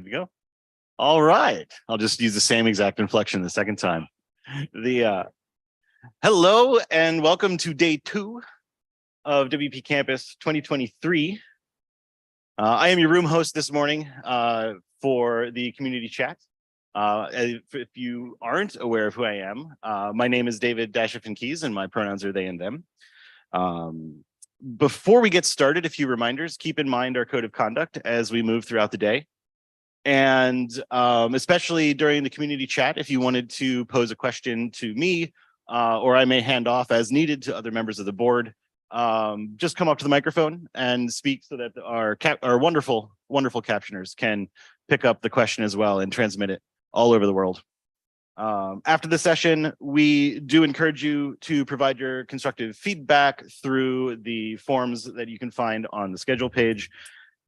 Good to go. All right. I'll just use the same exact inflection the second time. Hello and welcome to day 2 of WPCampus 2023. I am your room host this morning for the community chat. If you aren't aware of who I am, my name is David Dashiffin-Keys and my pronouns are they and them. Before we get started, a few reminders. Keep in mind our code of conduct as we move throughout the day. And especially during the community chat, if you wanted to pose a question to me, or I may hand off as needed to other members of the board, just come up to the microphone and speak so that our wonderful captioners can pick up the question as well and transmit it all over the world. After the session, we do encourage you to provide your constructive feedback through the forms that you can find on the schedule page.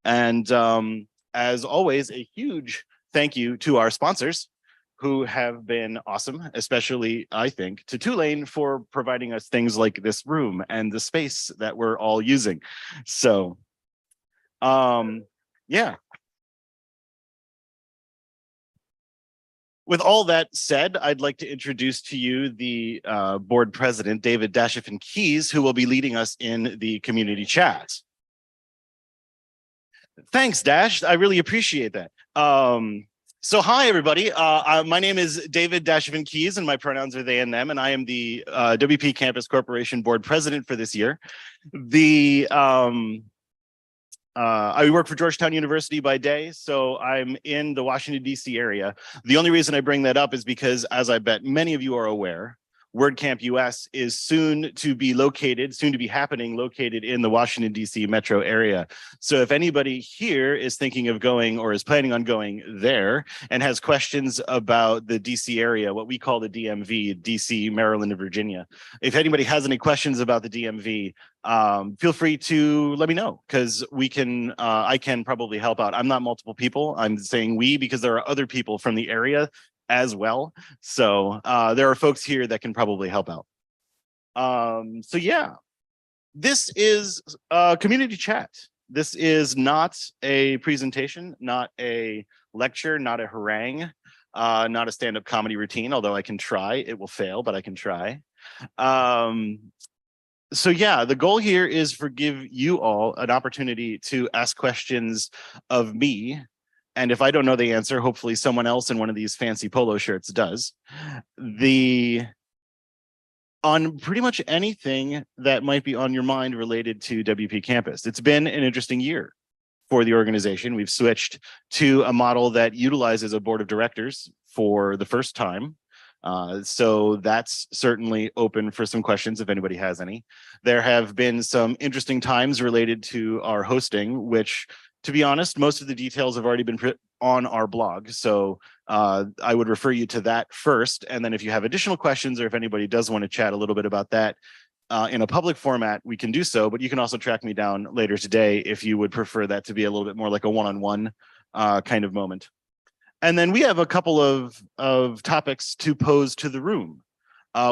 And as always, a huge thank you to our sponsors who have been awesome, especially, I think, to Tulane for providing us things like this room and the space that we're all using. So, yeah. With all that said, I'd like to introduce to you the board president, David Dashiffin-Keys, who will be leading us in the community chat. Thanks, Dash. I really appreciate that. So hi, everybody. My name is David Dashiffin-Keys, and my pronouns are they and them, and I am the WPCampus Corporation Board President for this year. I work for Georgetown University by day, so I'm in the Washington, D.C. area. The only reason I bring that up is because, as I bet many of you are aware, WordCamp US is soon to be happening located in the Washington, D.C. metro area. So if anybody here is thinking of going or is planning on going there and has questions about the D.C. area, what we call the DMV, D.C., Maryland, and Virginia, if anybody has any questions about the DMV, feel free to let me know, because I can probably help out. I'm not multiple people. I'm saying we because there are other people from the area as well. So there are folks here that can probably help out. So yeah, this is a community chat. This is not a presentation, not a lecture, not a harangue, not a stand-up comedy routine, although I can try. It will fail, but I can try. So yeah, the goal here is for give you all an opportunity to ask questions of me. And if I don't know the answer, hopefully someone else in one of these fancy polo shirts does. On pretty much anything that might be on your mind related to WPCampus. It's been an interesting year for the organization. We've switched to a model that utilizes a board of directors for the first time. So that's certainly open for some questions if anybody has any. There have been some interesting times related to our hosting, which, to be honest, most of the details have already been put on our blog. So I would refer you to that first. And then if you have additional questions, or if anybody does want to chat a little bit about that in a public format, we can do so. But you can also track me down later today if you would prefer that to be a little bit more like a one-on-one kind of moment. And then we have a couple of topics to pose to the room,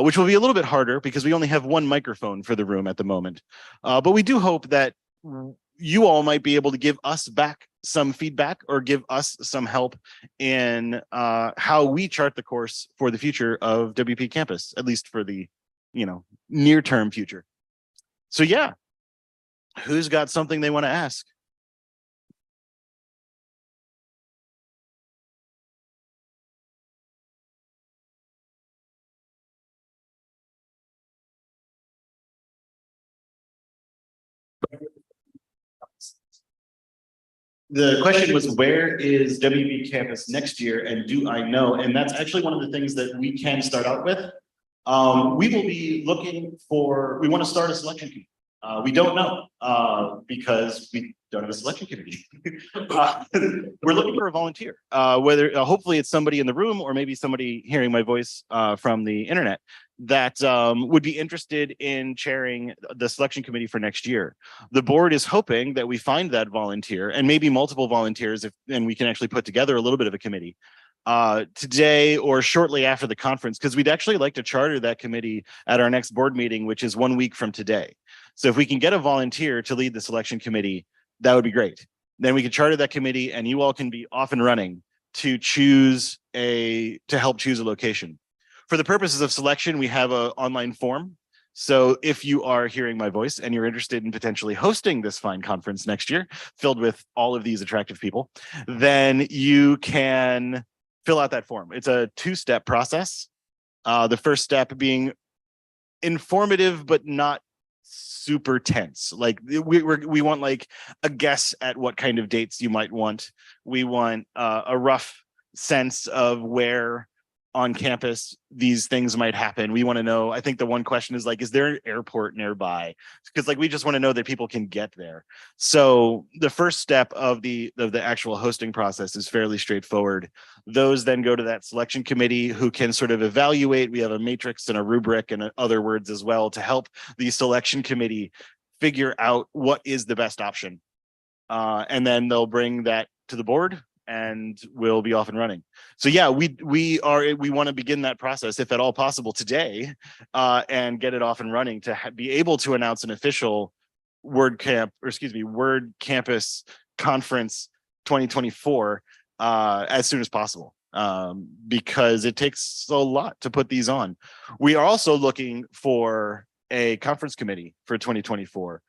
which will be a little bit harder because we only have one microphone for the room at the moment. But we do hope that you all might be able to give us back some feedback or give us some help in how we chart the course for the future of WPCampus, at least for the near-term future. So yeah, who's got something they want to ask? The question was, where is WPCampus next year, and do I know? And that's actually one of the things that we can start out with. We will be looking we want to start a selection committee. We don't know because we don't have a selection committee. We're looking for a volunteer, whether hopefully it's somebody in the room or maybe somebody hearing my voice from the internet that would be interested in chairing the selection committee for next year. The board is hoping that we find that volunteer and maybe multiple volunteers, and we can actually put together a little bit of a committee today or shortly after the conference, because we'd actually like to charter that committee at our next board meeting, which is 1 week from today. So if we can get a volunteer to lead the selection committee, that would be great. Then we can charter that committee, and you all can be off and running to help choose a location. For the purposes of selection, we have an online form. So if you are hearing my voice and you're interested in potentially hosting this fine conference next year, filled with all of these attractive people, then you can fill out that form. It's a 2-step process. The first step being informative, but not super tense. Like we want like a guess at what kind of dates you might want. We want a rough sense of where on campus these things might happen. We want to know, I think the one question is like, is there an airport nearby? Because like we just want to know that people can get there. So the first step of the actual hosting process is fairly straightforward. Those then go to that selection committee who can sort of evaluate. We have a matrix and a rubric and other words as well to help the selection committee figure out what is the best option. And then they'll bring that to the board, and we'll be off and running. So yeah, we want to begin that process, if at all possible, today, and get it off and running to be able to announce an official WordCampus Conference 2024 as soon as possible, because it takes a lot to put these on. We are also looking for a conference committee for 2024,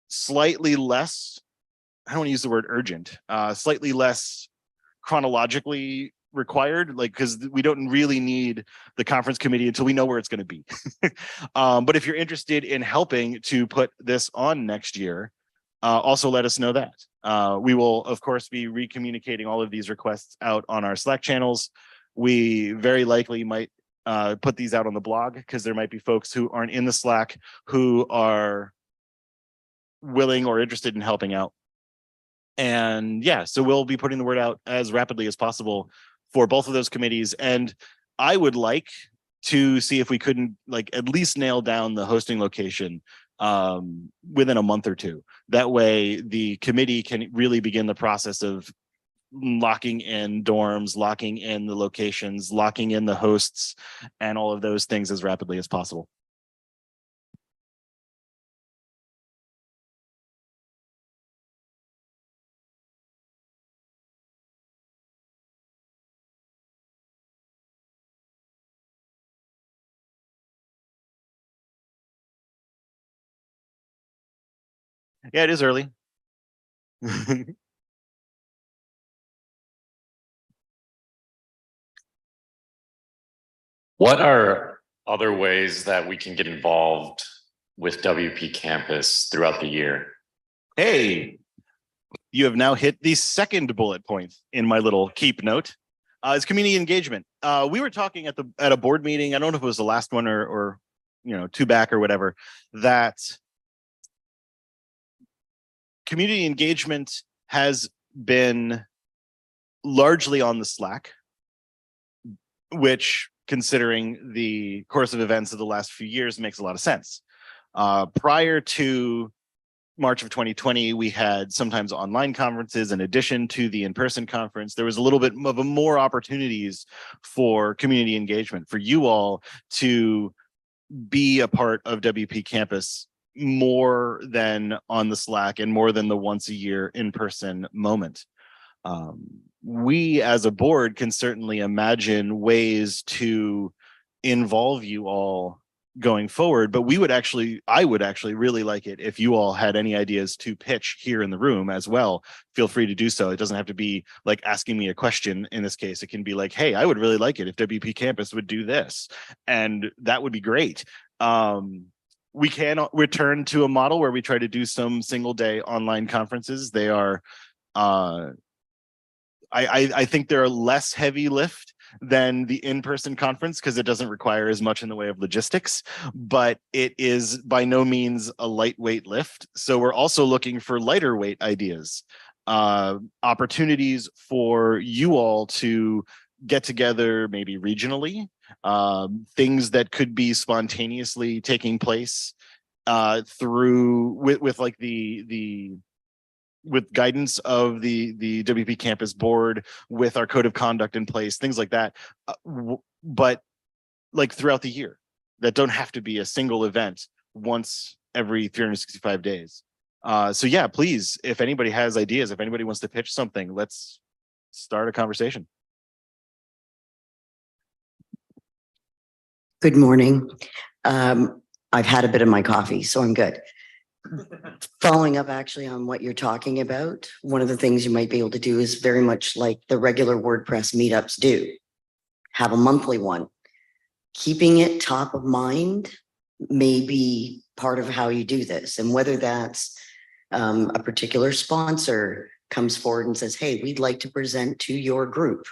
slightly less, I don't want to use the word urgent, slightly less chronologically required, like, because we don't really need the conference committee until we know where it's going to be. But if you're interested in helping to put this on next year, also let us know that. We will, of course, be recommunicating all of these requests out on our Slack channels. We very likely might put these out on the blog, because there might be folks who aren't in the Slack who are willing or interested in helping out. And yeah, so we'll be putting the word out as rapidly as possible for both of those committees. And I would like to see if we couldn't like at least nail down the hosting location within a month or two. That way the committee can really begin the process of locking in dorms, locking in the locations, locking in the hosts, and all of those things as rapidly as possible. Yeah, it is early. What are other ways that we can get involved with WP Campus throughout the year? Hey, you have now hit the second bullet point in my little keep note. Is community engagement. We were talking at a board meeting, I don't know if it was the last one or two back or whatever, that community engagement has been largely on the Slack, which, considering the course of events of the last few years, makes a lot of sense. Prior to March of 2020, we had sometimes online conferences in addition to the in-person conference. There was a little bit of more opportunities for community engagement, for you all to be a part of WP Campus more than on the Slack and more than the once a year in-person moment. We as a board can certainly imagine ways to involve you all going forward, but I would actually really like it if you all had any ideas to pitch here in the room as well. Feel free to do so. It doesn't have to be like asking me a question in this case. It can be like, hey, I would really like it if WP Campus would do this, and that would be great. We can return to a model where we try to do some single day online conferences. They are I think they're less heavy lift than the in-person conference because it doesn't require as much in the way of logistics, but it is by no means a lightweight lift. So we're also looking for lighter weight ideas, opportunities for you all to get together, maybe regionally, things that could be spontaneously taking place with like with guidance of the WP Campus board, with our code of conduct in place, things like that, but like throughout the year, that don't have to be a single event once every 365 days. So yeah, please, if anybody has ideas, if anybody wants to pitch something, let's start a conversation. Good morning. I've had a bit of my coffee, so I'm good. Following up actually on what you're talking about, one of the things you might be able to do is very much like the regular WordPress meetups do. Have a monthly one. Keeping it top of mind may be part of how you do this. And whether that's a particular sponsor comes forward and says, hey, we'd like to present to your group.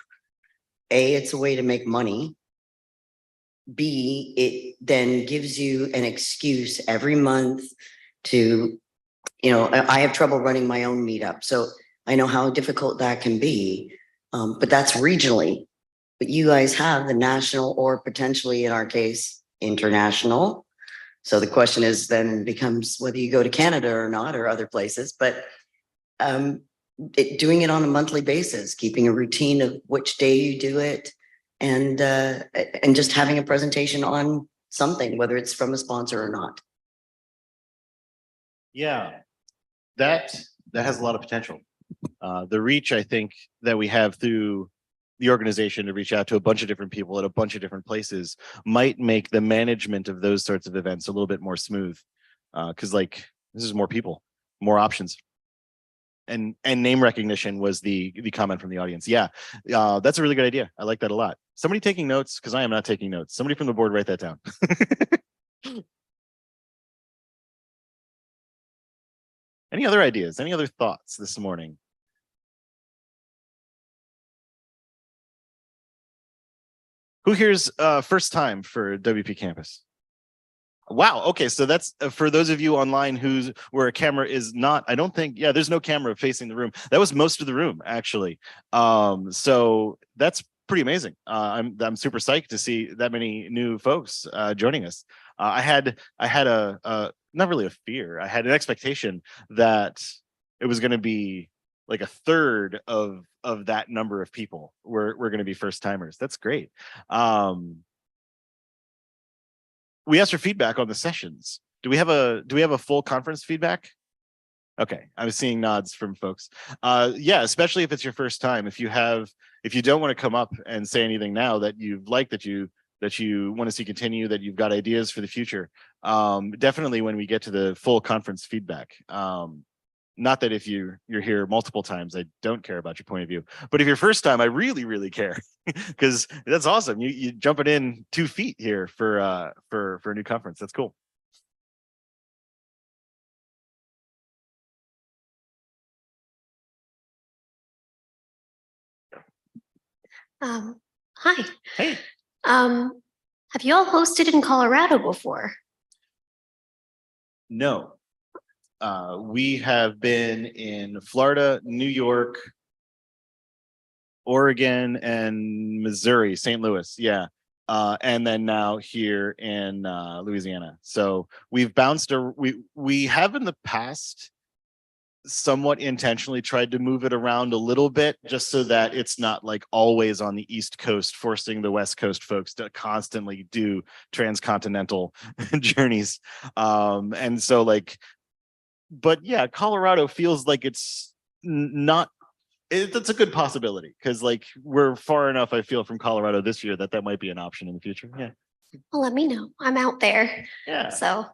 A, it's a way to make money. B, it then gives you an excuse every month to, I have trouble running my own meetup. So I know how difficult that can be, but that's regionally. But you guys have the national or potentially in our case, international. So the question is then becomes whether you go to Canada or not or other places, but doing it on a monthly basis, keeping a routine of which day you do it, and just having a presentation on something, whether it's from a sponsor or not. Yeah, that has a lot of potential. The reach, I think, that we have through the organization to reach out to a bunch of different people at a bunch of different places might make the management of those sorts of events a little bit more smooth. Because like this is more people, more options. And name recognition was the comment from the audience. Yeah, that's a really good idea. I like that a lot. Somebody taking notes, because I am not taking notes. Somebody from the board write that down. Any other ideas? Any other thoughts this morning? Who here's first time for WP Campus? Wow. Okay. So that's for those of you online where a camera is not, I don't think, yeah, there's no camera facing the room. That was most of the room actually. So that's pretty amazing. I'm super psyched to see that many new folks joining us. I had a not really a fear. I had an expectation that it was going to be like a third of that number of people were going to be first timers. That's great. We asked for feedback on the sessions. Do we have a full conference feedback? Okay, I was seeing nods from folks. Yeah, especially if it's your first time. If you don't want to come up and say anything now that you've liked, that you want to see continue, that you've got ideas for the future, definitely when we get to the full conference feedback. Not that if you're here multiple times, I don't care about your point of view. But if you're first time, I really, really care because that's awesome. You jumping in 2 feet here for a new conference. That's cool. Hi. Hey. Have you all hosted in Colorado before? No. We have been in Florida, New York, Oregon, and Missouri, St. Louis. Yeah. And then now here in Louisiana. So we've bounced, we have in the past somewhat intentionally tried to move it around a little bit just so that it's not like always on the East Coast, forcing the West Coast folks to constantly do transcontinental journeys. And so like, but yeah, Colorado feels like it's not, it's a good possibility because like we're far enough, I feel, from Colorado this year that might be an option in the future. Yeah. Well, let me know. I'm out there. Yeah. So,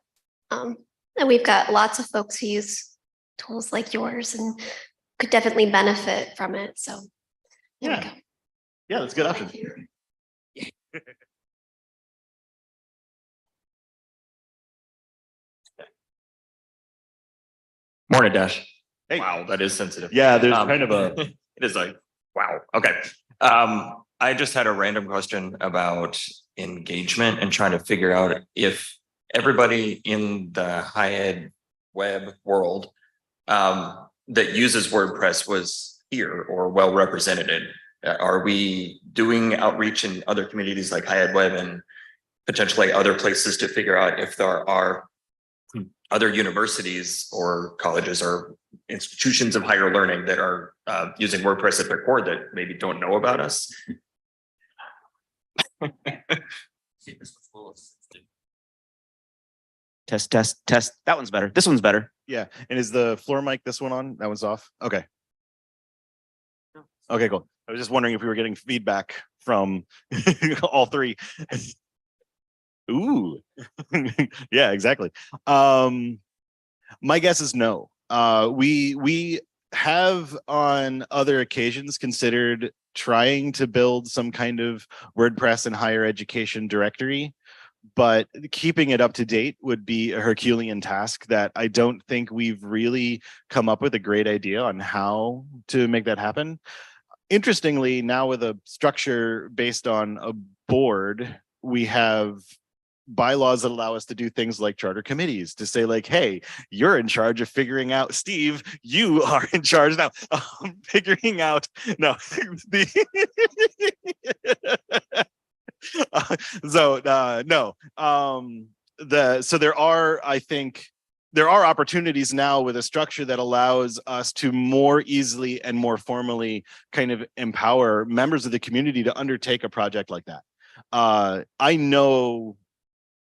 and we've got lots of folks who use tools like yours and could definitely benefit from it. So, there we go. Yeah, that's a good option. Morning, Dash. Hey. Wow, that is sensitive. Yeah, there's kind of a. It is like, wow. Okay. I just had a random question about engagement and trying to figure out if everybody in the high ed web world that uses WordPress was here or well represented. Are we doing outreach in other communities like high ed web and potentially other places to figure out if there are other universities or colleges or institutions of higher learning that are using WordPress at their core that maybe don't know about us? Test, test, test. That one's better. This one's better. Yeah. And is the floor mic this one on? That one's off? Okay. Okay, cool. I was just wondering if we were getting feedback from all three. Ooh. Yeah, exactly. My guess is no. We have on other occasions considered trying to build some kind of WordPress and higher education directory, but keeping it up to date would be a Herculean task that I don't think we've really come up with a great idea on how to make that happen. Interestingly, now with a structure based on a board, we have bylaws that allow us to do things like charter committees to say like, hey, you're in charge of figuring out, Steve, you are in charge now figuring out, no, no, so there are, I think, there are opportunities now with a structure that allows us to more easily and more formally kind of empower members of the community to undertake a project like that.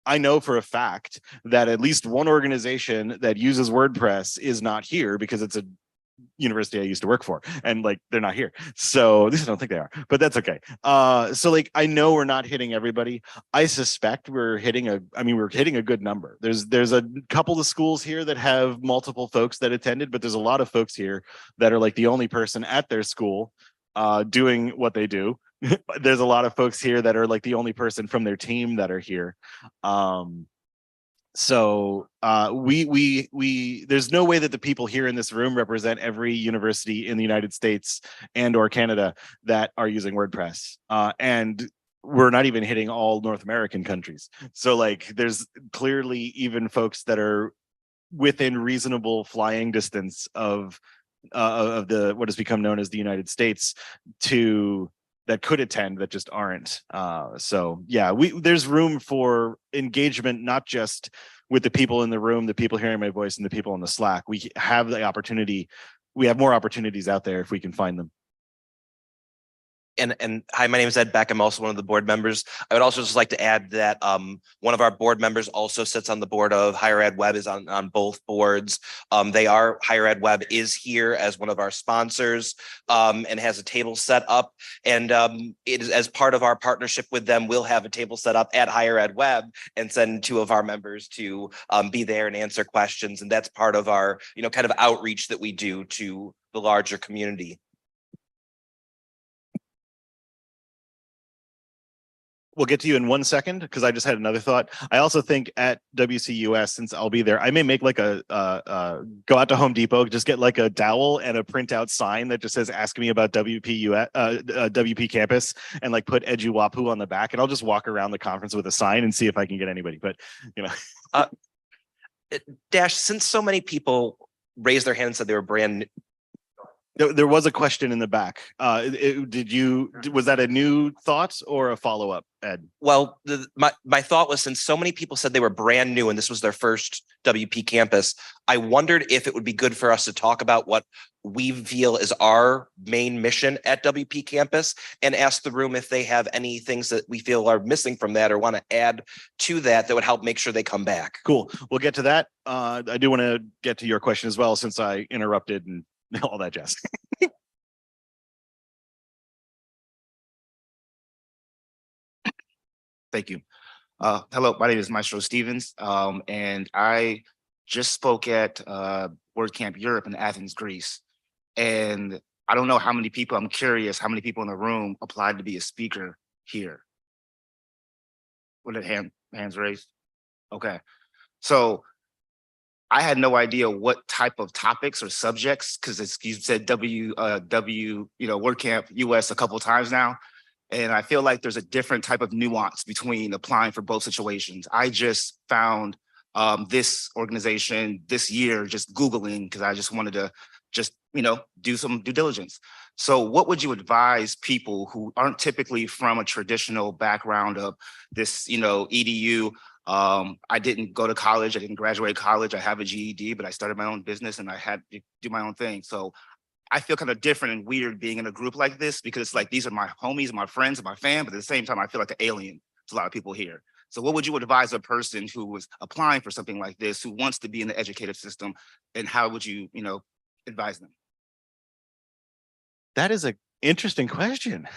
I know for a fact that at least one organization that uses WordPress is not here because it's a university I used to work for, and like they're not here. So at least I don't think they are, but that's okay. So like I know we're not hitting everybody. I suspect we're hitting a good number. There's a couple of schools here that have multiple folks that attended, but there's a lot of folks here that are like the only person at their school doing what they do. There's a lot of folks here that are like the only person from their team that are here. So there's no way that the people here in this room represent every university in the United States and or Canada that are using WordPress. And we're not even hitting all North American countries. So like there's clearly even folks that are within reasonable flying distance of the what has become known as the United States that could attend that just aren't. So yeah, there's room for engagement, not just with the people in the room, the people hearing my voice, and the people on the Slack. We have the opportunity. We have more opportunities out there if we can find them. And hi, my name is Ed Beck. I'm also one of the board members. I would also just like to add that one of our board members also sits on the board of Higher Ed Web, is on both boards. Higher Ed Web is here as one of our sponsors and has a table set up. And it is as part of our partnership with them, we'll have a table set up at Higher Ed Web and send two of our members to be there and answer questions. And that's part of our, kind of outreach that we do to the larger community. We'll get to you in 1 second because I just had another thought. I also think at WCUS, since I'll be there, I may make like go out to Home Depot, just get like a dowel and a printout sign that just says "Ask me about WP Campus" and like put EduWapu on the back, and I'll just walk around the conference with a sign and see if I can get anybody. But Dash, since so many people raised their hand and said they were brand new. There was a question in the back. Was that a new thought or a follow-up, Ed? Well, my thought was, since so many people said they were brand new and this was their first WP campus, I wondered if it would be good for us to talk about what we feel is our main mission at WP campus and ask the room if they have any things that we feel are missing from that or want to add to that would help make sure they come back. Cool. We'll get to that. I do want to get to your question as well, since I interrupted and all that jazz. Thank you. Hello, my name is Maestro Stevens, and I just spoke at WordCamp Europe in Athens, Greece. And I don't know how many people, I'm curious how many people in the room applied to be a speaker here. What are hands raised? Okay. So I had no idea what type of topics or subjects, because you said WordCamp US a couple of times now. And I feel like there's a different type of nuance between applying for both situations. I just found this organization this year, just Googling, because I just wanted to do some due diligence. So what would you advise people who aren't typically from a traditional background of this, EDU? I didn't go to college. I didn't graduate college. I have a GED, but I started my own business and I had to do my own thing. So I feel kind of different and weird being in a group like this, because it's like, these are my homies, my friends, my fam, but at the same time, I feel like an alien to a lot of people here. So what would you advise a person who was applying for something like this, who wants to be in the educative system, and how would you, advise them? That is an interesting question.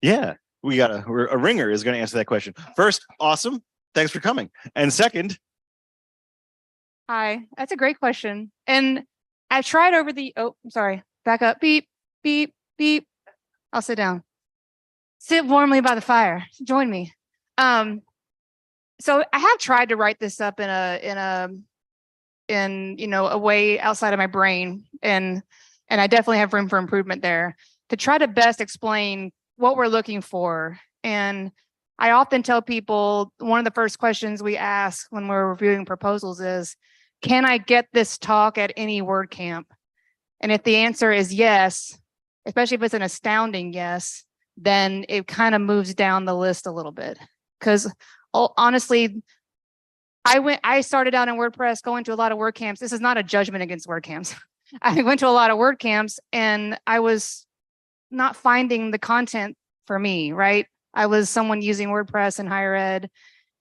Yeah, a ringer is going to answer that question. First, awesome. Thanks for coming. And second, Hi, that's a great question. And I tried over back up. Beep, beep, beep. I'll sit down. Sit warmly by the fire. Join me. So I have tried to write this up in a way outside of my brain. And I definitely have room for improvement there to try to best explain what we're looking for. And I often tell people one of the first questions we ask when we're reviewing proposals is, can I get this talk at any WordCamp? And if the answer is yes, especially if it's an astounding yes, then it kind of moves down the list a little bit. Because honestly, I started out in WordPress, going to a lot of WordCamps. This is not a judgment against WordCamps. I went to a lot of WordCamps and I was not finding the content for me, right? I was someone using WordPress in higher ed,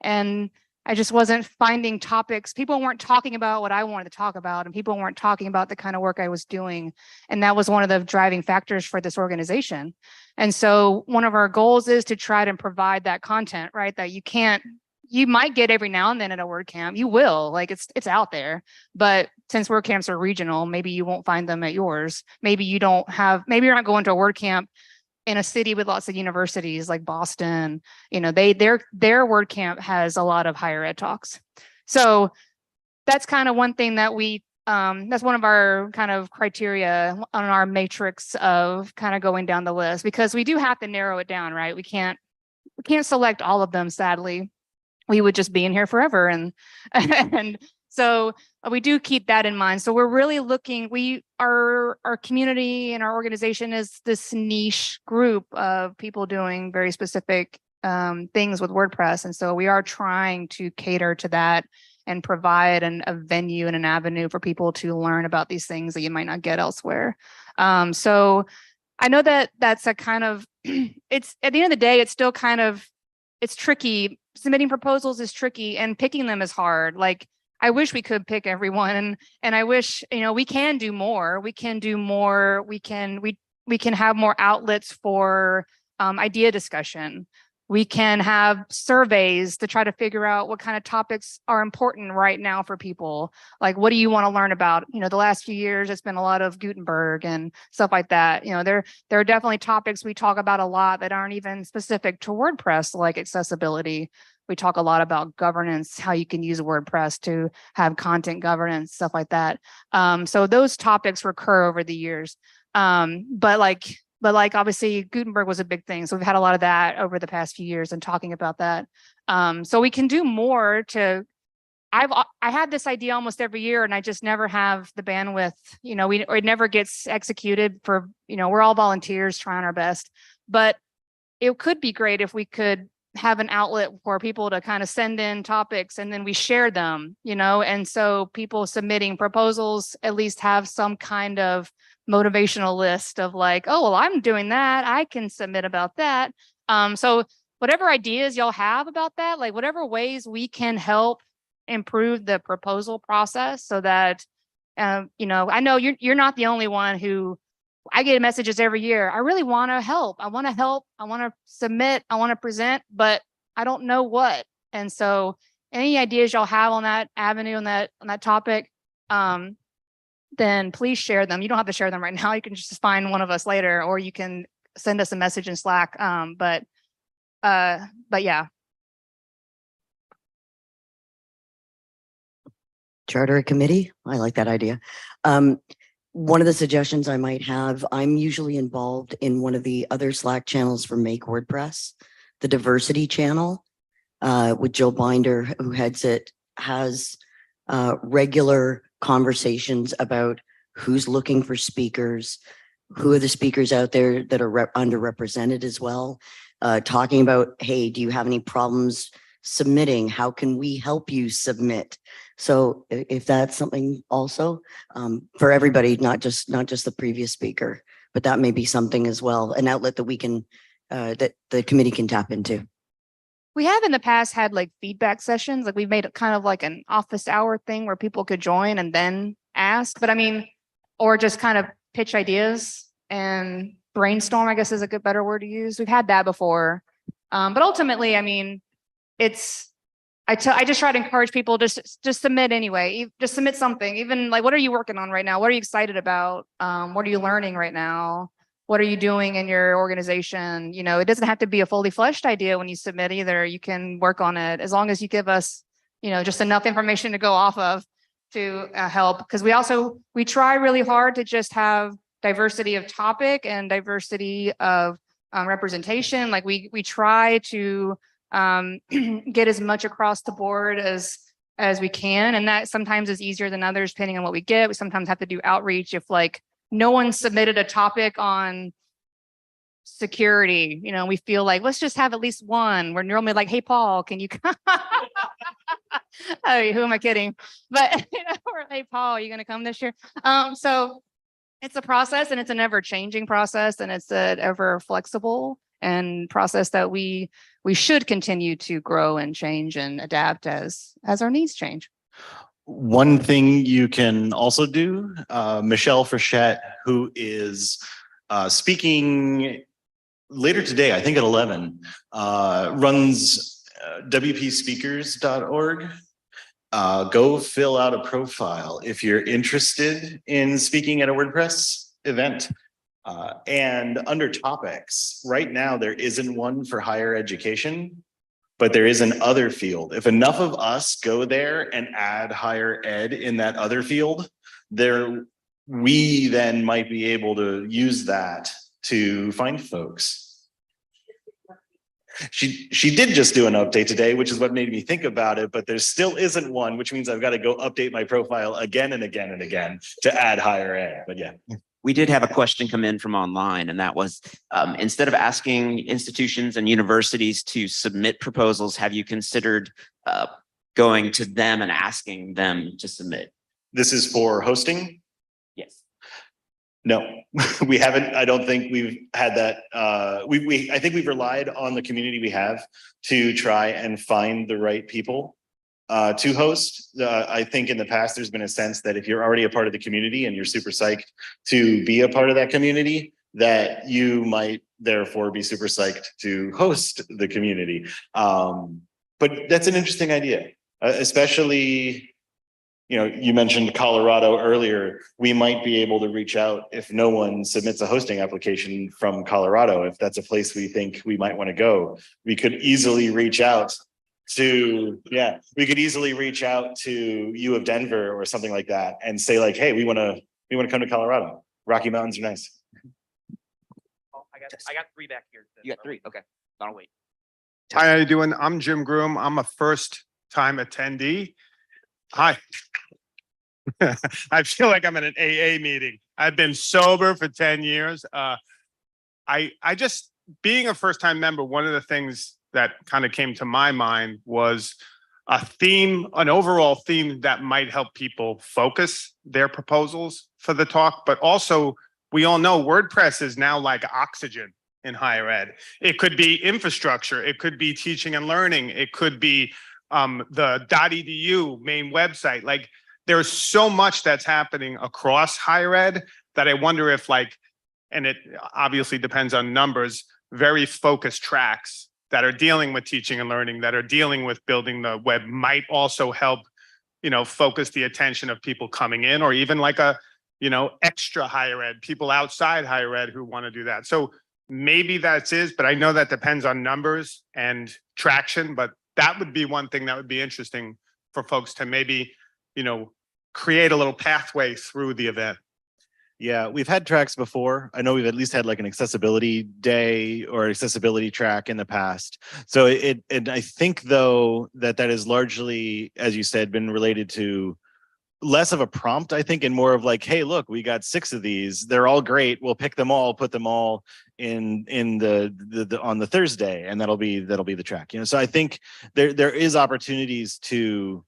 and I just wasn't finding topics. People weren't talking about what I wanted to talk about, and people weren't talking about the kind of work I was doing. And that was one of the driving factors for this organization. And so one of our goals is to try to provide that content, right? That you might get every now and then at a WordCamp. You will, like it's out there. But since WordCamps are regional, maybe you won't find them at yours. Maybe you're not going to a WordCamp in a city with lots of universities like Boston. Their WordCamp has a lot of higher ed talks. So that's kind of one thing that that's one of our kind of criteria on our matrix of kind of going down the list, because we do have to narrow it down, right? We can't select all of them, sadly. We would just be in here forever. And so we do keep that in mind. So we're really looking, our community and our organization is this niche group of people doing very specific things with WordPress. And so we are trying to cater to that and provide a venue and an avenue for people to learn about these things that you might not get elsewhere. So I know that that's a kind of, it's at the end of the day, it's still kind of, it's tricky. Submitting proposals is tricky and picking them is hard. Like, I wish we could pick everyone, and I wish, we can do more. We can do more. We can have more outlets for idea discussion. We can have surveys to try to figure out what kind of topics are important right now for people. Like, what do you want to learn about? The last few years, it's been a lot of Gutenberg and stuff like that. There are definitely topics we talk about a lot that aren't even specific to WordPress, like accessibility. We talk a lot about governance, how you can use WordPress to have content governance, stuff like that. So those topics recur over the years. But obviously Gutenberg was a big thing. So we've had a lot of that over the past few years and talking about that. So we can do more I had this idea almost every year, and I just never have the bandwidth, it never gets executed for, we're all volunteers trying our best, but it could be great if we could have an outlet for people to kind of send in topics and then we share them, and so people submitting proposals at least have some kind of motivational list of like, oh, well, I'm doing that, I can submit about that. So whatever ideas y'all have about that, like whatever ways we can help improve the proposal process so that, I know you're not the only one who, I get messages every year. I really want to help. I want to submit. I want to present, but I don't know what. And so any ideas y'all have on that avenue, on that topic, then please share them. You don't have to share them right now. You can just find one of us later, or you can send us a message in Slack. But yeah. Charter a committee. I like that idea. One of the suggestions I might have, I'm usually involved in one of the other Slack channels for Make WordPress, the diversity channel, with Joe Binder, who heads it, has regular conversations about who's looking for speakers, who are the speakers out there that are underrepresented as well, talking about, hey, do you have any problems submitting? How can we help you submit? So if that's something also for everybody, not just the previous speaker, but that may be something as well, an outlet that we can, that the committee can tap into. We have in the past had like feedback sessions, like we've made it kind of like an office hour thing where people could join and then ask, but I mean, or just kind of pitch ideas and brainstorm, I guess is a good better word to use. We've had that before. But ultimately, I mean, I just try to encourage people just submit anyway. Just submit something. Even like, what are you working on right now? What are you excited about? What are you learning right now? What are you doing in your organization? You know, it doesn't have to be a fully fleshed idea when you submit either. You can work on it as long as you give us, you know, just enough information to go off of to help. Because we try really hard to just have diversity of topic and diversity of representation. Like we try to get as much across the board as we can. And that sometimes is easier than others, depending on what we get. We sometimes have to do outreach if like no one submitted a topic on security, you know, we feel like, let's just have at least one. We're normally like, hey, Paul, can you come? Oh, who am I kidding? But, you know, we're, hey, Paul, are you going to come this year? So it's a process, and it's an ever changing process, and it's an ever flexible and process that we should continue to grow and change and adapt as our needs change. One thing you can also do, Michelle Frechette, who is speaking later today, I think at 11, runs WPSpeakers.org. Go fill out a profile if you're interested in speaking at a WordPress event. And under topics, right now there isn't one for higher education, but there is an other field. If enough of us go there and add higher ed in that other field, we then might be able to use that to find folks. She did just do an update today, which is what made me think about it, but there still isn't one, which means I've got to go update my profile again and again and again to add higher ed. But yeah. We did have a question come in from online, and that was, instead of asking institutions and universities to submit proposals, have you considered going to them and asking them to submit? This is for hosting? Yes. No, we haven't. I don't think we've had that. I think we've relied on the community we have to try and find the right people to host. I think in the past, there's been a sense that if you're already a part of the community and you're super psyched to be a part of that community, that you might therefore be super psyched to host the community. But that's an interesting idea, especially, you know, you mentioned Colorado earlier. We might be able to reach out if no one submits a hosting application from Colorado. If that's a place we think we might want to go, we could easily reach out to, U of Denver or something like that and say like, hey, we want to come to Colorado. Rocky Mountains are nice. I got 3 back here. You got 3. Okay. I'll wait. Hi, how you doing? I'm Jim Groom. I'm a first-time attendee. Hi. I feel like I'm at an AA meeting. I've been sober for 10 years. I just, being a first-time member, one of the things that kind of came to my mind was an overall theme that might help people focus their proposals for the talk. But also, we all know WordPress is now like oxygen in higher ed. It could be infrastructure. It could be teaching and learning. It could be the .edu main website. Like, there's so much that's happening across higher ed that I wonder if, like, and it obviously depends on numbers, very focused tracks that are dealing with teaching and learning, that are dealing with building the web might also help, you know, focus the attention of people coming in, or even like a, you know, extra higher ed, people outside higher ed who want to do that. So maybe that's it, but I know that depends on numbers and traction, but that would be one thing that would be interesting for folks to maybe, you know, create a little pathway through the event. Yeah, we've had tracks before. I know we've at least had like an accessibility day or accessibility track in the past. So and I think though that is largely, as you said, been related to less of a prompt, I think, and more of like, hey, look, we got 6 of these. They're all great. We'll pick them all, put them all in the on the Thursday, and that'll be the track. You know, so I think there is opportunities to,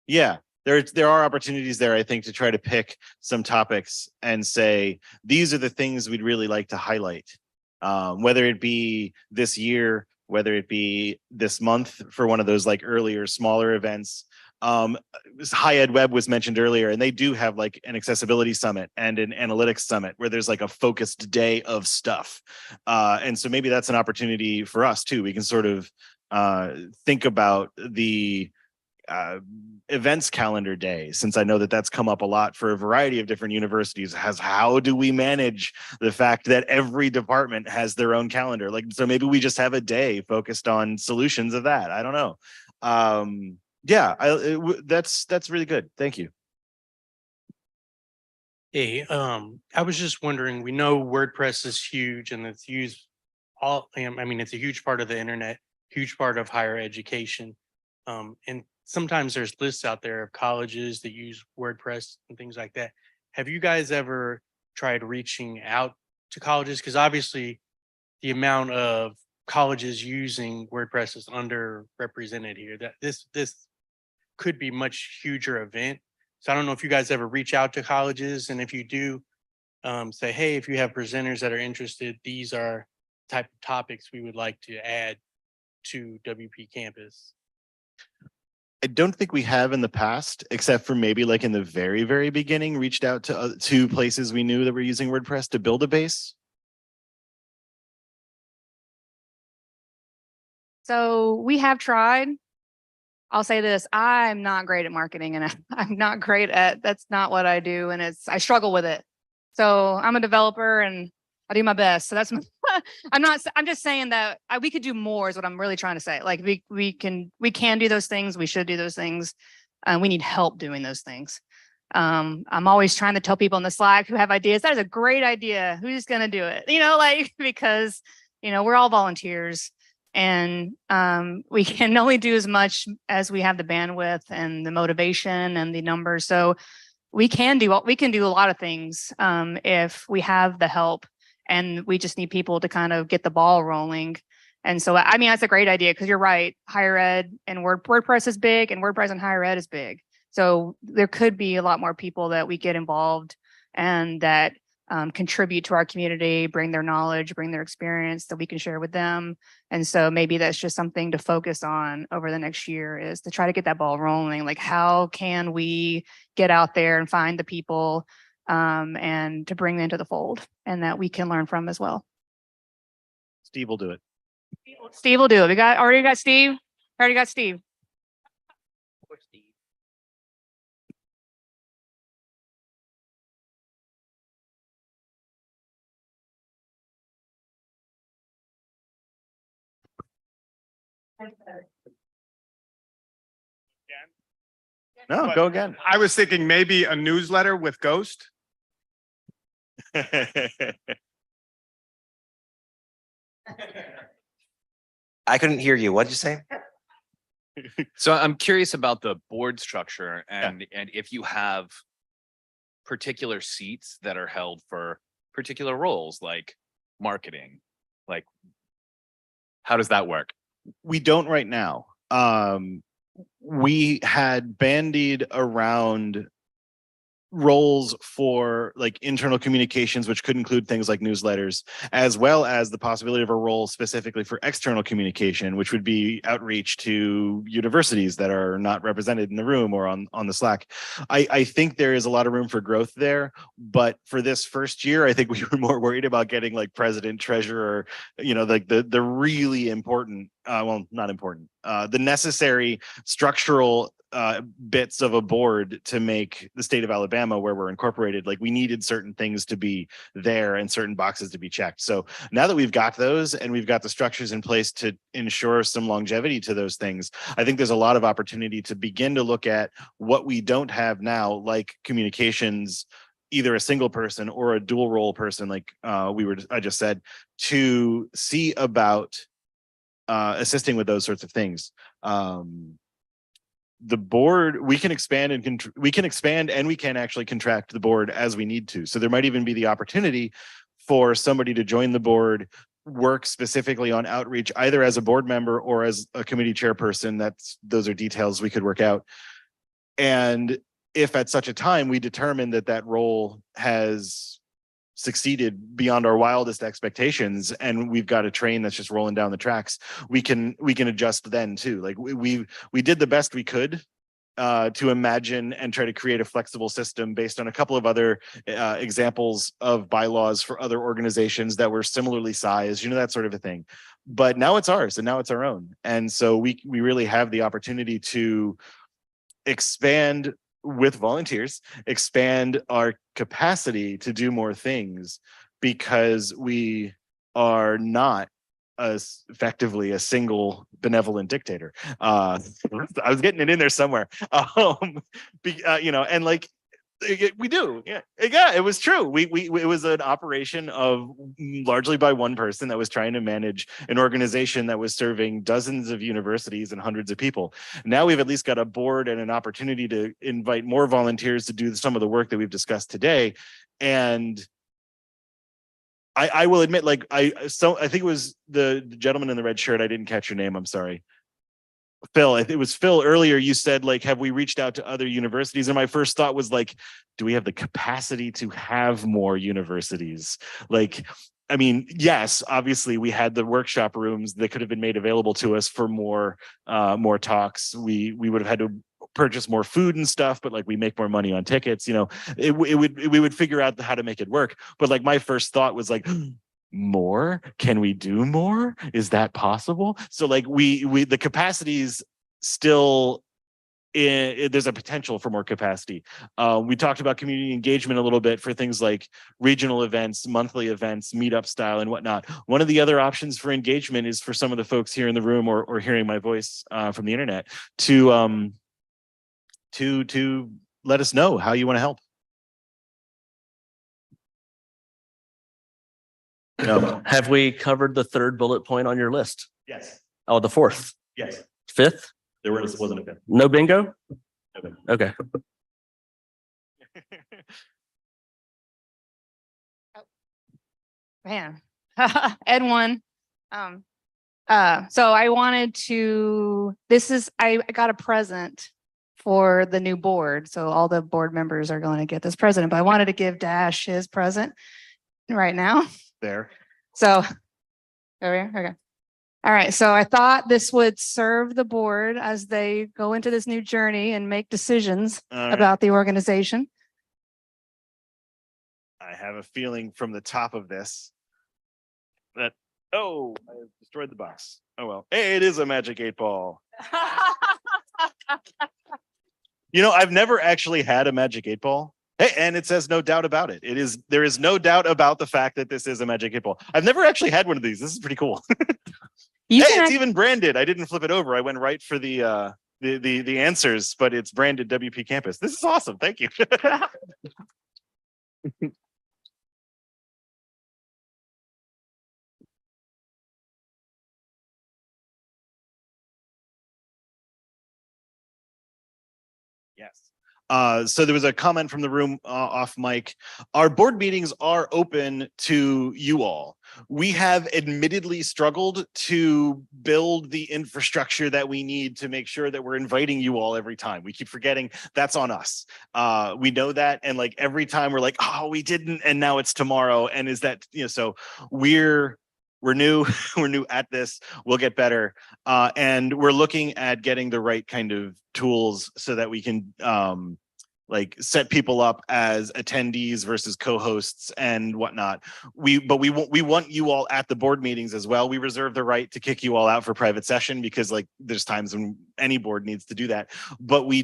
yeah. There are opportunities there, I think, to try to pick some topics and say, these are the things we'd really like to highlight, whether it be this year whether it be this month for one of those like earlier, smaller events. High Ed Web was mentioned earlier, and they do have like an accessibility summit and an analytics summit where there's like a focused day of stuff. And so maybe that's an opportunity for us too. We can sort of think about the events calendar day, since I know that that's come up a lot for a variety of different universities. How do we manage the fact that every department has their own calendar? Like, so maybe we just have a day focused on solutions of that. I don't know. Yeah, that's really good. Thank you. Hey, I was just wondering, we know WordPress is huge and it's used I mean, it's a huge part of the internet, huge part of higher education. And sometimes there's lists out there of colleges that use WordPress and things like that. Have you guys ever tried reaching out to colleges? Because obviously the amount of colleges using WordPress is underrepresented here. That this could be much huger event. So I don't know if you guys ever reach out to colleges, and if you do, say, hey, if you have presenters that are interested, these are type of topics we would like to add to WP Campus. I don't think we have in the past, except for maybe like in the very, very beginning, reached out to places we knew that were using WordPress to build a base. So we have tried. I'll say this, I'm not great at marketing, and I'm not great at, that's not what I do. And I struggle with it. So I'm a developer and I do my best. So that's, I'm just saying that we could do more is what I'm really trying to say. Like we can do those things. We should do those things. We need help doing those things. I'm always trying to tell people in the Slack who have ideas, that is a great idea. Who's going to do it? Like, because, we're all volunteers. And we can only do as much as we have the bandwidth and the motivation and the numbers. So we can do a lot of things if we have the help, and we just need people to kind of get the ball rolling. And so, I mean, that's a great idea, because you're right. Higher ed and WordPress is big, and WordPress and higher ed is big. So there could be a lot more people that we get involved and that contribute to our community, bring their knowledge, bring their experience that we can share with them. And so maybe that's just something to focus on over the next year, is to try to get that ball rolling. Like, how can we get out there and find the people and to bring them into the fold, and that we can learn from as well. Steve will do it. Steve will do it. Already got Steve. Poor Steve. No, go again. I was thinking maybe a newsletter with Ghost. I couldn't hear you. What did you say? So I'm curious about the board structure, and if you have particular seats that are held for particular roles, like marketing, like how does that work? We don't right now. We had bandied around roles for like internal communications, which could include things like newsletters, as well as the possibility of a role specifically for external communication, which would be outreach to universities that are not represented in the room or on the Slack. I think there is a lot of room for growth there, but for this first year, I think we were more worried about getting like president, treasurer, like the really important, well, not important, the necessary structural bits of a board to make the state of Alabama, where we're incorporated. Like, we needed certain things to be there and certain boxes to be checked. So now that we've got those and we've got the structures in place to ensure some longevity to those things, I think there's a lot of opportunity to begin to look at what we don't have now, like communications, either a single person or a dual role person, like I just said, to see about assisting with those sorts of things. The board, we can expand and we can actually contract the board as we need to. So there might even be the opportunity for somebody to join the board, work specifically on outreach, either as a board member or as a committee chairperson. Those are details we could work out. And if at such a time we determine that role has succeeded beyond our wildest expectations, and we've got a train that's just rolling down the tracks, we can adjust then too. Like we did the best we could to imagine and try to create a flexible system based on a couple of other examples of bylaws for other organizations that were similarly sized, that sort of a thing. But now it's ours, and now it's our own. And so we really have the opportunity to expand with volunteers, expand our capacity to do more things, because we are not effectively a single benevolent dictator. I was getting it in there somewhere. And like we do, yeah, it was true. It was an operation of largely by one person that was trying to manage an organization that was serving dozens of universities and hundreds of people. Now we've at least got a board and an opportunity to invite more volunteers to do some of the work that we've discussed today. And I will admit, like I think it was the gentleman in the red shirt. I didn't catch your name. I'm sorry. Phil, it was Phil earlier. You said, like, have we reached out to other universities? And my first thought was like, do we have the capacity to have more universities? Like, I mean, yes, obviously we had the workshop rooms that could have been made available to us for more talks. We would have had to purchase more food and stuff, but like we make more money on tickets, we would figure out how to make it work. But like my first thought was like, more? Can we do more? Is that possible? So like the capacities still, there's a potential for more capacity. We talked about community engagement a little bit for things like regional events, monthly events, meetup style and whatnot. One of the other options for engagement is for some of the folks here in the room or hearing my voice from the internet to let us know how you want to help. No. Have we covered the third bullet point on your list? Yes. Oh, the fourth? Yes. Fifth? There wasn't a fifth. No bingo? No. Okay. Man, Ed won. So I wanted to, I got a present for the new board. So all the board members are going to get this present, but I wanted to give Dash his present right now. There. So over here, okay. All right, so I thought this would serve the board as they go into this new journey and make decisions about the organization. I have a feeling from the top of this that, I destroyed the box. Oh well, hey, it is a magic 8-ball. I've never actually had a magic 8-ball. Hey, and it says no doubt about it. There is no doubt about the fact that this is a magic 8-ball. I've never actually had one of these. This is pretty cool. It's even branded. I didn't flip it over. I went right for the answers, but it's branded WPCampus. This is awesome. Thank you. Yes. So there was a comment from the room off mic. Our board meetings are open to you all. We have admittedly struggled to build the infrastructure that we need to make sure that we're inviting you all every time. We keep forgetting that's on us. We know that. And like every time we're like, oh, we didn't. And now it's tomorrow. And is that, so we're new, we're new at this, we'll get better. And we're looking at getting the right kind of tools so that we can like set people up as attendees versus co-hosts and whatnot. We want you all at the board meetings as well. We reserve the right to kick you all out for private session because like there's times when any board needs to do that. But we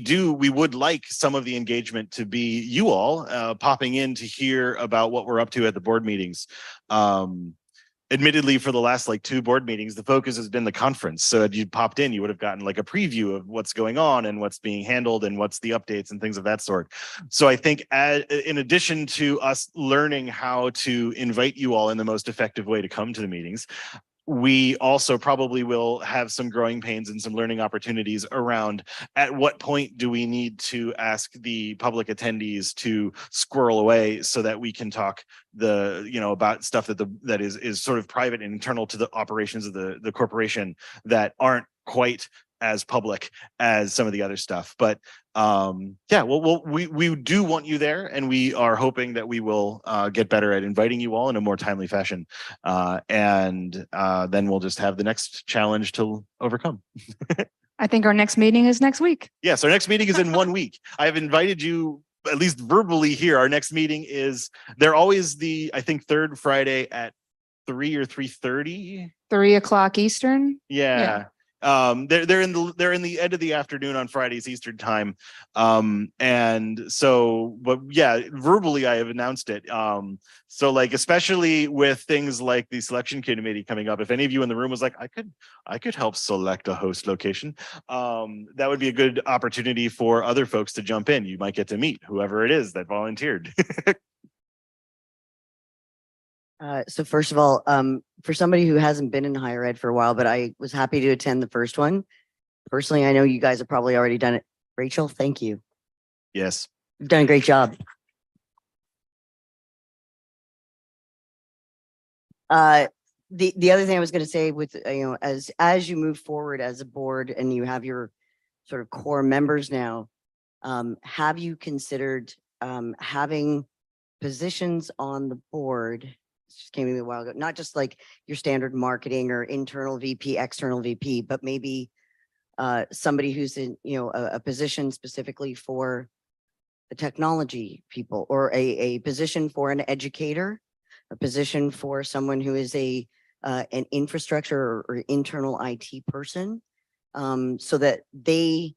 would like some of the engagement to be you all popping in to hear about what we're up to at the board meetings. Admittedly, for the last like 2 board meetings, the focus has been the conference. So if you popped in, you would have gotten like a preview of what's going on and what's being handled and what's the updates and things of that sort. So I think in addition to us learning how to invite you all in the most effective way to come to the meetings, we also probably will have some growing pains and some learning opportunities around at what point do we need to ask the public attendees to squirrel away so that we can talk about stuff that is sort of private and internal to the operations of the corporation that aren't quite as public as some of the other stuff. But yeah, we do want you there, and we are hoping that we will get better at inviting you all in a more timely fashion. And then we'll just have the next challenge to overcome. I think our next meeting is next week. Yes, our next meeting is in 1 week. I have invited you at least verbally here. Our next meeting is, they're always I think, third Friday at 3 or 3:30. 3 o'clock Eastern. Yeah. They're in the end of the afternoon on Fridays Eastern time. And so, but yeah, verbally I have announced it. So like, especially with things like the selection committee coming up, if any of you in the room was like, I could help select a host location, that would be a good opportunity for other folks to jump in. You might get to meet whoever it is that volunteered. So first of all, for somebody who hasn't been in higher ed for a while, but I was happy to attend the first one. Personally, I know you guys have probably already done it. Rachel, thank you. Yes. You've done a great job. The other thing I was going to say with, as you move forward as a board and you have your sort of core members now, have you considered having positions on the board? This just came to me a while ago, not just like your standard marketing or internal VP, external VP, but maybe somebody who's in, a position specifically for the technology people, or a position for an educator, a position for someone who is an infrastructure or internal IT person, so that they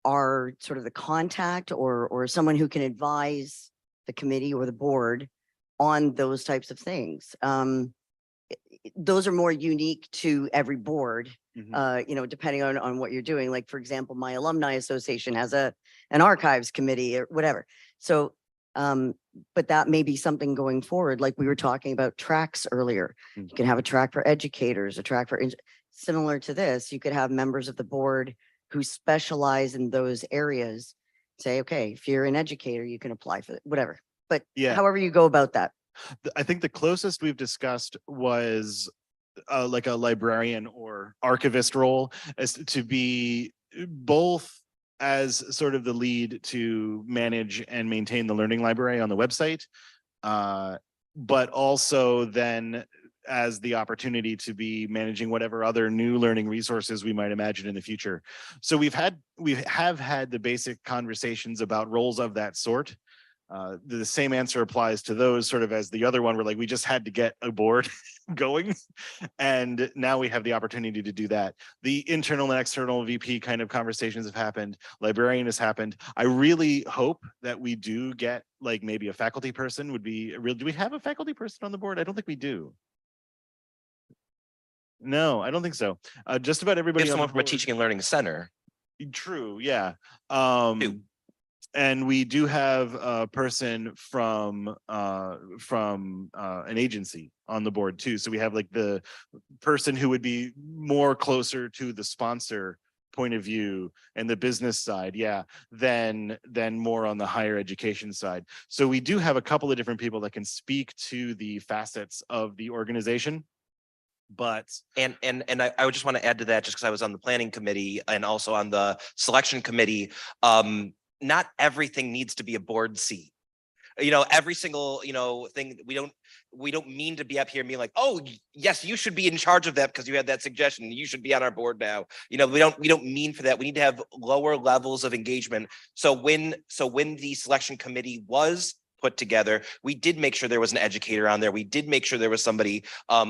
are sort of the contact or someone who can advise the committee or the board on those types of things. Those are more unique to every board, depending on what you're doing. Like, for example, my alumni association has an archives committee or whatever. So, but that may be something going forward. Like we were talking about tracks earlier. You can have a track for educators, a track for, similar to this, you could have members of the board who specialize in those areas. Say, okay, if you're an educator, you can apply for it, whatever. But yeah, however you go about that. I think the closest we've discussed was like a librarian or archivist role, as to be both as sort of the lead to manage and maintain the learning library on the website, but also then as the opportunity to be managing whatever other new learning resources we might imagine in the future. So we have had the basic conversations about roles of that sort. The same answer applies to those, sort of as the other one, where like we just had to get a board going, and now we have the opportunity to do that. The internal and external VP kind of conversations have happened. Librarian has happened. I really hope that we do get like maybe a faculty person would be real. Do we have a faculty person on the board? I don't think we do. No, I don't think so. Just about everybody. It's on someone the from a board- teaching and learning center. True, yeah. Two. And we do have a person from an agency on the board too. So we have like the person who would be more closer to the sponsor point of view and the business side, yeah, than more on the higher education side. So we do have a couple of different people that can speak to the facets of the organization. But And I would just want to add to that, just because I was on the planning committee and also on the selection committee. Not everything needs to be a board seat. Every single, thing, we don't mean to be up here and be like, oh, yes, you should be in charge of that because you had that suggestion. You should be on our board now. We don't mean for that. We need to have lower levels of engagement. So when the selection committee was put together, we did make sure there was an educator on there. We did make sure there was somebody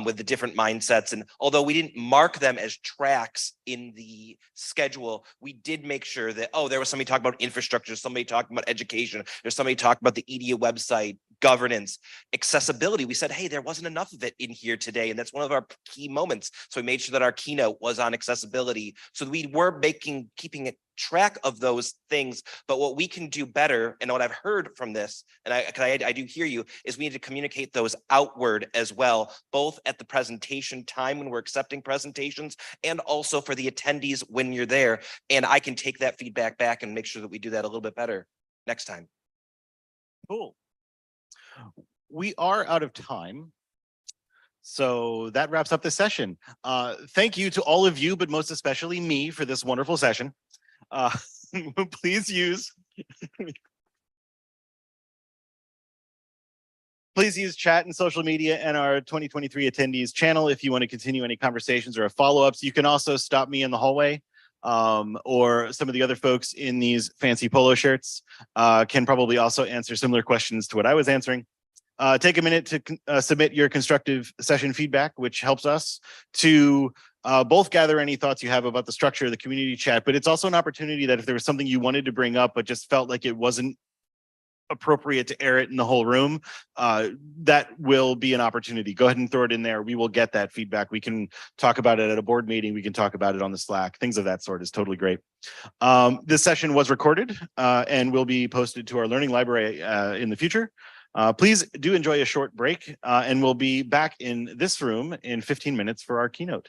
with the different mindsets. And although we didn't mark them as tracks in the schedule, we did make sure that, there was somebody talking about infrastructure, somebody talking about education, there's somebody talking about the EDU website, governance, accessibility. We said, hey, there wasn't enough of it in here today. And that's one of our key moments. So we made sure that our keynote was on accessibility. So we were keeping it track of those things. But what we can do better, and what I've heard from this, and I do hear you, is we need to communicate those outward as well, both at the presentation time when we're accepting presentations, and also for the attendees when you're there. And I can take that feedback back and make sure that we do that a little bit better next time. Cool. We are out of time. So that wraps up this session. Thank you to all of you, but most especially me for this wonderful session. Please use Please use chat and social media and our 2023 attendees channel if you want to continue any conversations or follow-ups. You can also stop me in the hallway, or some of the other folks in these fancy polo shirts can probably also answer similar questions to what I was answering. Take a minute to submit your constructive session feedback, which helps us to both gather any thoughts you have about the structure of the community chat, but it's also an opportunity that if there was something you wanted to bring up but just felt like it wasn't appropriate to air it in the whole room, that will be an opportunity. Go ahead and throw it in there. We will get that feedback. We can talk about it at a board meeting. We can talk about it on the Slack. Things of that sort is totally great. This session was recorded and will be posted to our learning library in the future. Please do enjoy a short break and we'll be back in this room in 15 minutes for our keynote.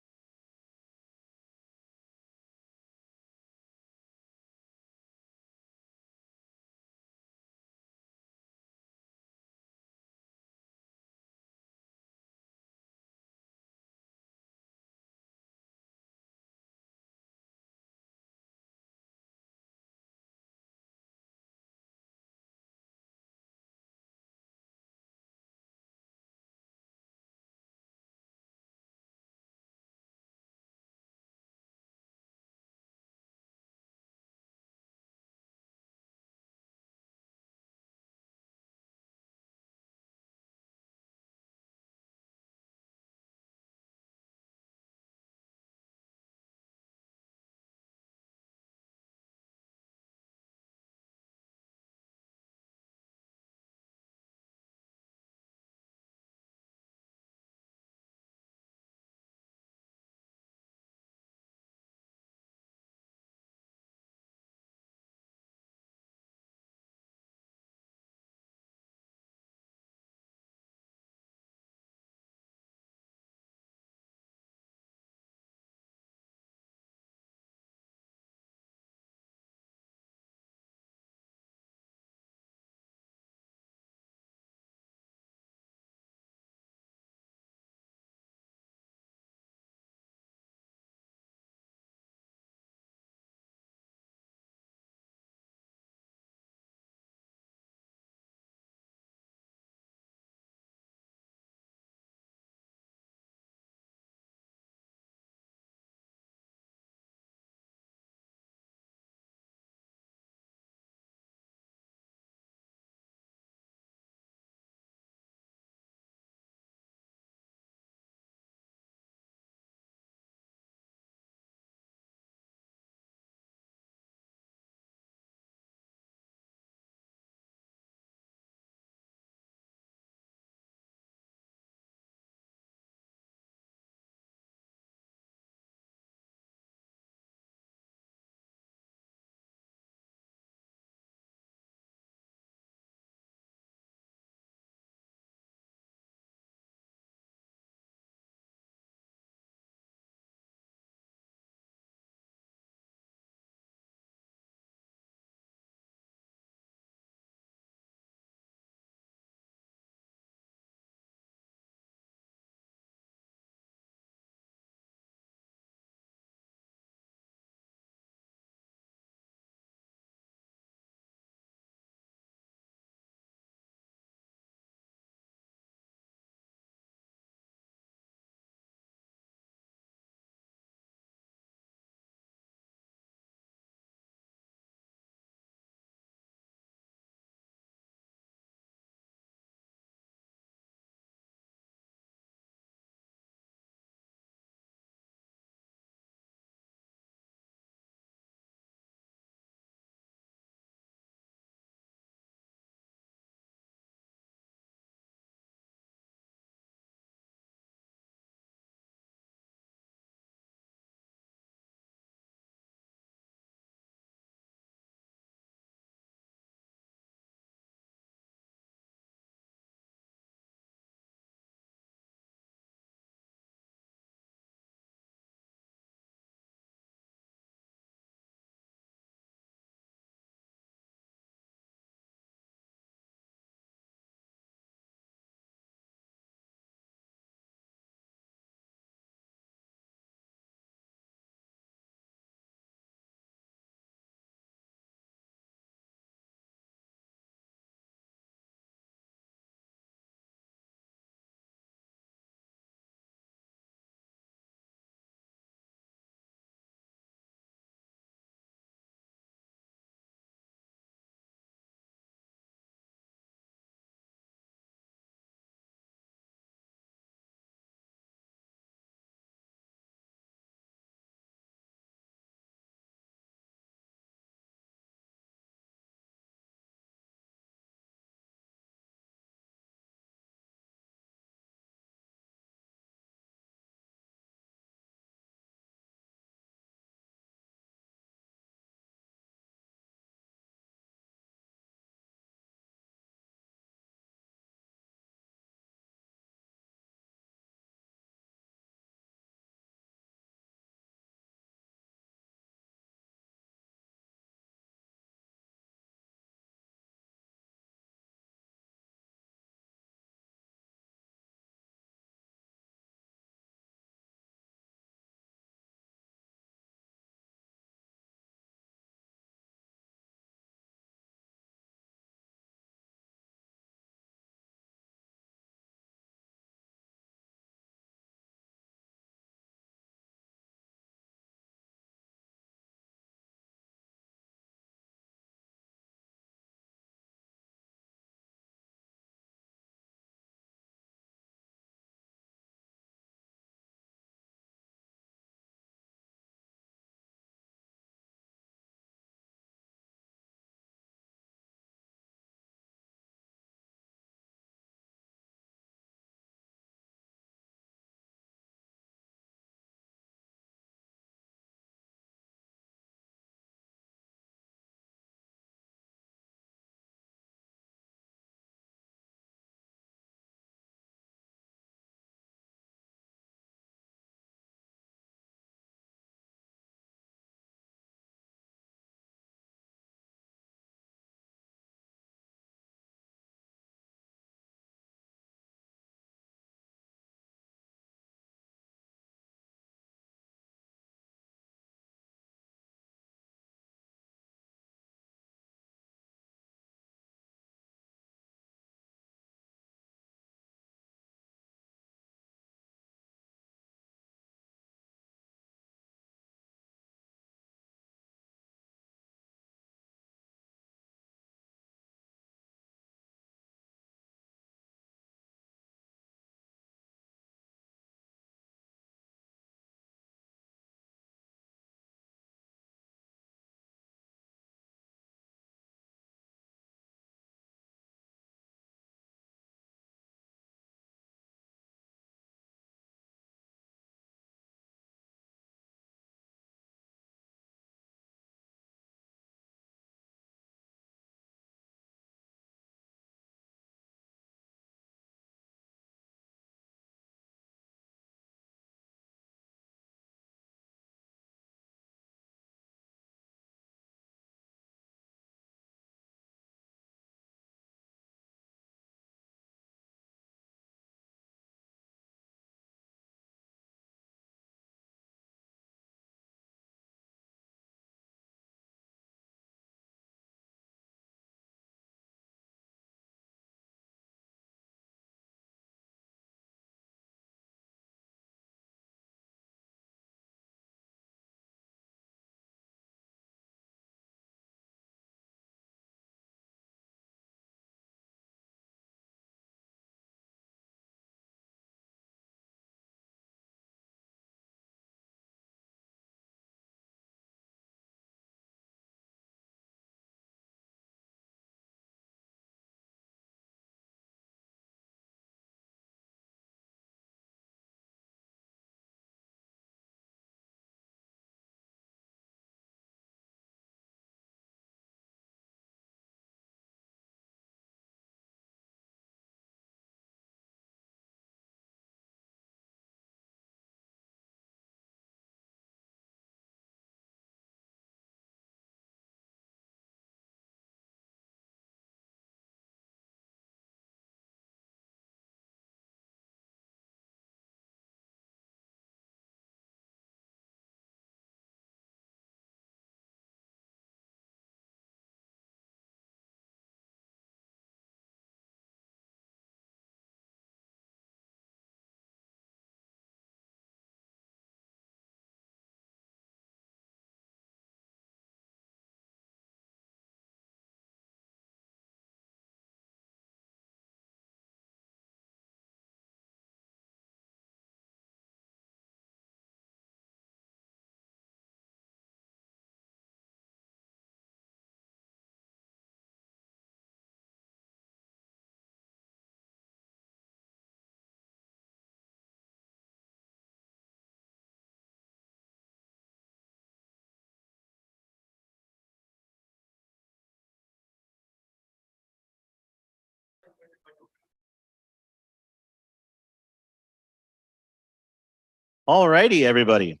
All righty, everybody.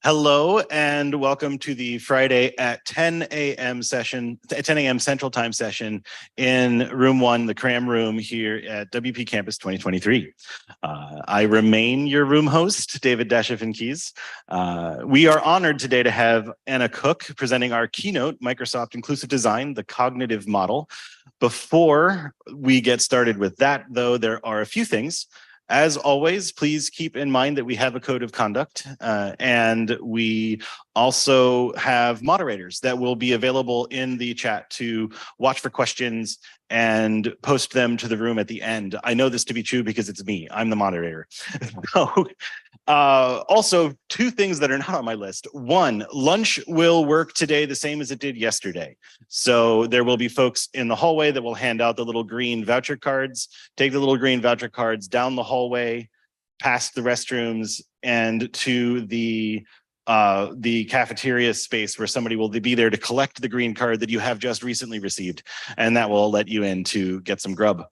Hello and welcome to the Friday at 10 a.m. session, 10 a.m. Central Time session in room 1, the cram room here at WP Campus 2023. I remain your room host, David Dashiff-Keys. We are honored today to have Anna Cook presenting our keynote, Microsoft Inclusive Design, the Cognitive Model. Before we get started with that, though, there are a few things. As always, please keep in mind that we have a code of conduct and we also have moderators that will be available in the chat to watch for questions and post them to the room at the end. I know this to be true because it's me. I'm the moderator. So, also, 2 things that are not on my list. 1, lunch will work today the same as it did yesterday. So there will be folks in the hallway that will hand out the little green voucher cards. Take the little green voucher cards down the hallway, past the restrooms, and to the cafeteria space where somebody will be there to collect the green card that you have just recently received, and that will let you in to get some grub.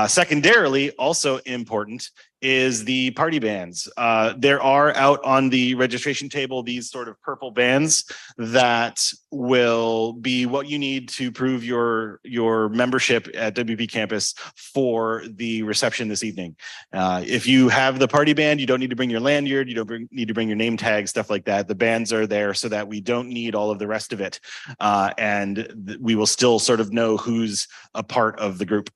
Secondarily, also important, is the party bands. There are out on the registration table these sort of purple bands that will be what you need to prove your membership at WP Campus for the reception this evening. If you have the party band, you don't need to bring your lanyard, you don't need to bring your name tag, stuff like that. The bands are there so that we don't need all of the rest of it. And we will still sort of know who's a part of the group.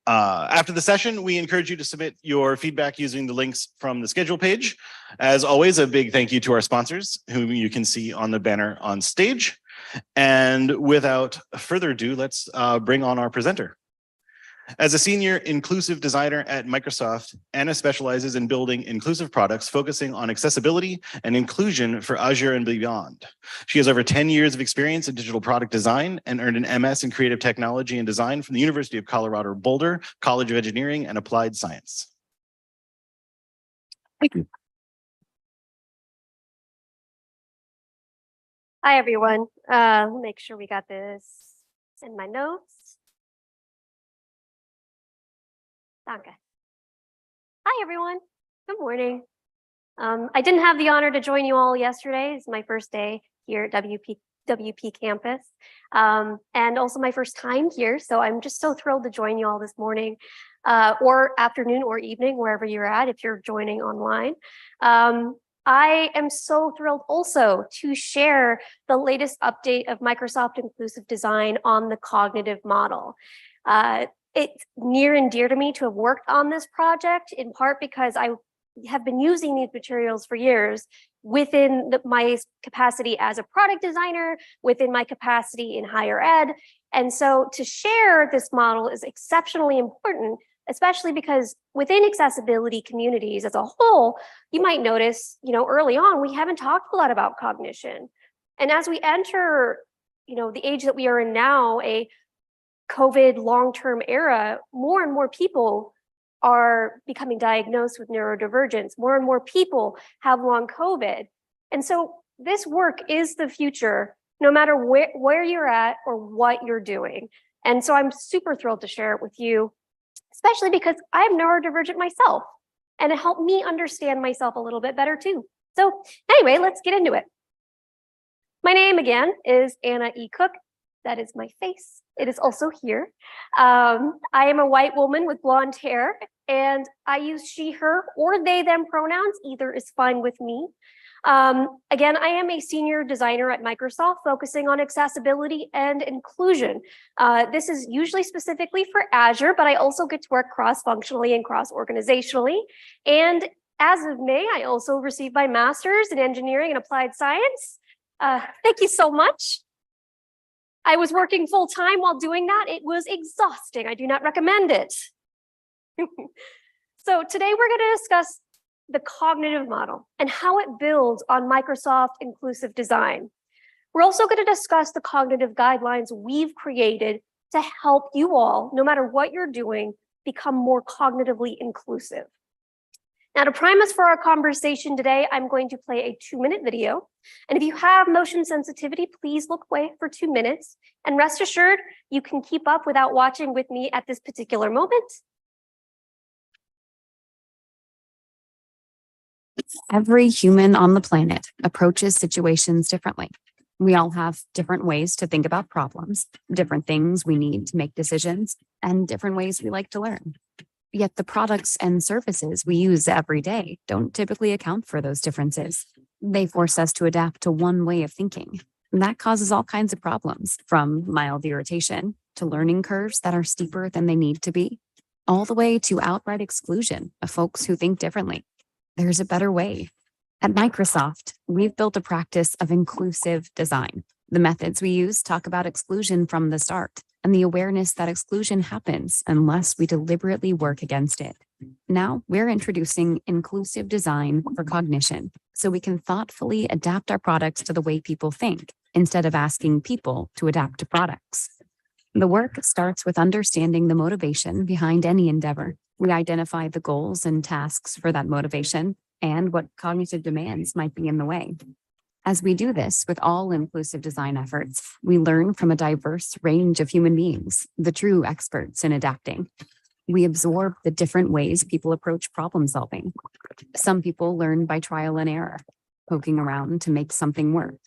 After the session, we encourage you to submit your feedback using the links from the schedule page. As always, a big thank you to our sponsors, whom you can see on the banner on stage. And without further ado, let's bring on our presenter. As a senior inclusive designer at Microsoft, Anna specializes in building inclusive products focusing on accessibility and inclusion for Azure and beyond. She has over 10 years of experience in digital product design and earned an MS in creative technology and design from the University of Colorado Boulder College of Engineering and Applied Science. Thank you. Hi, everyone. Make sure we got this in my notes. Danke. Hi, everyone. Good morning. I didn't have the honor to join you all yesterday. It's my first day here at WP Campus, and also my first time here. So I'm just so thrilled to join you all this morning, or afternoon or evening, wherever you're at, if you're joining online. I am so thrilled also to share the latest update of Microsoft Inclusive Design on the cognitive model. It's near and dear to me to have worked on this project, in part because I have been using these materials for years within my capacity as a product designer, within my capacity in higher ed. And so to share this model is exceptionally important, especially because within accessibility communities as a whole, you might notice, early on, we haven't talked a lot about cognition. And as we enter, the age that we are in now, a COVID long-term era, more and more people are becoming diagnosed with neurodivergence. More and more people have long COVID. And so this work is the future, no matter where you're at or what you're doing. And so I'm super thrilled to share it with you, especially because I'm neurodivergent myself, and it helped me understand myself a little bit better too. So anyway, let's get into it. My name again is Anna E. Cook. That is my face. It is also here. I am a white woman with blonde hair, and I use she, her, or they, them pronouns. Either is fine with me. Again, I am a senior designer at Microsoft focusing on accessibility and inclusion. This is usually specifically for Azure, but I also get to work cross-functionally and cross-organizationally. And as of May, I also received my master's in engineering and applied science. Thank you so much. I was working full time while doing that. It was exhausting. I do not recommend it. So today we're going to discuss the cognitive model and how it builds on Microsoft Inclusive Design. We're also going to discuss the cognitive guidelines we've created to help you all, no matter what you're doing, become more cognitively inclusive. Now, to prime us for our conversation today, I'm going to play a 2-minute video. And if you have motion sensitivity, please look away for 2 minutes. And rest assured, you can keep up without watching with me at this particular moment. Every human on the planet approaches situations differently. We all have different ways to think about problems, different things we need to make decisions, and different ways we like to learn. Yet the products and services we use every day don't typically account for those differences. They force us to adapt to one way of thinking. That causes all kinds of problems, from mild irritation to learning curves that are steeper than they need to be, all the way to outright exclusion of folks who think differently. There's a better way. At Microsoft, we've built a practice of inclusive design. The methods we use talk about exclusion from the start and the awareness that exclusion happens unless we deliberately work against it. Now we're introducing inclusive design for cognition so we can thoughtfully adapt our products to the way people think instead of asking people to adapt to products. The work starts with understanding the motivation behind any endeavor. We identify the goals and tasks for that motivation and what cognitive demands might be in the way. As we do this with all inclusive design efforts, we learn from a diverse range of human beings, the true experts in adapting. We absorb the different ways people approach problem solving. Some people learn by trial and error, poking around to make something work.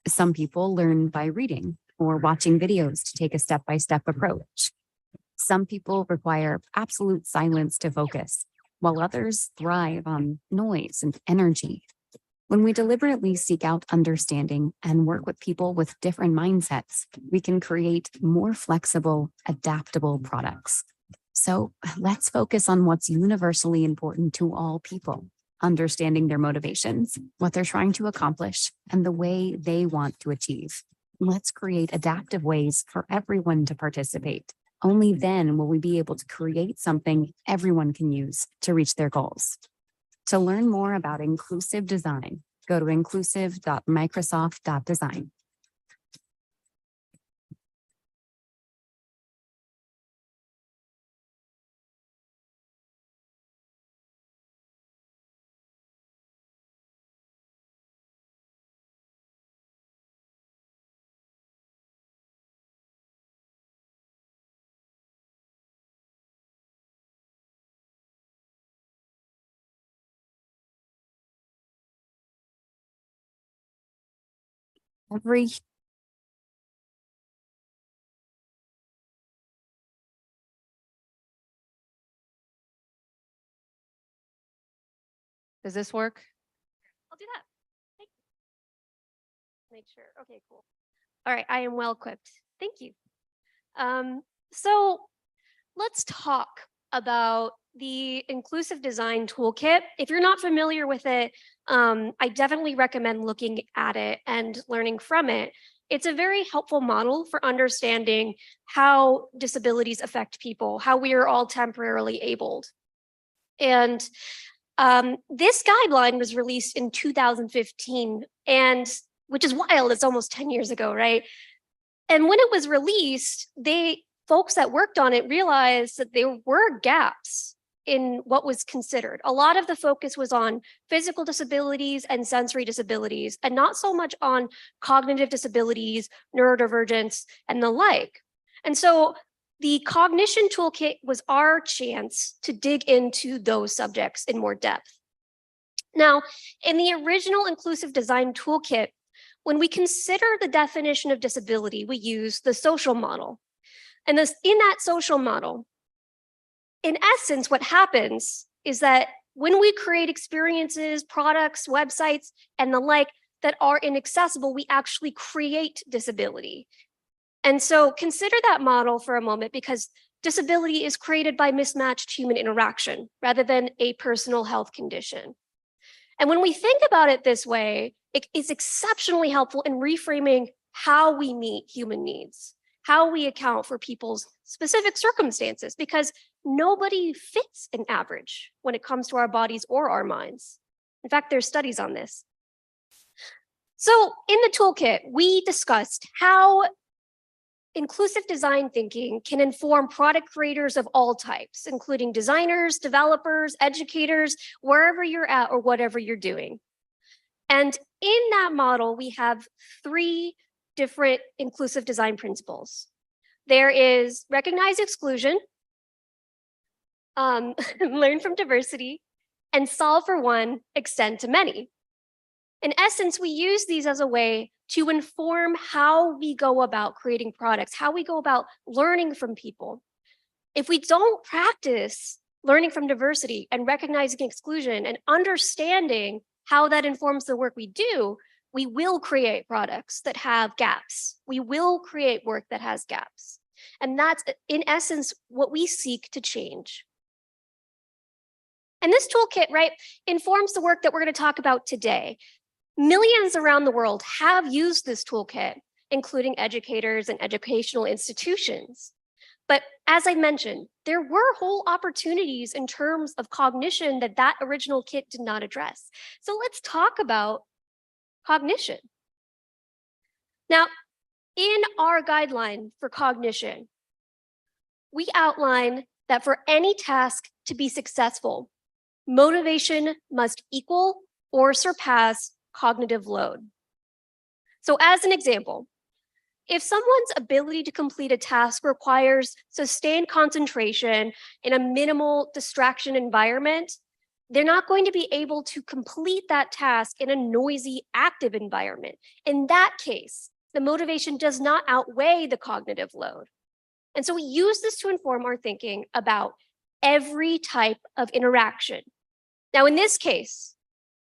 Some people learn by reading or watching videos to take a step-by-step approach. Some people require absolute silence to focus, while others thrive on noise and energy. When we deliberately seek out understanding and work with people with different mindsets, we can create more flexible, adaptable products. So let's focus on what's universally important to all people, understanding their motivations, what they're trying to accomplish, and the way they want to achieve. Let's create adaptive ways for everyone to participate. Only then will we be able to create something everyone can use to reach their goals. To learn more about inclusive design, go to inclusive.microsoft.design. Every Does this work? I'll do that. Thank you. Make sure. Okay, cool. All right, I am well equipped. Thank you. So let's talk about the inclusive design toolkit. If you're not familiar with it, I definitely recommend looking at it and learning from it. It's a very helpful model for understanding how disabilities affect people, how we are all temporarily abled. And this guideline was released in 2015, and which is wild, it's almost 10 years ago, right? And when it was released, folks that worked on it realized that there were gaps in what was considered. A lot of the focus was on physical disabilities and sensory disabilities, and not so much on cognitive disabilities, neurodivergence, and the like. And so the cognition toolkit was our chance to dig into those subjects in more depth. Now, in the original inclusive design toolkit, when we consider the definition of disability, we use the social model. And in that social model, in essence, what happens is that when we create experiences, products, websites, and the like that are inaccessible, we actually create disability. And so consider that model for a moment, because disability is created by mismatched human interaction rather than a personal health condition. And when we think about it this way, it is exceptionally helpful in reframing how we meet human needs, how we account for people's specific circumstances, because nobody fits an average when it comes to our bodies or our minds. In fact, there's studies on this. So in the toolkit, we discussed how inclusive design thinking can inform product creators of all types, including designers, developers, educators, wherever you're at or whatever you're doing. And in that model, we have 3 different inclusive design principles. There is recognize exclusion, learn from diversity, and solve for one, extend to many. In essence, we use these as a way to inform how we go about creating products, how we go about learning from people. If we don't practice learning from diversity and recognizing exclusion and understanding how that informs the work we do, we will create products that have gaps. We will create work that has gaps. And that's, in essence, what we seek to change. And this toolkit, right, informs the work that we're going to talk about today. Millions around the world have used this toolkit, including educators and educational institutions. But as I mentioned, there were whole opportunities in terms of cognition that original kit did not address. So let's talk about cognition. Now, in our guideline for cognition, we outline that for any task to be successful, motivation must equal or surpass cognitive load. So as an example, if someone's ability to complete a task requires sustained concentration in a minimal distraction environment, they're not going to be able to complete that task in a noisy, active environment. In that case, the motivation does not outweigh the cognitive load. And so we use this to inform our thinking about every type of interaction. Now, in this case,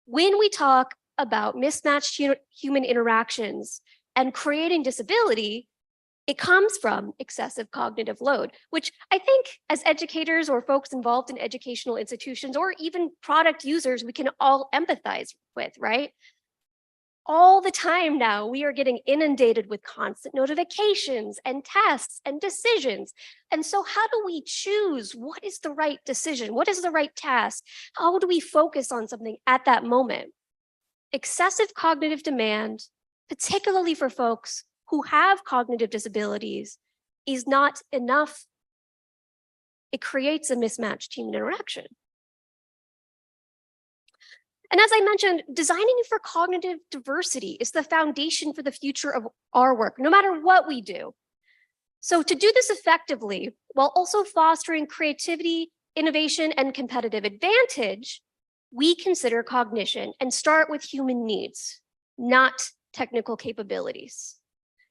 when we talk about mismatched human interactions and creating disability, it comes from excessive cognitive load, which I think as educators or folks involved in educational institutions or even product users, we can all empathize with, right? All the time now, we are getting inundated with constant notifications and tasks and decisions. And so how do we choose what is the right decision? What is the right task? How do we focus on something at that moment? Excessive cognitive demand, particularly for folks who have cognitive disabilities, is not enough. It creates a mismatched human interaction. And as I mentioned, designing for cognitive diversity is the foundation for the future of our work, no matter what we do. So to do this effectively, while also fostering creativity, innovation, and competitive advantage, we consider cognition and start with human needs, not technical capabilities.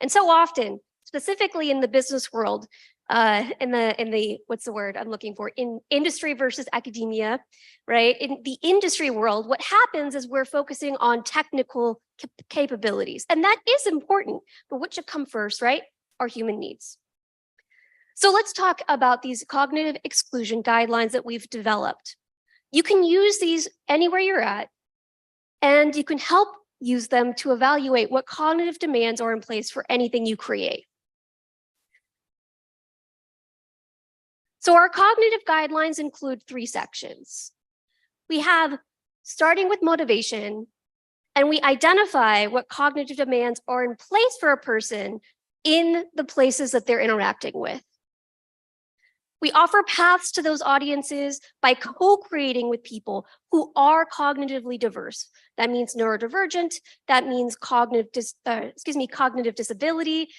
And so often, specifically in the business world, in the what's the word I'm looking for, in industry versus academia, right? In the industry world, what happens is we're focusing on technical capabilities, and that is important, but what should come first, right? Our human needs. So let's talk about these cognitive exclusion guidelines that we've developed. You can use these anywhere you're at, and you can help use them to evaluate what cognitive demands are in place for anything you create. So our cognitive guidelines include 3 sections. We have starting with motivation, and we identify what cognitive demands are in place for a person in the places that they're interacting with. We offer paths to those audiences by co-creating with people who are cognitively diverse. That means neurodivergent, that means cognitive disability.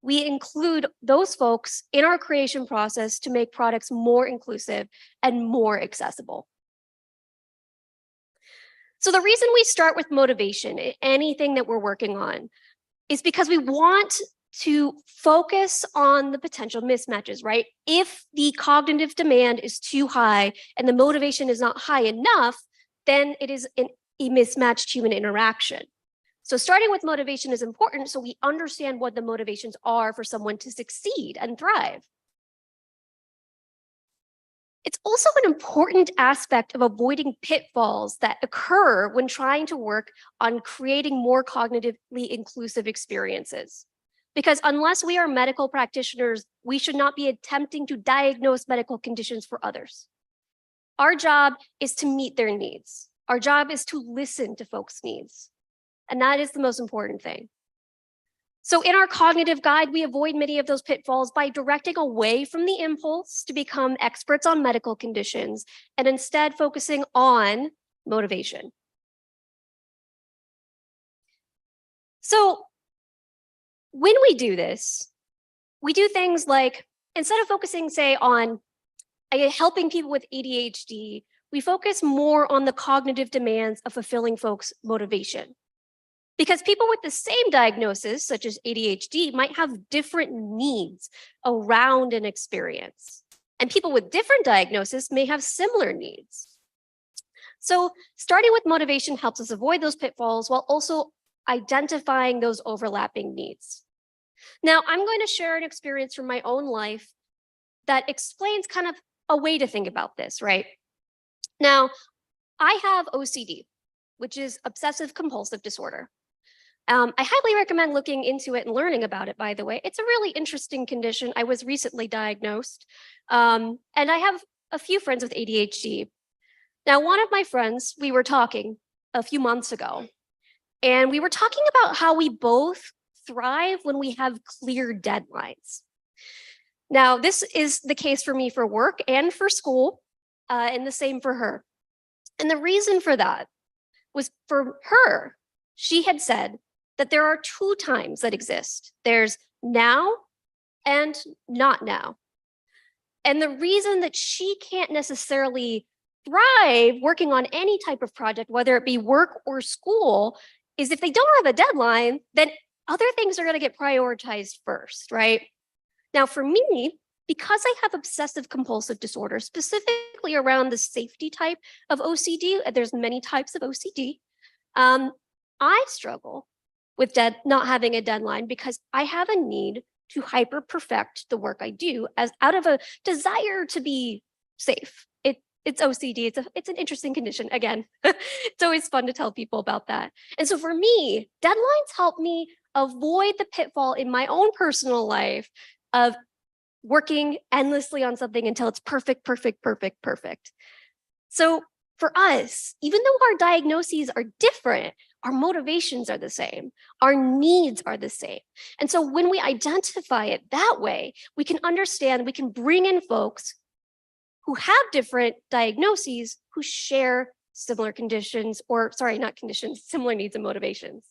We include those folks in our creation process to make products more inclusive and more accessible. So the reason we start with motivation, anything that we're working on, is because we want to focus on the potential mismatches, right? If the cognitive demand is too high and the motivation is not high enough, then it is a mismatched human interaction. So starting with motivation is important so we understand what the motivations are for someone to succeed and thrive. It's also an important aspect of avoiding pitfalls that occur when trying to work on creating more cognitively inclusive experiences. Because unless we are medical practitioners, we should not be attempting to diagnose medical conditions for others. Our job is to meet their needs. Our job is to listen to folks' needs. And that is the most important thing. So in our cognitive guide, we avoid many of those pitfalls by directing away from the impulse to become experts on medical conditions and instead focusing on motivation. So when we do this, we do things like, instead of focusing, say, on helping people with ADHD we focus more on the cognitive demands of fulfilling folks' motivation. Because people with the same diagnosis, such as ADHD, might have different needs around an experience. And people with different diagnoses may have similar needs. So starting with motivation helps us avoid those pitfalls while also identifying those overlapping needs. Now, I'm going to share an experience from my own life that explains kind of a way to think about this, right? Now, I have OCD, which is obsessive compulsive disorder. I highly recommend looking into it and learning about it, by the way. It's a really interesting condition. I was recently diagnosed, and I have a few friends with ADHD. Now, one of my friends, we were talking a few months ago, and we were talking about how we both thrive when we have clear deadlines. Now, this is the case for me for work and for school, and the same for her. And the reason for that was for her, she had said that there are two times that exist. There's now and not now. And the reason that she can't necessarily thrive working on any type of project, whether it be work or school, is if they don't have a deadline, then other things are going to get prioritized first, right? Now, for me, because I have obsessive compulsive disorder, specifically around the safety type of OCD, there's many types of OCD, I struggle with not having a deadline because I have a need to hyper perfect the work I do as out of a desire to be safe. It's OCD. It's an interesting condition. Again, it's always fun to tell people about that. And so for me, deadlines help me avoid the pitfall in my own personal life of working endlessly on something until it's perfect, perfect, perfect, perfect. So for us, even though our diagnoses are different, our motivations are the same. Our needs are the same. And so when we identify it that way, we can understand, we can bring in folks who have different diagnoses, who share similar conditions, or sorry, not conditions, similar needs and motivations.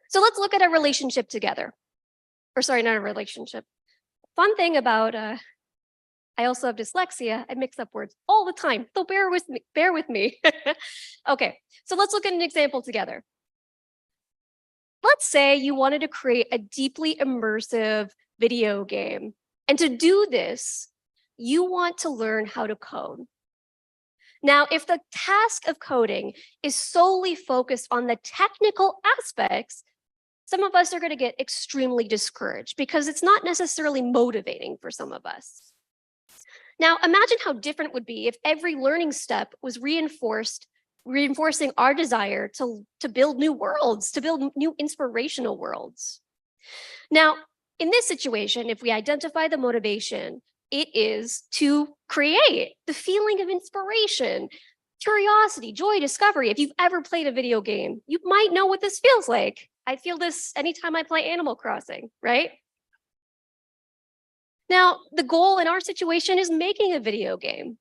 So let's look at a relationship together. Or sorry, not a relationship. Fun thing about, I also have dyslexia. I mix up words all the time, so bear with me. Okay, so let's look at an example together. Let's say you wanted to create a deeply immersive video game. And to do this, you want to learn how to code. Now, if the task of coding is solely focused on the technical aspects, some of us are going to get extremely discouraged because it's not necessarily motivating for some of us. Now, imagine how different it would be if every learning step was reinforcing our desire to build new worlds, to build new inspirational worlds. Now, in this situation, if we identify the motivation, it is to create the feeling of inspiration, curiosity, joy, discovery. If you've ever played a video game, you might know what this feels like. I feel this anytime I play Animal Crossing, right? Now, the goal in our situation is making a video game,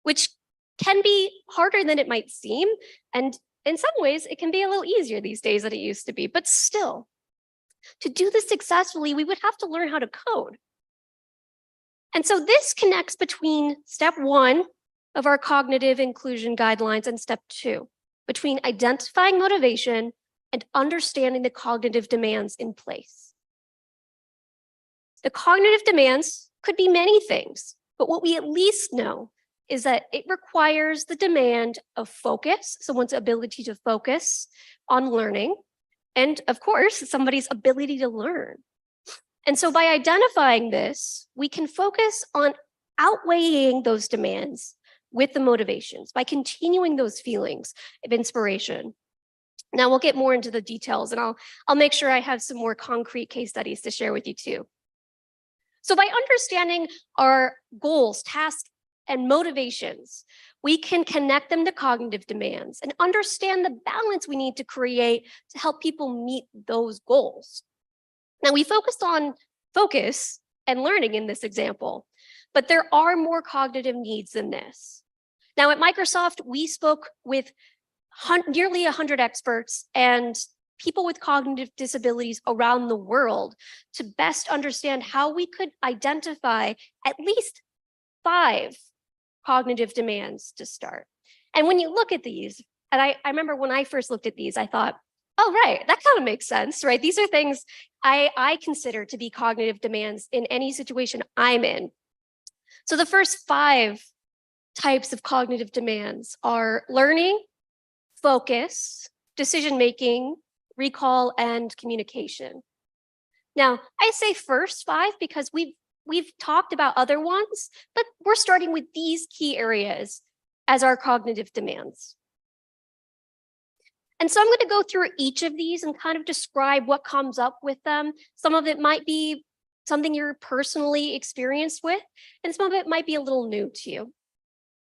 which can be harder than it might seem. And in some ways, it can be a little easier these days than it used to be. But still, to do this successfully, we would have to learn how to code. And so this connects between step 1 of our cognitive inclusion guidelines and step 2, between identifying motivation and understanding the cognitive demands in place. The cognitive demands could be many things, but what we at least know is that it requires the demand of focus, someone's ability to focus on learning, and of course, somebody's ability to learn. And so by identifying this, we can focus on outweighing those demands with the motivations, by continuing those feelings of inspiration. Now we'll get more into the details, and I'll make sure I have some more concrete case studies to share with you too. So by understanding our goals, tasks, and motivations, we can connect them to cognitive demands and understand the balance we need to create to help people meet those goals. Now, we focused on focus and learning in this example, but there are more cognitive needs than this. Now, at Microsoft, we spoke with nearly 100 experts and people with cognitive disabilities around the world to best understand how we could identify at least 5 cognitive demands to start. And when you look at these, and I remember when I first looked at these, I thought, oh, right, that kind of makes sense, right? These are things I consider to be cognitive demands in any situation I'm in. So the first 5 types of cognitive demands are learning, focus, decision-making, recall, and communication. Now, I say first 5 because we've talked about other ones, but we're starting with these key areas as our cognitive demands. And so I'm going to go through each of these and kind of describe what comes up with them. Some of it might be something you're personally experienced with, and some of it might be a little new to you.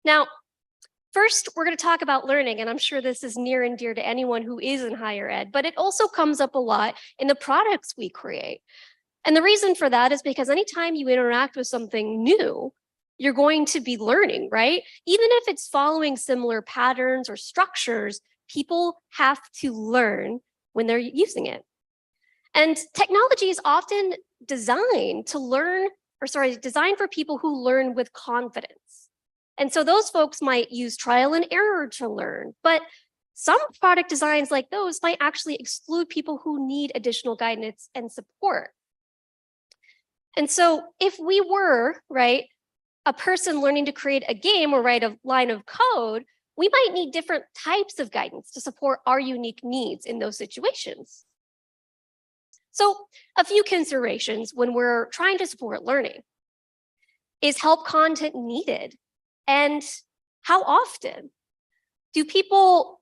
Now, first, we're going to talk about learning, and I'm sure this is near and dear to anyone who is in higher ed, but it also comes up a lot in the products we create. And the reason for that is because anytime you interact with something new, you're going to be learning, right? Even if it's following similar patterns or structures, people have to learn when they're using it. And technology is often designed for people who learn with confidence. And so those folks might use trial and error to learn, but some product designs like those might actually exclude people who need additional guidance and support. And so if we were, right, a person learning to create a game or write a line of code, we might need different types of guidance to support our unique needs in those situations. So a few considerations when we're trying to support learning. Is help content needed? And how often? Do people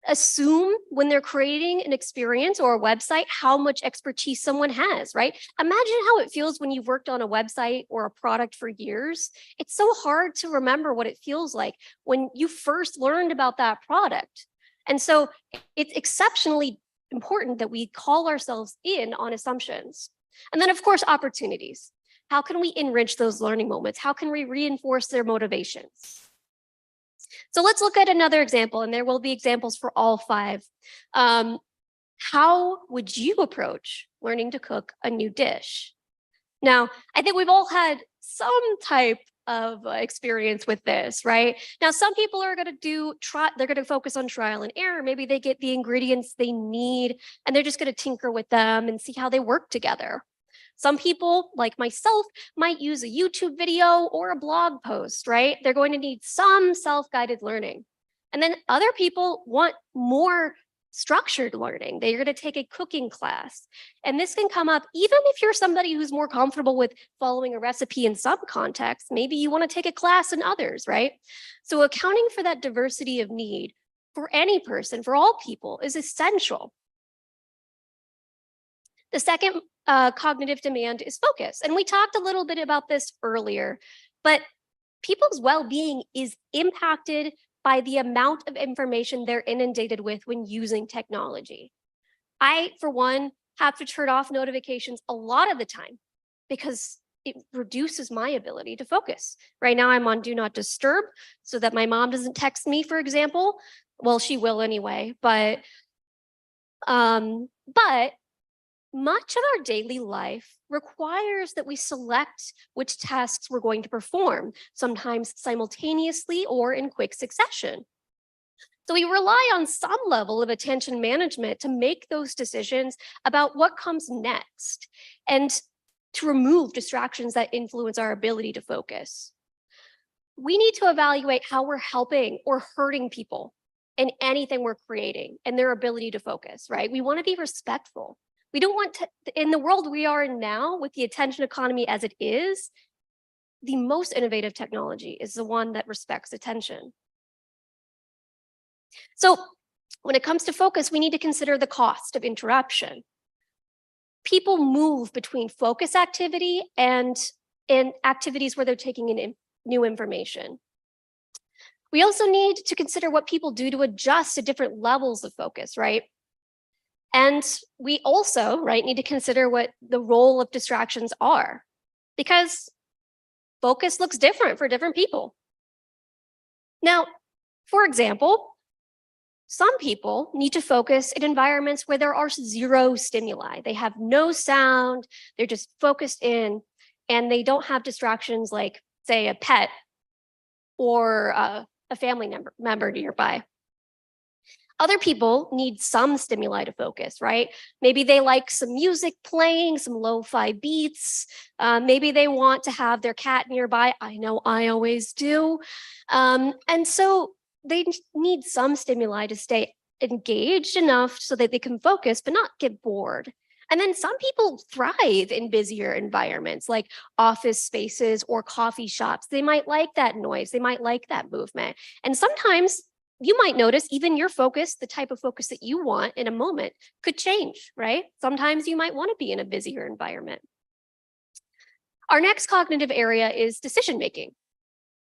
assume when they're creating an experience or a website how much expertise someone has, right? Imagine how it feels when you've worked on a website or a product for years. It's so hard to remember what it feels like when you first learned about that product. And so it's exceptionally important that we call ourselves in on assumptions. And then, of course, opportunities. How can we enrich those learning moments? How can we reinforce their motivations? So let's look at another example, and there will be examples for all 5. How would you approach learning to cook a new dish? Now, I think we've all had some type of experience with this, right? Now, some people are going to they're going to focus on trial and error. Maybe they get the ingredients they need, and they're just going to tinker with them and see how they work together. Some people, like myself, might use a YouTube video or a blog post, right? They're going to need some self-guided learning. And then other people want more structured learning. They're going to take a cooking class. And this can come up even if you're somebody who's more comfortable with following a recipe in some contexts. Maybe you want to take a class in others, right? So accounting for that diversity of need for any person, for all people, is essential. The second cognitive demand is focus. And we talked a little bit about this earlier, but people's well-being is impacted by the amount of information they're inundated with when using technology. I, for one, have to turn off notifications a lot of the time because it reduces my ability to focus. Right now I'm on Do Not Disturb so that my mom doesn't text me, for example. Well, she will anyway, but much of our daily life requires that we select which tasks we're going to perform, sometimes simultaneously or in quick succession. So we rely on some level of attention management to make those decisions about what comes next and to remove distractions that influence our ability to focus. We need to evaluate how we're helping or hurting people in anything we're creating and their ability to focus, right? We want to be respectful. We don't want to, in the world we are in now, with the attention economy as it is, the most innovative technology is the one that respects attention. So when it comes to focus, we need to consider the cost of interruption. People move between focus activity and activities where they're taking in new information. We also need to consider what people do to adjust to different levels of focus, right? And we also, right, need to consider what the role of distractions are, because focus looks different for different people. Now, for example, some people need to focus in environments where there are zero stimuli. They have no sound, they're just focused in, and they don't have distractions like, say, a pet or a family member nearby. Other people need some stimuli to focus, right? Maybe they like some music playing, some lo-fi beats. Maybe they want to have their cat nearby. I know I always do. And so they need some stimuli to stay engaged enough so that they can focus, but not get bored. And then some people thrive in busier environments like office spaces or coffee shops. They might like that noise. They might like that movement. And sometimes you might notice even your focus, the type of focus that you want in a moment could change, right? Sometimes you might want to be in a busier environment. Our next cognitive area is decision making.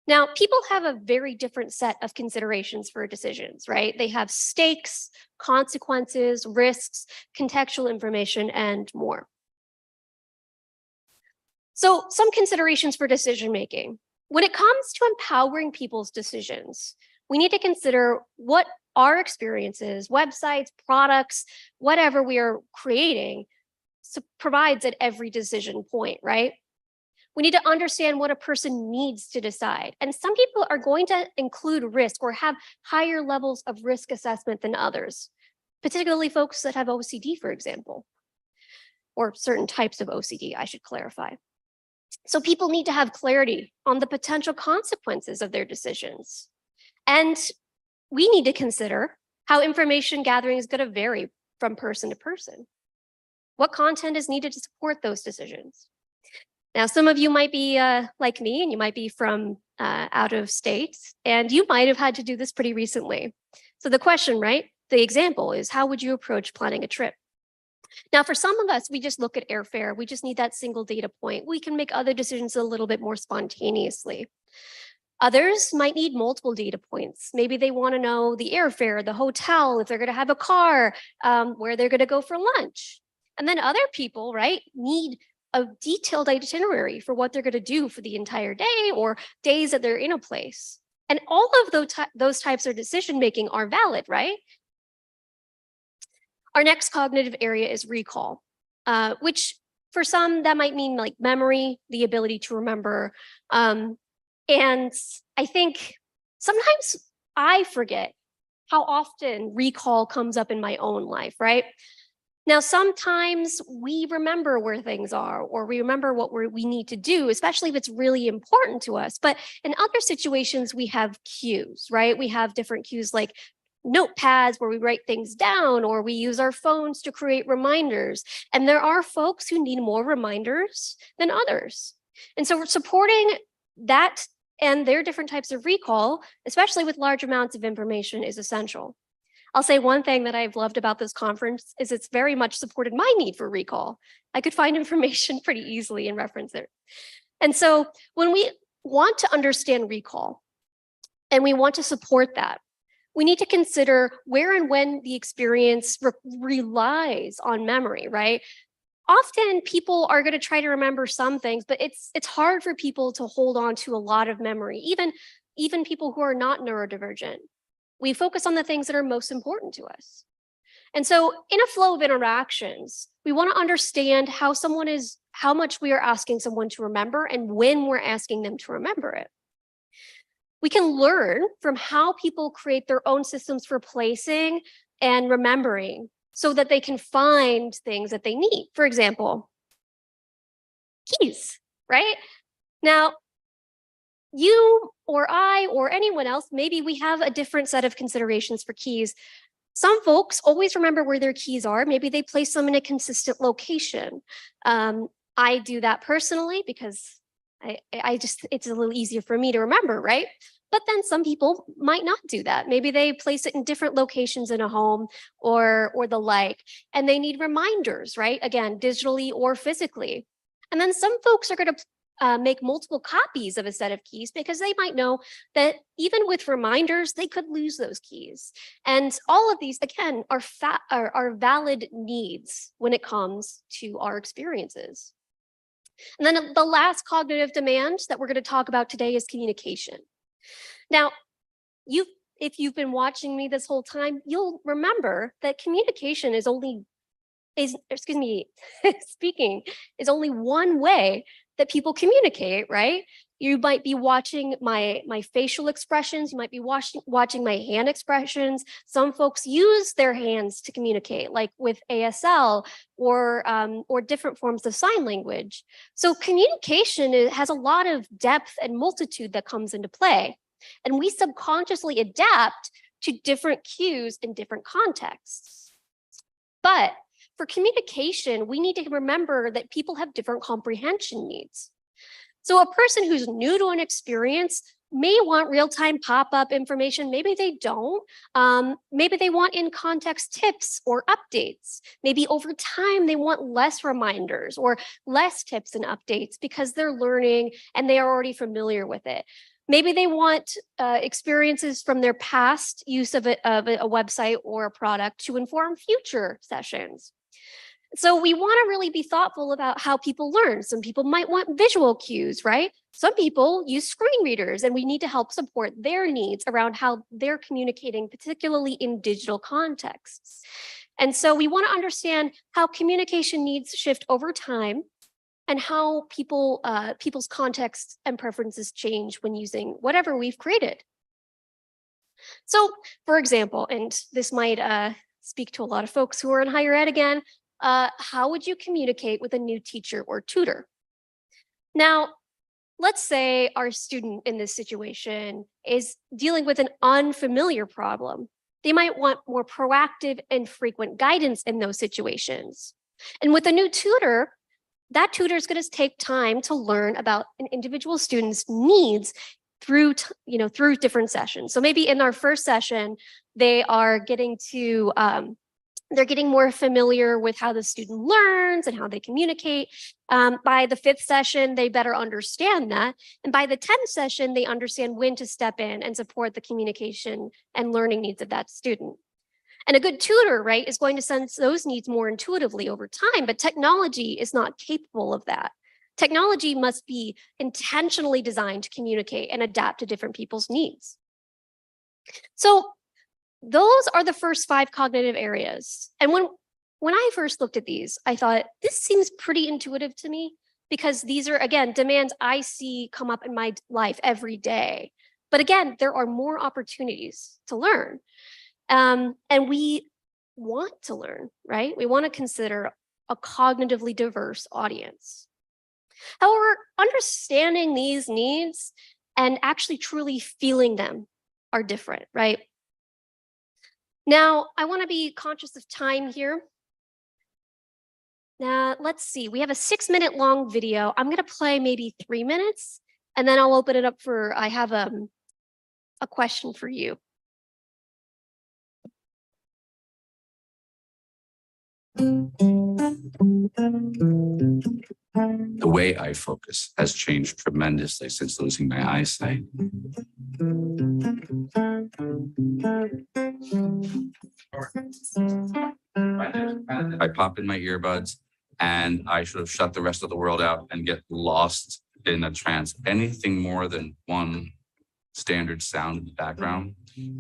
Now, people have a very different set of considerations for decisions, right? They have stakes, consequences, risks, contextual information, and more. So some considerations for decision making. When it comes to empowering people's decisions, we need to consider what our experiences, websites, products, whatever we are creating provides at every decision point, right? We need to understand what a person needs to decide. And some people are going to include risk or have higher levels of risk assessment than others, particularly folks that have OCD, for example, or certain types of OCD, I should clarify. So people need to have clarity on the potential consequences of their decisions. And we need to consider how information gathering is going to vary from person to person. What content is needed to support those decisions? Now, some of you might be like me, and you might be from out of state, and you might have had to do this pretty recently. So the question, right, the example is, how would you approach planning a trip? Now, for some of us, we just look at airfare. We just need that single data point. We can make other decisions a little bit more spontaneously. Others might need multiple data points. Maybe they want to know the airfare, the hotel, if they're going to have a car, where they're going to go for lunch. And then other people, right, need a detailed itinerary for what they're going to do for the entire day or days that they're in a place. And all of those types of decision making are valid, right? Our next cognitive area is recall, which for some that might mean like memory, the ability to remember. And I think sometimes I forget how often recall comes up in my own life, right? Now, sometimes we remember where things are, or we remember what we need to do, especially if it's really important to us. But in other situations, we have cues, right? We have different cues like notepads where we write things down, or we use our phones to create reminders. And there are folks who need more reminders than others. And so we're supporting that and their different types of recall, especially with large amounts of information, is essential. I'll say one thing that I've loved about this conference is it's very much supported my need for recall. I could find information pretty easily and reference it. And so when we want to understand recall and we want to support that, we need to consider where and when the experience relies on memory, right? Often people are going to try to remember some things, but it's hard for people to hold on to a lot of memory, even people who are not neurodivergent. We focus on the things that are most important to us. And so in a flow of interactions, we want to understand how much we are asking someone to remember and when we're asking them to remember it. We can learn from how people create their own systems for placing and remembering so that they can find things that they need. For example, keys, right? Now, you or I or anyone else, maybe we have a different set of considerations for keys. Some folks always remember where their keys are. Maybe they place them in a consistent location. I do that personally because it's a little easier for me to remember, right? But then some people might not do that. Maybe they place it in different locations in a home or the like, and they need reminders, right? Again, digitally or physically. And then some folks are going to make multiple copies of a set of keys because they might know that even with reminders, they could lose those keys. And all of these, again, are valid needs when it comes to our experiences. And then the last cognitive demand that we're going to talk about today is communication. Now, if you've been watching me this whole time, you'll remember that communication is only is, excuse me, speaking is only one way that people communicate, right? You might be watching my facial expressions. You might be watching my hand expressions. Some folks use their hands to communicate, like with ASL or different forms of sign language. So communication has a lot of depth and multitude that comes into play, and we subconsciously adapt to different cues in different contexts. But for communication, we need to remember that people have different comprehension needs. So a person who's new to an experience may want real-time pop-up information. Maybe they don't. Maybe they want in-context tips or updates. Maybe over time they want less reminders or less tips and updates because they're learning and they are already familiar with it. Maybe they want experiences from their past use of a website or a product to inform future sessions. So we want to really be thoughtful about how people learn. Some people might want visual cues, right? Some people use screen readers, and we need to help support their needs around how they're communicating, particularly in digital contexts. And so we want to understand how communication needs shift over time and how people's contexts and preferences change when using whatever we've created. So, for example, and this might speak to a lot of folks who are in higher ed again, how would you communicate with a new teacher or tutor? Now, let's say our student in this situation is dealing with an unfamiliar problem. They might want more proactive and frequent guidance in those situations. And with a new tutor, that tutor is going to take time to learn about an individual student's needs through different sessions. So maybe in our first session, they are getting to they're getting more familiar with how the student learns and how they communicate. By the 5th session, they better understand that. And by the 10th session, they understand when to step in and support the communication and learning needs of that student. And a good tutor, right, is going to sense those needs more intuitively over time, but technology is not capable of that. Technology must be intentionally designed to communicate and adapt to different people's needs. So those are the first 5 cognitive areas. And when I first looked at these, I thought, this seems pretty intuitive to me because these are, again, demands I see come up in my life every day. But again, there are more opportunities to learn. And we want to learn, right? We want to consider a cognitively diverse audience. However, understanding these needs and actually truly feeling them are different, right? Now, I want to be conscious of time here. Now, let's see. We have a 6-minute long video. I'm going to play maybe 3 minutes, and then I'll open it up for, I have a question for you. The way I focus has changed tremendously since losing my eyesight. I pop in my earbuds and I should have shut the rest of the world out and get lost in a trance. Anything more than one standard sound in the background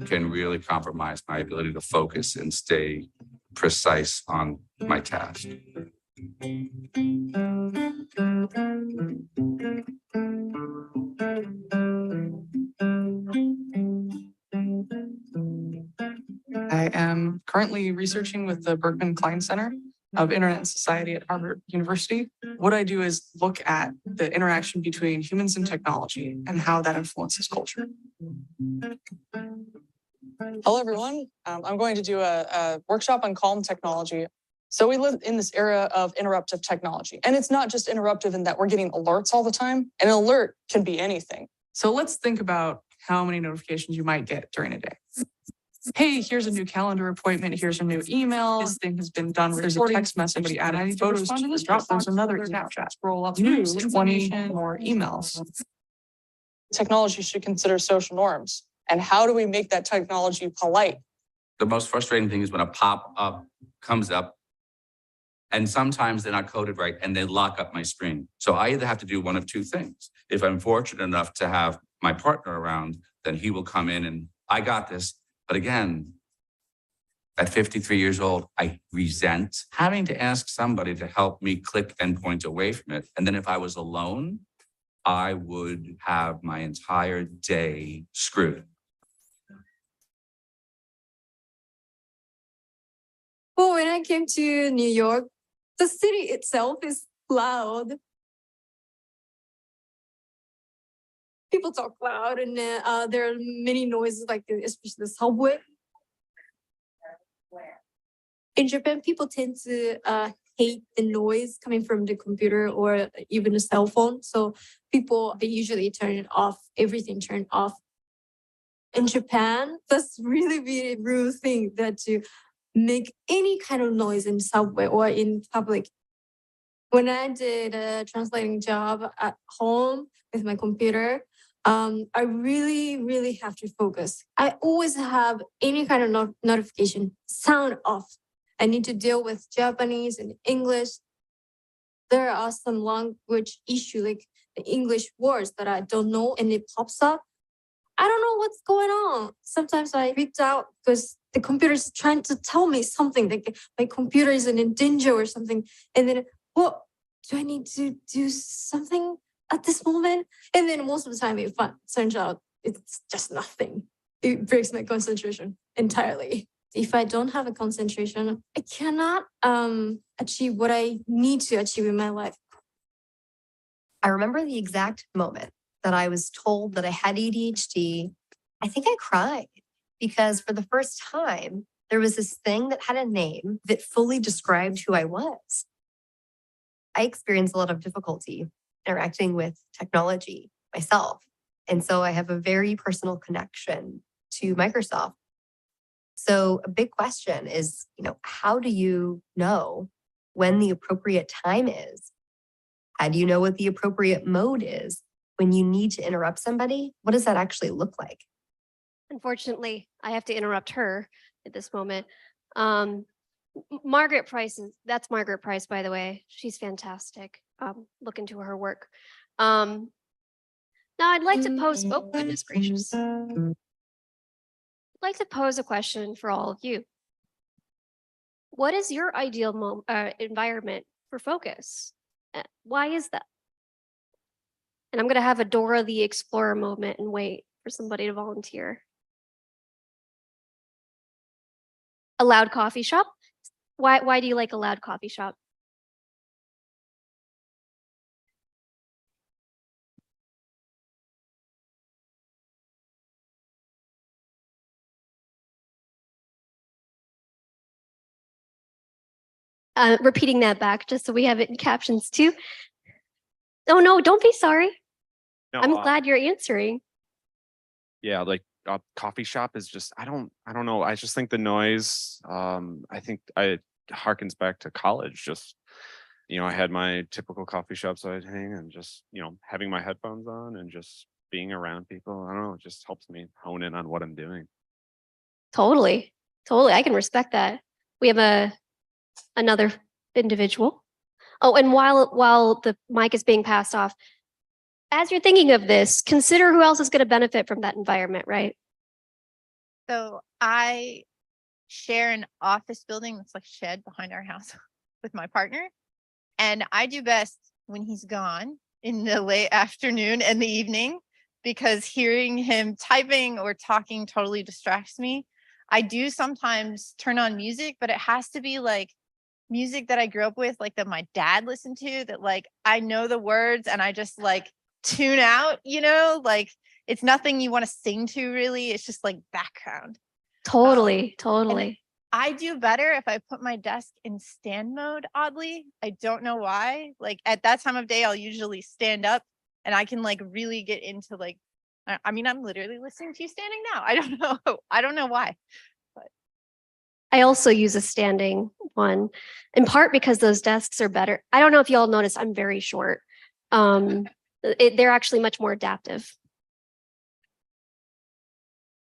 can really compromise my ability to focus and stay precise on my task. I am currently researching with the Berkman Klein Center of Internet and Society at Harvard University. What I do is look at the interaction between humans and technology and how that influences culture. Hello, everyone. I'm going to do a workshop on calm technology. So we live in this era of interruptive technology. And it's not just interruptive in that we're getting alerts all the time. An alert can be anything. So let's think about how many notifications you might get during a day. Hey, here's a new calendar appointment. Here's a new email. This thing has been done. There's a text message. Somebody added photos to the drop. There's another Snapchat. Scroll up. New 20 more emails. Technology should consider social norms. And how do we make that technology polite? The most frustrating thing is when a pop-up comes up and sometimes they're not coded right and they lock up my screen. So I either have to do one of 2 things. If I'm fortunate enough to have my partner around, then he will come in and I got this. But again, At 53 years old, I resent having to ask somebody to help me click endpoints away from it. And then if I was alone, I would have my entire day screwed. Well, when I came to New York, the city itself is loud. People talk loud, and there are many noises, like especially the subway. In Japan, people tend to hate the noise coming from the computer or even a cell phone. So they usually turn it off, everything turned off. In Japan, that's really rude thing that to make any kind of noise in subway or in public. When I did a translating job at home with my computer, I really have to focus. I always have any kind of notification sound off. I need to deal with Japanese and English. There are some language issue, like the English words that I don't know, and it pops up. I don't know what's going on. Sometimes I freaked out because the computer is trying to tell me something, like my computer is in danger or something. And then, what do I need to do something at this moment? And then most of the time, it turns out it's just nothing. It breaks my concentration entirely. If I don't have a concentration, I cannot achieve what I need to achieve in my life. I remember the exact moment that I was told that I had ADHD. I think I cried because for the first time, there was this thing that had a name that fully described who I was. I experienced a lot of difficulty interacting with technology myself. And so I have a very personal connection to Microsoft. So a big question is, how do you know when the appropriate time is? How do you know what the appropriate mode is when you need to interrupt somebody? What does that actually look like? Unfortunately, I have to interrupt her at this moment. Margaret Price that's Margaret Price, by the way. She's fantastic. Look into her work. Now I'd like to pose, oh goodness gracious. I'd like to pose a question for all of you. What is your ideal environment for focus? Why is that? And I'm going to have a Dora the Explorer moment and wait for somebody to volunteer. A loud coffee shop? Why do you like a loud coffee shop? Repeating that back just so we have it in captions too. Oh no, don't be sorry. No, I'm glad you're answering. yeah, like a coffee shop is just, I don't know. I just think the noise, I think it harkens back to college. Just, I had my typical coffee shops I'd hang and just, having my headphones on and just being around people. I don't know, it just helps me hone in on what I'm doing. Totally. I can respect that. We have another individual. Oh, and while the mic is being passed off, as you're thinking of this, consider who else is going to benefit from that environment, right? So I share an office building that's like shed behind our house with my partner. And I do best when he's gone in the late afternoon and the evening, because hearing him typing or talking totally distracts me. I do sometimes turn on music, but it has to be like music that I grew up with, like that my dad listened to, that like I know the words and I just like tune out, like it's nothing you want to sing to really. It's just like background. Totally. I do better if I put my desk in stand mode, oddly. I don't know why. Like at that time of day, I'll usually stand up and I can like really get into like, I'm literally listening to you standing now. I don't know why. I also use a standing one, in part because those desks are better. I don't know if y'all noticed, I'm very short. They're actually much more adaptive.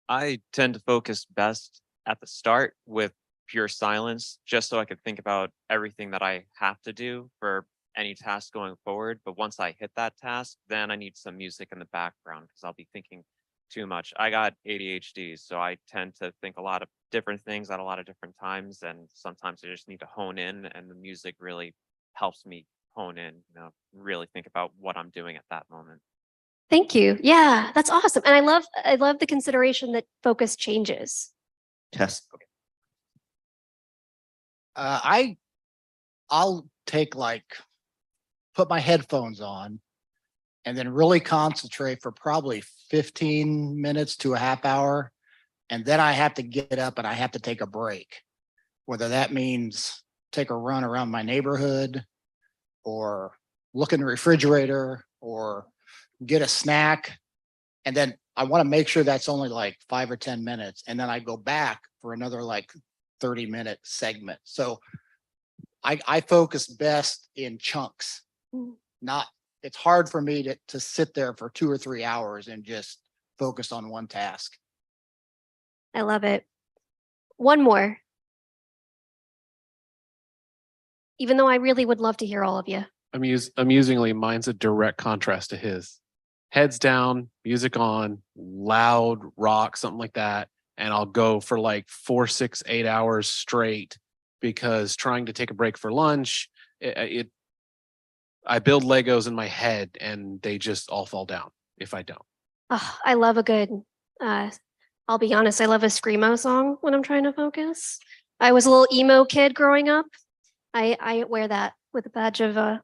I tend to focus best at the start with pure silence, just so I could think about everything that I have to do for any task going forward. But once I hit that task, then I need some music in the background because I'll be thinking too much. I got ADHD, so I tend to think a lot of different things at a lot of different times, and sometimes I just need to hone in, and the music really helps me hone in, really think about what I'm doing at that moment. Thank you. Yeah, that's awesome. And I love the consideration that focus changes. Test. I'll take put my headphones on and then really concentrate for probably 15 minutes to a half hour. And then I have to get up and I have to take a break, whether that means take a run around my neighborhood or look in the refrigerator or get a snack. And then I want to make sure that's only 5 or 10 minutes. And then I go back for another 30-minute segment. So I focus best in chunks. It's hard for me to sit there for 2 or 3 hours and just focus on one task. I love it. One more. Even though I really would love to hear all of you. Amusingly, mine's a direct contrast to his. Heads down, music on, loud rock, something like that. And I'll go for 4, 6, 8 hours straight, because trying to take a break for lunch, I build Legos in my head and they just all fall down if I don't. Oh, I love a good, I'll be honest, I love a Screamo song when I'm trying to focus. I was a little emo kid growing up. I wear that with a badge of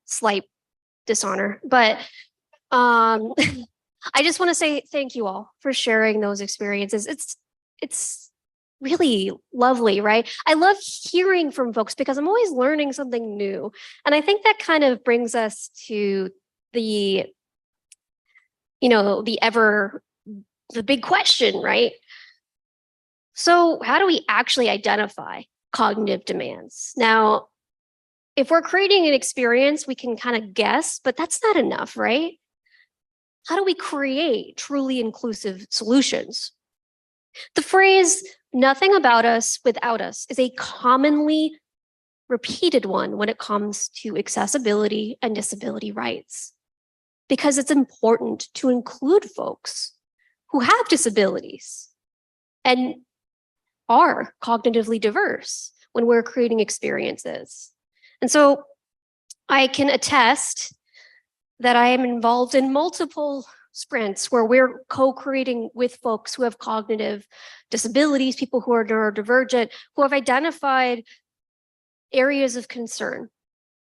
slight dishonor. But I just want to say thank you all for sharing those experiences. It's really lovely, right? I love hearing from folks because I'm always learning something new. And I think that kind of brings us to the big question, right? So how do we actually identify cognitive demands? Now, if we're creating an experience, we can kind of guess, but that's not enough, right? How do we create truly inclusive solutions? The phrase, nothing about us without us, is a commonly repeated one when it comes to accessibility and disability rights, because it's important to include folks who have disabilities and are cognitively diverse when we're creating experiences. And so I can attest that I am involved in multiple sprints where we're co-creating with folks who have cognitive disabilities, people who are neurodivergent, who have identified areas of concern.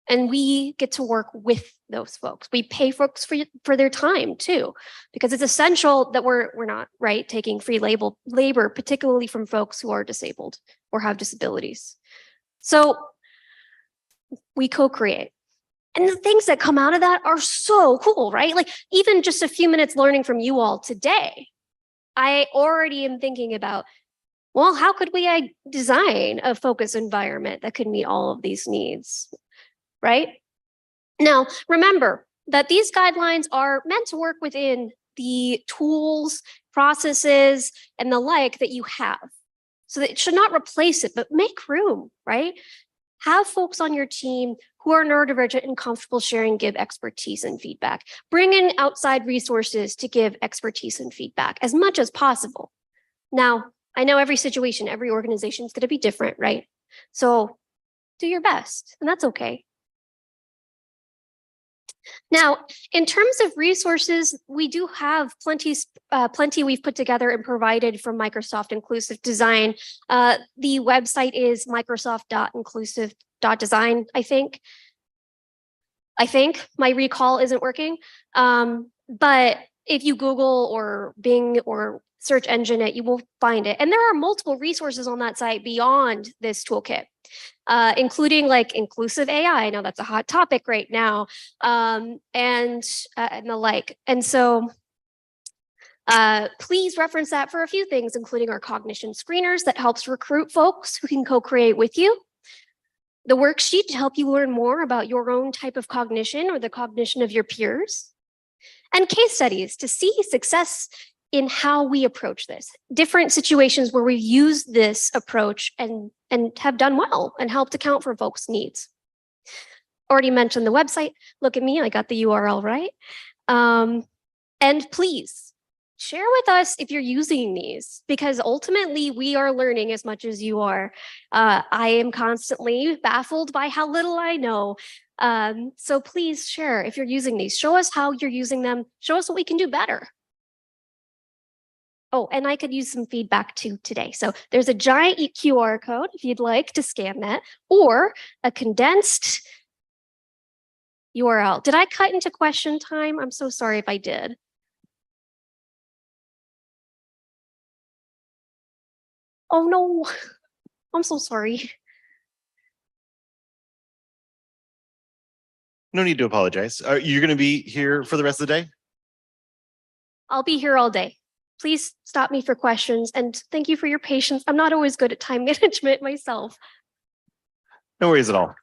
And we get to work with those folks. We pay folks for their time too, because it's essential that we're not taking free labor, particularly from folks who are disabled or have disabilities. So we co-create. And the things that come out of that are so cool, right? Even just a few minutes learning from you all today, I already am thinking about, well, how could we design a focus environment that could meet all of these needs, right? Now, remember that these guidelines are meant to work within the tools, processes, and the like that you have. So that it should not replace it, but make room, right? Have folks on your team who are neurodivergent and comfortable sharing, give expertise and feedback. Bring in outside resources to give expertise and feedback as much as possible. Now, I know every situation, every organization is going to be different, right? So do your best, and that's okay. Now, in terms of resources, we do have plenty we've put together and provided from Microsoft Inclusive Design. The website is microsoft.inclusive.design, I think. My recall isn't working. But if you Google or Bing or search engine it, you will find it. And there are multiple resources on that site beyond this toolkit, including inclusive AI. I know that's a hot topic right now, and the like. And so please reference that for a few things, including our cognition screeners that helps recruit folks who can co-create with you, the worksheet to help you learn more about your own type of cognition or the cognition of your peers, and case studies to see success in how we approach this. Different situations where we've used this approach and have done well and helped account for folks' needs. Already mentioned the website. Look at me, I got the URL right. And please share with us if you're using these, because ultimately we are learning as much as you are. I am constantly baffled by how little I know. So please share if you're using these. Show us how you're using them. Show us what we can do better. Oh, and I could use some feedback too today. So there's a giant QR code if you'd like to scan that, or a condensed URL. Did I cut into question time? I'm so sorry if I did. Oh no, I'm so sorry. No need to apologize. Are you going to be here for the rest of the day? I'll be here all day. Please stop me for questions, and thank you for your patience. I'm not always good at time management myself. No worries at all.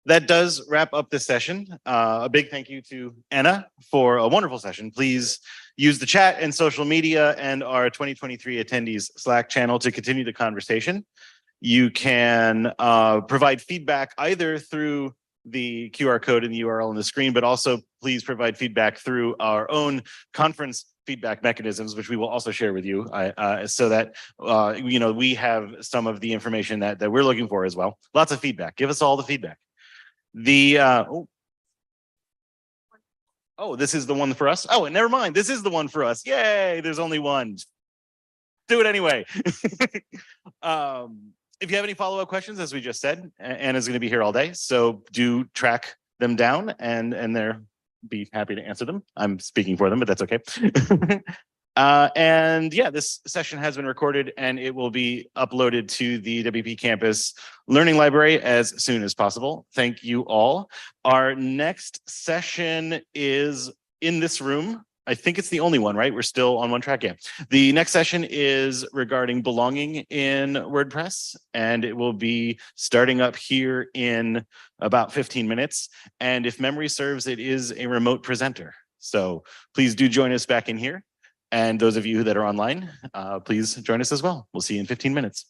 That does wrap up this session. A big thank you to Anna for a wonderful session. Please use the chat and social media and our 2023 attendees Slack channel to continue the conversation. You can provide feedback either through the QR code and the URL on the screen, but also please provide feedback through our own conference feedback mechanisms, which we will also share with you, so that we have some of the information that we're looking for as well. Lots of feedback. Give us all the feedback. Oh, this is the one for us. Oh, and never mind. This is the one for us. Yay! There's only one. Do it anyway. If you have any follow-up questions, as we just said, Anna's going to be here all day, so do track them down, and they're be happy to answer them. I'm speaking for them, but that's okay. And yeah, this session has been recorded and it will be uploaded to the WP Campus Learning Library as soon as possible. Thank you all. Our next session is in this room. I think it's the only one, right? We're still on one track. Yeah. The next session is regarding belonging in WordPress, and it will be starting up here in about 15 minutes. And if memory serves, it is a remote presenter. So please do join us back in here. And those of you that are online, please join us as well. We'll see you in 15 minutes.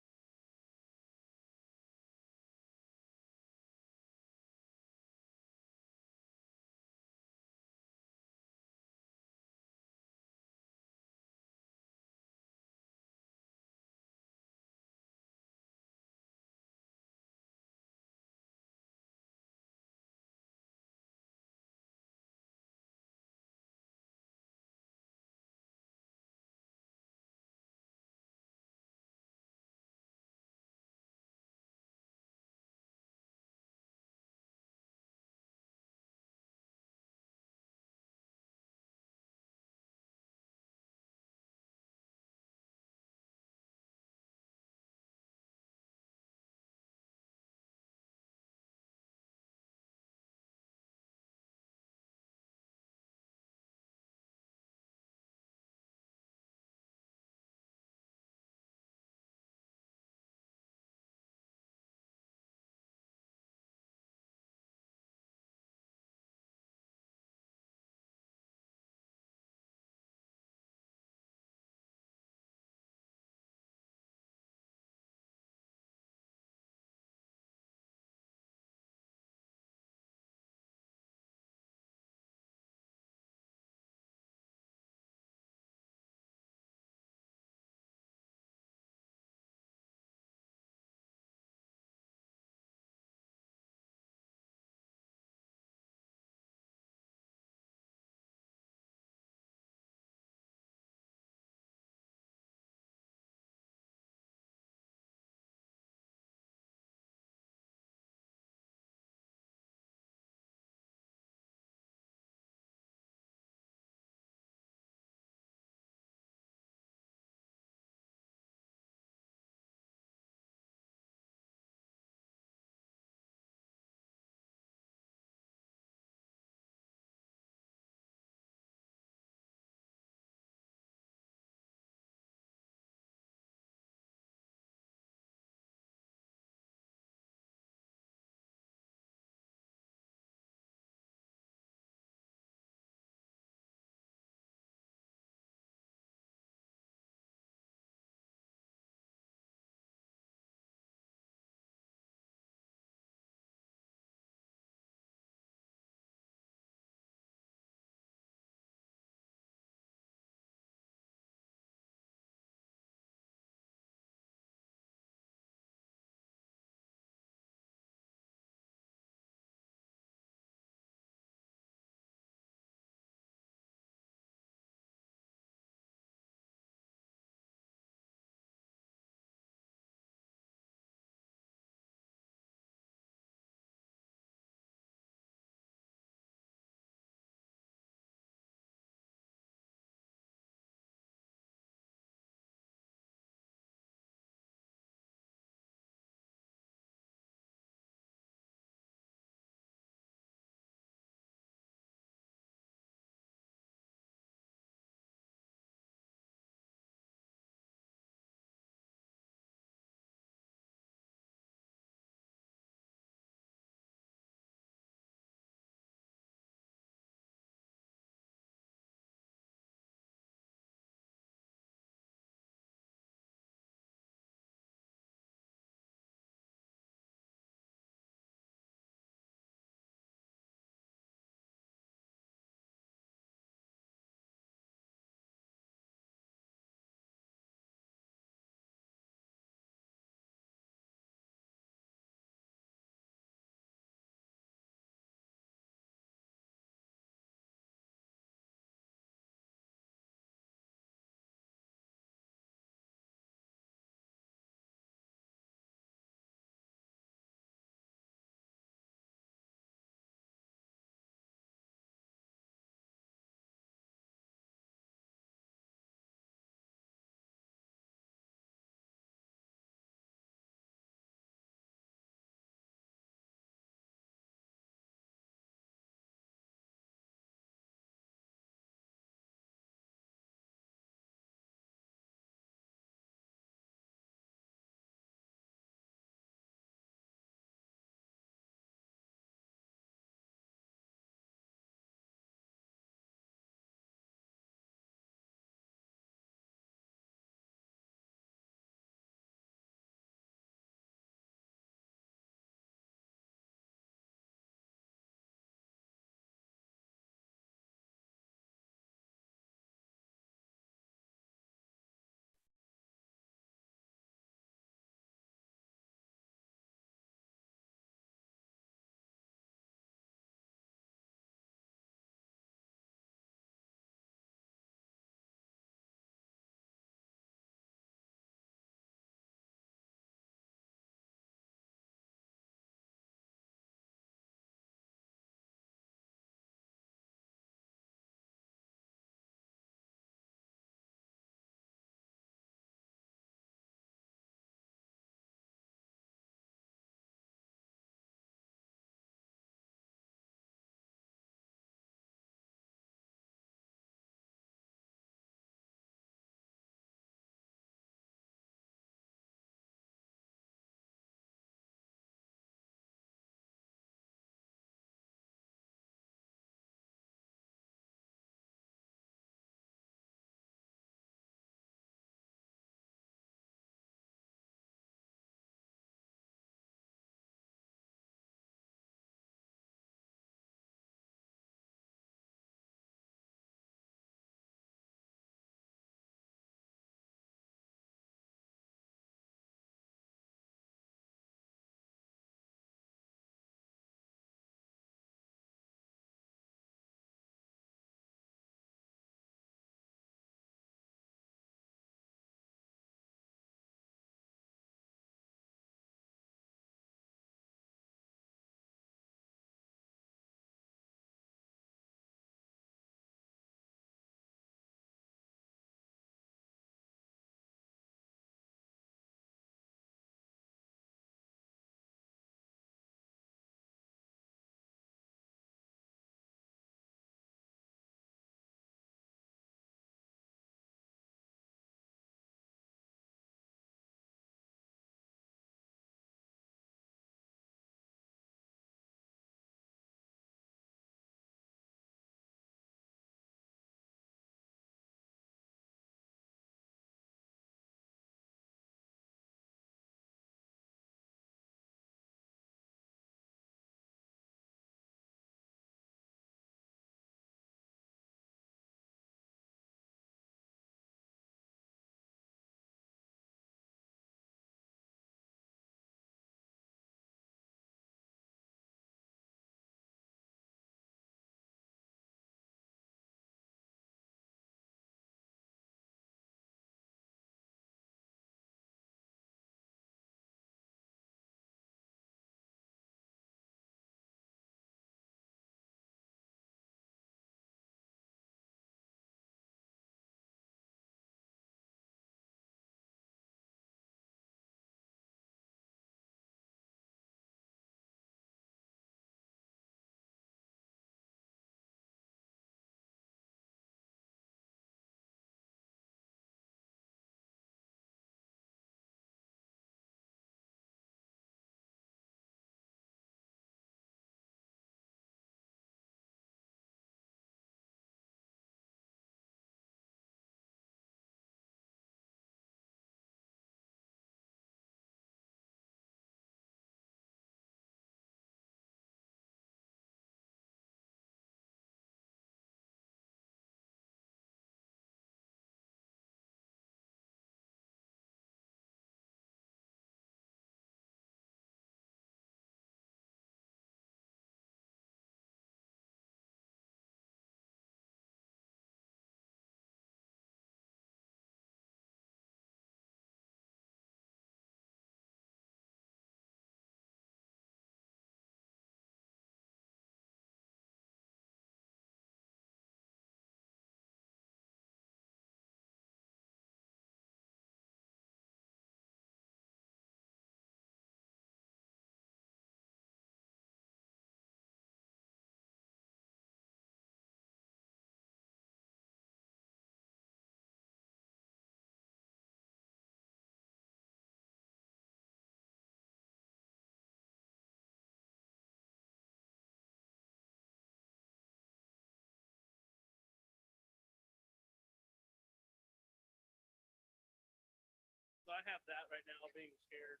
have that right now being shared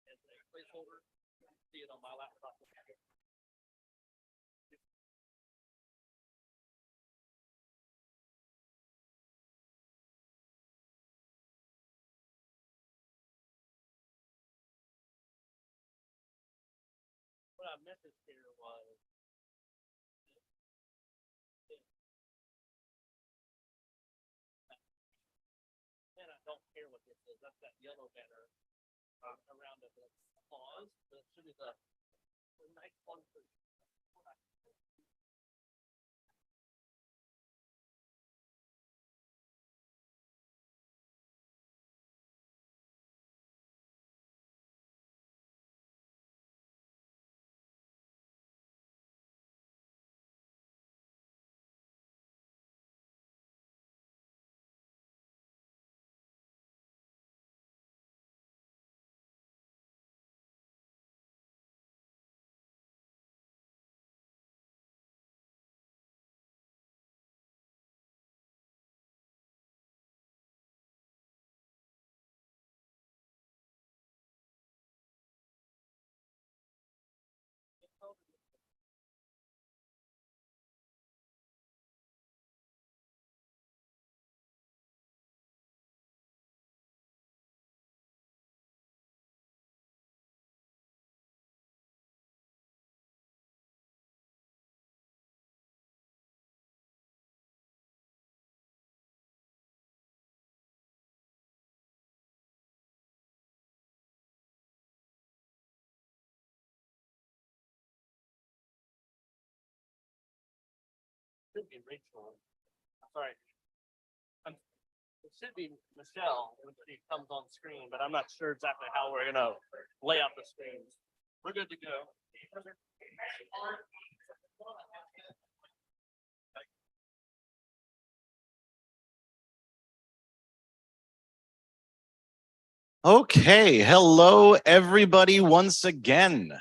as a placeholder. See it on my laptop. What I meant to share was and I don't care what this is. That's that yellow banner around it. Pause. But it should be the nice one for should be Rachel. Sorry. It should be Michelle when she comes on screen, but I'm not sure exactly how we're gonna lay out the screens. We're good to go. Okay, hello everybody once again.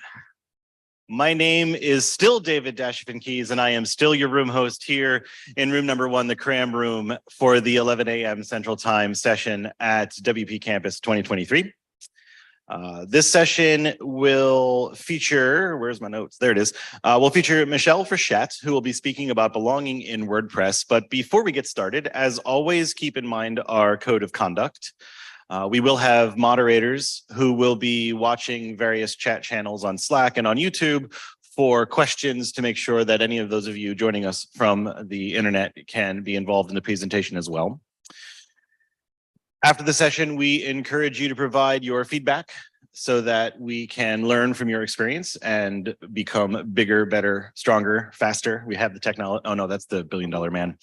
My name is still David Dashifin Keys, and I am still your room host here in room number 1, the cram room, for the 11 a.m. Central Time session at WP Campus 2023. This session will feature, where's my notes? There it is. We'll feature Michelle Frechette, who will be speaking about belonging in WordPress. But before we get started, as always, keep in mind our code of conduct. We will have moderators who will be watching various chat channels on Slack and on YouTube for questions to make sure that any of those of you joining us from the internet can be involved in the presentation as well. After the session, we encourage you to provide your feedback so that we can learn from your experience and become bigger, better, stronger, faster. We have the technology. Oh no, that's the $1 billion man.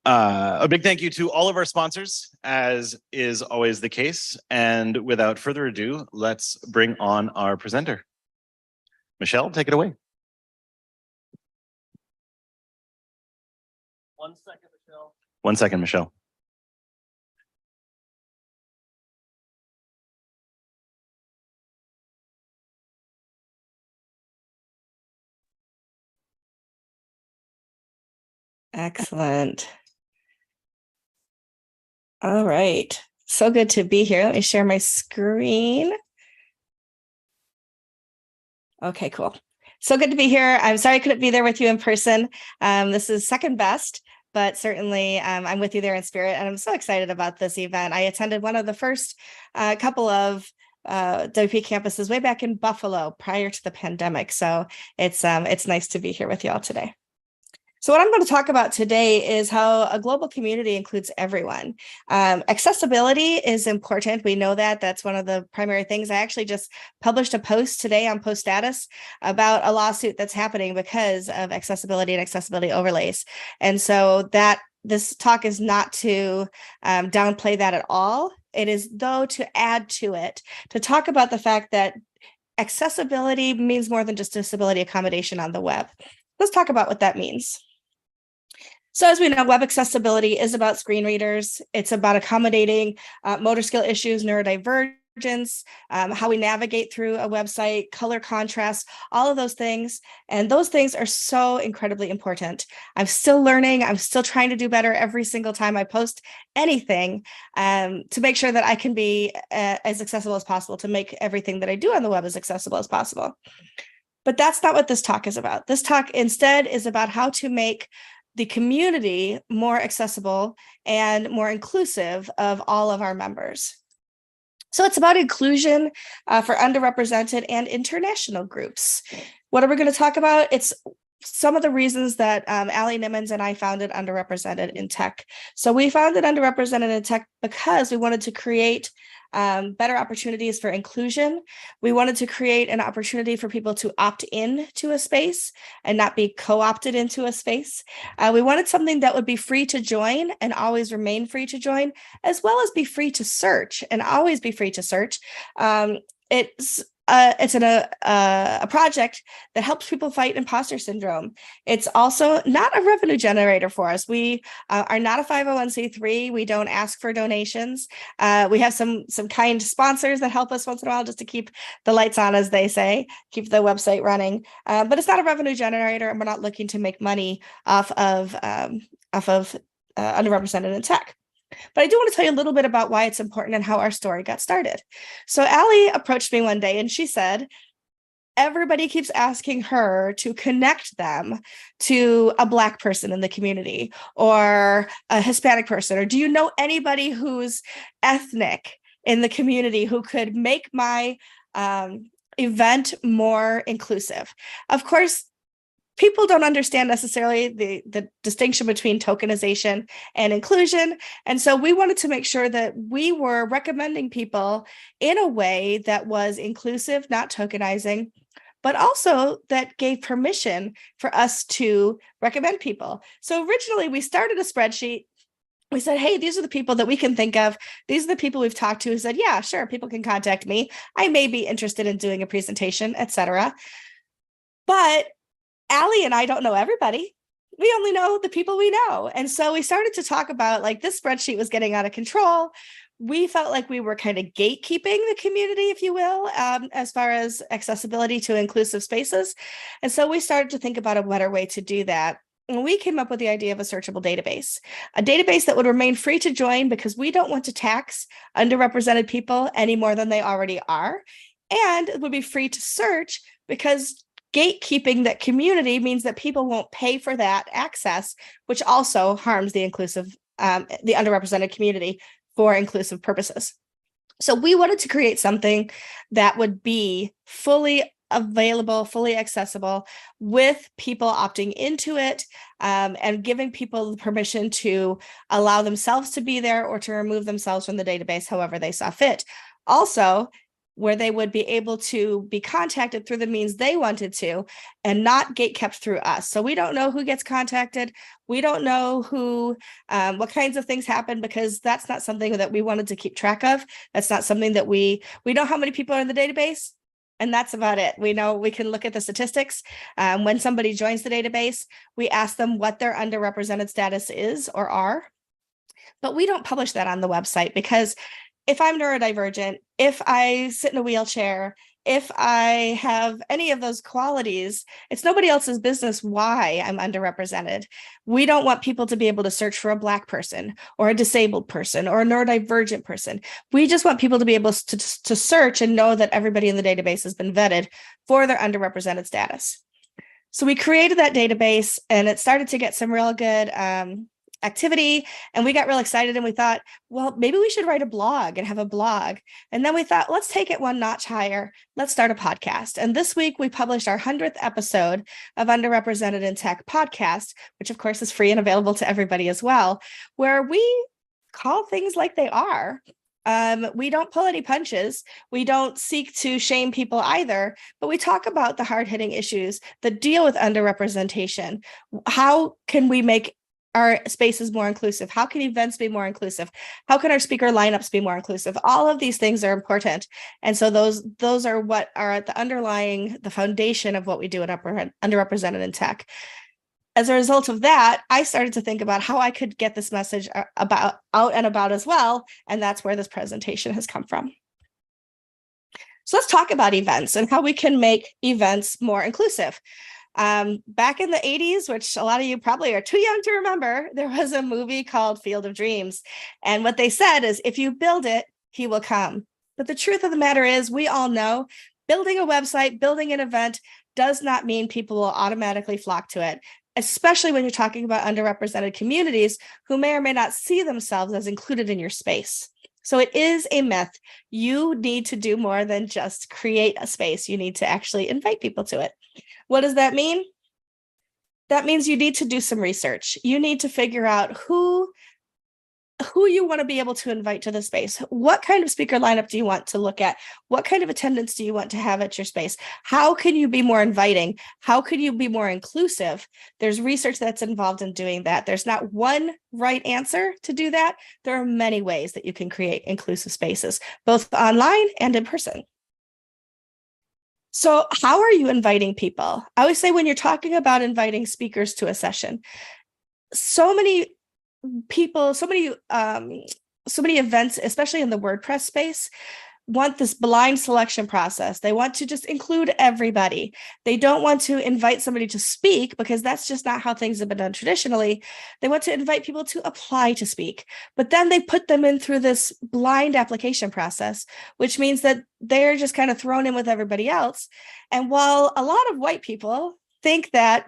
A big thank you to all of our sponsors, as is always the case. And without further ado, let's bring on our presenter. Michelle, take it away. 1 second, Michelle. 1 second, Michelle. Excellent. All right. So good to be here. Let me share my screen. Okay, cool. So good to be here. I'm sorry I couldn't be there with you in person. This is second best, but certainly I'm with you there in spirit, and I'm so excited about this event. I attended one of the first couple of WP campuses way back in Buffalo prior to the pandemic. So it's nice to be here with you all today. So what I'm going to talk about today is how a global community includes everyone. Accessibility is important. We know that. That's one of the primary things. I actually just published a post today on Post Status about a lawsuit that's happening because of accessibility and accessibility overlays. And so this talk is not to downplay that at all. It is, though, to add to it, to talk about the fact that accessibility means more than just disability accommodation on the web. Let's talk about what that means. So as we know, web accessibility is about screen readers. It's about accommodating motor skill issues, neurodivergence, how we navigate through a website, color contrast, all of those things. And those things are so incredibly important. I'm still learning. I'm still trying to do better every single time I post anything, to make sure that I can be as accessible as possible, to make everything that I do on the web as accessible as possible. But that's not what this talk is about. This talk instead is about how to make the community more accessible and more inclusive of all of our members. So it's about inclusion for underrepresented and international groups. What are we going to talk about? It's some of the reasons that Allie Nimmons and I founded Underrepresented in Tech. So we founded Underrepresented in Tech because we wanted to create better opportunities for inclusion. We wanted to create an opportunity for people to opt in to a space and not be co-opted into a space. We wanted something that would be free to join and always remain free to join, as well as be free to search and always be free to search. It's a project that helps people fight imposter syndrome. It's also not a revenue generator for us. We are not a 501c3. We don't ask for donations. We have some kind sponsors that help us once in a while just to keep the lights on, as they say, keep the website running. But it's not a revenue generator, and we're not looking to make money off of underrepresented in tech. But I do want to tell you a little bit about why it's important and how our story got started. So Allie approached me one day and she said, everybody keeps asking her to connect them to a Black person in the community or a Hispanic person, or do you know anybody who's ethnic in the community who could make my event more inclusive? Of course, people don't understand necessarily the distinction between tokenization and inclusion. And so we wanted to make sure that we were recommending people in a way that was inclusive, not tokenizing, but also that gave permission for us to recommend people. So originally we started a spreadsheet. We said, hey, these are the people that we can think of. These are the people we've talked to who said, yeah, sure, people can contact me. I may be interested in doing a presentation, etc. But Allie and I don't know everybody. We only know the people we know. And so we started to talk about, like, this spreadsheet was getting out of control. We felt like we were kind of gatekeeping the community, if you will, as far as accessibility to inclusive spaces. And so we started to think about a better way to do that. And we came up with the idea of a searchable database, a database that would remain free to join because we don't want to tax underrepresented people any more than they already are. And it would be free to search because gatekeeping that community means that people won't pay for that access, which also harms the inclusive, the underrepresented community for inclusive purposes. So we wanted to create something that would be fully available, fully accessible, with people opting into it, and giving people the permission to allow themselves to be there or to remove themselves from the database however they saw fit. Also, where they would be able to be contacted through the means they wanted to and not gatekept through us. So we don't know who gets contacted. We don't know who, what kinds of things happen, because that's not something that we wanted to keep track of. That's not something that we know how many people are in the database, and that's about it. We know we can look at the statistics. When somebody joins the database, we ask them what their underrepresented status is or are, but we don't publish that on the website because if I'm neurodivergent, if I sit in a wheelchair, if I have any of those qualities, it's nobody else's business why I'm underrepresented. We don't want people to be able to search for a Black person or a disabled person or a neurodivergent person. We just want people to be able to search and know that everybody in the database has been vetted for their underrepresented status. So we created that database and it started to get some real good activity, and we got real excited and we thought, well, maybe we should write a blog and have a blog. And then we thought, let's take it one notch higher. Let's start a podcast. And this week we published our 100th episode of Underrepresented in Tech podcast, which of course is free and available to everybody as well, where we call things like they are. We don't pull any punches. We don't seek to shame people either, but we talk about the hard-hitting issues that deal with underrepresentation. How can we make our spaces more inclusive? How can events be more inclusive? How can our speaker lineups be more inclusive? All of these things are important. And so those are what are at the foundation of what we do at Underrepresented in Tech. As a result of that, I started to think about how I could get this message out and about as well. And that's where this presentation has come from. So let's talk about events and how we can make events more inclusive. Back in the 80s, which a lot of you probably are too young to remember, there was a movie called Field of Dreams. And what they said is, if you build it, he will come. But the truth of the matter is, we all know building a website, building an event does not mean people will automatically flock to it, especially when you're talking about underrepresented communities who may or may not see themselves as included in your space. So it is a myth. You need to do more than just create a space. You need to actually invite people to it. What does that mean? That means you need to do some research. You need to figure out who you want to be able to invite to the space. What kind of speaker lineup do you want to look at? What kind of attendance do you want to have at your space? How can you be more inviting? How could you be more inclusive? There's research that's involved in doing that. There's not one right answer to do that. There are many ways that you can create inclusive spaces, both online and in person. So how are you inviting people? I always say, when you're talking about inviting speakers to a session, so many people, so many events, especially in the WordPress space, want this blind selection process. They want to just include everybody. They don't want to invite somebody to speak, because that's just not how things have been done traditionally. They want to invite people to apply to speak, but then they put them in through this blind application process, which means that they're just kind of thrown in with everybody else. And while a lot of white people think that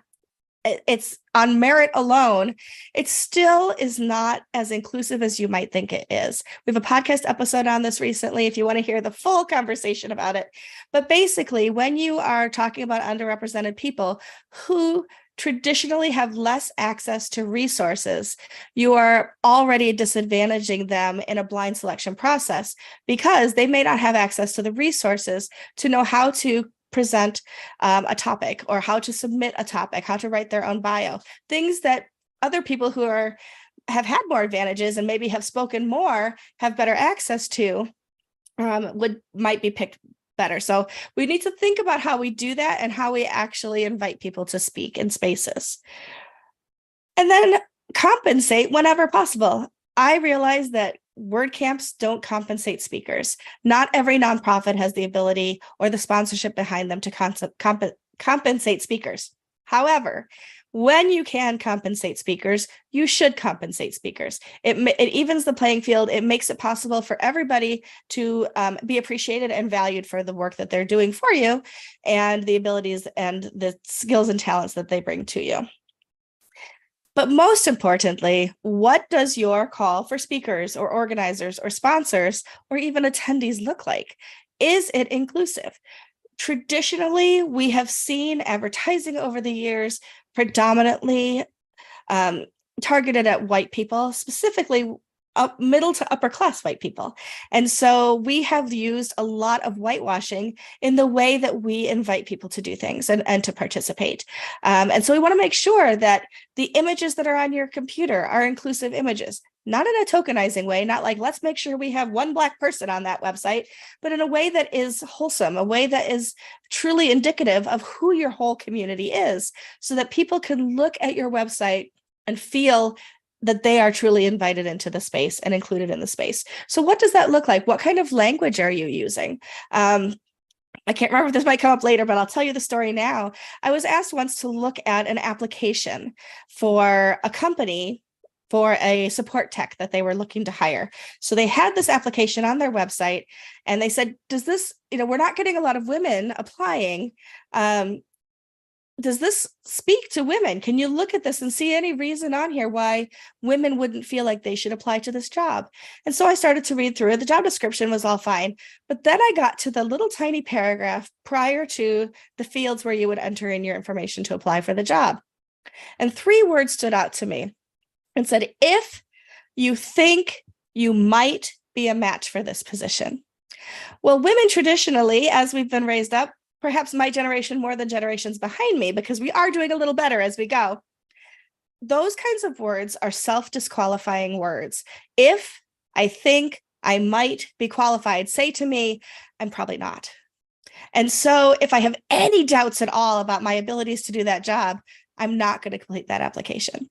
it's on merit alone, it still is not as inclusive as you might think it is. We have a podcast episode on this recently if you want to hear the full conversation about it. But basically, when you are talking about underrepresented people who traditionally have less access to resources, you are already disadvantaging them in a blind selection process, because they may not have access to the resources to know how to present a topic, or how to submit a topic, how to write their own bio, things that other people who have had more advantages and maybe have spoken more, have better access to, might be picked better. So we need to think about how we do that and how we actually invite people to speak in spaces. And then compensate whenever possible. I realize that WordCamps don't compensate speakers. Not every nonprofit has the ability or the sponsorship behind them to compensate speakers. However, when you can compensate speakers, you should compensate speakers. It evens the playing field. It makes it possible for everybody to be appreciated and valued for the work that they're doing for you, and the abilities and the skills and talents that they bring to you. But most importantly, what does your call for speakers or organizers or sponsors or even attendees look like? Is it inclusive? Traditionally, we have seen advertising over the years predominantly targeted at white people, specifically middle to upper class white people. And so we have used a lot of whitewashing in the way that we invite people to do things and to participate. And so we want to make sure that the images that are on your computer are inclusive images, not in a tokenizing way, not like, let's make sure we have one Black person on that website, but in a way that is wholesome, a way that is truly indicative of who your whole community is, so that people can look at your website and feel that they are truly invited into the space and included in the space. So what does that look like? What kind of language are you using? I can't remember if this might come up later, but I'll tell you the story now. I was asked once to look at an application for a company for a support tech that they were looking to hire. So they had this application on their website, and they said, does this, we're not getting a lot of women applying. Does this speak to women? Can you look at this and see any reason on here why women wouldn't feel like they should apply to this job? And so I started to read through it. The job description was all fine. But then I got to the little tiny paragraph prior to the fields where you would enter in your information to apply for the job. And 3 words stood out to me and said, if you think you might be a match for this position. Well, women traditionally, as we've been raised up, perhaps my generation more than generations behind me, because we are doing a little better as we go. Those kinds of words are self-disqualifying words. If I think I might be qualified, say to me, I'm probably not. And so if I have any doubts at all about my abilities to do that job, I'm not going to complete that application.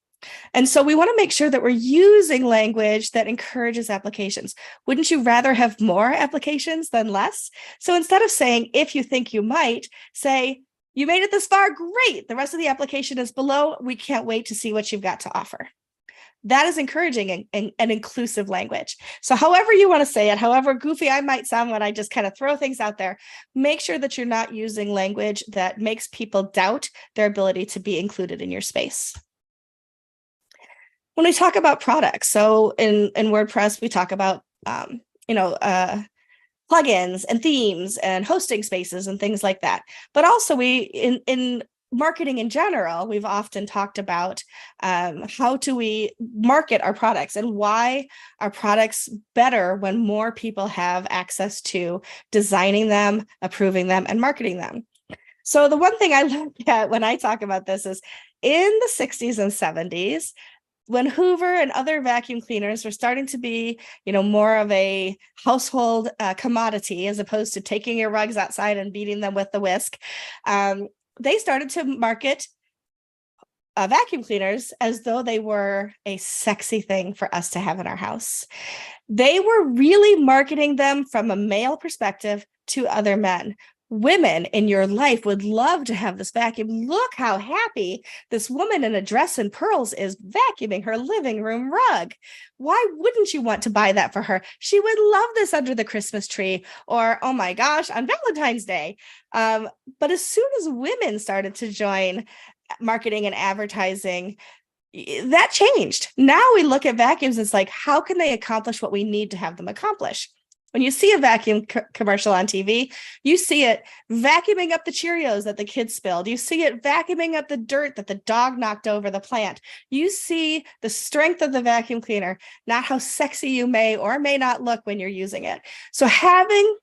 And so we want to make sure that we're using language that encourages applications. Wouldn't you rather have more applications than less? So instead of saying, if you think you might, say, you made it this far, great. The rest of the application is below. We can't wait to see what you've got to offer. That is encouraging and inclusive language. So however you want to say it, however goofy I might sound when I just kind of throw things out there, make sure that you're not using language that makes people doubt their ability to be included in your space. When we talk about products, so in WordPress, we talk about, plugins and themes and hosting spaces and things like that. But also in marketing in general, we've often talked about how do we market our products and why are products better when more people have access to designing them, approving them, and marketing them. So the one thing I look at when I talk about this is in the 60s and 70s, when Hoover and other vacuum cleaners were starting to be, more of a household commodity, as opposed to taking your rugs outside and beating them with the whisk, they started to market vacuum cleaners as though they were a sexy thing for us to have in our house. They were really marketing them from a male perspective to other men. Women in your life would love to have this vacuum. Look how happy this woman in a dress and pearls is vacuuming her living room rug. Why wouldn't you want to buy that for her? She would love this under the Christmas tree, or, oh my gosh, on Valentine's Day. But as soon as women started to join marketing and advertising, that changed. Now we look at vacuums, it's like, how can they accomplish what we need to have them accomplish? When you see a vacuum commercial on TV, you see it vacuuming up the Cheerios that the kids spilled. You see it vacuuming up the dirt that the dog knocked over the plant. You see the strength of the vacuum cleaner, not how sexy you may or may not look when you're using it. So having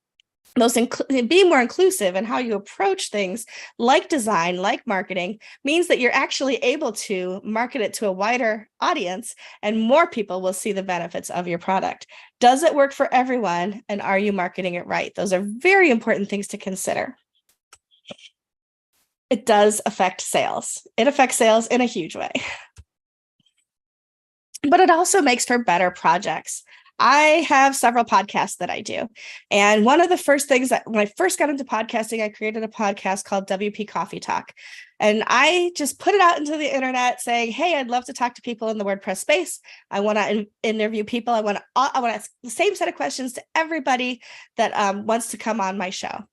being more inclusive in how you approach things like design, like marketing, means that you're actually able to market it to a wider audience and more people will see the benefits of your product. Does it work for everyone? And are you marketing it right? Those are very important things to consider. It does affect sales. It affects sales in a huge way. But it also makes for better projects. I have several podcasts that I do. And one of the first things that when I first got into podcasting, I created a podcast called WP Coffee Talk. And I just put it out into the internet saying, hey, I'd love to talk to people in the WordPress space. I want to interview people. I want to ask the same set of questions to everybody that wants to come on my show.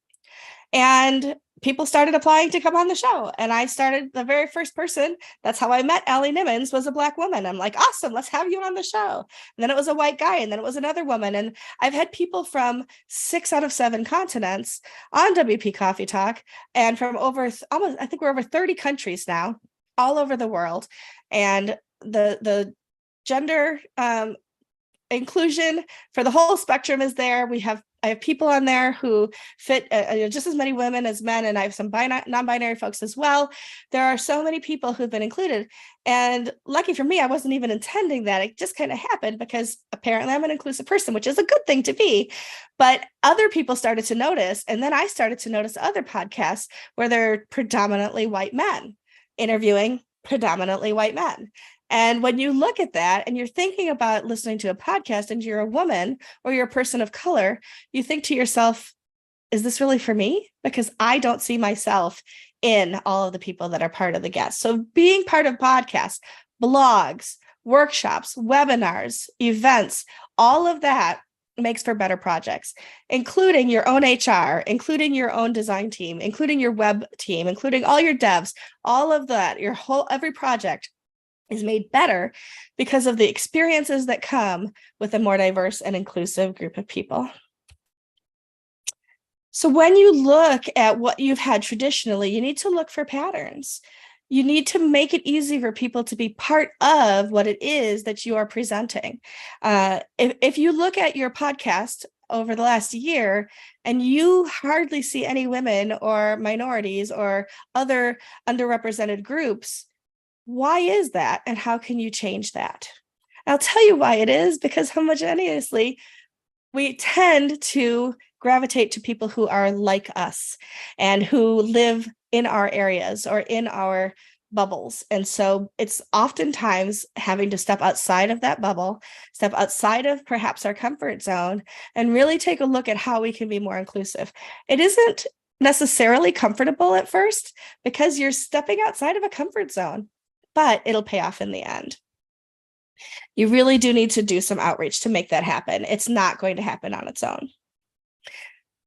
And people started applying to come on the show. And I started the very first person. That's how I met Allie Nimmons, was a Black woman. I'm like, awesome, let's have you on the show. And then it was a white guy. And then it was another woman. And I've had people from 6 out of 7 continents on WP Coffee Talk and from over almost, I think we're over 30 countries now, all over the world. And the gender inclusion for the whole spectrum is there. I have people on there who fit just as many women as men, and I have some non-binary folks as well. There are so many people who've been included, and lucky for me, I wasn't even intending that. It just kind of happened because apparently I'm an inclusive person, which is a good thing to be. But other people started to notice, and then I started to notice other podcasts where they're predominantly white men interviewing predominantly white men. And when you look at that and you're thinking about listening to a podcast and you're a woman or you're a person of color, you think to yourself, is this really for me? Because I don't see myself in all of the people that are part of the guests. So being part of podcasts, blogs, workshops, webinars, events, all of that makes for better projects, including your own HR, including your own design team, including your web team, including all your devs, all of that, every project is made better because of the experiences that come with a more diverse and inclusive group of people. So when you look at what you've had traditionally, you need to look for patterns. You need to make it easy for people to be part of what it is that you are presenting. If you look at your podcast over the last year and you hardly see any women or minorities or other underrepresented groups, why is that? And how can you change that? I'll tell you why it is, because homogeneously, we tend to gravitate to people who are like us and who live in our areas or in our bubbles. And so it's oftentimes having to step outside of that bubble, step outside of perhaps our comfort zone, and really take a look at how we can be more inclusive. It isn't necessarily comfortable at first because you're stepping outside of a comfort zone, but it'll pay off in the end. You really do need to do some outreach to make that happen. It's not going to happen on its own.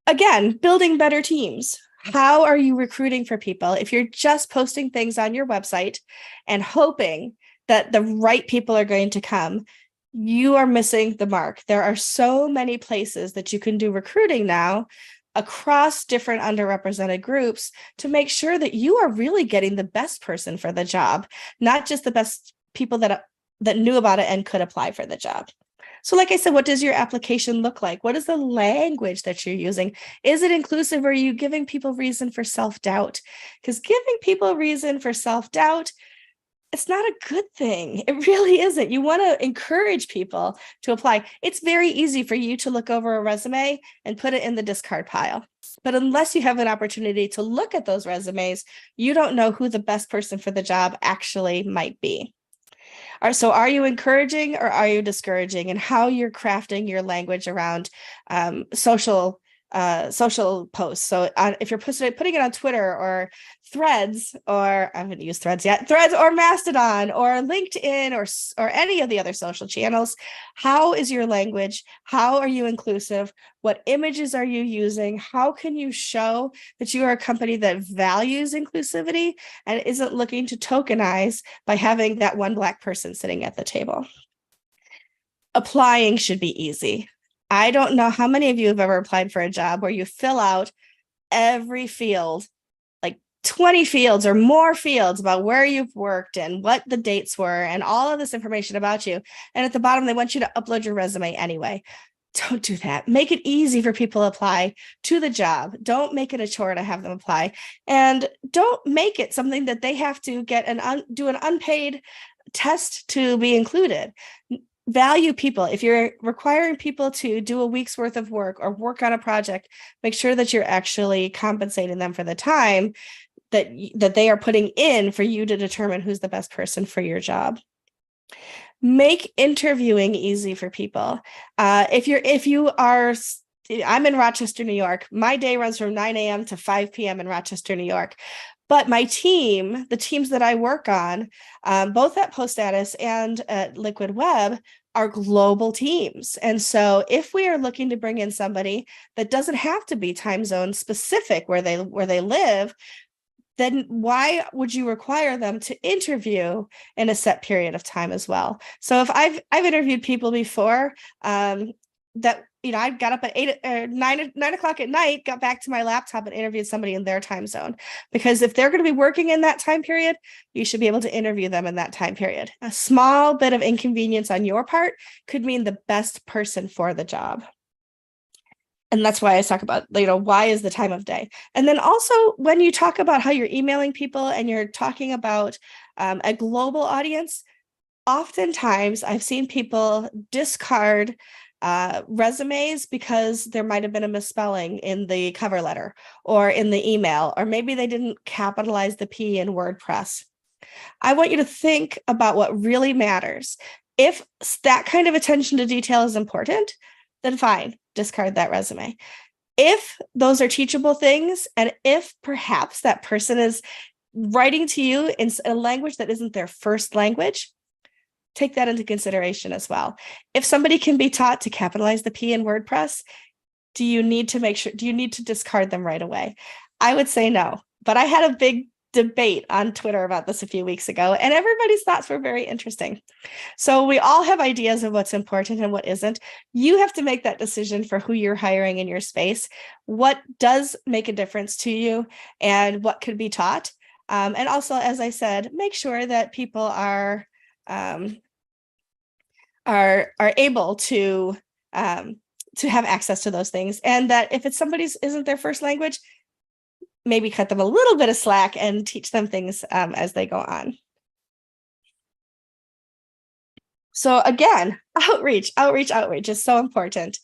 Again, building better teams. How are you recruiting for people? If you're just posting things on your website and hoping that the right people are going to come, you are missing the mark. There are so many places that you can do recruiting now across different underrepresented groups to make sure that you are really getting the best person for the job, not just the best people that knew about it and could apply for the job. So like I said, what does your application look like? What is the language that you're using? Is it inclusive? Or are you giving people reason for self-doubt? Because giving people reason for self-doubt, it's not a good thing. It really isn't. You want to encourage people to apply. It's very easy for you to look over a resume and put it in the discard pile. But unless you have an opportunity to look at those resumes, you don't know who the best person for the job actually might be. So are you encouraging or are you discouraging, and how you're crafting your language around social posts? So if you're putting it on Twitter or Threads, or I haven't used Threads yet, Threads or Mastodon or LinkedIn or any of the other social channels, how is your language? How are you inclusive? What images are you using? How can you show that you are a company that values inclusivity and isn't looking to tokenize by having that one Black person sitting at the table? Applying should be easy. I don't know how many of you have ever applied for a job where you fill out every field, like 20 fields or more fields about where you've worked and what the dates were and all of this information about you. And at the bottom, they want you to upload your resume anyway. Don't do that. Make it easy for people to apply to the job. Don't make it a chore to have them apply. And don't make it something that they have to get do an unpaid test to be included. Value people. If you're requiring people to do a week's worth of work or work on a project, make sure that you're actually compensating them for the time that they are putting in for you to determine who's the best person for your job. Make interviewing easy for people. I'm in Rochester, New York. My day runs from 9 a.m. to 5 p.m. in Rochester, New York. But my team, the teams that I work on, both at PostStatus and at Liquid Web, are global teams. And so if we are looking to bring in somebody that doesn't have to be time zone specific where they live, then why would you require them to interview in a set period of time as well? So if I've interviewed people before that, I got up at 9 o'clock at night, got back to my laptop and interviewed somebody in their time zone, because if they're going to be working in that time period, you should be able to interview them in that time period. A small bit of inconvenience on your part could mean the best person for the job. And that's why I talk about, why is the time of day? And then also when you talk about how you're emailing people and you're talking about a global audience, oftentimes I've seen people discard resumes because there might have been a misspelling in the cover letter or in the email, or maybe they didn't capitalize the P in WordPress. I want you to think about what really matters. If that kind of attention to detail is important, then fine, discard that resume. If those are teachable things, and if perhaps that person is writing to you in a language that isn't their first language, take that into consideration as well. If somebody can be taught to capitalize the P in WordPress, do you need to discard them right away? I would say no, but I had a big debate on Twitter about this a few weeks ago, and everybody's thoughts were very interesting. So we all have ideas of what's important and what isn't. You have to make that decision for who you're hiring in your space, what does make a difference to you, and what could be taught. And also, as I said, make sure that people are able to have access to those things, and that if it's somebody's isn't their first language, maybe cut them a little bit of slack and teach them things as they go on. So again, outreach is so important.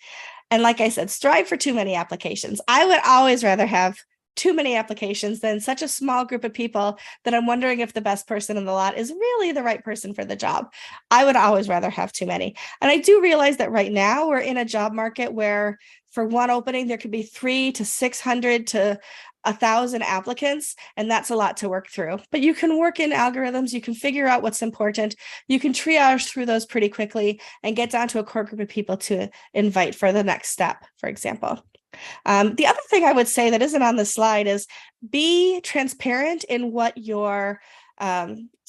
And like I said, strive for too many applications. I would always rather have too many applications, then such a small group of people that I'm wondering if the best person in the lot is really the right person for the job. I would always rather have too many. And I do realize that right now we're in a job market where for one opening, there could be 300 to 600 to 1,000 applicants, and that's a lot to work through. But you can work in algorithms, you can figure out what's important, you can triage through those pretty quickly and get down to a core group of people to invite for the next step, for example. The other thing I would say that isn't on the slide is be transparent in what your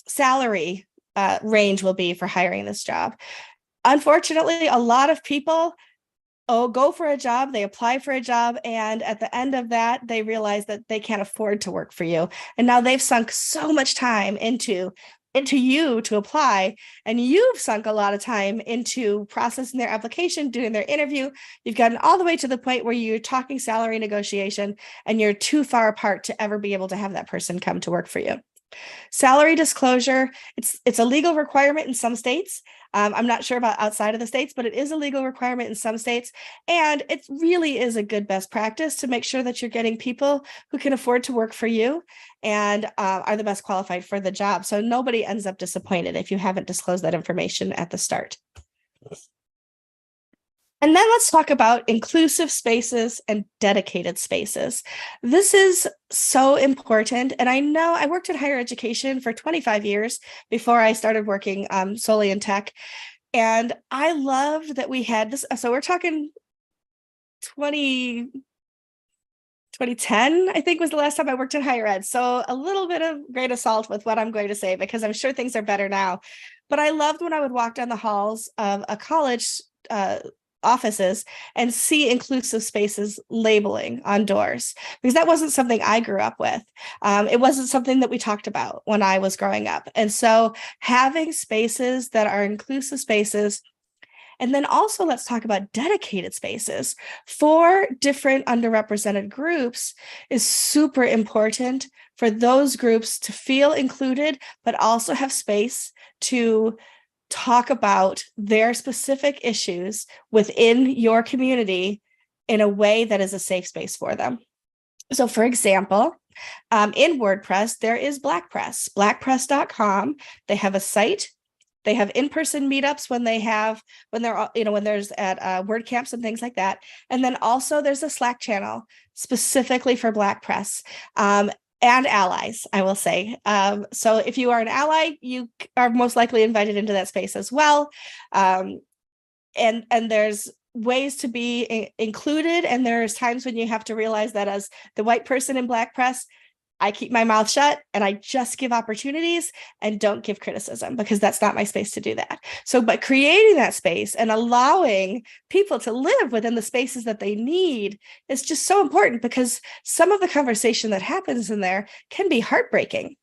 salary range will be for hiring this job. Unfortunately, a lot of people go for a job, they apply for a job, and at the end of that, they realize that they can't afford to work for you. And now they've sunk so much time into you to apply, and you've sunk a lot of time into processing their application, doing their interview. You've gotten all the way to the point where you're talking salary negotiation, and you're too far apart to ever be able to have that person come to work for you. Salary disclosure, it's a legal requirement in some states. I'm not sure about outside of the states, but it is a legal requirement in some states. And it really is a good best practice to make sure that you're getting people who can afford to work for you and are the best qualified for the job. So nobody ends up disappointed if you haven't disclosed that information at the start. And then let's talk about inclusive spaces and dedicated spaces. This is so important. And I know I worked in higher education for 25 years before I started working solely in tech. And I loved that we had this. So we're talking 2010, I think was the last time I worked in higher ed. So a little bit of grain of salt with what I'm going to say, because I'm sure things are better now. But I loved when I would walk down the halls of a college offices and see inclusive spaces labeling on doors, because that wasn't something I grew up with. It wasn't something that we talked about when I was growing up. And so having spaces that are inclusive spaces. And then also let's talk about dedicated spaces for different underrepresented groups is super important for those groups to feel included, but also have space to talk about their specific issues within your community in a way that is a safe space for them. So for example, in WordPress, there is BlackPress, blackpress.com. They have a site. They have in-person meetups when there's at WordCamps and things like that. And then also there's a Slack channel specifically for BlackPress. And allies, I will say. So if you are an ally, you are most likely invited into that space as well. And there's ways to be included. And there's times when you have to realize that as the white person in BlackPress, I keep my mouth shut and I just give opportunities and don't give criticism, because that's not my space to do that. So by creating that space and allowing people to live within the spaces that they need is just so important, because some of the conversation that happens in there can be heartbreaking.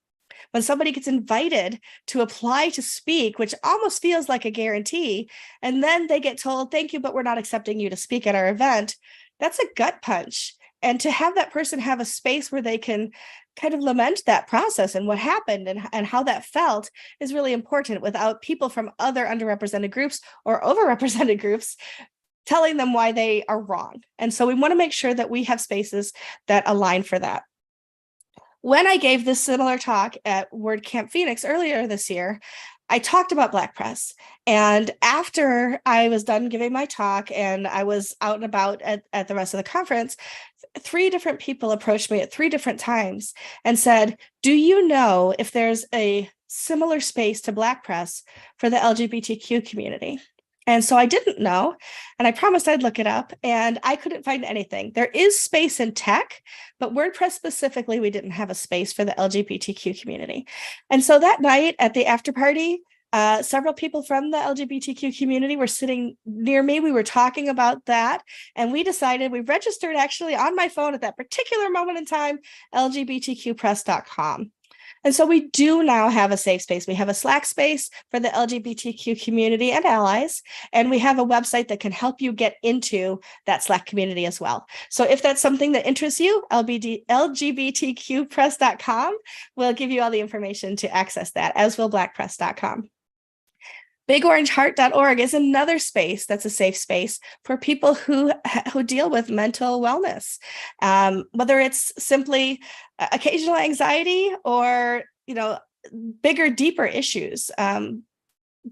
When somebody gets invited to apply to speak, which almost feels like a guarantee, and then they get told, thank you, but we're not accepting you to speak at our event, that's a gut punch. And to have that person have a space where they can kind of lament that process and what happened and how that felt is really important, without people from other underrepresented groups or overrepresented groups telling them why they are wrong. And so we want to make sure that we have spaces that align for that. When I gave this similar talk at WordCamp Phoenix earlier this year, I talked about BlackPress. And after I was done giving my talk and I was out and about at the rest of the conference, 3 different people approached me at 3 different times and said, do you know if there's a similar space to BlackPress for the LGBTQ community? And so I didn't know, and I promised I'd look it up, and I couldn't find anything. There is space in tech, but WordPress specifically, we didn't have a space for the LGBTQ community. And so that night at the after party, several people from the LGBTQ community were sitting near me. We were talking about that, and we registered actually on my phone at that particular moment in time, lgbtqpress.com. And so we do now have a safe space. We have a Slack space for the LGBTQ community and allies, and we have a website that can help you get into that Slack community as well. So if that's something that interests you, lgbtqpress.com will give you all the information to access that, as will blackpress.com. BigOrangeHeart.org is another space that's a safe space for people who deal with mental wellness, whether it's simply occasional anxiety or bigger, deeper issues.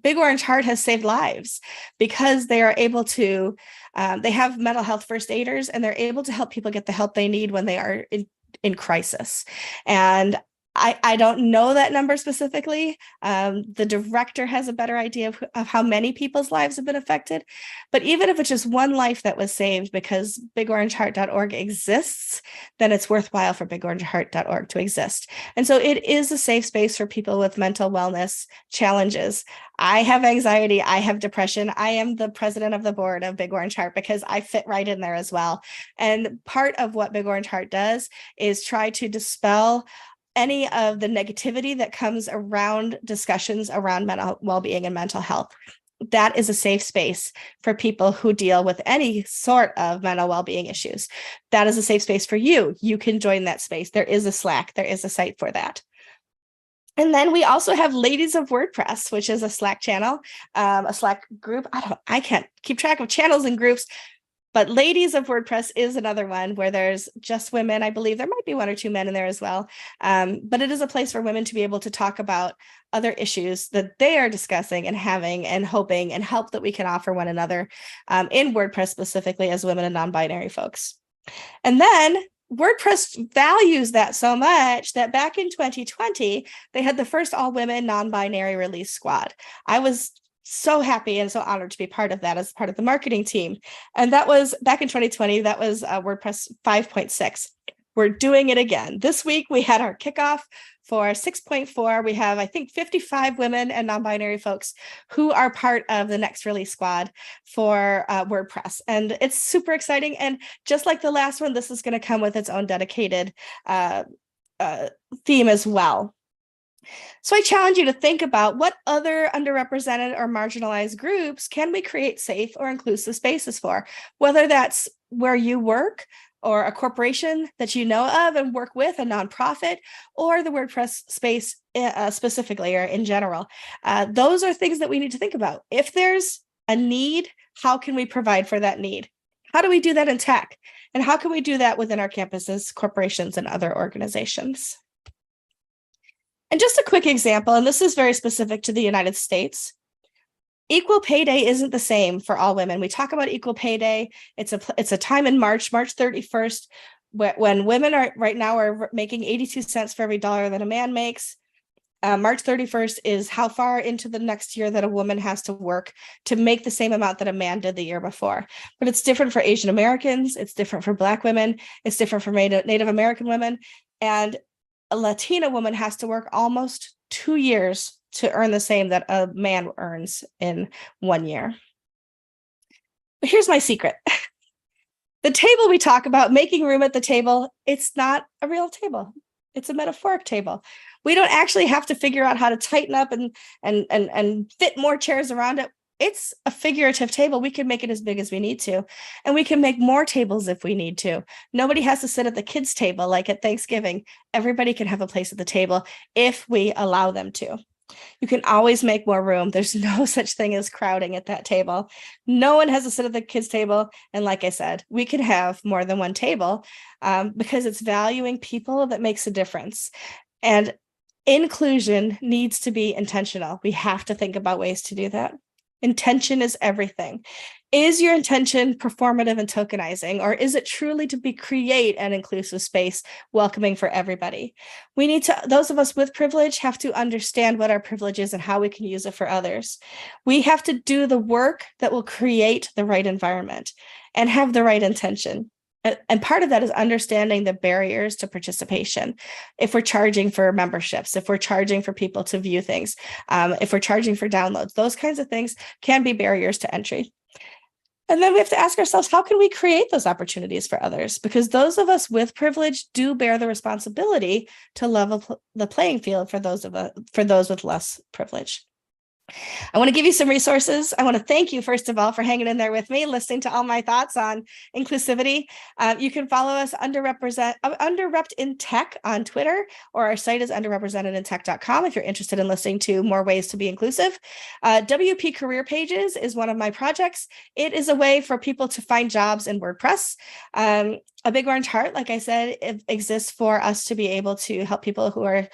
Big Orange Heart has saved lives because they are able to. They have mental health first aiders, and they're able to help people get the help they need when they are in crisis. And I don't know that number specifically. The director has a better idea of how many people's lives have been affected. But even if it's just one life that was saved because BigOrangeHeart.org exists, then it's worthwhile for BigOrangeHeart.org to exist. And so it is a safe space for people with mental wellness challenges. I have anxiety. I have depression. I am the president of the board of Big Orange Heart because I fit right in there as well. And part of what Big Orange Heart does is try to dispel any of the negativity that comes around discussions around mental well-being and mental health. That is a safe space for people who deal with any sort of mental well-being issues. That is a safe space for you. You can join that space. There is a Slack. There is a site for that. And then we also have Ladies of WordPress, which is a Slack channel, a Slack group. I can't keep track of channels and groups. But Ladies of WordPress is another one where there's just women. I believe there might be one or two men in there as well. But it is a place for women to be able to talk about other issues that they are discussing and having and hoping and help that we can offer one another in WordPress specifically as women and non-binary folks. And then WordPress values that so much that back in 2020, they had the first all-women non-binary release squad. I was so happy and so honored to be part of that as part of the marketing team. And that was back in 2020, that was WordPress 5.6. We're doing it again. This week, we had our kickoff for 6.4. We have, I think, 55 women and non-binary folks who are part of the next release squad for WordPress. And it's super exciting. And just like the last one, this is going to come with its own dedicated theme as well. So I challenge you to think about what other underrepresented or marginalized groups can we create safe or inclusive spaces for, whether that's where you work or a corporation that you know of and work with, a nonprofit, or the WordPress space specifically or in general. Those are things that we need to think about. If there's a need, how can we provide for that need? How do we do that in tech? And how can we do that within our campuses, corporations, and other organizations? And just a quick example, and this is very specific to the United States. Equal pay day isn't the same for all women. We talk about equal pay day. It's a time in March 31st, when women are right now are making 82 cents for every dollar that a man makes. March 31st is how far into the next year that a woman has to work to make the same amount that a man did the year before. But it's different for Asian Americans. It's different for Black women. It's different for Native American women. And a Latina woman has to work almost 2 years to earn the same that a man earns in 1 year. But here's my secret. The table we talk about, making room at the table, it's not a real table. It's a metaphoric table. We don't actually have to figure out how to tighten up and fit more chairs around it. It's a figurative table. We can make it as big as we need to, and we can make more tables if we need to. Nobody has to sit at the kids' table like at Thanksgiving. Everybody can have a place at the table if we allow them to. You can always make more room. There's no such thing as crowding at that table. No one has to sit at the kids' table. And like I said, we can have more than one table because it's valuing people that makes a difference. And inclusion needs to be intentional. We have to think about ways to do that. Intention is everything. Is your intention performative and tokenizing, or is it truly to create an inclusive space, welcoming for everybody? We need to, those of us with privilege have to understand what our privilege is and how we can use it for others. We have to do the work that will create the right environment and have the right intention. And part of that is understanding the barriers to participation. If we're charging for memberships, if we're charging for people to view things, if we're charging for downloads, those kinds of things can be barriers to entry. And then we have to ask ourselves, how can we create those opportunities for others? Because those of us with privilege do bear the responsibility to level the playing field for those with less privilege. I want to give you some resources. I want to thank you, first of all, for hanging in there with me, listening to all my thoughts on inclusivity. You can follow us underrepped in tech on Twitter, or our site is underrepresentedintech.com if you're interested in listening to more ways to be inclusive. WP Career Pages is one of my projects. It is a way for people to find jobs in WordPress. A Big Orange Heart, like I said, it exists for us to be able to help people who are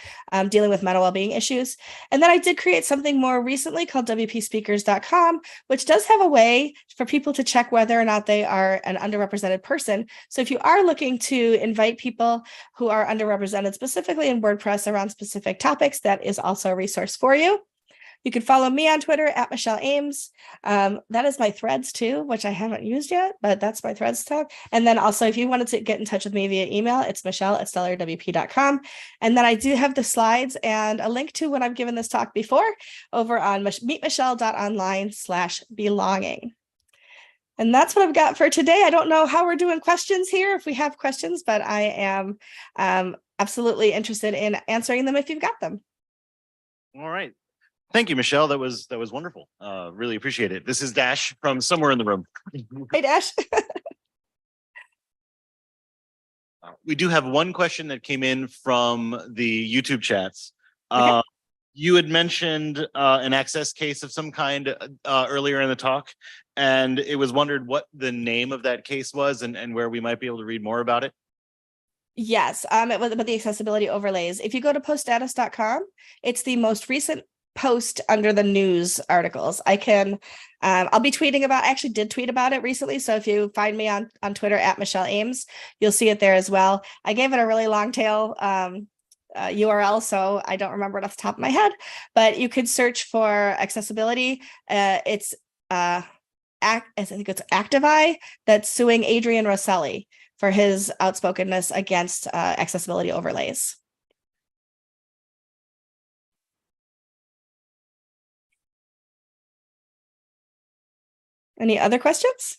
dealing with mental well-being issues. And then I did create something more recently called WPSpeakers.com, which does have a way for people to check whether or not they are an underrepresented person. So if you are looking to invite people who are underrepresented, specifically in WordPress around specific topics, that is also a resource for you. You can follow me on Twitter at Michelle Ames. That is my threads too, which I haven't used yet, but that's my threads tab. And then also, if you wanted to get in touch with me via email, it's michelle@stellarwp.com. And then I do have the slides and a link to when I've given this talk before over on meetmichelle.online/belonging. And that's what I've got for today. I don't know how we're doing questions here, if we have questions, but I am absolutely interested in answering them if you've got them. All right. Thank you, Michelle. That was wonderful. Really appreciate it. This is Dash from somewhere in the room. Hey, Dash. We do have one question that came in from the YouTube chats. Okay. You had mentioned an access case of some kind earlier in the talk, and it was wondered what the name of that case was and where we might be able to read more about it. Yes, it was about the accessibility overlays. If you go to poststatus.com, it's the most recent post under the news articles. I'll be tweeting about, I actually did tweet about it recently. So if you find me on Twitter at Michelle Ames, you'll see it there as well. I gave it a really long tail URL, so I don't remember it off the top of my head, but you could search for accessibility. I think it's Activi that's suing Adrian Rosselli for his outspokenness against accessibility overlays. Any other questions?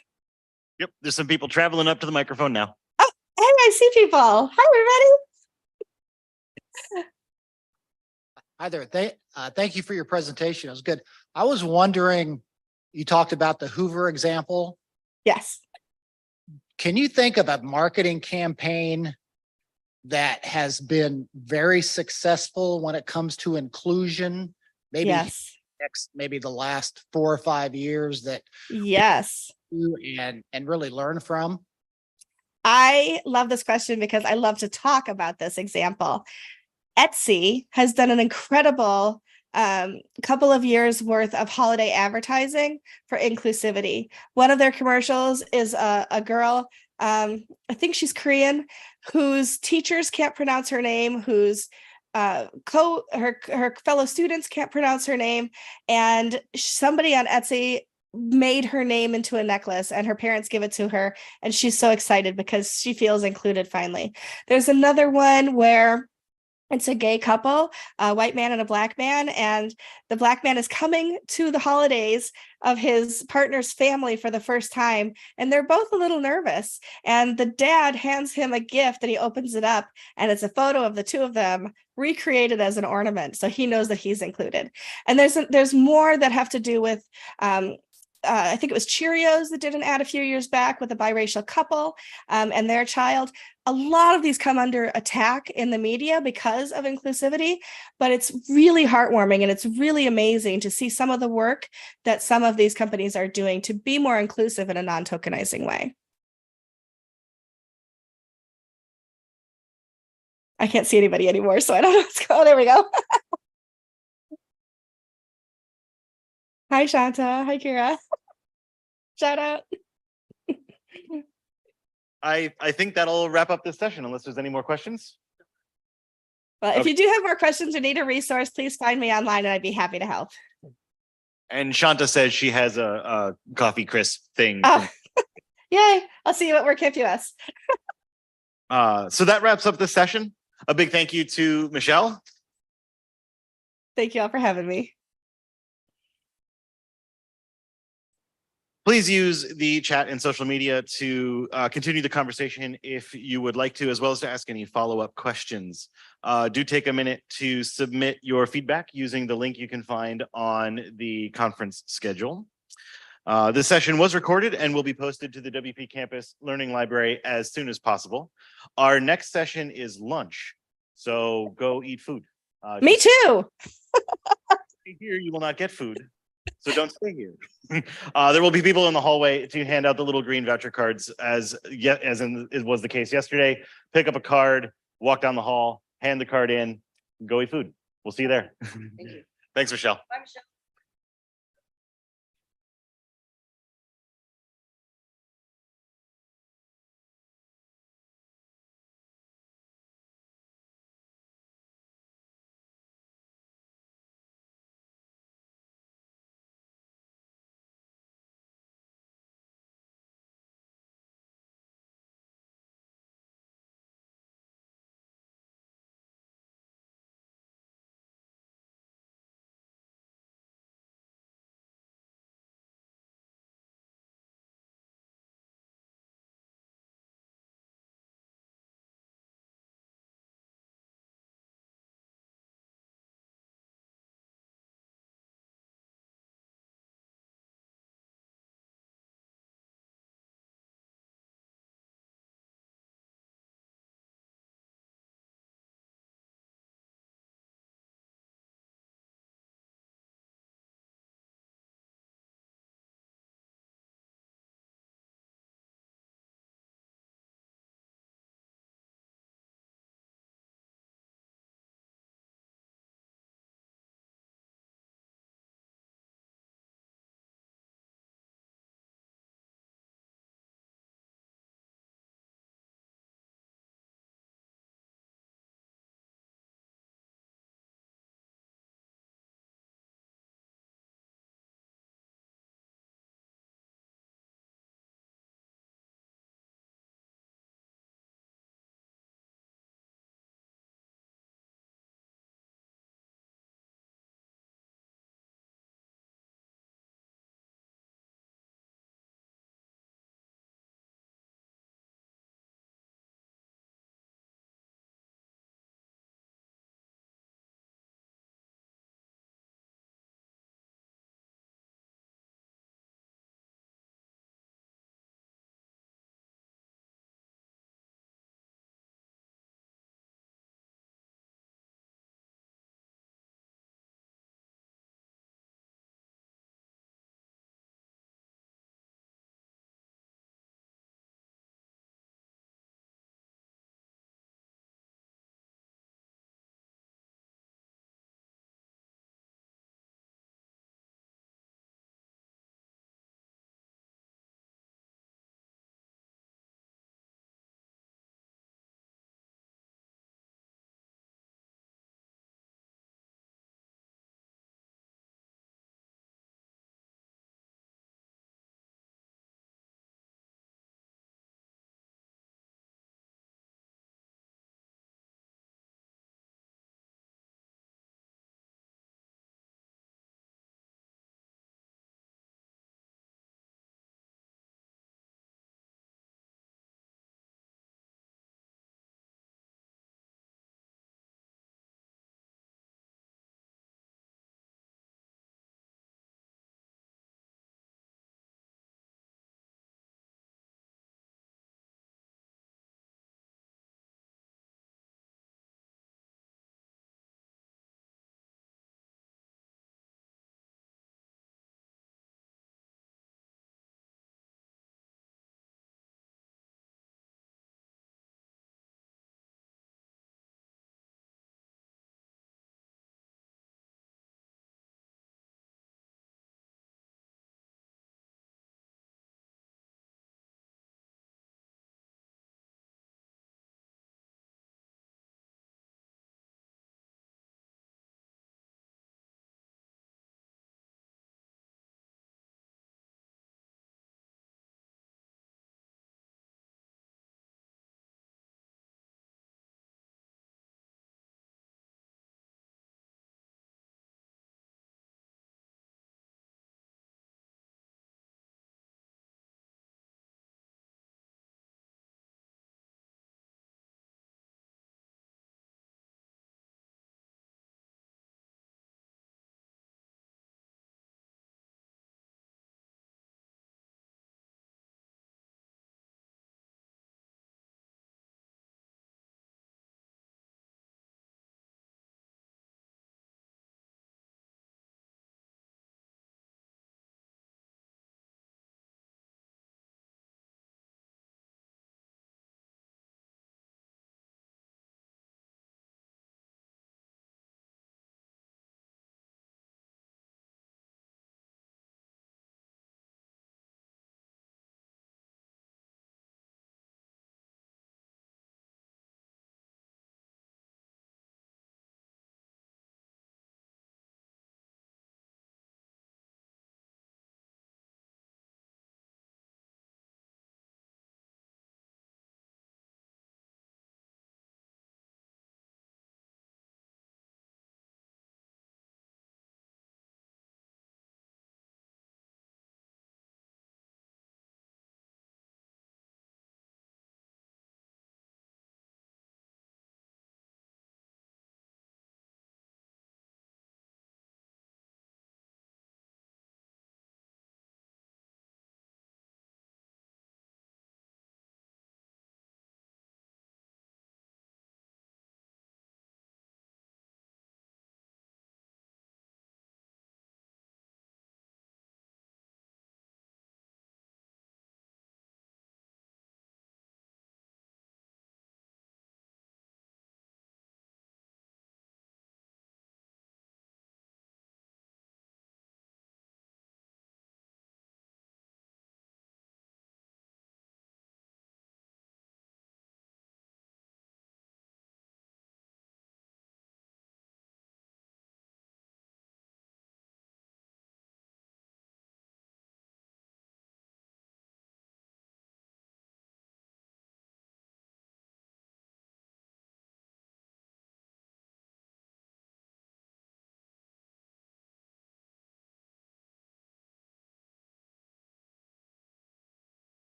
Yep, there's some people traveling up to the microphone now. Oh, hey, I see people. Hi, everybody. Hi there. Thank you for your presentation. It was good. I was wondering, you talked about the Hoover example. Yes. Can you think of a marketing campaign that has been very successful when it comes to inclusion? Maybe yes. Maybe the last 4 or 5 years that yes and really learn from? I love this question because I love to talk about this example. Etsy has done an incredible couple of years worth of holiday advertising for inclusivity. One of their commercials is a girl, I think she's Korean, whose teachers can't pronounce her name, whose her fellow students can't pronounce her name, and somebody on Etsy made her name into a necklace and her parents give it to her, and she's so excited because she feels included finally. There's another one where it's a gay couple, a white man and a black man, and the black man is coming to the holidays of his partner's family for the first time, and they're both a little nervous. And the dad hands him a gift and he opens it up, and it's a photo of the two of them recreated as an ornament, so he knows that he's included. And there's more that have to do with I think it was Cheerios that did an ad a few years back with a biracial couple and their child. A lot of these come under attack in the media because of inclusivity, but it's really heartwarming and it's really amazing to see some of the work that some of these companies are doing to be more inclusive in a non-tokenizing way. I can't see anybody anymore, so I don't know what's going on. There we go. Hi, Shanta. Hi, Kira. Shout out. I think that'll wrap up this session unless there's any more questions. Well, if you do have more questions or need a resource, please find me online and I'd be happy to help. And Shanta says she has a coffee crisp thing. Oh, yay. I'll see you at WorkCamp US. So that wraps up the session. A big thank you to Michelle. Thank you all for having me. Please use the chat and social media to continue the conversation if you would like to, as well as to ask any follow-up questions. Do take a minute to submit your feedback using the link you can find on the conference schedule. This session was recorded and will be posted to the WP Campus Learning Library as soon as possible. Our next session is lunch, so go eat food. Me too. Here, you will not get food, so don't stay here. There will be people in the hallway to hand out the little green voucher cards as it was the case yesterday. Pick up a card, walk down the hall, hand the card in, go eat food. We'll see you there. Thank you. Thanks, Michelle. Bye, Michelle.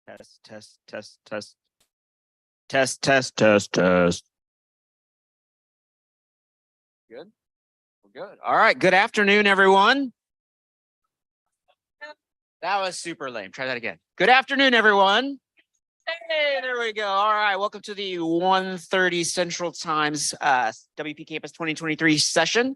Test, test, test, test. Test, test, test, test. Good. We're good. All right. Good afternoon, everyone. That was super lame. Try that again. Good afternoon, everyone. Hey, there we go. All right. Welcome to the 1:30 Central Times WP Campus 2023 session.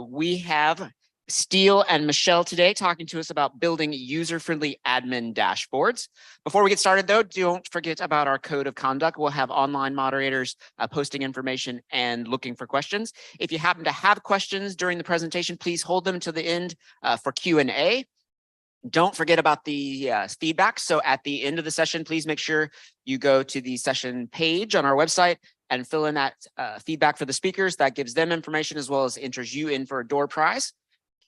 We have Steele and Michelle today talking to us about building user-friendly admin dashboards. Before we get started, though, don't forget about our code of conduct. We'll have online moderators posting information and looking for questions. If you happen to have questions during the presentation, please hold them to the end for Q&A. Don't forget about the feedback. So at the end of the session, please make sure you go to the session page on our website and fill in that feedback for the speakers. That gives them information as well as enters you in for a door prize.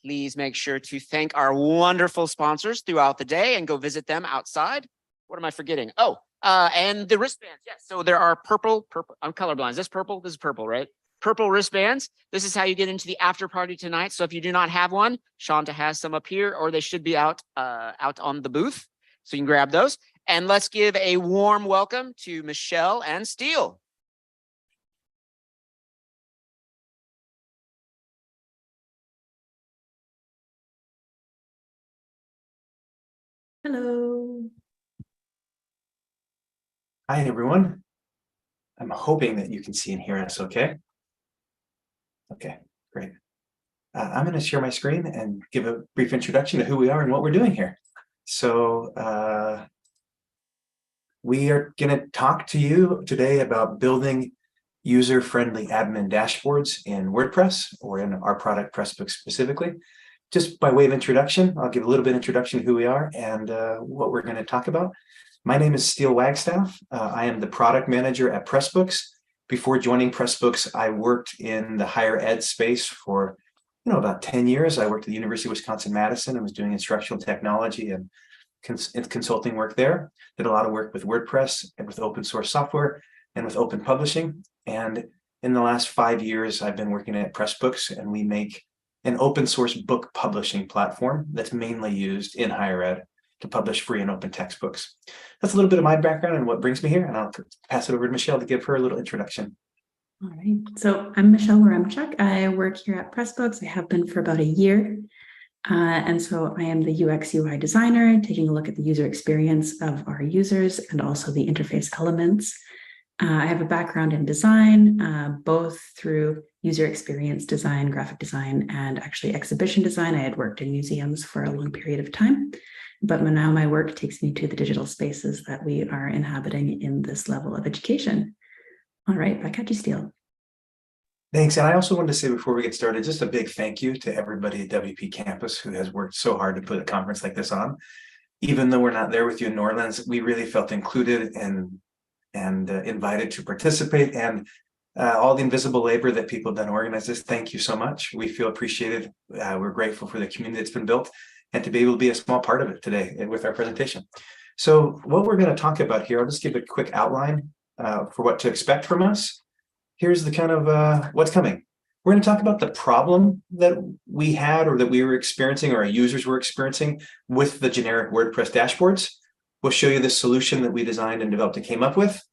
Please make sure to thank our wonderful sponsors throughout the day and go visit them outside. What am I forgetting? Oh, and the wristbands. Yes. So there are purple. I'm colorblind. Is this purple? This is purple, right? Purple wristbands. This is how you get into the after party tonight. So if you do not have one, Shanta has some up here, or they should be out on the booth. So you can grab those. And let's give a warm welcome to Michelle and Steele. Hello. Hi, everyone. I'm hoping that you can see and hear us okay. Okay, great. I'm going to share my screen and give a brief introduction to who we are and what we're doing here. So we are going to talk to you today about building user-friendly admin dashboards in WordPress, or in our product Pressbooks specifically. Just by way of introduction, I'll give a little bit of introduction to who we are and what we're going to talk about. My name is Steele Wagstaff. I am the product manager at Pressbooks. Before joining Pressbooks, I worked in the higher ed space for about 10 years. I worked at the University of Wisconsin-Madison and was doing instructional technology and consulting work there. Did a lot of work with WordPress and with open source software and with open publishing. And in the last 5 years, I've been working at Pressbooks, and we make an open source book publishing platform that's mainly used in higher ed to publish free and open textbooks. That's a little bit of my background and what brings me here, and I'll pass it over to Michelle to give her a little introduction. All right, so I'm Michelle Waremchuk. I work here at Pressbooks. I have been for about a year. And so I am the UX UI designer, taking a look at the user experience of our users and also the interface elements. I have a background in design, both through user experience design, graphic design, and actually exhibition design. I had worked in museums for a long period of time, but now my work takes me to the digital spaces that we are inhabiting in this level of education. All right, back at you, Steele. Thanks. And I also wanted to say before we get started, just a big thank you to everybody at WP Campus who has worked so hard to put a conference like this on. Even though we're not there with you in New Orleans, we really felt included and invited to participate, and all the invisible labor that people have done to organize this. Thank you so much. We feel appreciated. We're grateful for the community that's been built and to be able to be a small part of it today with our presentation. So what we're going to talk about here, I'll just give a quick outline for what to expect from us. Here's the kind of what's coming. We're going to talk about the problem that we had or that we were experiencing or our users were experiencing with the generic WordPress dashboards. We'll show you the solution that we designed and developed and came up with.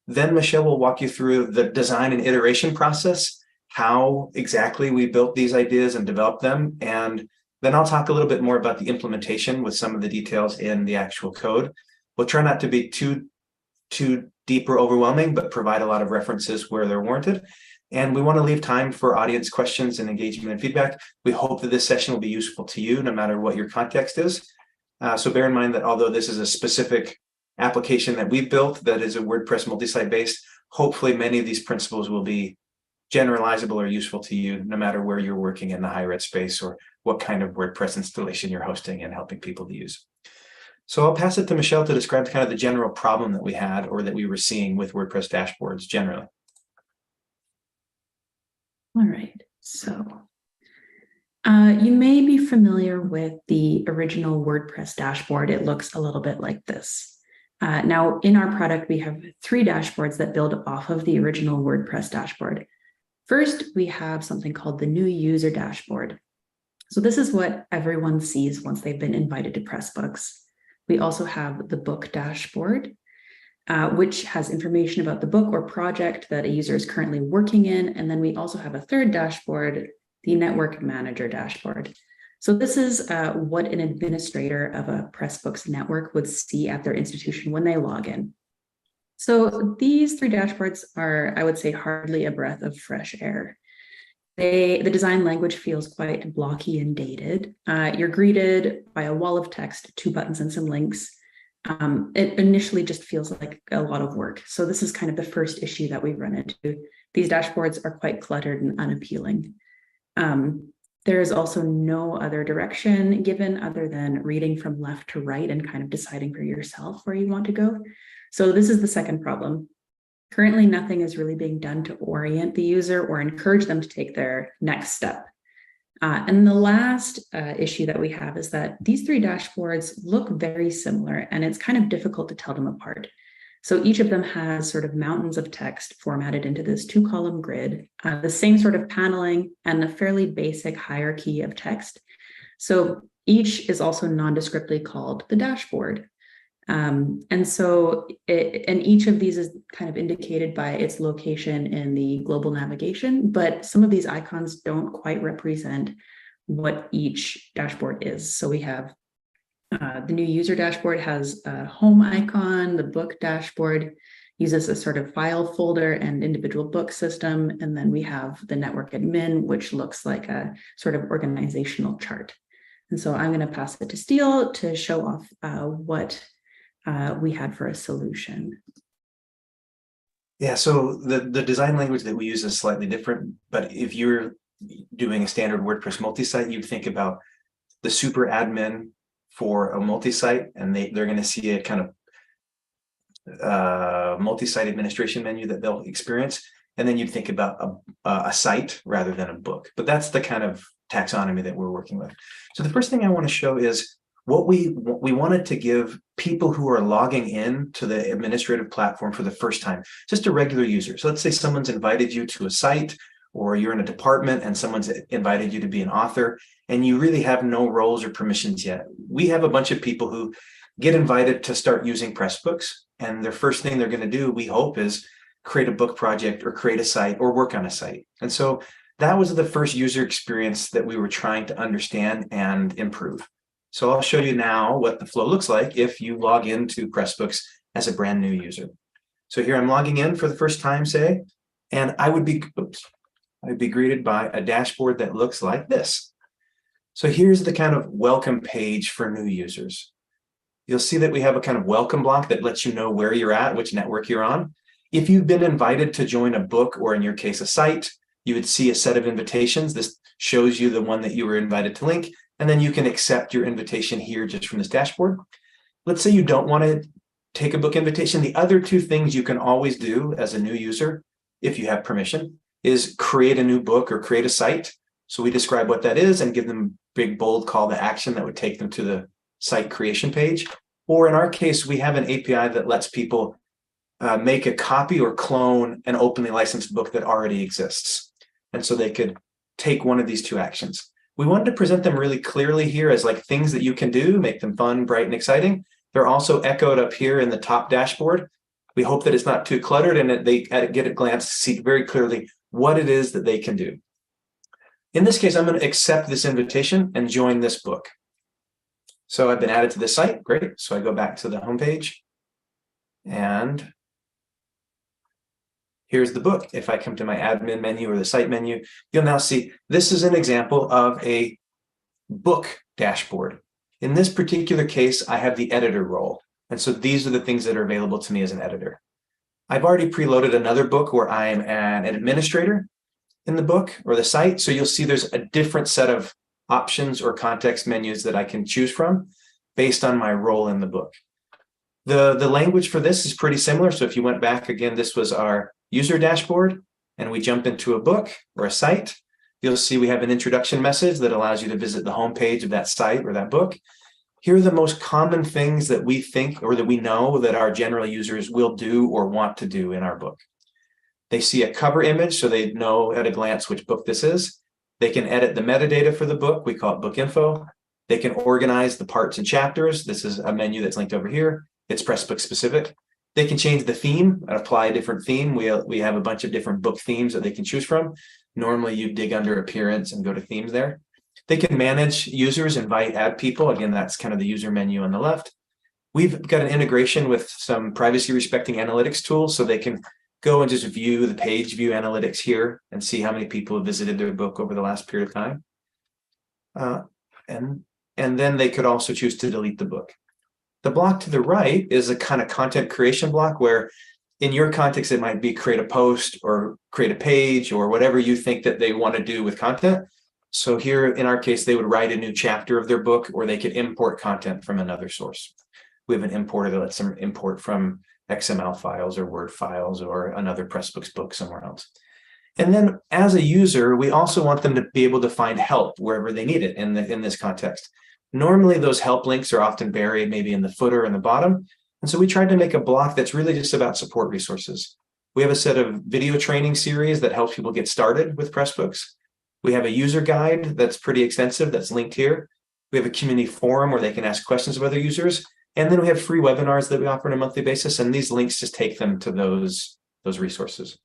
Then Michelle will walk you through the design and iteration process, how exactly we built these ideas and developed them. And then I'll talk a little bit more about the implementation with some of the details in the actual code. We'll try not to be too deep or overwhelming, but provide a lot of references where they're warranted. And we want to leave time for audience questions and engagement and feedback. We hope that this session will be useful to you, no matter what your context is. So bear in mind that although this is a specific application that we've built that is a WordPress multi-site based, hopefully many of these principles will be generalizable or useful to you, no matter where you're working in the higher ed space or what kind of WordPress installation you're hosting and helping people to use. So I'll pass it to Michelle to describe kind of the general problem that we had or that we were seeing with WordPress dashboards generally. All right, so you may be familiar with the original WordPress dashboard. It looks a little bit like this. Now, in our product, we have 3 dashboards that build off of the original WordPress dashboard. First, we have something called the new user dashboard. So this is what everyone sees once they've been invited to Pressbooks. We also have the book dashboard, which has information about the book or project that a user is currently working in. And then we also have a third dashboard, the network manager dashboard. So this is what an administrator of a Pressbooks network would see at their institution when they log in. So these three dashboards are, I would say, hardly a breath of fresh air. The design language feels quite blocky and dated. You're greeted by a wall of text, 2 buttons and some links. It initially just feels like a lot of work. So this is kind of the first issue that we run into. These dashboards are quite cluttered and unappealing. There is also no other direction given other than reading from left to right and kind of deciding for yourself where you want to go. So this is the second problem. Currently, nothing is really being done to orient the user or encourage them to take their next step. And the last issue that we have is that these three dashboards look very similar, and it's kind of difficult to tell them apart. So each of them has sort of mountains of text formatted into this 2-column grid, the same sort of paneling and a fairly basic hierarchy of text. So each is also nondescriptly called the dashboard. And each of these is kind of indicated by its location in the global navigation, but some of these icons don't quite represent what each dashboard is. So we have the new user dashboard has a home icon. The book dashboard uses a sort of file folder and individual book system. And then we have the network admin, which looks like a sort of organizational chart. And so I'm going to pass it to Steele to show off what we had for a solution. Yeah, so the design language that we use is slightly different, but if you're doing a standard WordPress multi-site, you'd think about the super admin for a multi-site, and they're going to see a kind of multi-site administration menu that they'll experience. And then you'd think about a site rather than a book. But that's the kind of taxonomy that we're working with. So the first thing I want to show is what we wanted to give people who are logging in to the administrative platform for the first time, just a regular user. So let's say someone's invited you to a site, or you're in a department and someone's invited you to be an author, and you really have no roles or permissions yet. We have a bunch of people who get invited to start using Pressbooks, and their first thing they're going to do, we hope, is create a book project or create a site or work on a site. And so that was the first user experience that we were trying to understand and improve. So I'll show you now what the flow looks like if you log into Pressbooks as a brand new user. So here I'm logging in for the first time, say, and I would be greeted by a dashboard that looks like this. So here's the kind of welcome page for new users. You'll see that we have a kind of welcome block that lets you know where you're at, which network you're on. If you've been invited to join a book, or in your case, a site, you would see a set of invitations. This shows you the one that you were invited to link, and then you can accept your invitation here just from this dashboard. Let's say you don't want to take a book invitation. The other two things you can always do as a new user, if you have permission, is create a new book or create a site. So we describe what that is and give them big, bold call to action that would take them to the site creation page. Or in our case, we have an API that lets people make a copy or clone an openly licensed book that already exists. And so they could take one of these two actions. We wanted to present them really clearly here as like things that you can do, make them fun, bright, and exciting. They're also echoed up here in the top dashboard. We hope that it's not too cluttered and that they get a glance to see very clearly what it is that they can do. In this case, I'm going to accept this invitation and join this book. So I've been added to the site. Great. So I go back to the homepage, and here's the book. If I come to my admin menu or the site menu, you'll now see this is an example of a book dashboard. In this particular case, I have the editor role. And so these are the things that are available to me as an editor. I've already preloaded another book where I am an administrator in the book or the site. So you'll see there's a different set of options or context menus that I can choose from based on my role in the book. The language for this is pretty similar. So if you went back again, this was our user dashboard, and we jump into a book or a site, you'll see we have an introduction message that allows you to visit the homepage of that site or that book. Here are the most common things that we think or that we know that our general users will do or want to do in our book. They see a cover image, so they know at a glance which book this is. They can edit the metadata for the book. We call it book info. They can organize the parts and chapters. This is a menu that's linked over here. It's Pressbook specific. They can change the theme and apply a different theme. We have a bunch of different book themes that they can choose from. Normally you dig under appearance and go to themes there. They can manage users, invite, add people. Again, that's kind of the user menu on the left. We've got an integration with some privacy respecting analytics tools, so they can go and just view the page view analytics here and see how many people have visited their book over the last period of time. And then they could also choose to delete the book. The block to the right is a kind of content creation block where in your context, it might be create a post or create a page or whatever you think that they want to do with content. So here in our case, they would write a new chapter of their book, or they could import content from another source. We have an importer that lets them import from XML files or Word files or another Pressbooks book somewhere else. And then as a user, we also want them to be able to find help wherever they need it in this context. Normally, those help links are often buried maybe in the footer and the bottom. And so we tried to make a block that's really just about support resources. We have a set of video training series that helps people get started with Pressbooks. We have a user guide that's pretty extensive that's linked here. We have a community forum where they can ask questions of other users. And then we have free webinars that we offer on a monthly basis. And these links just take them to those resources.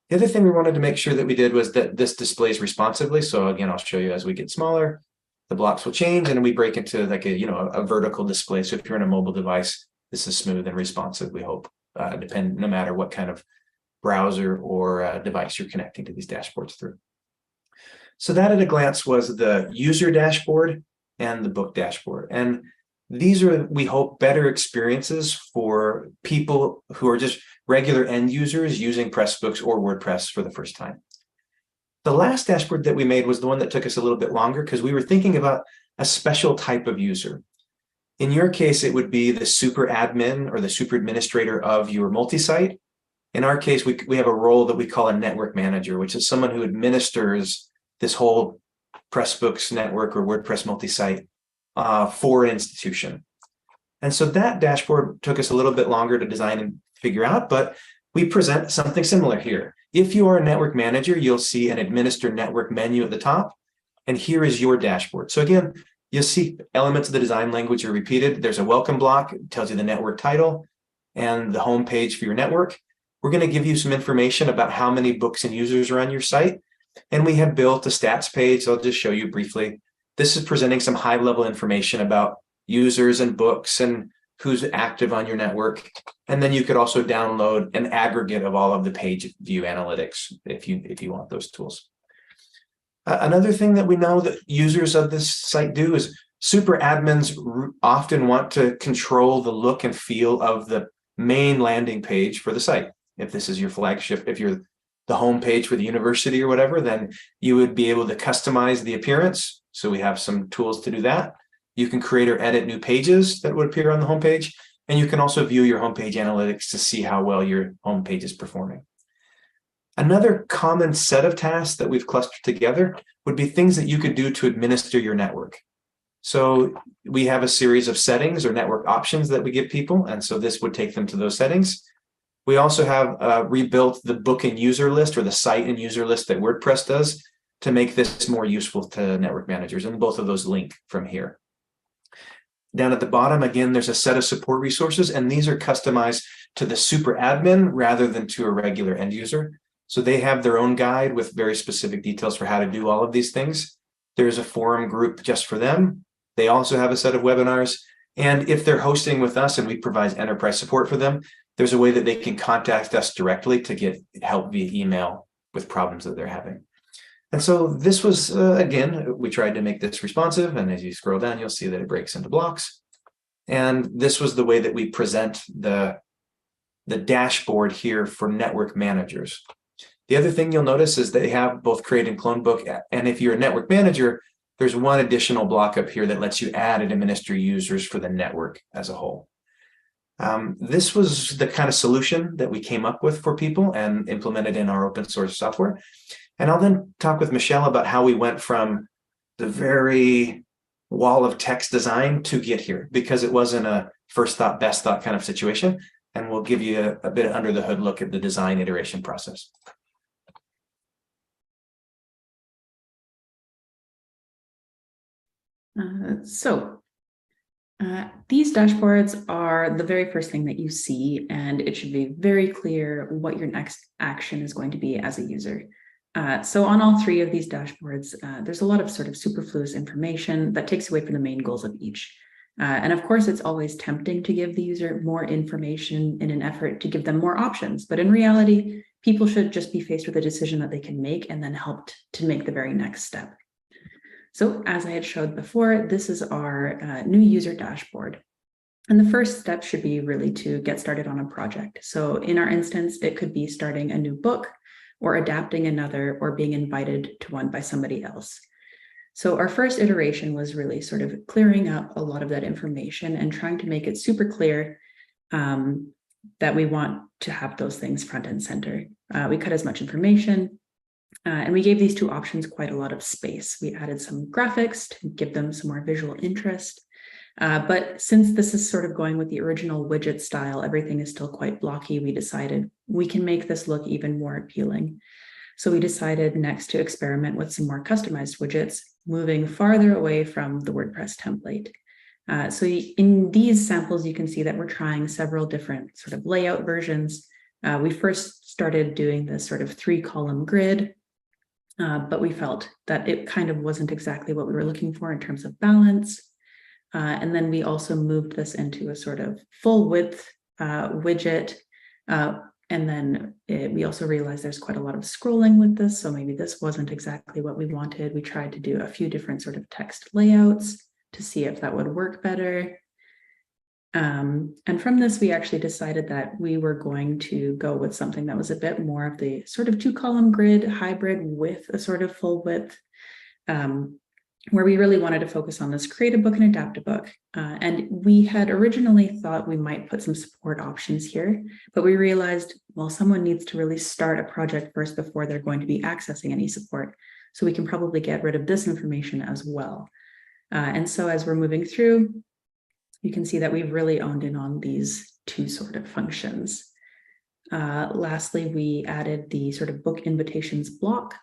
The other thing we wanted to make sure that we did was that this displays responsively. So again, I'll show you as we get smaller, the blocks will change and we break into like a vertical display. So if you're on a mobile device, this is smooth and responsive, we hope, no matter what kind of browser or device you're connecting to these dashboards through. So that at a glance was the user dashboard and the book dashboard. And these are, we hope, better experiences for people who are just regular end users using Pressbooks or WordPress for the first time. The last dashboard that we made was the one that took us a little bit longer because we were thinking about a special type of user. In your case, it would be the super admin or the super administrator of your multi-site. In our case, we have a role that we call a network manager, which is someone who administers this whole Pressbooks network or WordPress multi-site for an institution. And so that dashboard took us a little bit longer to design and figure out, but we present something similar here. If you are a network manager, you'll see an administer network menu at the top, and here is your dashboard. So again, you'll see elements of the design language are repeated. There's a welcome block, it tells you the network title and the home page for your network. We're going to give you some information about how many books and users are on your site. And we have built a stats page. I'll just show you briefly. This is presenting some high level information about users and books and who's active on your network. And then you could also download an aggregate of all of the page view analytics if you want those tools. Another thing that we know that users of this site do is super admins often want to control the look and feel of the main landing page for the site. If this is your flagship, if you're the home page for the university or whatever, then you would be able to customize the appearance. So we have some tools to do that. You can create or edit new pages that would appear on the homepage. And you can also view your homepage analytics to see how well your homepage is performing. Another common set of tasks that we've clustered together would be things that you could do to administer your network. So we have a series of settings or network options that we give people. And so this would take them to those settings. We also have rebuilt the book and user list or the site and user list that WordPress does to make this more useful to network managers. And both of those link from here. Down at the bottom, again, there's a set of support resources, and these are customized to the super admin rather than to a regular end user. So they have their own guide with very specific details for how to do all of these things. There's a forum group just for them. They also have a set of webinars. And if they're hosting with us and we provide enterprise support for them, there's a way that they can contact us directly to get help via email with problems that they're having. And so this was, again, we tried to make this responsive. And as you scroll down, you'll see that it breaks into blocks. And this was the way that we present the dashboard here for network managers. The other thing you'll notice is they have both create and clone book. And if you're a network manager, there's one additional block up here that lets you add and administer users for the network as a whole. This was the kind of solution that we came up with for people and implemented in our open source software. And I'll then talk with Michelle about how we went from the very wall of text design to get here, because it wasn't a first thought, best thought kind of situation. And we'll give you a bit under the hood look at the design iteration process. These dashboards are the very first thing that you see, and it should be very clear what your next action is going to be as a user. So on all three of these dashboards, there's a lot of sort of superfluous information that takes away from the main goals of each. And of course, it's always tempting to give the user more information in an effort to give them more options. But in reality, people should just be faced with a decision that they can make and then helped to make the very next step. So as I had showed before, this is our new user dashboard. And the first step should be really to get started on a project. So in our instance, it could be starting a new book or adapting another or being invited to one by somebody else. So our first iteration was really sort of clearing up a lot of that information and trying to make it super clear that we want to have those things front and center. We cut as much information and we gave these two options quite a lot of space. We added some graphics to give them some more visual interest. But since this is sort of going with the original widget style, everything is still quite blocky, we decided we can make this look even more appealing. So we decided next to experiment with some more customized widgets, moving farther away from the WordPress template. So in these samples, you can see that we're trying several different sort of layout versions. We first started doing this sort of 3-column grid, but we felt that it kind of wasn't exactly what we were looking for in terms of balance. And then we also moved this into a sort of full width widget. And then we also realized there's quite a lot of scrolling with this. So maybe this wasn't exactly what we wanted. We tried to do a few different sort of text layouts to see if that would work better. And from this, we actually decided that we were going to go with something that was a bit more of the sort of 2-column grid hybrid with a sort of full width, where we really wanted to focus on this create a book and adapt a book. And we had originally thought we might put some support options here, but we realized, well, someone needs to really start a project first before they're going to be accessing any support. So we can probably get rid of this information as well. And so as we're moving through, you can see that we've really honed in on these two sort of functions. Lastly, we added the sort of book invitations block.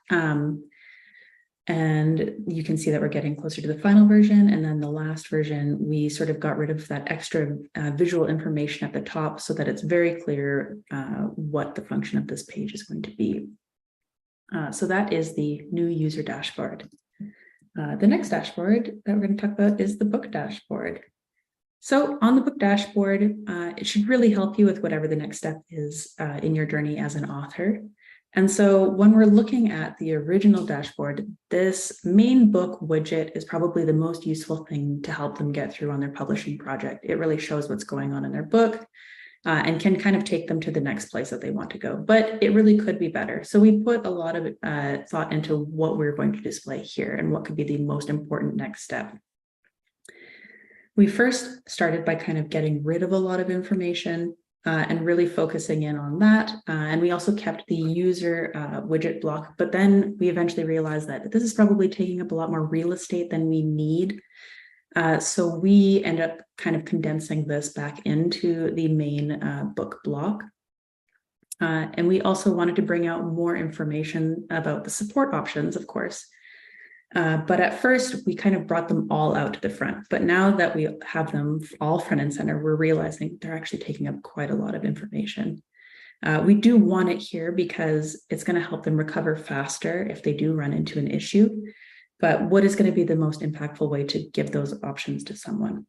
And you can see that we're getting closer to the final version. And then the last version, we sort of got rid of that extra visual information at the top so that it's very clear what the function of this page is going to be. So that is the new user dashboard. The next dashboard that we're going to talk about is the book dashboard. So on the book dashboard, it should really help you with whatever the next step is in your journey as an author. And so when we're looking at the original dashboard, this main book widget is probably the most useful thing to help them get through on their publishing project. It really shows what's going on in their book and can kind of take them to the next place that they want to go, but it really could be better. So we put a lot of thought into what we're going to display here and what could be the most important next step. We first started by kind of getting rid of a lot of information and really focusing in on that. And we also kept the user widget block, but then we eventually realized that this is probably taking up a lot more real estate than we need. So we end up kind of condensing this back into the main book block. And we also wanted to bring out more information about the support options, of course. But at first, we kind of brought them all out to the front. But now that we have them all front and center, we're realizing they're actually taking up quite a lot of information. We do want it here because it's going to help them recover faster if they do run into an issue. But what is going to be the most impactful way to give those options to someone?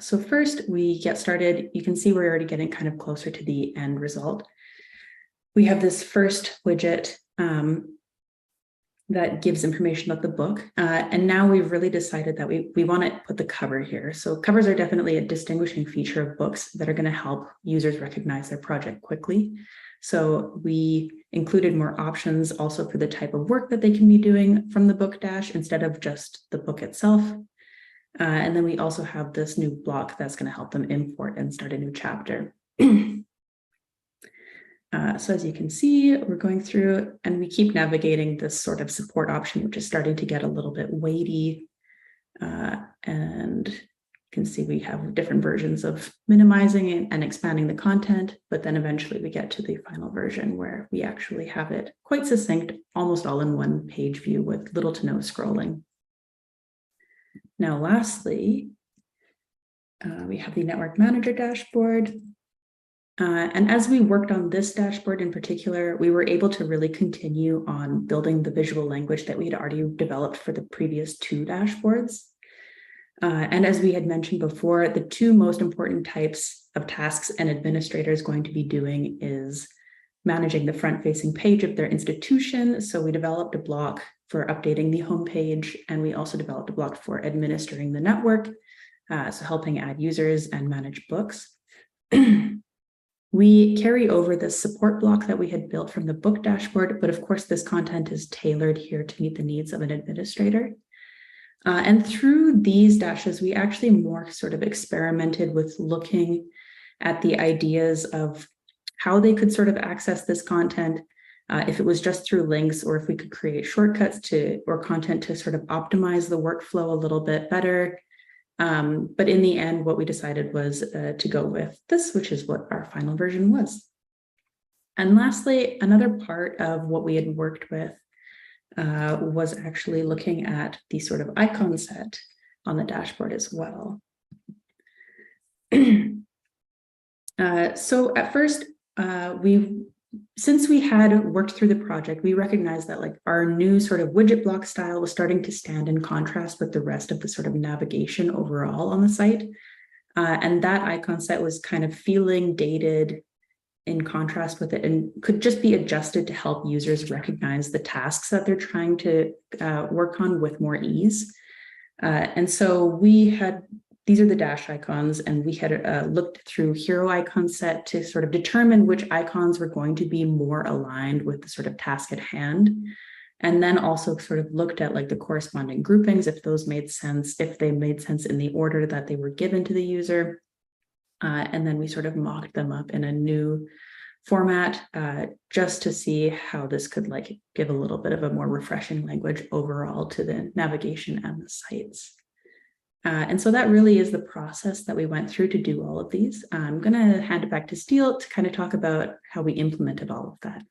So first, we get started. You can see we're already getting kind of closer to the end result. We have this first widget that gives information about the book. And now we've really decided that we want to put the cover here. So covers are definitely a distinguishing feature of books that are going to help users recognize their project quickly. So we included more options also for the type of work that they can be doing from the book dash instead of just the book itself. And then we also have this new block that's going to help them import and start a new chapter. So as you can see, we're going through and we keep navigating this sort of support option, which is starting to get a little bit weighty. And you can see we have different versions of minimizing and expanding the content, but then eventually we get to the final version where we actually have it quite succinct, almost all in one page view with little to no scrolling. Now, lastly, we have the network manager dashboard. And as we worked on this dashboard in particular, we were able to really continue on building the visual language that we had already developed for the previous two dashboards. And as we had mentioned before, the two most important types of tasks an administrator is going to be doing is managing the front-facing page of their institution. So we developed a block for updating the homepage, and we also developed a block for administering the network, so helping add users and manage books. We carry over the support block that we had built from the book dashboard, but of course this content is tailored here to meet the needs of an administrator. And through these dashes, we actually more sort of experimented with looking at the ideas of how they could sort of access this content, if it was just through links, or if we could create shortcuts or content to sort of optimize the workflow a little bit better. But in the end, what we decided was to go with this, which is what our final version was. And lastly, another part of what we had worked with was actually looking at the sort of icon set on the dashboard as well. So at first, since we had worked through the project, we recognized that like our new sort of widget block style was starting to stand in contrast with the rest of the sort of navigation overall on the site. And that icon set was kind of feeling dated in contrast with it, and could just be adjusted to help users recognize the tasks that they're trying to work on with more ease. And so these are the dash icons, and we had looked through hero icon set to sort of determine which icons were going to be more aligned with the sort of task at hand. And then also sort of looked at like the corresponding groupings, if those made sense, if they made sense in the order that they were given to the user. And then we sort of mocked them up in a new format, just to see how this could like give a little bit of a more refreshing language overall to the navigation and the sites. And so that really is the process that we went through to do all of these. I'm going to hand it back to Steele to kind of talk about how we implemented all of that.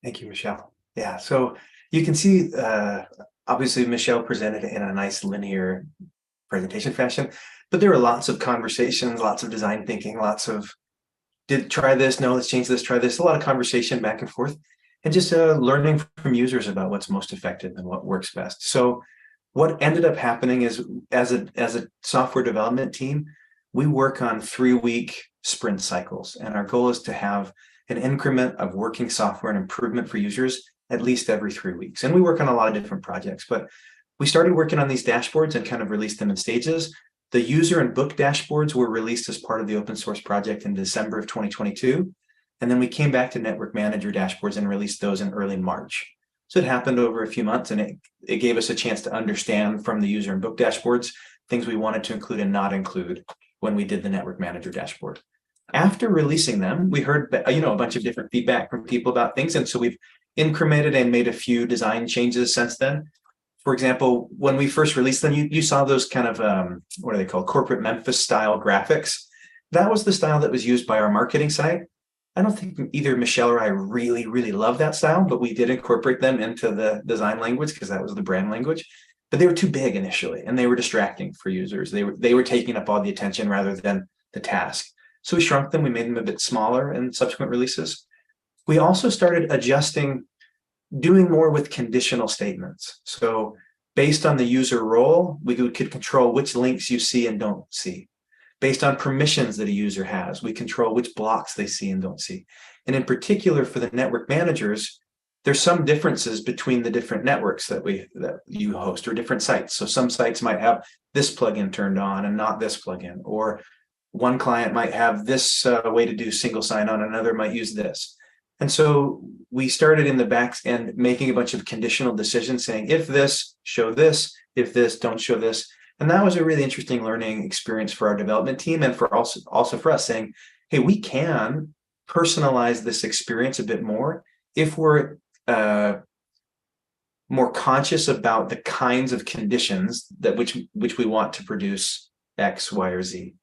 Thank you, Michelle. Yeah, so you can see, obviously, Michelle presented it in a nice linear presentation fashion, but there were lots of conversations, lots of design thinking, lots of, try this, no, let's change this, try this, a lot of conversation back and forth, and just learning from users about what's most effective and what works best. So what ended up happening is, as a software development team, we work on 3-week sprint cycles, and our goal is to have an increment of working software and improvement for users at least every 3 weeks. And we work on a lot of different projects, but we started working on these dashboards and kind of released them in stages. The user and book dashboards were released as part of the open source project in December of 2022. And then we came back to network manager dashboards and released those in early March. So it happened over a few months, and it gave us a chance to understand from the user and book dashboards things we wanted to include and not include when we did the network manager dashboard. After releasing them, we heard a bunch of different feedback from people about things, and so we've incremented and made a few design changes since then. For example, when we first released them, you saw those kind of what are they called, corporate Memphis style graphics. That was the style that was used by our marketing side. I don't think either Michelle or I really love that style, but we did incorporate them into the design language because that was the brand language. But they were too big initially, and they were distracting for users. They were taking up all the attention rather than the task. So we shrunk them. We made them a bit smaller in subsequent releases. We also started doing more with conditional statements. So based on the user role, we could control which links you see and don't see. Based on permissions that a user has, we control which blocks they see and don't see. And in particular for the network managers, there's some differences between the different networks that you host, or different sites. So some sites might have this plugin turned on and not this plugin, or one client might have this way to do single sign-on, another might use this. And so we started in the back end making a bunch of conditional decisions saying, if this, show this, if this, don't show this. And that was a really interesting learning experience for our development team, and for also for us, saying, hey, we can personalize this experience a bit more if we're more conscious about the kinds of conditions that which we want to produce X, Y, or Z.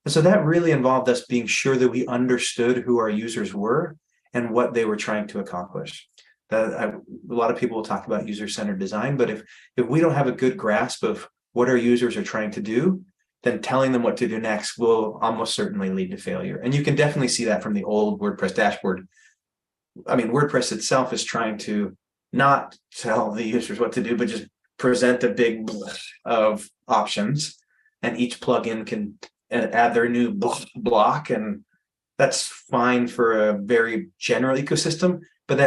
And so that really involved us being sure that we understood who our users were and what they were trying to accomplish. A lot of people will talk about user-centered design, but if we don't have a good grasp of what our users are trying to do, then telling them what to do next will almost certainly lead to failure. And you can definitely see that from the old WordPress dashboard. I mean, WordPress itself is trying to not tell the users what to do, but just present a big of options, and each plugin can add their new block, and that's fine for a very general ecosystem, but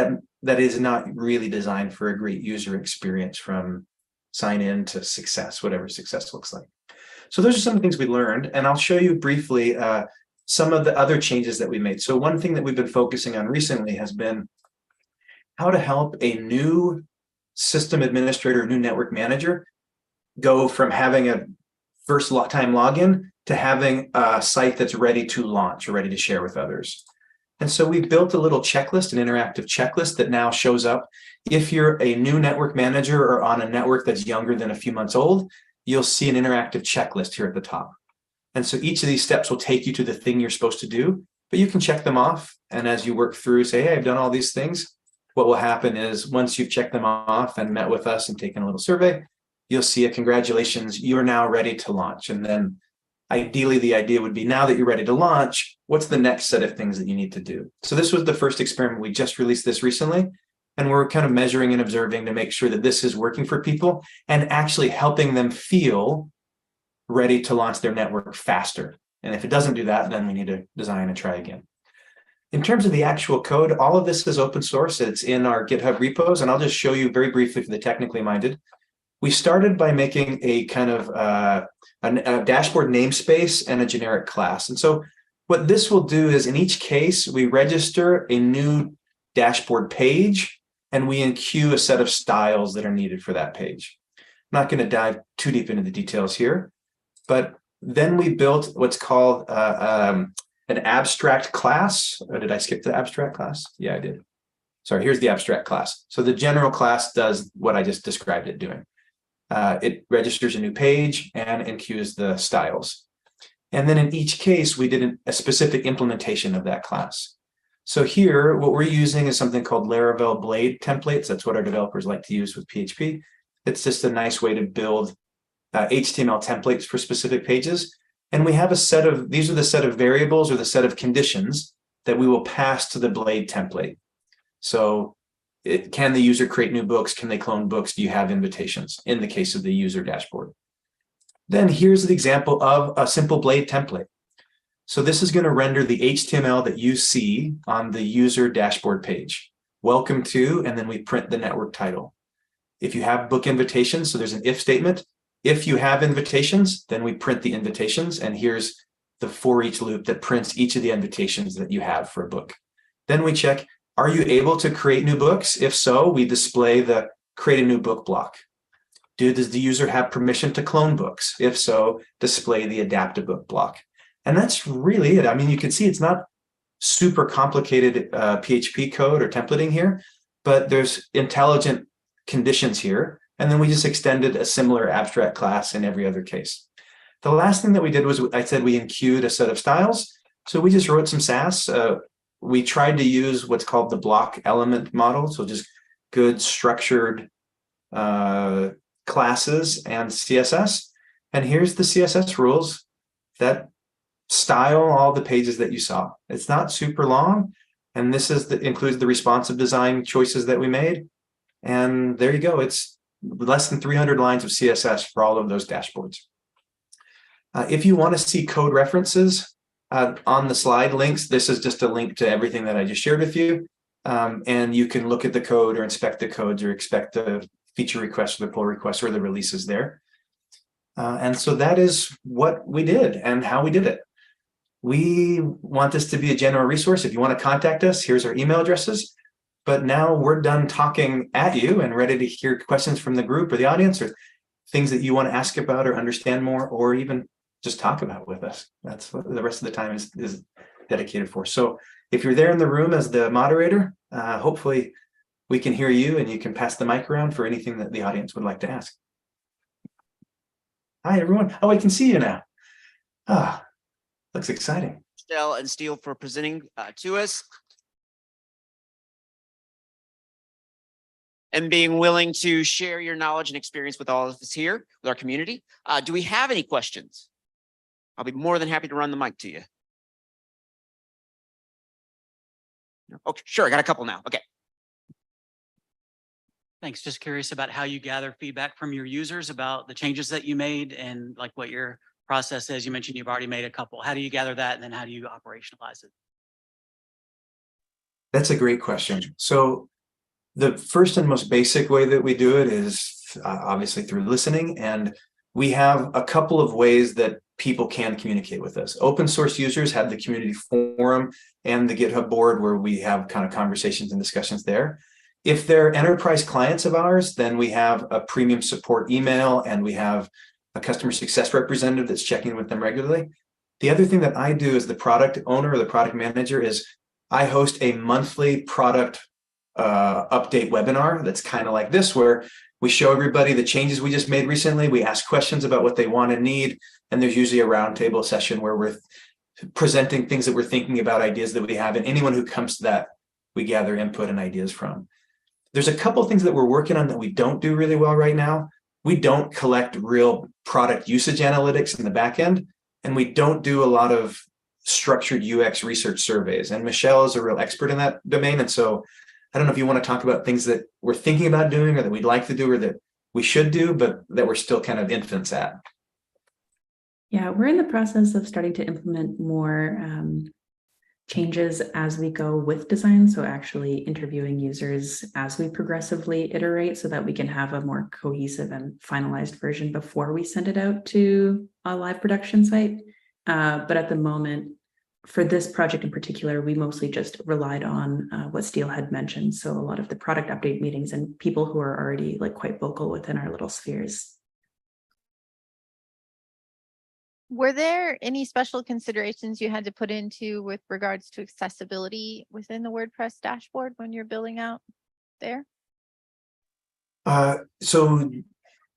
that is not really designed for a great user experience from sign in to success, whatever success looks like. So those are some of the things we learned, and I'll show you briefly some of the other changes that we made. So one thing that we've been focusing on recently has been how to help a new system administrator, new network manager, go from having a first time login to having a site that's ready to launch or ready to share with others. And so we built a little checklist, an interactive checklist that now shows up. If you're a new network manager or on a network that's younger than a few months old, you'll see an interactive checklist here at the top. And so each of these steps will take you to the thing you're supposed to do, but you can check them off. And as you work through, say, hey, I've done all these things. What will happen is once you've checked them off and met with us and taken a little survey, you'll see a congratulations, you're now ready to launch. And then ideally, the idea would be now that you're ready to launch, what's the next set of things that you need to do? So this was the first experiment. We just released this recently, and we're kind of measuring and observing to make sure that this is working for people and actually helping them feel ready to launch their network faster. And if it doesn't do that, then we need to design and try again. In terms of the actual code, all of this is open source. It's in our GitHub repos, and I'll just show you very briefly for the technically minded. We started by making a kind of a dashboard namespace and a generic class. And so what this will do is in each case, we register a new dashboard page and we enqueue a set of styles that are needed for that page. I'm not going to dive too deep into the details here, but then we built what's called an abstract class. Or did I skip the abstract class? Yeah, I did. Sorry, here's the abstract class. So the general class does what I just described it doing. It registers a new page and enqueues the styles. And then in each case, we did a specific implementation of that class. So here, what we're using is something called Laravel Blade templates. That's what our developers like to use with PHP. It's just a nice way to build HTML templates for specific pages. And we have a set of, these are the set of variables or the set of conditions that we will pass to the Blade template. So can the user create new books? Can they clone books? Do you have invitations in the case of the user dashboard? Then here's the example of a simple Blade template. So this is going to render the HTML that you see on the user dashboard page. Welcome to, and then we print the network title. If you have book invitations, so there's an if statement. If you have invitations, then we print the invitations. And here's the for each loop that prints each of the invitations that you have for a book. Then we check, are you able to create new books? If so, we display the create a new book block. Does the user have permission to clone books? If so, display the adapt a book block. And that's really it. I mean, you can see it's not super complicated PHP code or templating here, but there's intelligent conditions here. And then we just extended a similar abstract class in every other case. The last thing that we did was I said we enqueued a set of styles. So we just wrote some Sass. We tried to use what's called the block element model. So just good structured classes and CSS. And here's the CSS rules that style all the pages that you saw. It's not super long. And this is includes the responsive design choices that we made. And there you go. It's less than 300 lines of CSS for all of those dashboards. If you want to see code references on the slide links, this is just a link to everything that I just shared with you. And you can look at the code or inspect the codes or expect the feature requests or the pull requests or the releases there. And so that is what we did and how we did it. We want this to be a general resource. If you want to contact us, here's our email addresses. But now we're done talking at you and ready to hear questions from the group or the audience or things that you want to ask about or understand more or even just talk about with us. That's what the rest of the time is dedicated for. So if you're there in the room as the moderator, hopefully we can hear you and you can pass the mic around for anything that the audience would like to ask. Hi, everyone. Oh, I can see you now. Ah, looks exciting. Michelle and Steele for presenting to us. and being willing to share your knowledge and experience with all of us here, with our community. Do we have any questions? I'll be more than happy to run the mic to you. No? Okay, sure, I got a couple now. Okay. Thanks. Just curious about how you gather feedback from your users about the changes that you made and like what your process is. You mentioned you've already made a couple. How do you gather that, and then how do you operationalize it? That's a great question. So the first and most basic way that we do it is obviously through listening. And we have a couple of ways that people can communicate with us. Open source users have the community forum and the GitHub board where we have kind of conversations and discussions there. If they're enterprise clients of ours, then we have a premium support email and we have a customer success representative that's checking with them regularly. The other thing that I do as the product owner or the product manager is I host a monthly product update webinar that's kind of like this, where we show everybody the changes we just made recently. We ask questions about what they want and need. And there's usually a roundtable session where we're presenting things that we're thinking about, ideas that we have. And anyone who comes to that, we gather input and ideas from. There's a couple of things that we're working on that we don't do really well right now. We don't collect real product usage analytics in the back end, and we don't do a lot of structured UX research surveys. And Michelle is a real expert in that domain. And so I don't know if you want to talk about things that we're thinking about doing or that we'd like to do or that we should do, but that we're still kind of infants at. Yeah, we're in the process of starting to implement more changes as we go with design. So actually interviewing users as we progressively iterate so that we can have a more cohesive and finalized version before we send it out to a live production site. But at the moment, for this project in particular, we mostly just relied on what Steele had mentioned. So a lot of the product update meetings and people who are already like quite vocal within our little spheres. Were there any special considerations you had to put into with regards to accessibility within the WordPress dashboard when you're building out there? So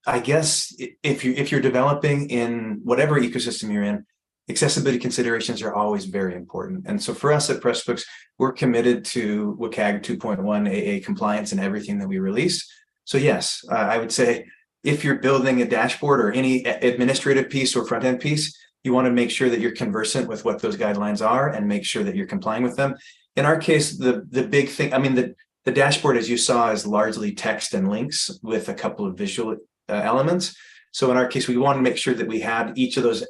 I guess if you're developing in whatever ecosystem you're in, accessibility considerations are always very important. And so for us at Pressbooks, we're committed to WCAG 2.1 AA compliance in everything that we release. So yes, I would say if you're building a dashboard or any administrative piece or front-end piece, you want to make sure that you're conversant with what those guidelines are and make sure that you're complying with them. In our case, the big thing, I mean, the dashboard, as you saw, is largely text and links with a couple of visual elements. So in our case, we want to make sure that we had each of those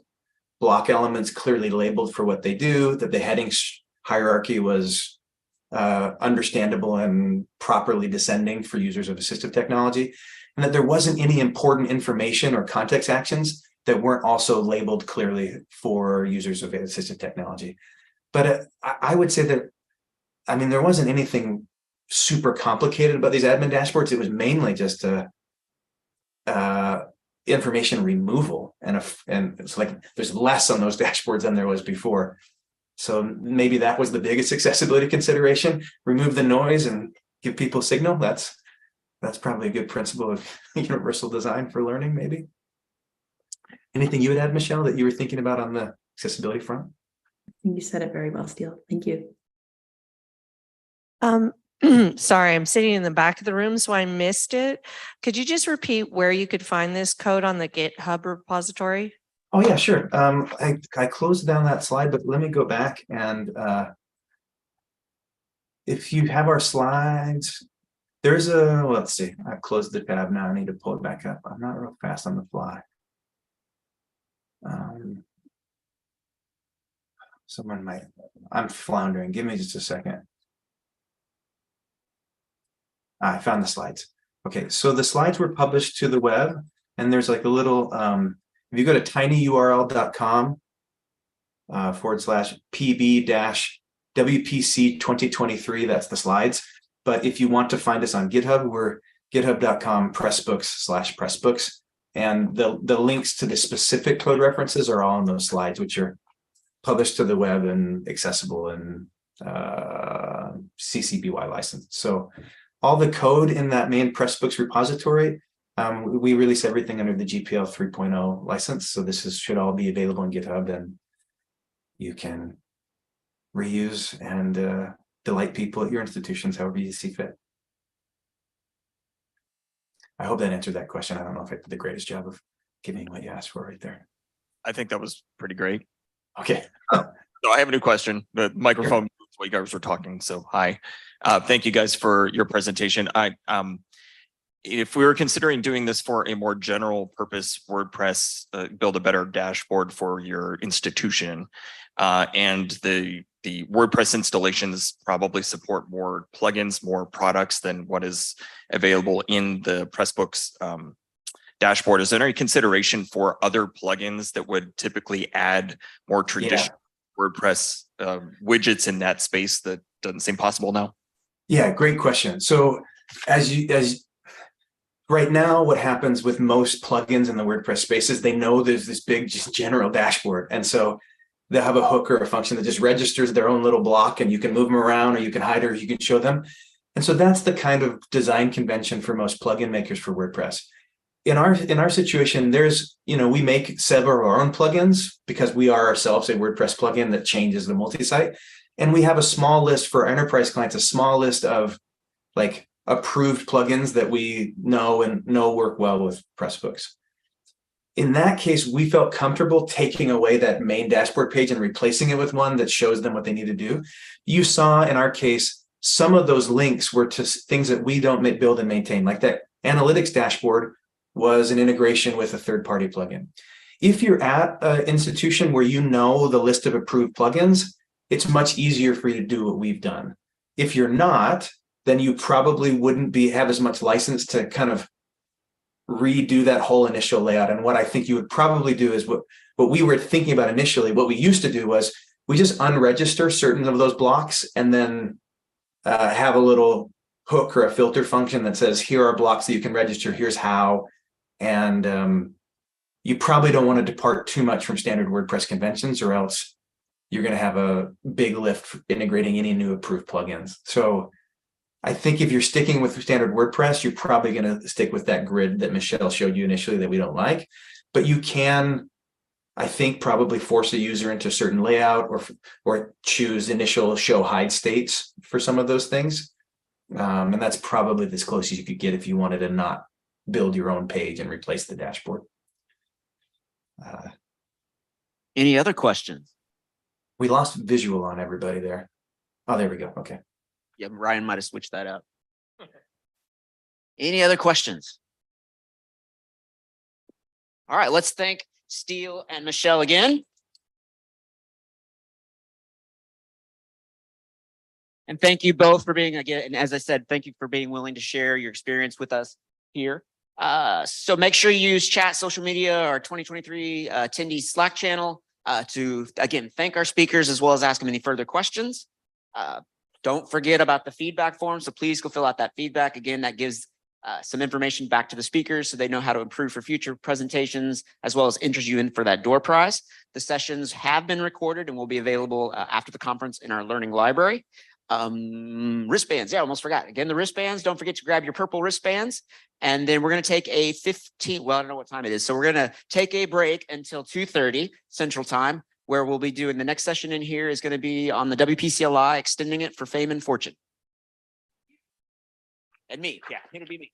block elements clearly labeled for what they do, that the heading hierarchy was understandable and properly descending for users of assistive technology, and that there wasn't any important information or context actions that weren't also labeled clearly for users of assistive technology. But I would say that, I mean, there wasn't anything super complicated about these admin dashboards. It was mainly just information removal, and it's like there's less on those dashboards than there was before. So maybe that was the biggest accessibility consideration: remove the noise and give people signal. That's probably a good principle of universal design for learning. Maybe anything you would add, Michelle, that you were thinking about on the accessibility front? You said it very well, Steele. Thank you. Sorry, I'm sitting in the back of the room, so I missed it. Could you just repeat where you could find this code on the GitHub repository? Oh yeah, sure. I closed down that slide, but let me go back and if you have our slides, there's a, let's see, I've closed the tab now. I need to pull it back up. I'm not real fast on the fly. Someone might, I'm floundering. Give me just a second. I found the slides. Okay, so the slides were published to the web, and there's like a little, if you go to tinyurl.com /pb-WPC 2023, that's the slides. But if you want to find us on GitHub, we're github.com pressbooks/pressbooks. And the links to the specific code references are all on those slides, which are published to the web and accessible in CC BY license. So all the code in that main Pressbooks repository, we release everything under the GPL 3.0 license. So this should all be available on GitHub, and you can reuse and delight people at your institutions however you see fit. I hope that answered that question. I don't know if I did the greatest job of giving what you asked for right there. I think that was pretty great. Okay. So I have a new question. The microphone, while you guys were talking. So hi. Thank you guys for your presentation. If we were considering doing this for a more general purpose WordPress, build a better dashboard for your institution, and the WordPress installations probably support more plugins, more products than what is available in the Pressbooks dashboard. Is there any consideration for other plugins that would typically add more traditional WordPress widgets in that space that doesn't seem possible now? Yeah, great question. So as right now, what happens with most plugins in the WordPress space is they know there's this big just general dashboard. And so they'll have a hook or a function that just registers their own little block, and you can move them around, or you can hide, or you can show them. And so that's the kind of design convention for most plugin makers for WordPress. In our situation, there's, we make several of our own plugins because we are ourselves a WordPress plugin that changes the multi-site. And we have a small list for our enterprise clients, a small list of like approved plugins that we know work well with Pressbooks. In that case, we felt comfortable taking away that main dashboard page and replacing it with one that shows them what they need to do. You saw in our case, some of those links were to things that we don't build and maintain, like that analytics dashboard was an integration with a third-party plugin. If you're at an institution where you know the list of approved plugins, it's much easier for you to do what we've done. If you're not, then you probably wouldn't have as much license to kind of redo that whole initial layout. And what I think you would probably do is what we were thinking about initially. What we used to do was we just unregister certain of those blocks and then have a little hook or a filter function that says, here are blocks that you can register, here's how. And you probably don't want to depart too much from standard WordPress conventions, or else you're going to have a big lift integrating any new approved plugins. So I think if you're sticking with standard WordPress, you're probably going to stick with that grid that Michelle showed you initially that we don't like. But you can, I think, probably force a user into a certain layout, or choose initial show hide states for some of those things. And that's probably as close as you could get if you wanted to not build your own page and replace the dashboard. Any other questions? We lost visual on everybody there. Oh, there we go. Okay. Yeah, Ryan might have switched that up. Any other questions? All right, let's thank Steele and Michelle again. And thank you both for being, again, and as I said, thank you for being willing to share your experience with us here. So make sure you use chat, social media, our 2023 attendees Slack channel to, again, thank our speakers as well as ask them any further questions. Don't forget about the feedback form. So please go fill out that feedback. Again, that gives some information back to the speakers so they know how to improve for future presentations, as well as enters you in for that door prize. The sessions have been recorded and will be available after the conference in our learning library. Wristbands. Yeah, almost forgot. Again, the wristbands, don't forget to grab your purple wristbands. And then we're going to take a 15, well, I don't know what time it is. So we're going to take a break until 2:30 Central Time, where we'll be doing the next session in here is going to be on the WPCLI, extending it for fame and fortune. And me, yeah, it'll be me.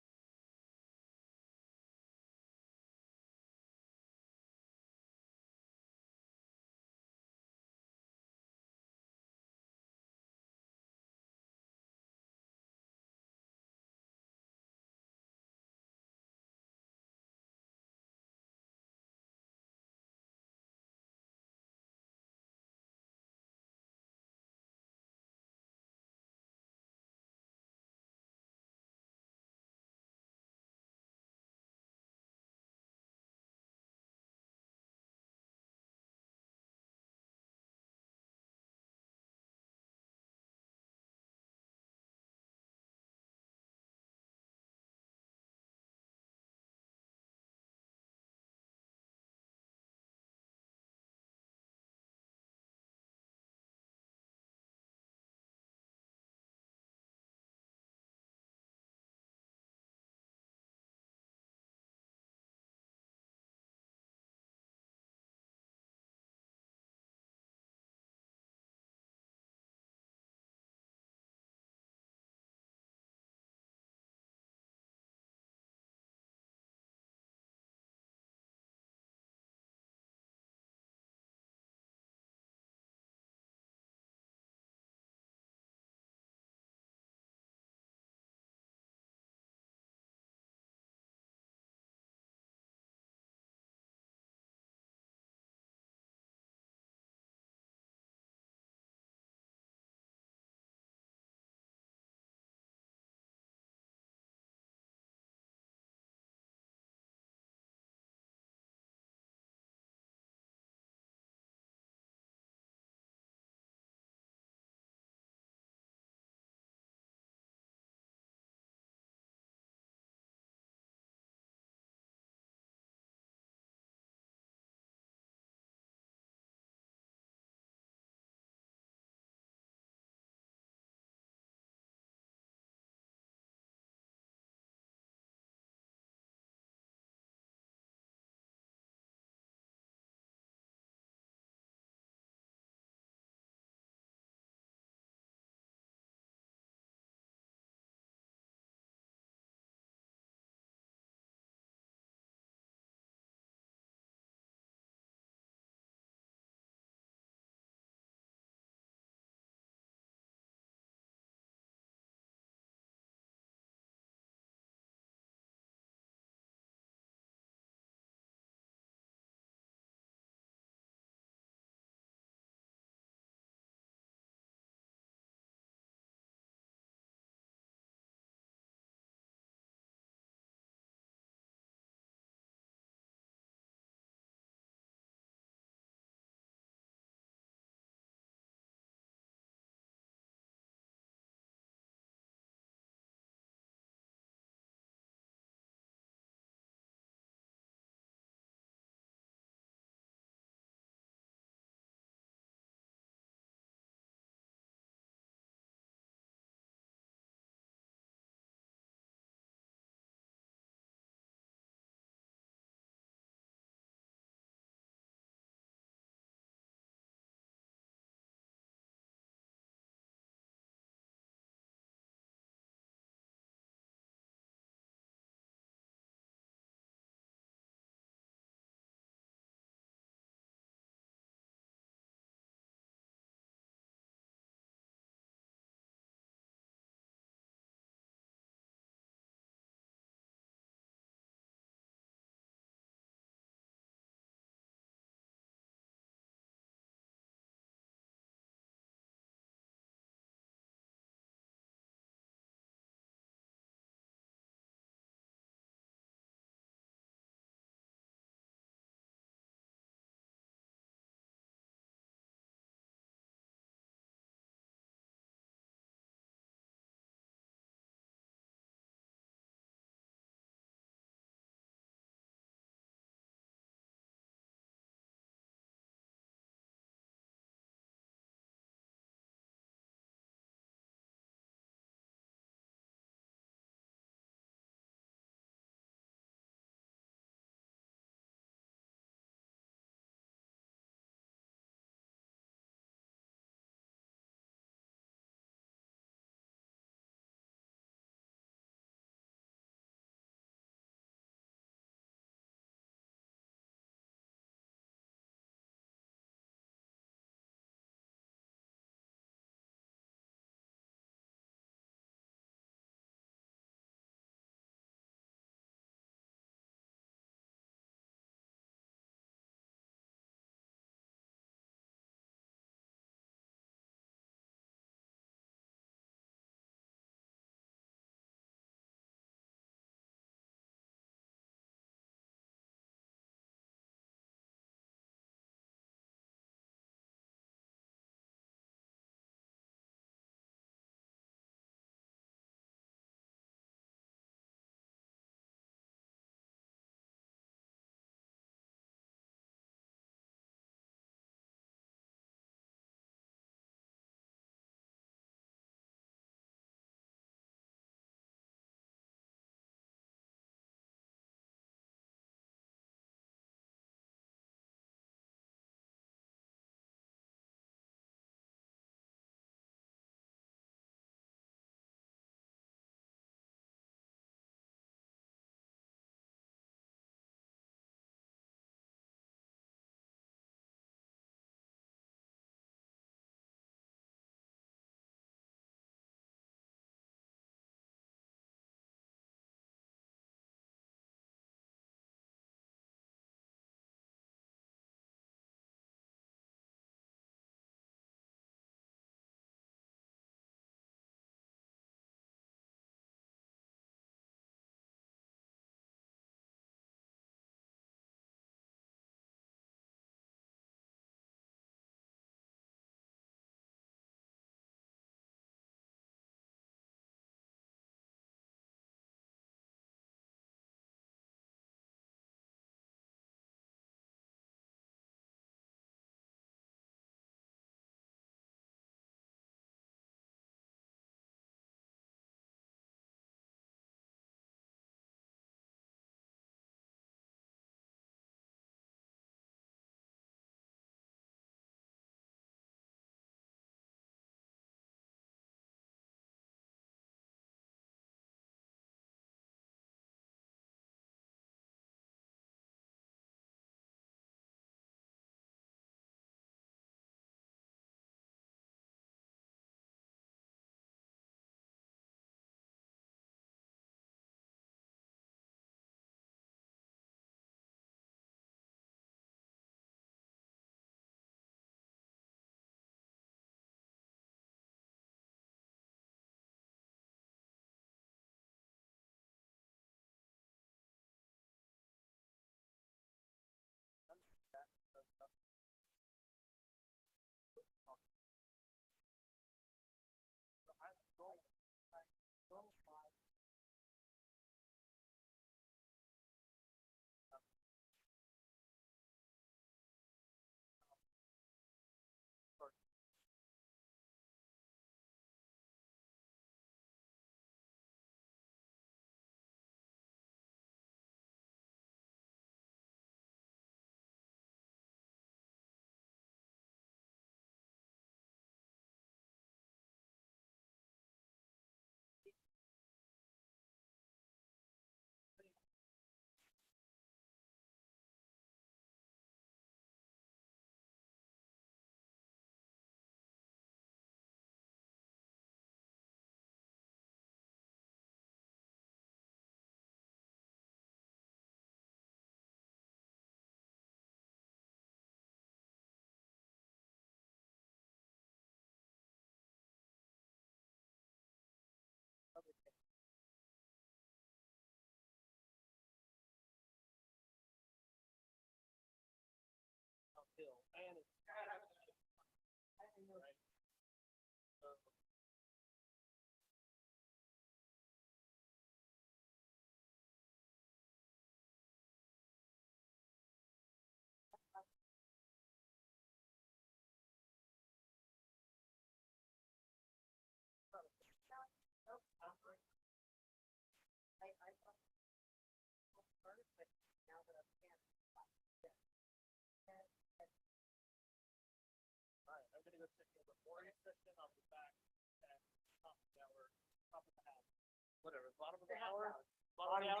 Whatever, bottom of the hour. Bottom down.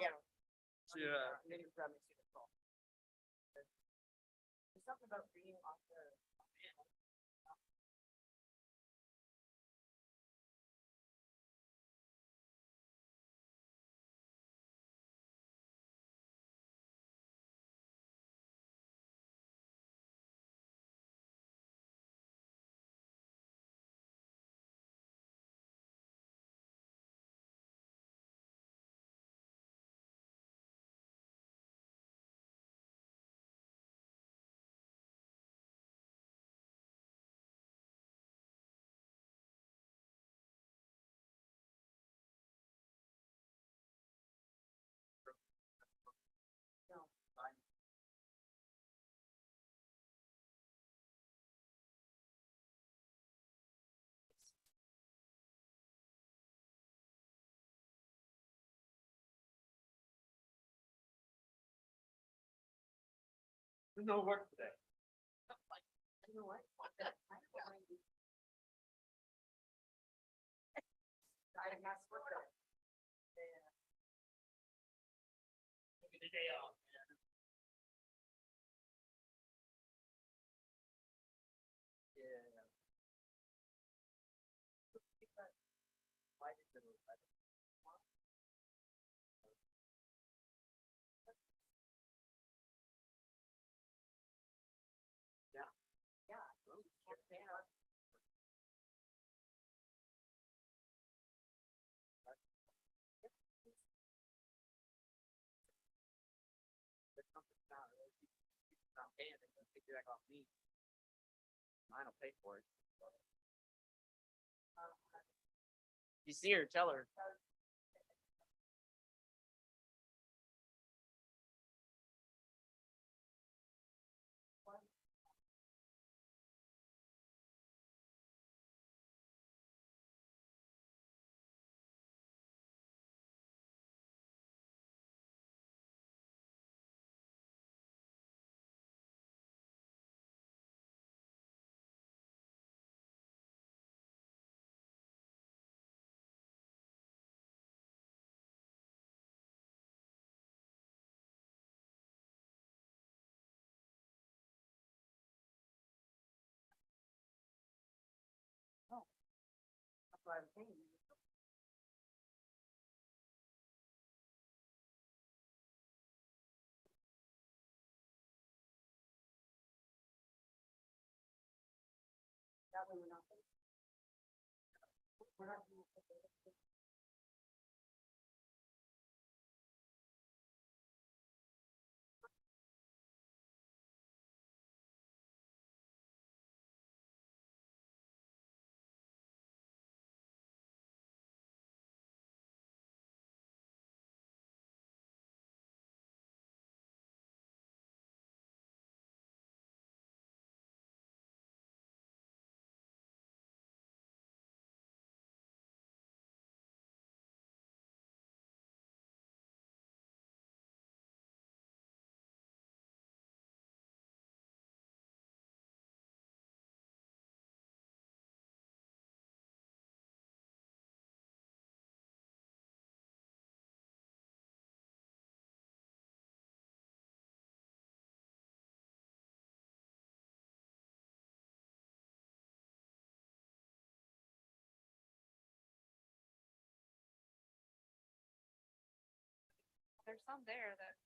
Yeah. There's something about being off the. There's no work today. You know what? Maybe the day off. Yeah. Why did the yeah. Yeah. Not paying, they're gonna take that off me. I don't pay for it. You see her, tell her. Oh, that's why I'm paying you. That way we're not. We're not. There's some there that.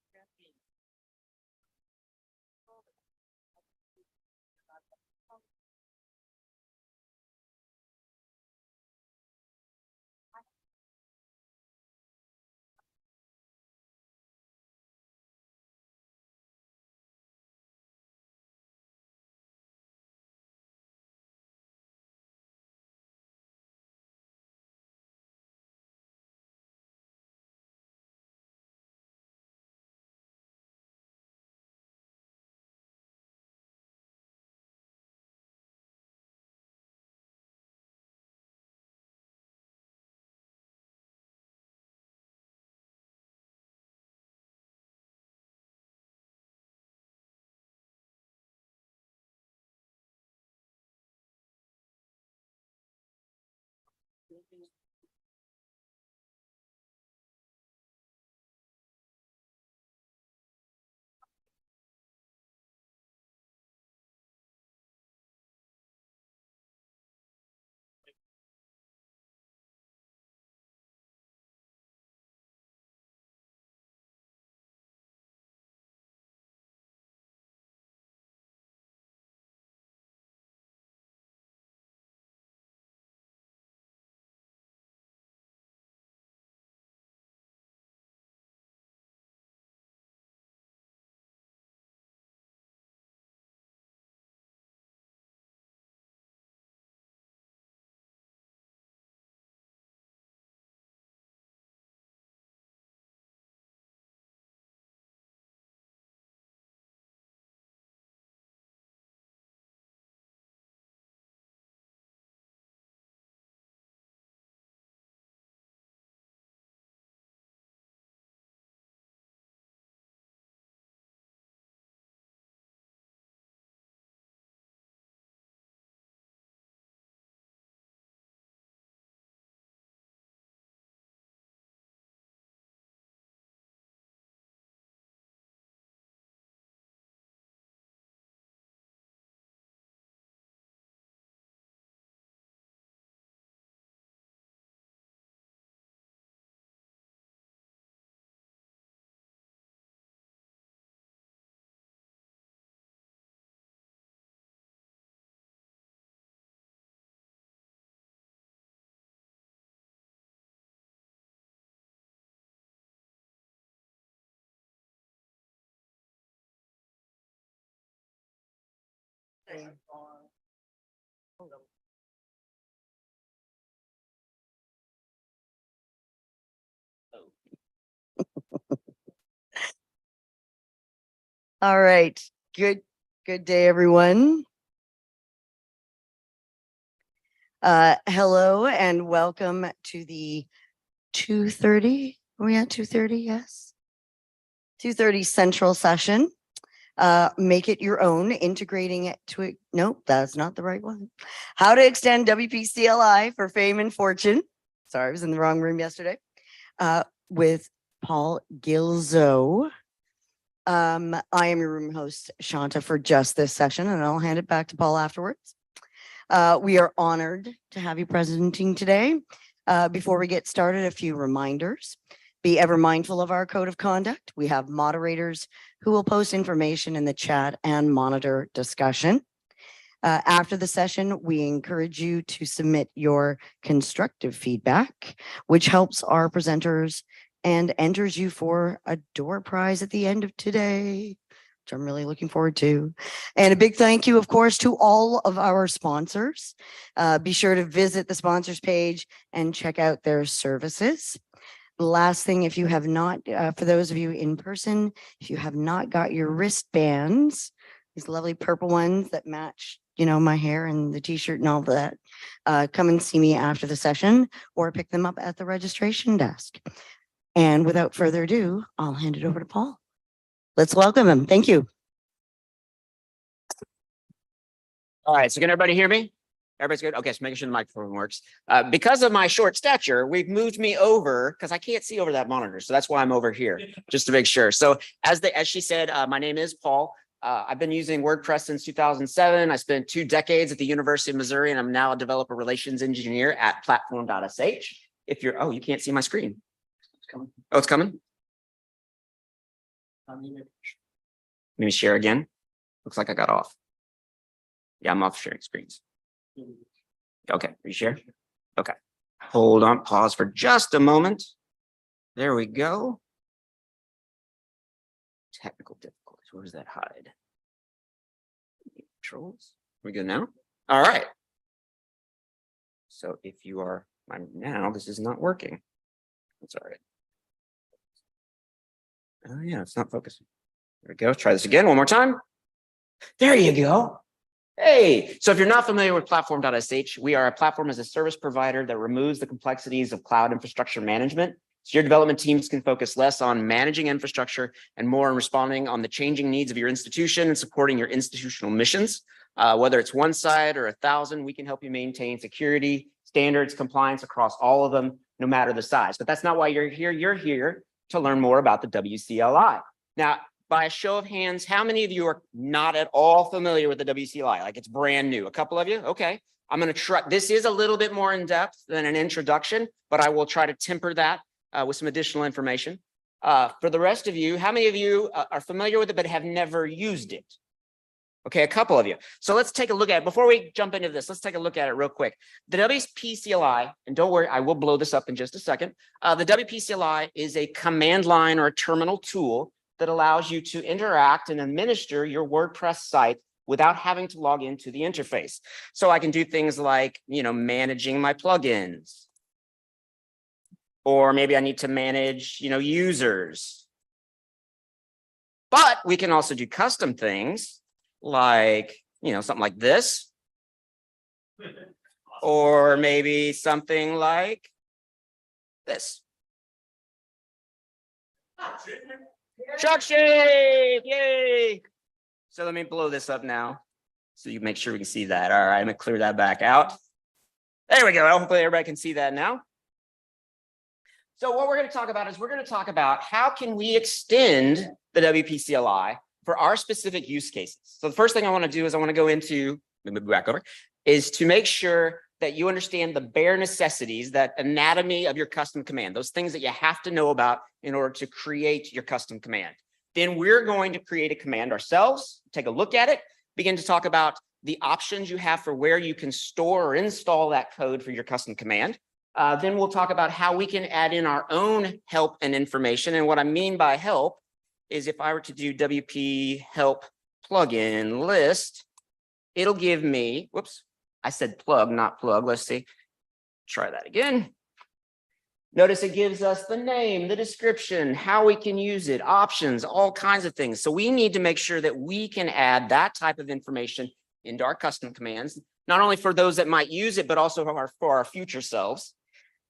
All right. Good day, everyone. Hello and welcome to the 2:30. Are we at 2:30? Yes. 2:30 Central session. Make it your own, integrating it to it. Nope, that's not the right one. How to extend WPCLI for fame and fortune. Sorry, I was in the wrong room yesterday. With Paul Gilzo. I am your room host, Shanta, for just this session, and I'll hand it back to Paul afterwards. We are honored to have you presenting today. Before we get started, a few reminders. Be ever mindful of our code of conduct. We have moderators who will post information in the chat and monitor discussion. After the session, we encourage you to submit your constructive feedback, which helps our presenters and enters you for a door prize at the end of today, which I'm really looking forward to. And a big thank you, of course, to all of our sponsors. Be sure to visit the sponsors page and check out their services. Last thing, if you have not, for those of you in person, if you have not got your wristbands, these lovely purple ones that match, you know, my hair and the t-shirt and all that, come and see me after the session or pick them up at the registration desk. And without further ado, I'll hand it over to Paul. Let's welcome him. Thank you. All right, so can everybody hear me? Everybody's good? Okay, so making sure the microphone works. Because of my short stature, we've moved me over because I can't see over that monitor. So that's why I'm over here, just to make sure. So as she said, my name is Paul. I've been using WordPress since 2007. I spent 2 decades at the University of Missouri, and I'm now a developer relations engineer at platform.sh. If you're, oh, you can't see my screen. It's coming. Oh, it's coming? Let me share again. Looks like I got off. Yeah, I'm off sharing screens. Okay, reshare. Okay, hold on, pause for just a moment. There we go. Technical difficulties. Where does that hide? Controls. We good now? All right. So if you are now, this is not working. That's all right. Oh yeah, it's not focusing. There we go. Let's try this again one more time. There you go. Hey, so if you're not familiar with platform.sh, we are a platform as a service provider that removes the complexities of cloud infrastructure management. So your development teams can focus less on managing infrastructure and more on responding on the changing needs of your institution and supporting your institutional missions. Whether it's one site or 1,000, we can help you maintain security, standards, compliance across all of them, no matter the size. But that's not why you're here. You're here to learn more about the WCLI. Now, by a show of hands, how many of you are not at all familiar with the WCLI? Like it's brand new. A couple of you? Okay. I'm going to try. This is a little bit more in depth than an introduction, but I will try to temper that with some additional information. For the rest of you, how many of you are familiar with it but have never used it? Okay, a couple of you. So let's take a look at it. Before we jump into this, let's take a look at it real quick. The WPCLI, and don't worry, I will blow this up in just a second. The WPCLI is a command line or a terminal tool that allows you to interact and administer your WordPress site without having to log into the interface. So I can do things like, managing my plugins. Or maybe I need to manage, users. But we can also do custom things like, something like this. Or maybe something like this. Truck shape, yay. So let me blow this up now so you make sure we can see that. All right, I'm gonna clear that back out. There we go. Hopefully everybody can see that now. So what we're going to talk about is we're going to talk about how can we extend the WPCLI for our specific use cases. So the first thing I want to do is I want to go into, let me move back over, is to make sure that you understand the bare necessities, that anatomy of your custom command, those things that you have to know about in order to create your custom command. Then we're going to create a command ourselves, take a look at it, begin to talk about the options you have for where you can store or install that code for your custom command. Then we'll talk about how we can add in our own help and information. And what I mean by help is if I were to do WP help plugin list, it'll give me, whoops, I said plug, not plug. Let's see, try that again. Notice it gives us the name, the description, how we can use it, options, all kinds of things. So we need to make sure that we can add that type of information into our custom commands, not only for those that might use it, but also for our future selves.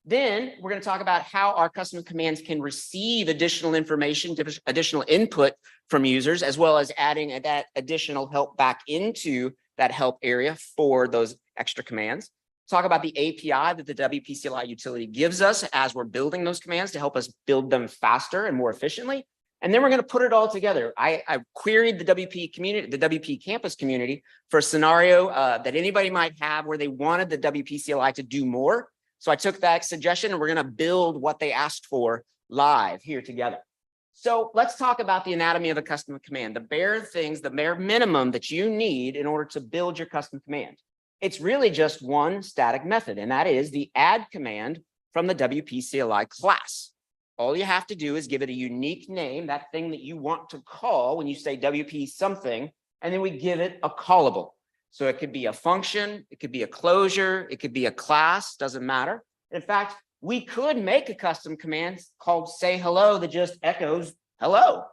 Then we're going to talk about how our custom commands can receive additional information, additional input from users, as well as adding that additional help back into that help area for those extra commands. Talk about the API that the WPCLI utility gives us as we're building those commands to help us build them faster and more efficiently. And then we're going to put it all together. I queried the WP community, the WP campus community, for a scenario that anybody might have where they wanted the WPCLI to do more. So I took that suggestion and we're going to build what they asked for live here together. So let's talk about the anatomy of a custom command, the bare things, the bare minimum that you need in order to build your custom command. It's really just one static method, and that is the add command from the WPCLI class. All you have to do is give it a unique name, that thing that you want to call when you say WP something, and then we give it a callable. So it could be a function, it could be a closure, it could be a class, doesn't matter. In fact, we could make a custom command called say hello that just echoes hello.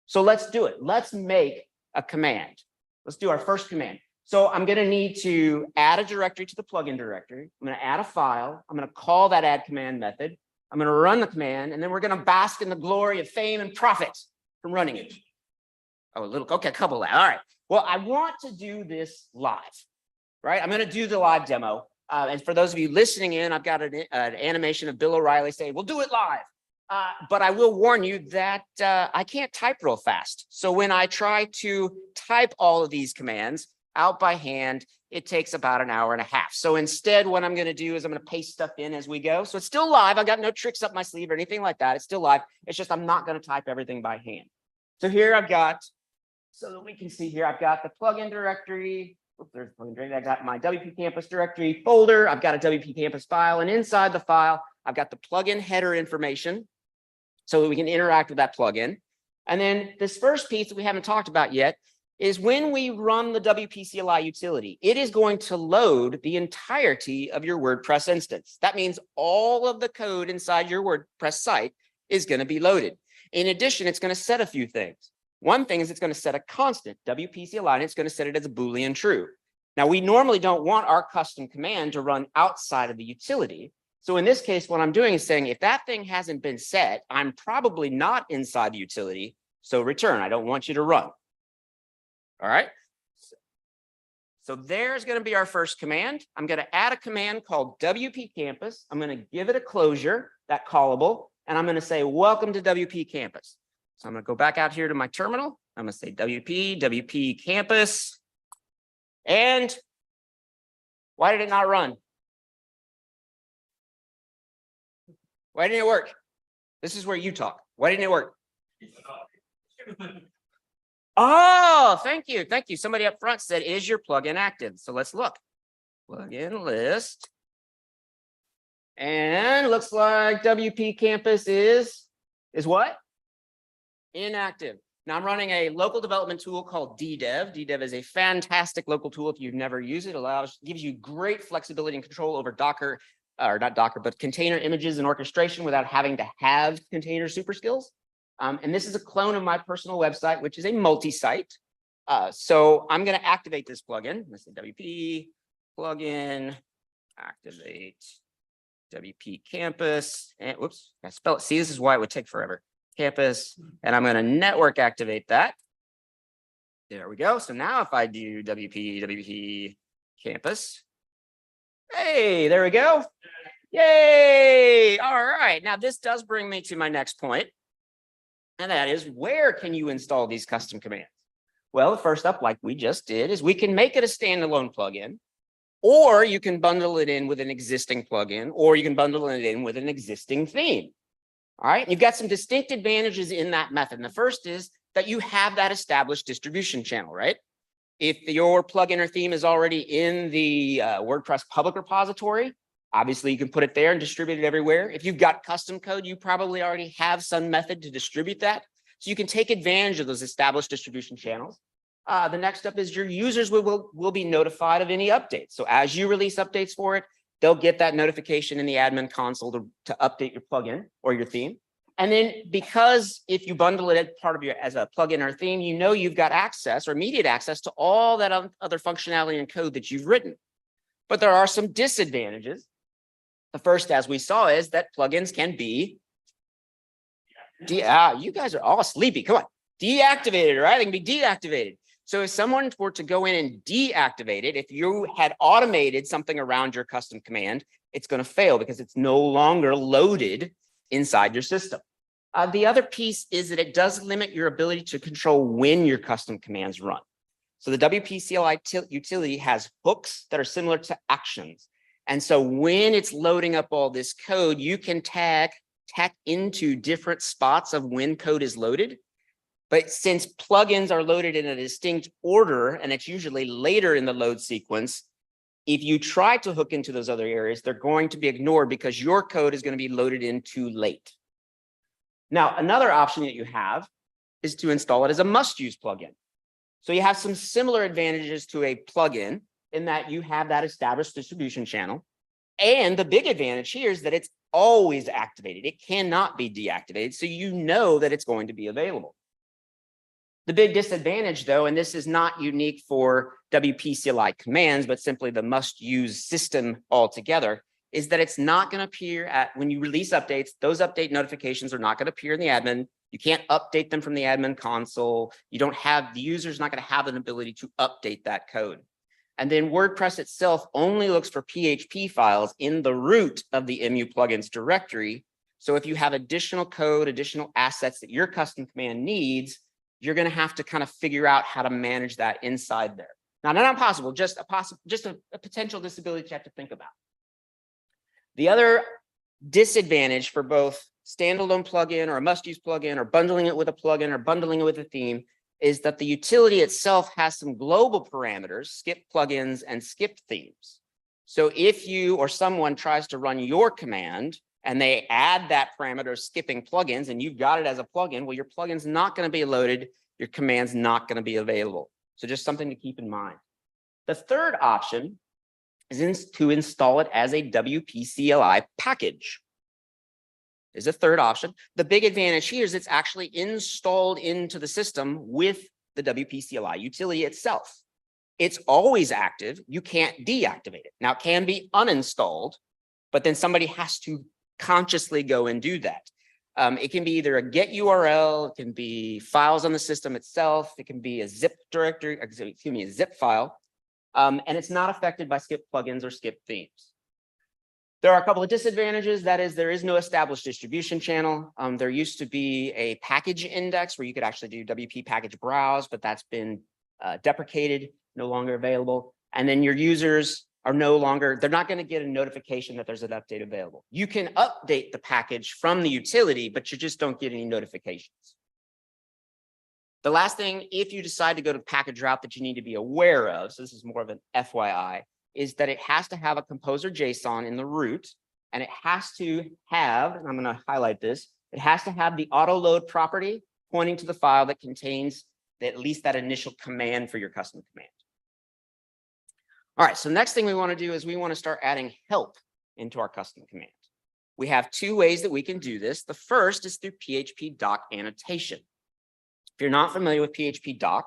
So let's do it. Let's make a command. Let's do our first command. So I'm going to need to add a directory to the plugin directory. I'm going to add a file. I'm going to call that add command method. I'm going to run the command, and then we're going to bask in the glory of fame and profit from running it. Oh, okay, a couple of that. All right. Well, I want to do this live, right? I'm going to do the live demo. And for those of you listening in, I've got an animation of Bill O'Reilly saying, we'll do it live. But I will warn you that I can't type real fast. So when I try to type all of these commands out by hand, it takes about an hour and a half. So instead, what I'm going to do is I'm going to paste stuff in as we go. So it's still live. I've got no tricks up my sleeve or anything like that. It's still live. It's just I'm not going to type everything by hand. So here I've got, so that we can see here, I've got the plugin directory. Oops, there's the plugin directory. I've got my WP Campus directory folder. I've got a WP Campus file. And inside the file, I've got the plugin header information so that we can interact with that plugin. And then this first piece that we haven't talked about yet is when we run the WPCLI utility, it is going to load the entirety of your WordPress instance. That means all of the code inside your WordPress site is going to be loaded. In addition, it's going to set a few things. One thing is it's going to set a constant WPCLI, and it's going to set it as a Boolean true. Now, we normally don't want our custom command to run outside of the utility. So in this case, what I'm doing is saying, if that thing hasn't been set, I'm probably not inside the utility. So return, I don't want you to run. All right. So there's going to be our first command. I'm going to add a command called WPCampus. I'm going to give it a closure, that callable, and I'm going to say, welcome to WPCampus. So I'm going to go back out here to my terminal. I'm going to say WPCampus. And why did it not run? Why didn't it work? This is where you talk. Why didn't it work? Oh, thank you. Thank you. Somebody up front said, is your plugin active? So let's look. Plugin list. And looks like WPCampus is what? Inactive. Now I'm running a local development tool called DDev. DDev is a fantastic local tool. If you've never used it, gives you great flexibility and control over Docker, or not Docker, but container images and orchestration without having to have container super skills. And this is a clone of my personal website, which is a multi-site. So I'm going to activate this plugin. Let's say WP plugin, activate WPCampus. And whoops, I spell it. See, this is why it would take forever. Campus, and I'm going to network activate that. There we go. So now if I do WP Campus, hey, there we go. Yay. All right. Now this does bring me to my next point. And that is, where can you install these custom commands? Well, first up, like we just did, is we can make it a standalone plugin, or you can bundle it in with an existing plugin, or you can bundle it in with an existing theme. All right, you've got some distinct advantages in that method. And the first is that you have that established distribution channel, right? If your plugin or theme is already in the WordPress public repository, obviously you can put it there and distribute it everywhere. If you've got custom code, you probably already have some method to distribute that. So you can take advantage of those established distribution channels. The next up is your users will be notified of any updates. So as you release updates for it, they'll get that notification in the admin console to update your plugin or your theme. And then because if you bundle it as part of as a plugin or theme, you know you've got access or immediate access to all that other functionality and code that you've written. But there are some disadvantages. The first, as we saw, is that plugins can be, you guys are all sleepy, come on, deactivated, right? They can be deactivated. So if someone were to go in and deactivate it, if you had automated something around your custom command, it's going to fail because it's no longer loaded inside your system. The other piece is that it does limit your ability to control when your custom commands run. So the WP CLI utility has hooks that are similar to actions. And so when it's loading up all this code, you can tack into different spots of when code is loaded. But since plugins are loaded in a distinct order, and it's usually later in the load sequence, if you try to hook into those other areas, they're going to be ignored because your code is going to be loaded in too late. Now, another option that you have is to install it as a must-use plugin. So you have some similar advantages to a plugin in that you have that established distribution channel. And the big advantage here is that it's always activated. It cannot be deactivated, so you know that it's going to be available. The big disadvantage, though, and this is not unique for WP CLI commands, but simply the must-use system altogether, is that it's not going to appear when you release updates. Those update notifications are not going to appear in the admin. You can't update them from the admin console. You don't have, the user's not going to have an ability to update that code. And then WordPress itself only looks for PHP files in the root of the MU plugins directory. So if you have additional code, additional assets that your custom command needs, you're going to have to kind of figure out how to manage that inside there. Now, not impossible, just a potential disability you have to think about. The other disadvantage for both standalone plugin or a must-use plugin or bundling it with a plugin or bundling it with a theme is that the utility itself has some global parameters, skip plugins and skip themes. So if you or someone tries to run your command and they add that parameter of skipping plugins and you've got it as a plugin, well, your plugin's not going to be loaded, your command's not going to be available. So just something to keep in mind. The third option is to install it as a WP CLI package. Is a third option. The big advantage here is it's actually installed into the system with the WP CLI utility itself. It's always active. You can't deactivate it. Now, it can be uninstalled, but then somebody has to consciously go and do that. It can be either a get URL, it can be files on the system itself, it can be a zip directory, excuse me, a zip file. And it's not affected by skip plugins or skip themes. There are a couple of disadvantages. That is, there is no established distribution channel. There used to be a package index where you could actually do WP package browse, but that's been deprecated, no longer available. And then your users are no longer, they're not going to get a notification that there's an update available. You can update the package from the utility, but you just don't get any notifications. The last thing, if you decide to go to package route that you need to be aware of, so this is more of an FYI, is that it has to have a composer JSON in the root, and it has to have, and I'm going to highlight this, it has to have the auto load property pointing to the file that contains at least that initial command for your custom command. All right, so next thing we want to do is we want to start adding help into our custom command. We have two ways that we can do this. The first is through PHP doc annotation. If you're not familiar with PHP doc,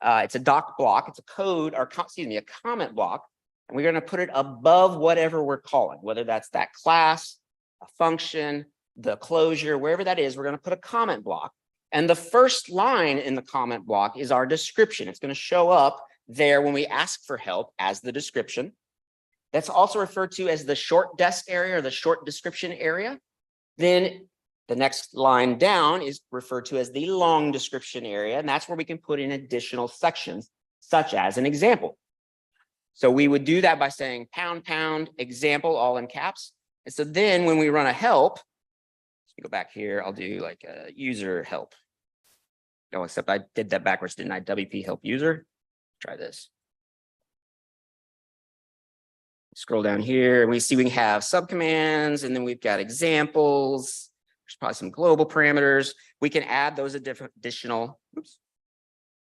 it's a doc block, it's a code, or excuse me, a comment block, and we're going to put it above whatever we're calling, whether that's that class, a function, the closure, wherever that is, we're going to put a comment block. And the first line in the comment block is our description. It's going to show up there when we ask for help as the description. That's also referred to as the short desk area or the short description area. Then the next line down is referred to as the long description area, and that's where we can put in additional sections, such as an example. So we would do that by saying # example, all in caps. And so then when we run a help, let me go back here, I'll do like a user help. No, except I did that backwards, didn't I? WP help user. Try this. Scroll down here and we see we have subcommands, and then we've got examples. There's probably some global parameters. We can add those additional, oops,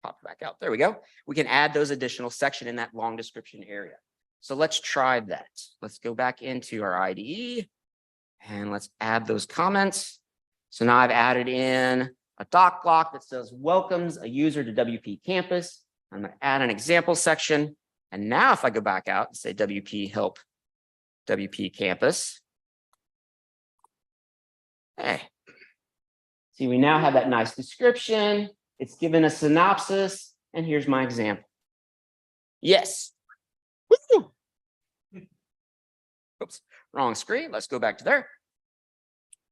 pop it back out. There we go. We can add those additional section in that long description area. So let's try that. Let's go back into our IDE and let's add those comments. So now I've added in a doc block that says welcomes a user to WP Campus. I'm going to add an example section. And now if I go back out and say WP help WP Campus. Hey, see, we now have that nice description. It's given a synopsis, and here's my example. Yes. Woo! Oops, wrong screen. Let's go back to there.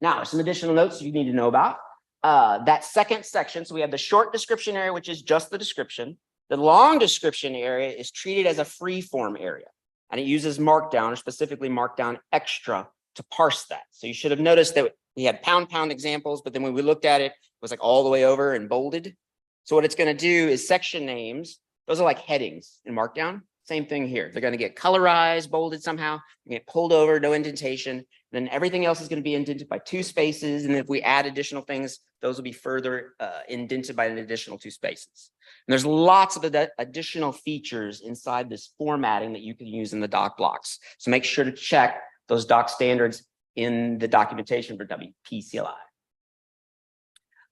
Now, there's some additional notes you need to know about. That second section, so we have the short description area, which is just the description. The long description area is treated as a free form area, and it uses Markdown, or specifically Markdown Extra, to parse that. So you should have noticed that we had # examples, but then when we looked at it, it was like all the way over and bolded. So what it's going to do is section names, those are like headings in Markdown. Same thing here. They're going to get colorized, bolded somehow, get pulled over, no indentation. Then everything else is going to be indented by 2 spaces. And if we add additional things, those will be further indented by an additional 2 spaces. And there's lots of additional features inside this formatting that you can use in the doc blocks. So make sure to check those doc standards in the documentation for WPCLI.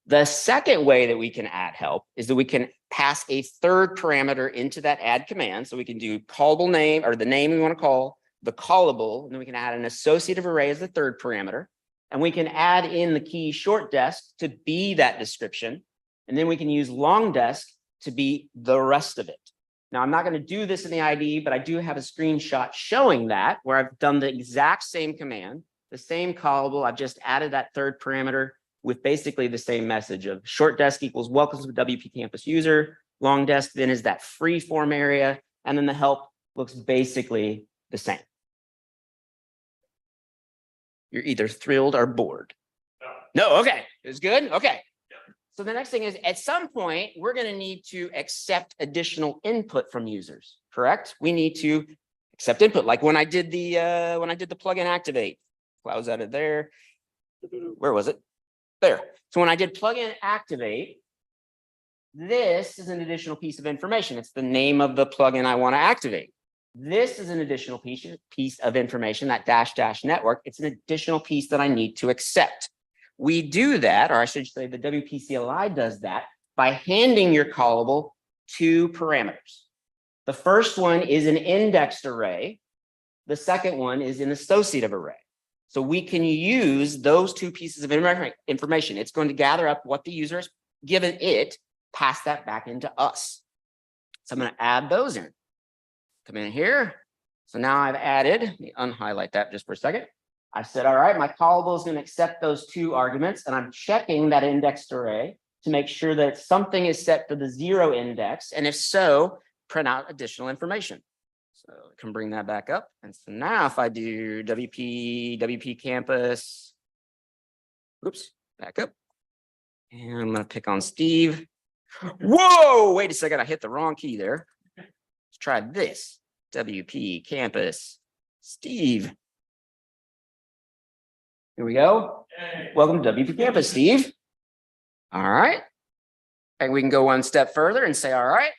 The second way that we can add help is that we can pass a third parameter into that add command. So we can do callable name, or the name we want to call, the callable, and then we can add an associative array as the third parameter. And we can add in the key short desk to be that description. And then we can use long desk to be the rest of it. Now, I'm not going to do this in the IDE, but I do have a screenshot showing that where I've done the exact same command, the same callable. I've just added that third parameter with basically the same message of short desk equals welcome to WP Campus user. Long desk then is that free form area. And then the help looks basically the same. You're either thrilled or bored. No, okay, it was good. Okay. So the next thing is, at some point, we're going to need to accept additional input from users, correct? We need to accept input, like when I did the plugin activate. Close out of there. Where was it? There. So when I did plugin activate, this is an additional piece of information. It's the name of the plugin I want to activate. This is an additional piece of information, that -- network. It's an additional piece that I need to accept. We do that, or I should say the WPCLI does that, by handing your callable 2 parameters. The first one is an indexed array. The second one is an associative array. So we can use those 2 pieces of information. It's going to gather up what the user has given it, pass that back into us. So I'm going to add those in. come in here. So now I've added, let me unhighlight that just for a second. I said, all right, my callable is going to accept those two arguments, and I'm checking that indexed array to make sure that something is set for the 0 index. And if so, print out additional information. So I can bring that back up. And so now if I do WP Campus, oops, back up. And I'm going to pick on Steve. Whoa, wait a second. I hit the wrong key there. Let's try this. WP Campus, Steve. Here we go. Welcome to WP Campus, Steve. All right. And we can go one step further and say, all right,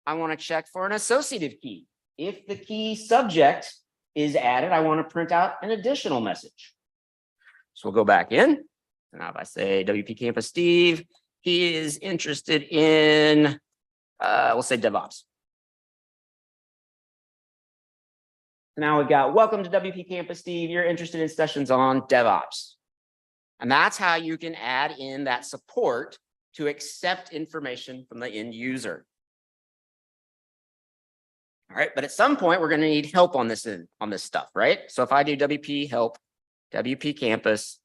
I want to check for an associative key. If the key subject is added, I want to print out an additional message. So we'll go back in. And now if I say WP Campus Steve, he is interested in, we'll say DevOps. Now we've got, welcome to WP Campus Steve, you're interested in sessions on DevOps. And that's how you can add in that support to accept information from the end user. All right, but at some point we're going to need help on this stuff, right? So if I do WP help, WP Campus,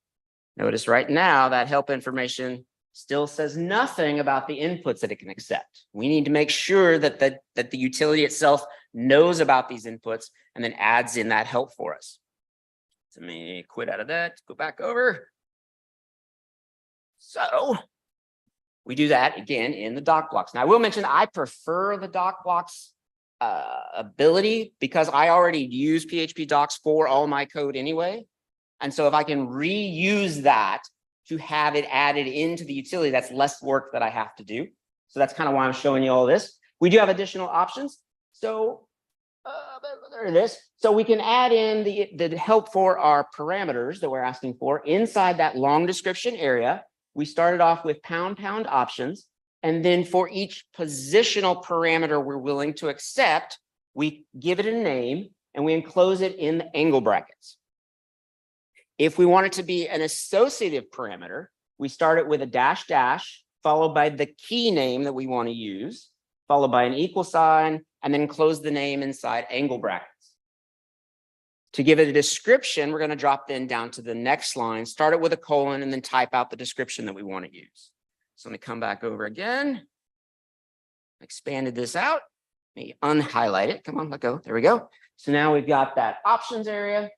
notice right now that help information still says nothing about the inputs that it can accept. We need to make sure that the utility itself knows about these inputs and then adds in that help for us. So let me quit out of that, go back over. So we do that again in the doc blocks. Now I will mention I prefer the doc blocks ability because I already use PHP docs for all my code anyway. And so if I can reuse that to have it added into the utility, that's less work that I have to do. So that's kind of why I'm showing you all this. We do have additional options. So there it is. So we can add in the help for our parameters that we're asking for inside that long description area. We started off with pound options. And then for each positional parameter we're willing to accept, we give it a name and we enclose it in the angle brackets. If we want it to be an associative parameter, we start it with a dash followed by the key name that we want to use, followed by an equal sign, and then close the name inside angle brackets. To give it a description, we're going to drop then down to the next line, start it with a colon, and then type out the description that we want to use. So let me come back over again. Expanded this out. Let me unhighlight it. Come on, let go. There we go. So now we've got that options area.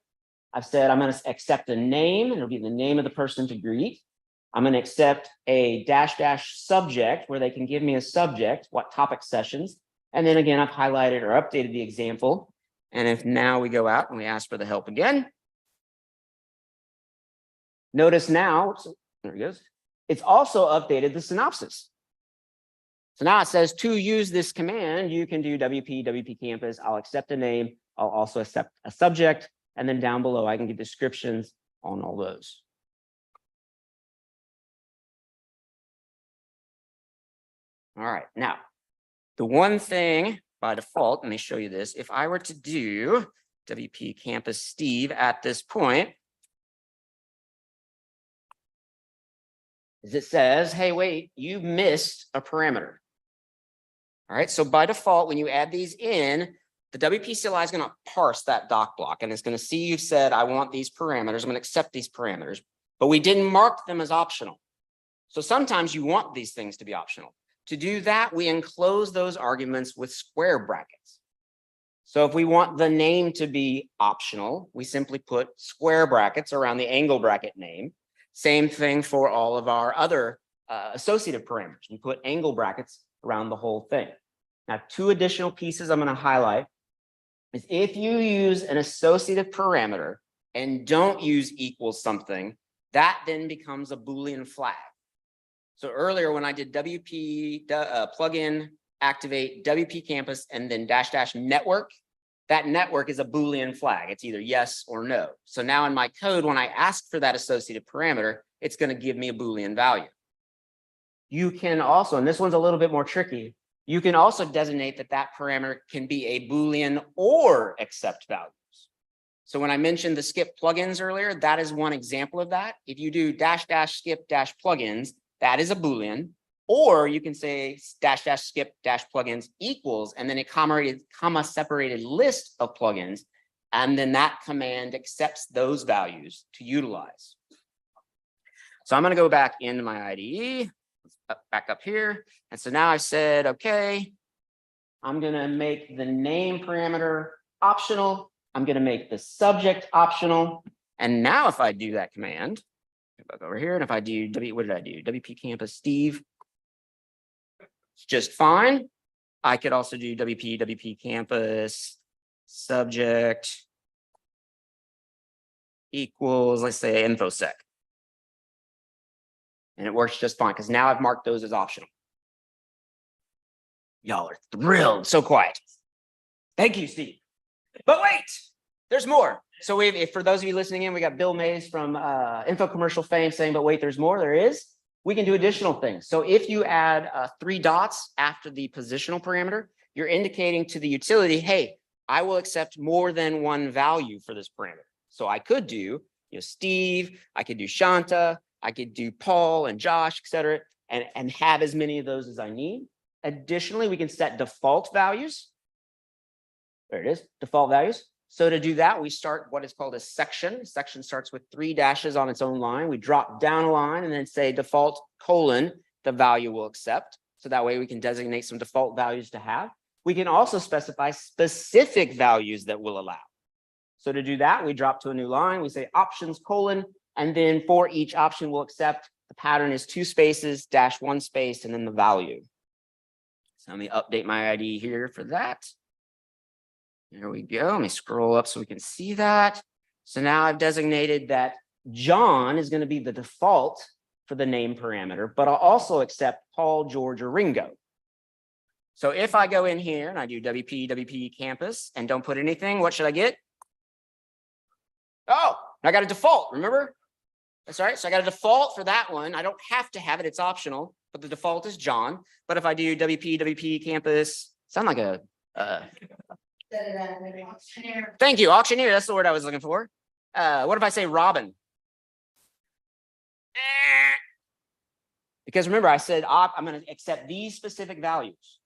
I've said I'm going to accept a name, and it'll be the name of the person to greet. I'm going to accept a dash subject where they can give me a subject, what topic sessions. And then again, I've highlighted or updated the example. And if now we go out and we ask for the help again, notice now, there it goes. It's also updated the synopsis. So now it says to use this command, you can do WP Campus. I'll accept a name. I'll also accept a subject. And then down below, I can give descriptions on all those. All right. Now, the one thing by default, let me show you this. If I were to do WP Campus Steve at this point, it says, hey, wait, you missed a parameter. All right, so by default, when you add these in, the WP CLI is going to parse that doc block, and it's going to see you said, I want these parameters. I'm going to accept these parameters, but we didn't mark them as optional. So sometimes you want these things to be optional. To do that, we enclose those arguments with square brackets. So if we want the name to be optional, we simply put square brackets around the angle bracket name. Same thing for all of our other associative parameters. We put angle brackets around the whole thing. Now, two additional pieces I'm going to highlight is if you use an associative parameter and don't use equals something, that then becomes a Boolean flag. So earlier when I did WP plugin activate WP Campus and then -- network, that network is a Boolean flag. It's either yes or no. So now in my code, when I ask for that associative parameter, it's going to give me a Boolean value. You can also, and this one's a little bit more tricky, you can also designate that that parameter can be a Boolean or accept values. So when I mentioned the skip plugins earlier, that is one example of that. If you do -- skip -- plugins, that is a Boolean. Or you can say dash dash skip dash plugins equals, and then a comma separated list of plugins. And then that command accepts those values to utilize. So I'm going to go back into my IDE, back up here. And so now I've said, okay, I'm going to make the name parameter optional. I'm going to make the subject optional. And now if I do that command, back over here, and if I do, what did I do? WPCampus Steve. It's just fine. I could also do WPCampus subject equals, let's say, infosec. And it works just fine because now I've marked those as optional. Y'all are thrilled. So quiet. Thank you, Steve. But wait, there's more. So if for those of you listening in, we got Bill Mays from Info Commercial fame saying, but wait, there's more. There is. We can do additional things. So if you add 3 dots after the positional parameter, you're indicating to the utility, hey, I will accept more than one value for this parameter. So I could do, Steve, I could do Shanta, I could do Paul and Josh, et cetera, and have as many of those as I need. Additionally, we can set default values. There it is, default values. So to do that, we start what is called a section. A section starts with 3 dashes on its own line. We drop down a line and then say default : the value will accept. So that way we can designate some default values to have. We can also specify specific values that we'll allow. So to do that, we drop to a new line. We say options : and then for each option we'll accept, the pattern is 2 spaces, -1 space, and then the value. So let me update my ID here for that. There we go. Let me scroll up so we can see that. So now I've designated that John is going to be the default for the name parameter, but I'll also accept Paul, George, or Ringo. So if I go in here and I do WPCampus and don't put anything, what should I get? Oh, I got a default, remember? That's right. So I got a default for that one. I don't have to have it. It's optional, but the default is John. But if I do WPCampus, sound like a... Thank you, auctioneer. That's the word I was looking for. What if I say Robin? Because remember, I said I'm going to accept these specific values.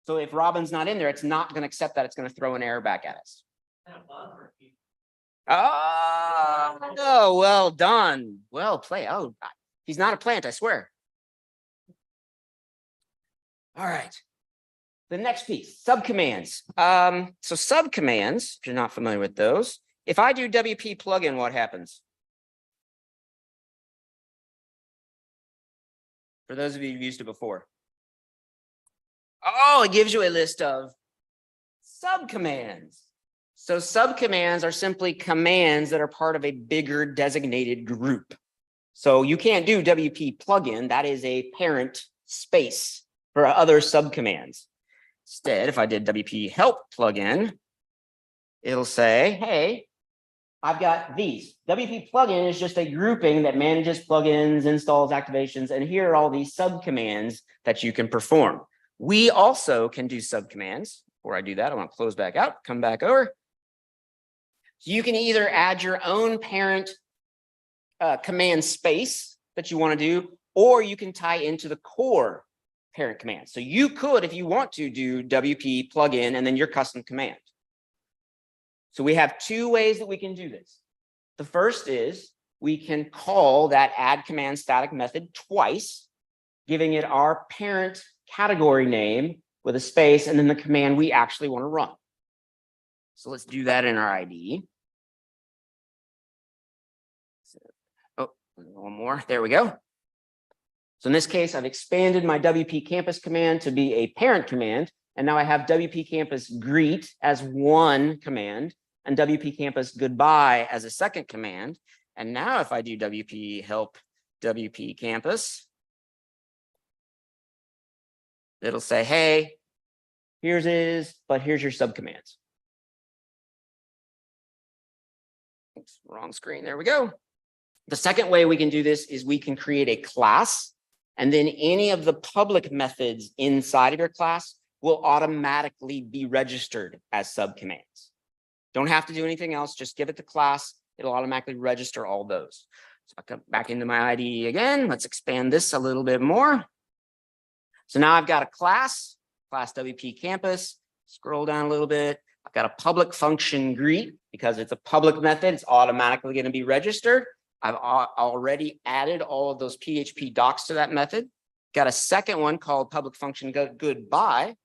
So if Robin's not in there, it's not going to accept that. It's going to throw an error back at us. Oh, well done. Well played. Oh, he's not a plant, I swear. All right. The next piece, subcommands. So subcommands, if you're not familiar with those, if I do WP plugin, what happens? For those of you who've used it before. Oh, it gives you a list of subcommands. So subcommands are simply commands that are part of a bigger designated group. So you can't do WP plugin. That is a parent space for other subcommands. Instead, if I did WP help plugin, it'll say, hey, I've got these. WP plugin is just a grouping that manages plugins, installs, activations, and here are all these subcommands that you can perform. We also can do subcommands. Before I do that, I want to close back out, come back over. So you can either add your own parent command space that you want to do, or you can tie into the core parent command. So you could, if you want to, do WP plugin and then your custom command. So we have 2 ways that we can do this. The first is we can call that add command static method twice, giving it our parent category name with a space and then the command we actually want to run. So let's do that in our IDE. Oh, one more. There we go. So in this case, I've expanded my WPCampus command to be a parent command. And now I have WPCampus greet as one command and WPCampus goodbye as a second command. And now if I do WP help WPCampus, it'll say, hey, here's but here's your subcommands. Oops, wrong screen. There we go. The second way we can do this is we can create a class, and then any of the public methods inside of your class will automatically be registered as subcommands. Don't have to do anything else. Just give it the class. It'll automatically register all those. So I'll come back into my IDE again. Let's expand this a little bit more. So now I've got a class WP Campus. Scroll down a little bit. I've got a public function greet because it's a public method. It's automatically going to be registered. I've already added all of those PHP docs to that method. Got a second one called public function goodbye,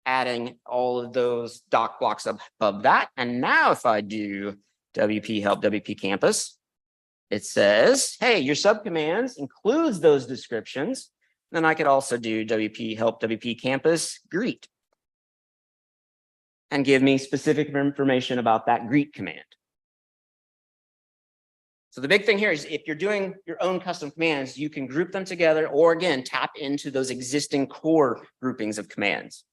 adding all of those doc blocks above that. And now if I do WP help WP Campus, it says, hey, your subcommands includes those descriptions. Then I could also do WP help WP Campus greet and give me specific information about that greet command. So the big thing here is if you're doing your own custom commands, you can group them together or again, tap into those existing core groupings of commands.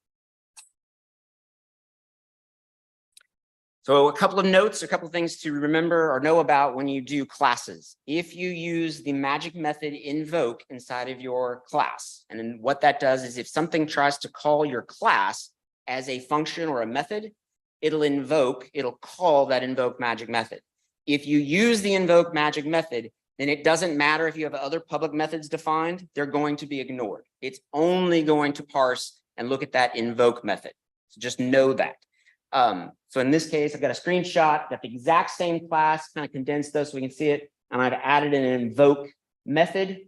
So a couple of notes, a couple of things to remember or know about when you do classes. If you use the magic method invoke inside of your class, and then what that does is if something tries to call your class as a function or a method, it'll call that invoke magic method. If you use the invoke magic method, then it doesn't matter if you have other public methods defined, they're going to be ignored. It's only going to parse and look at that invoke method. So just know that. So in this case, I've got a screenshot, got the exact same class, kind of condensed those so we can see it. And I've added an invoke method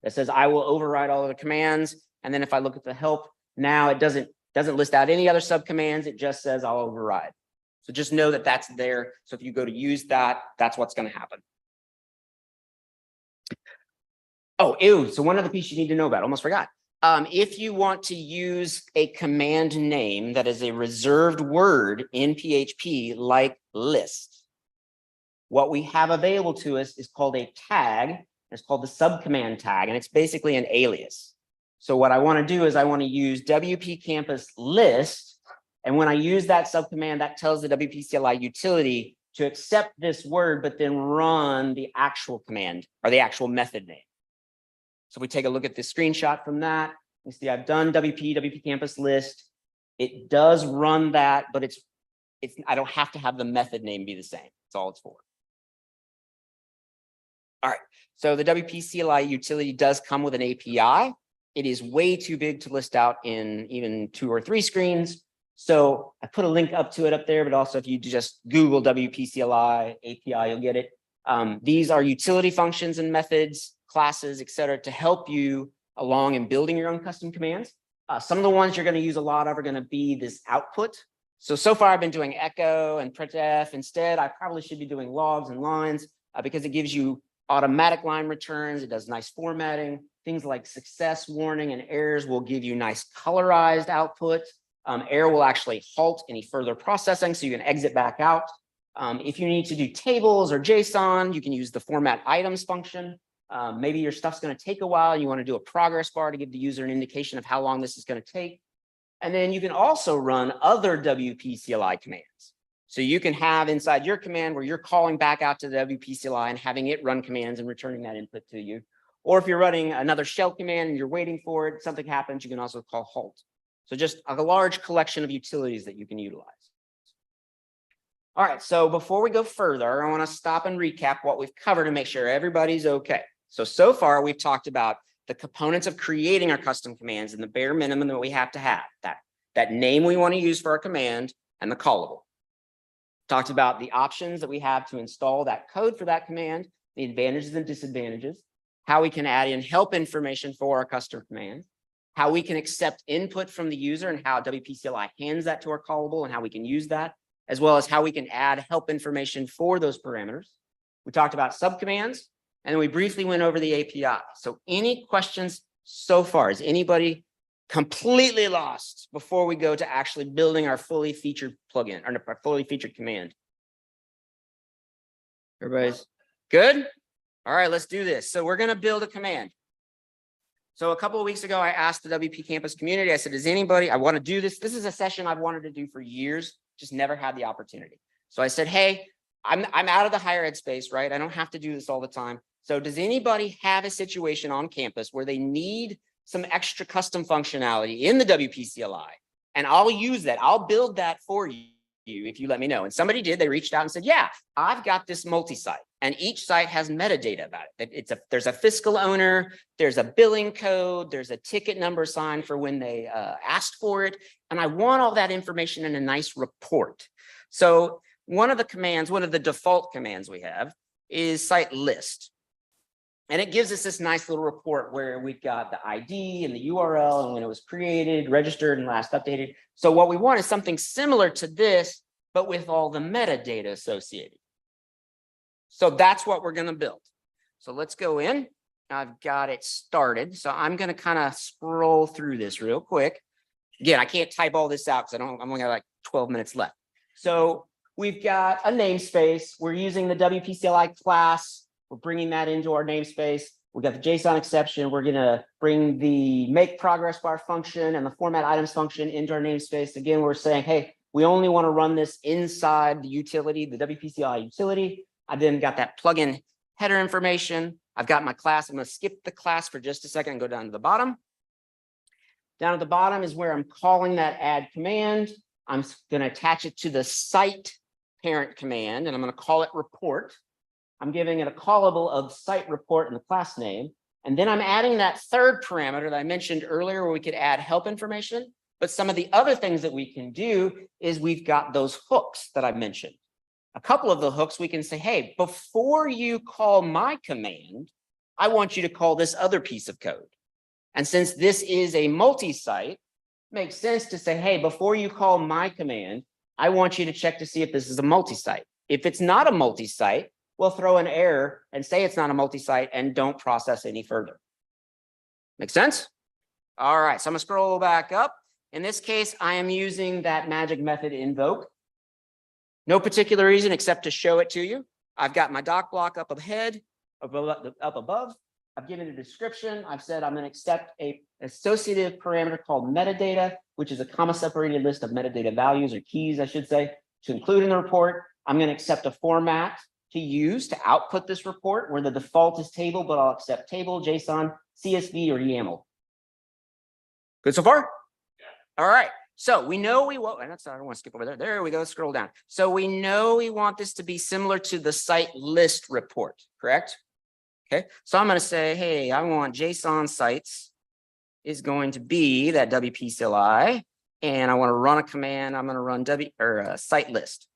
that says I will override all of the commands. And then if I look at the help, now it doesn't list out any other subcommands. It just says I'll override. So just know that that's there. So if you go to use that, that's what's going to happen. Oh, so one other piece you need to know about, almost forgot. If you want to use a command name that is a reserved word in PHP like list, what we have available to us is called a tag. It's called the subcommand tag, and it's basically an alias. So what I want to do is I want to use WP Campus list. And when I use that subcommand, that tells the WPCLI utility to accept this word, but then run the actual command or the actual method name. So we take a look at this screenshot from that. You see I've done WP Campus list. It does run that, but I don't have to have the method name be the same. That's all it's for. All right. So the WPCLI utility does come with an API. It is way too big to list out in even 2 or 3 screens. So I put a link up to it up there, but also if you just Google WPCLI API, you'll get it. These are utility functions and methods, classes, et cetera, to help you along in building your own custom commands. Some of the ones you're going to use a lot of are going to be this output. So far I've been doing echo and printf. Instead, I probably should be doing logs and lines because it gives you automatic line returns. It does nice formatting. Things like success warning and errors will give you nice colorized output. Error will actually halt any further processing, so you can exit back out. If you need to do tables or JSON, you can use the format items function. Maybe your stuff's going to take a while. You want to do a progress bar to give the user an indication of how long this is going to take. And then you can also run other WPCLI commands. So you can have inside your command where you're calling back out to the WPCLI and having it run commands and returning that input to you. Or if you're running another shell command and you're waiting for it, something happens, you can also call halt. So just a large collection of utilities that you can utilize. All right, so before we go further, I want to stop and recap what we've covered to make sure everybody's okay. So far we've talked about the components of creating our custom commands and the bare minimum that we have to have, that name we want to use for our command and the callable. Talked about the options that we have to install that code for that command, the advantages and disadvantages, how we can add in help information for our custom command, how we can accept input from the user and how WPCLI hands that to our callable and how we can use that, as well as how we can add help information for those parameters. We talked about subcommands, and then we briefly went over the API. So any questions so far? Is anybody completely lost before we go to actually building our fully featured plugin or our fully featured command? Everybody's good? All right, let's do this. So we're going to build a command. So a couple of weeks ago, I asked the WP Campus community, I said, does anybody, I want to do this. This is a session I've wanted to do for years, just never had the opportunity. So I said, hey, I'm out of the higher ed space, right? I don't have to do this all the time. So does anybody have a situation on campus where they need some extra custom functionality in the WPCLI? And I'll use that. I'll build that for you if you let me know. And somebody did. They reached out and said, yeah, I've got this multi-site. And each site has metadata about it. There's a fiscal owner, there's a billing code, there's a ticket number assigned for when they asked for it. And I want all that information in a nice report. So one of the default commands we have is site list. And it gives us this nice little report where we've got the ID and the URL and when it was created, registered, and last updated. So what we want is something similar to this, but with all the metadata associated. So that's what we're going to build. So let's go in. I've got it started. So I'm going to kind of scroll through this real quick. Again, I can't type all this out because I'm only got like 12 minutes left. So we've got a namespace. We're using the WPCLI class. We're bringing that into our namespace. We've got the JSON exception. We're going to bring the make progress bar function and the format items function into our namespace. Again, we're saying, hey, we only want to run this inside the utility, the WPCLI utility. I then got that plugin header information. I've got my class. I'm going to skip the class for just a second and go down to the bottom. Down at the bottom is where I'm calling that add command. I'm going to attach it to the site parent command, and I'm going to call it report. I'm giving it a callable of site report in the class name. And then I'm adding that third parameter that I mentioned earlier where we could add help information. But some of the other things that we can do is we've got those hooks that I mentioned. A couple of the hooks we can say, hey, before you call my command, I want you to call this other piece of code. And since this is a multi-site, it makes sense to say, hey, before you call my command, I want you to check to see if this is a multi-site. If it's not a multi-site, we'll throw an error and say it's not a multi-site and don't process any further. Make sense? All right, so I'm gonna scroll back up. In this case, I am using that magic method invoke. No particular reason except to show it to you. I've got my doc block up ahead, up above. I've given a description. I've said I'm going to accept a associative parameter called metadata, which is a comma separated list of metadata values or keys, I should say, to include in the report. I'm going to accept a format to use to output this report where the default is table, but I'll accept table, JSON, CSV, or YAML. Good so far? Yeah. All right. So we know we want, and that's, I don't want to skip over there. There we go, scroll down. So we know we want this to be similar to the site list report, correct? Okay, so I'm going to say, hey, I want JSON sites is going to be that WPCLI, and I want to run a command. I'm going to run site list.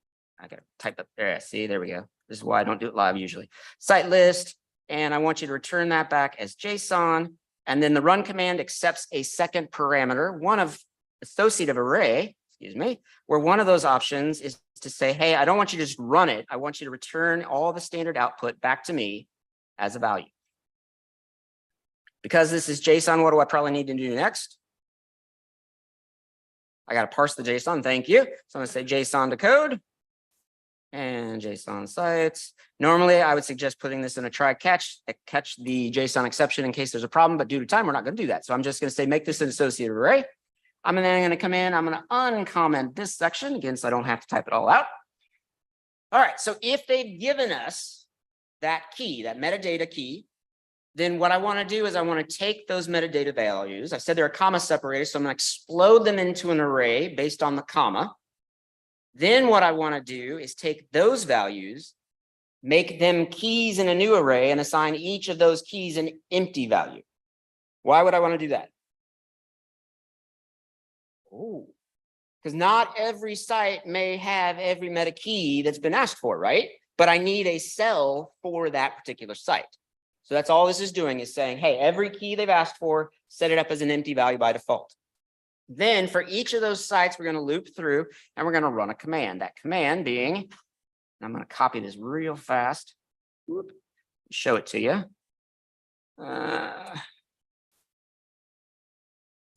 I got to type up there. See, there we go. This is why I don't do it live usually. Site list, and I want you to return that back as JSON. And then the run command accepts a second parameter, one of associative array, where one of those options is to say, hey, I don't want you to just run it. I want you to return all the standard output back to me as a value. Because this is JSON, what do I probably need to do next? I got to parse the JSON. Thank you. So I'm going to say JSON to code and JSON sites. Normally, I would suggest putting this in a try catch the JSON exception in case there's a problem. But due to time, we're not going to do that. So I'm just going to say make this an associative array. I'm then going to come in. I'm going to uncomment this section again, so I don't have to type it all out. All right. So if they've given us that key, that metadata key, then what I want to do is I want to take those metadata values. I said they're comma separated, so I'm going to explode them into an array based on the comma. Then what I want to do is take those values, make them keys in a new array, and assign each of those keys an empty value. Why would I want to do that? Oh, because not every site may have every meta key that's been asked for, right? But I need a cell for that particular site. So that's all this is doing is saying, hey, every key they've asked for, set it up as an empty value by default. Then for each of those sites, we're going to loop through and we're going to run a command. That command being, and I'm going to copy this real fast, show it to you.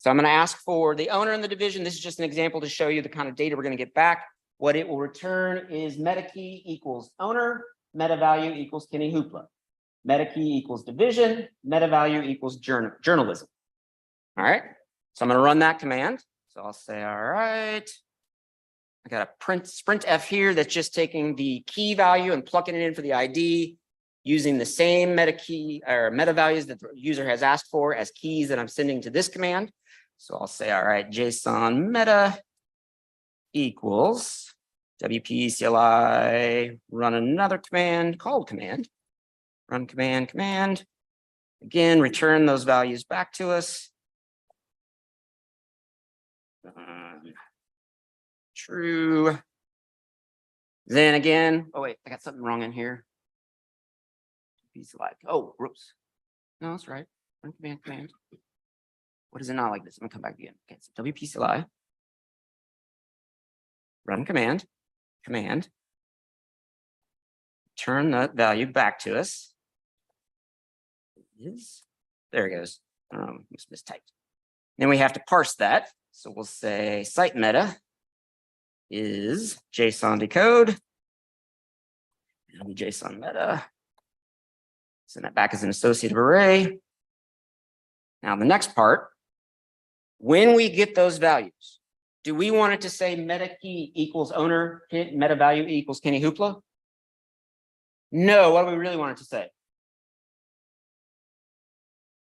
So I'm going to ask for the owner and the division. This is just an example to show you the kind of data we're going to get back. What it will return is meta key equals owner, meta value equals Kenny Hoopla. Meta key equals division, meta value equals journalism. All right. So I'm going to run that command. So I'll say, all right. I got a sprint F here that's just taking the key value and plugging it in for the ID using the same meta key or meta values that the user has asked for as keys that I'm sending to this command. So I'll say, all right, JSON meta equals WP CLI, run another command, called command, run command. Again, return those values back to us. True. Then again, oh wait, I got something wrong in here. Select. Oh, whoops. No, that's right. Run command. What is it not like this? I'm gonna come back again. Okay, so WP CLI. Run command. Turn that value back to us. There it goes. Mistyped. Then we have to parse that. So we'll say site meta is JSON decode. And JSON meta. Send that back as an associative array. Now the next part, when we get those values, do we want it to say meta key equals owner, meta value equals Kenny Hoopla? No, what do we really want it to say?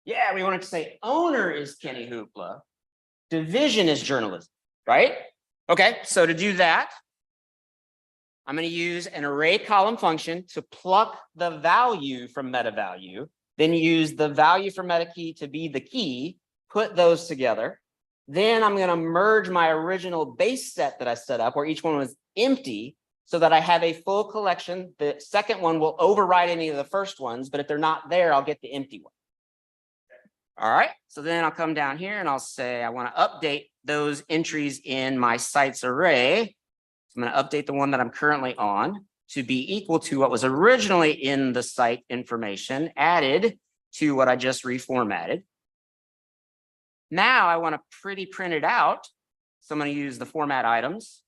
Yeah, we want it to say owner is Kenny Hoopla, division is journalism, right? Okay, so to do that, I'm going to use an array column function to pluck the value from meta value, then use the value for meta key to be the key, put those together. Then I'm going to merge my original base set that I set up where each one was empty so that I have a full collection. The second one will override any of the first ones, but if they're not there, I'll get the empty one. All right, so then I'll come down here and I'll say I want to update those entries in my sites array. I'm going to update the one that I'm currently on to be equal to what was originally in the site information added to what I just reformatted. Now I want to print it out. So I'm going to use the format items.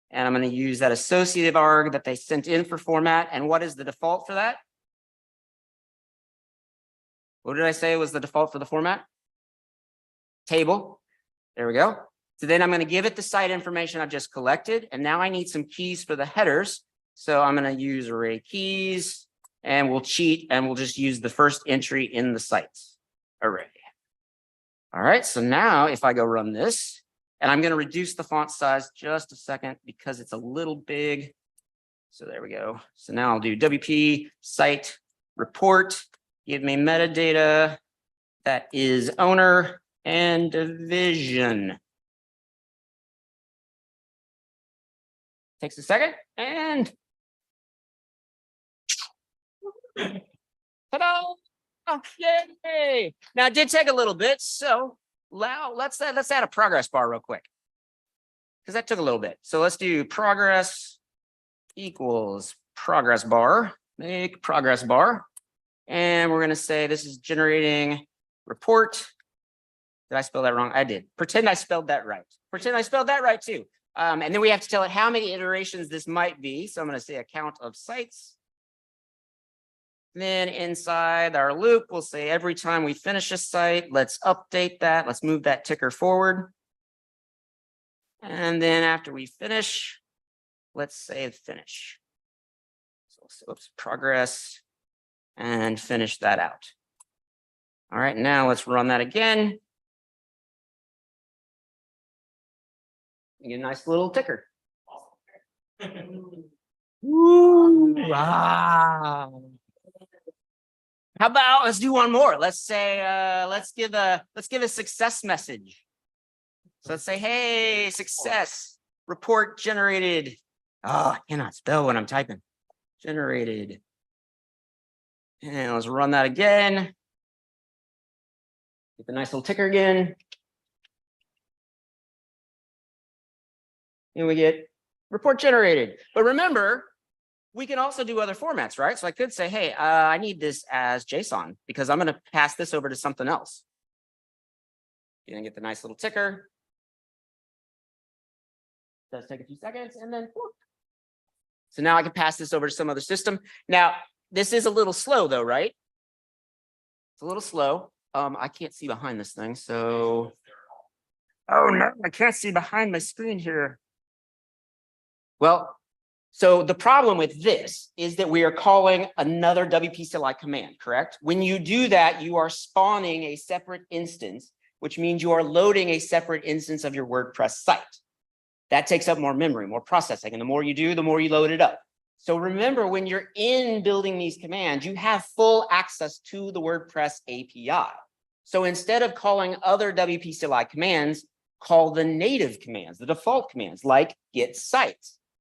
And I'm going to use that associative arg that they sent in for format. And what is the default for that? What did I say was the default for the format? Table. There we go. So then I'm going to give it the site information I've just collected. And now I need some keys for the headers. So I'm going to use array keys and we'll cheat and we'll just use the first entry in the sites array. All right. So now if I go run this and I'm going to reduce the font size just a second because it's a little big. So there we go. So now I'll do WP site report, give me metadata that is owner and division. Takes a second and ta-da! Oh, yay! Now it did take a little bit, so let's add a progress bar real quick because that took a little bit. So let's do progress equals progress bar, make progress bar, and we're going to say this is generating report. Did I spell that wrong? I did. Pretend I spelled that right. Pretend I spelled that right too. And then we have to tell it how many iterations this might be. So I'm going to say a count of sites. Then inside our loop, we'll say every time we finish a site, let's update that. Let's move that ticker forward. And then after we finish, let's say finish. So oops, progress and finish that out. All right, now let's run that again. You get a nice little ticker. Ooh, wow. How about let's do one more? Let's say let's give a success message. So let's say, hey, success report generated. Oh, I cannot spell when I'm typing. Generated. And let's run that again. Get the nice little ticker again. And we get report generated. But remember, we can also do other formats, right? So I could say, hey, I need this as JSON because I'm going to pass this over to something else. You can get the nice little ticker. Does take a few seconds and then whoop. So now I can pass this over to some other system. Now, this is a little slow though, right? It's a little slow. I can't see behind this thing. So, oh no, I can't see behind my screen here. Well, so the problem with this is that we are calling another WP CLI command, correct? When you do that, you are spawning a separate instance, which means you are loading a separate instance of your WordPress site. That takes up more memory, more processing. And the more you do, the more you load it up. So remember, when you're in building these commands, you have full access to the WordPress API. So instead of calling other WPCLI commands, call the native commands, the default commands like get site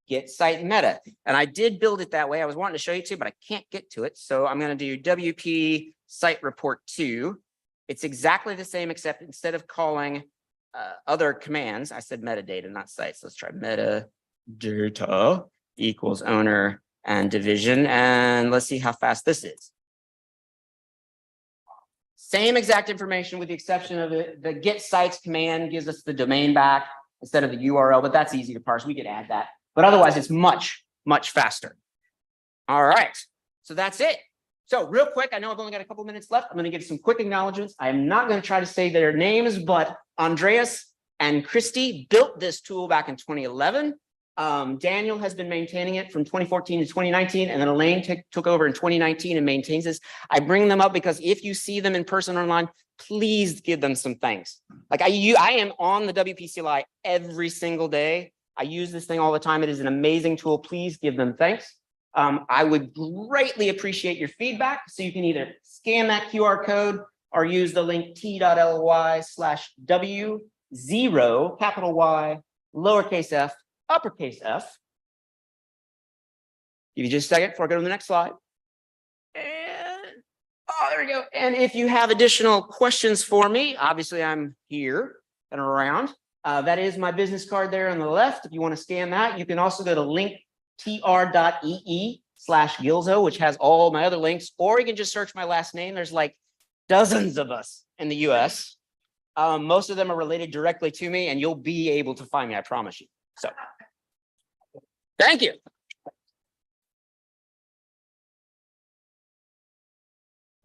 meta. And I did build it that way. I was wanting to show you too, but I can't get to it. So I'm going to do WP site report 2. It's exactly the same, except instead of calling other commands, I said metadata, not sites. Let's try metadata equals owner and division. And let's see how fast this is. Same exact information with the exception of the get sites command gives us the domain back instead of the URL, but that's easy to parse. We could add that, but otherwise it's much, much faster. All right, so that's it. So real quick, I know I've only got a couple minutes left. I'm going to give some quick acknowledgements. I am not going to try to say their names, but Andreas and Christy built this tool back in 2011. Daniel has been maintaining it from 2014 to 2019, and then Elaine took over in 2019 and maintains this. I bring them up because if you see them in person or online, please give them some thanks. Like I am on the WPCLI every single day. I use this thing all the time. It is an amazing tool. Please give them thanks. I would greatly appreciate your feedback. So you can either scan that QR code or use the link t.ly/W0, capital Y, lowercase f, uppercase F. Give you just a second before I go to the next slide. And, oh, there we go. And if you have additional questions for me, obviously I'm here and around. That is my business card there on the left. If you want to scan that, you can also go to linktr.ee/Gilzo, which has all my other links, or you can just search my last name. There's like dozens of us in the US. Most of them are related directly to me, and you'll be able to find me, I promise you. So thank you.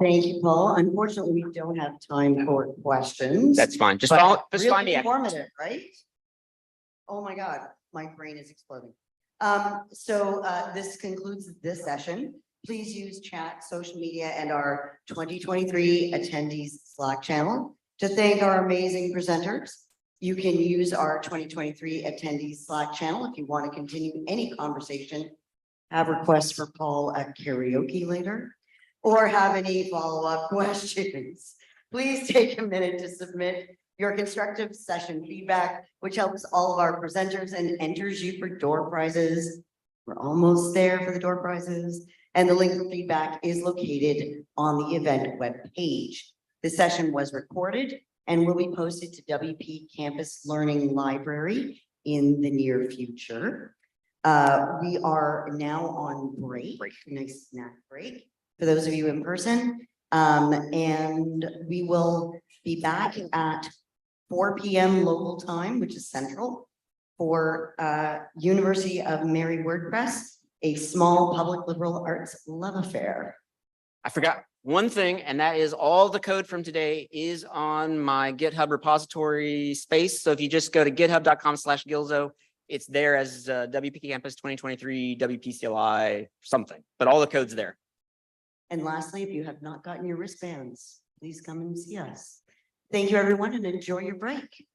Thank you, Paul. Unfortunately, we don't have time for questions. That's fine. Just but find really me. informative, right? Oh my God, my brain is exploding. This concludes this session. Please use chat, social media, and our 2023 attendees Slack channel to thank our amazing presenters. You can use our 2023 attendees Slack channel if you want to continue any conversation, have requests for Paul at karaoke later, or have any follow-up questions. Please take a minute to submit your constructive session feedback, which helps all of our presenters and enters you for door prizes. We're almost there for the door prizes. And the link for feedback is located on the event webpage. The session was recorded and will be posted to WP Campus Learning Library in the near future. We are now on break, nice snack break for those of you in person. And we will be back at 4 p.m. local time, which is central, for University of Mary WordPress, a small public liberal arts love affair. I forgot one thing, and that is all the code from today is on my GitHub repository space. So if you just go to github.com/Gilzo, it's there as WP Campus 2023 WPCLI something, but all the code's there. And lastly, if you have not gotten your wristbands, please come and see us. Thank you, everyone, and enjoy your break.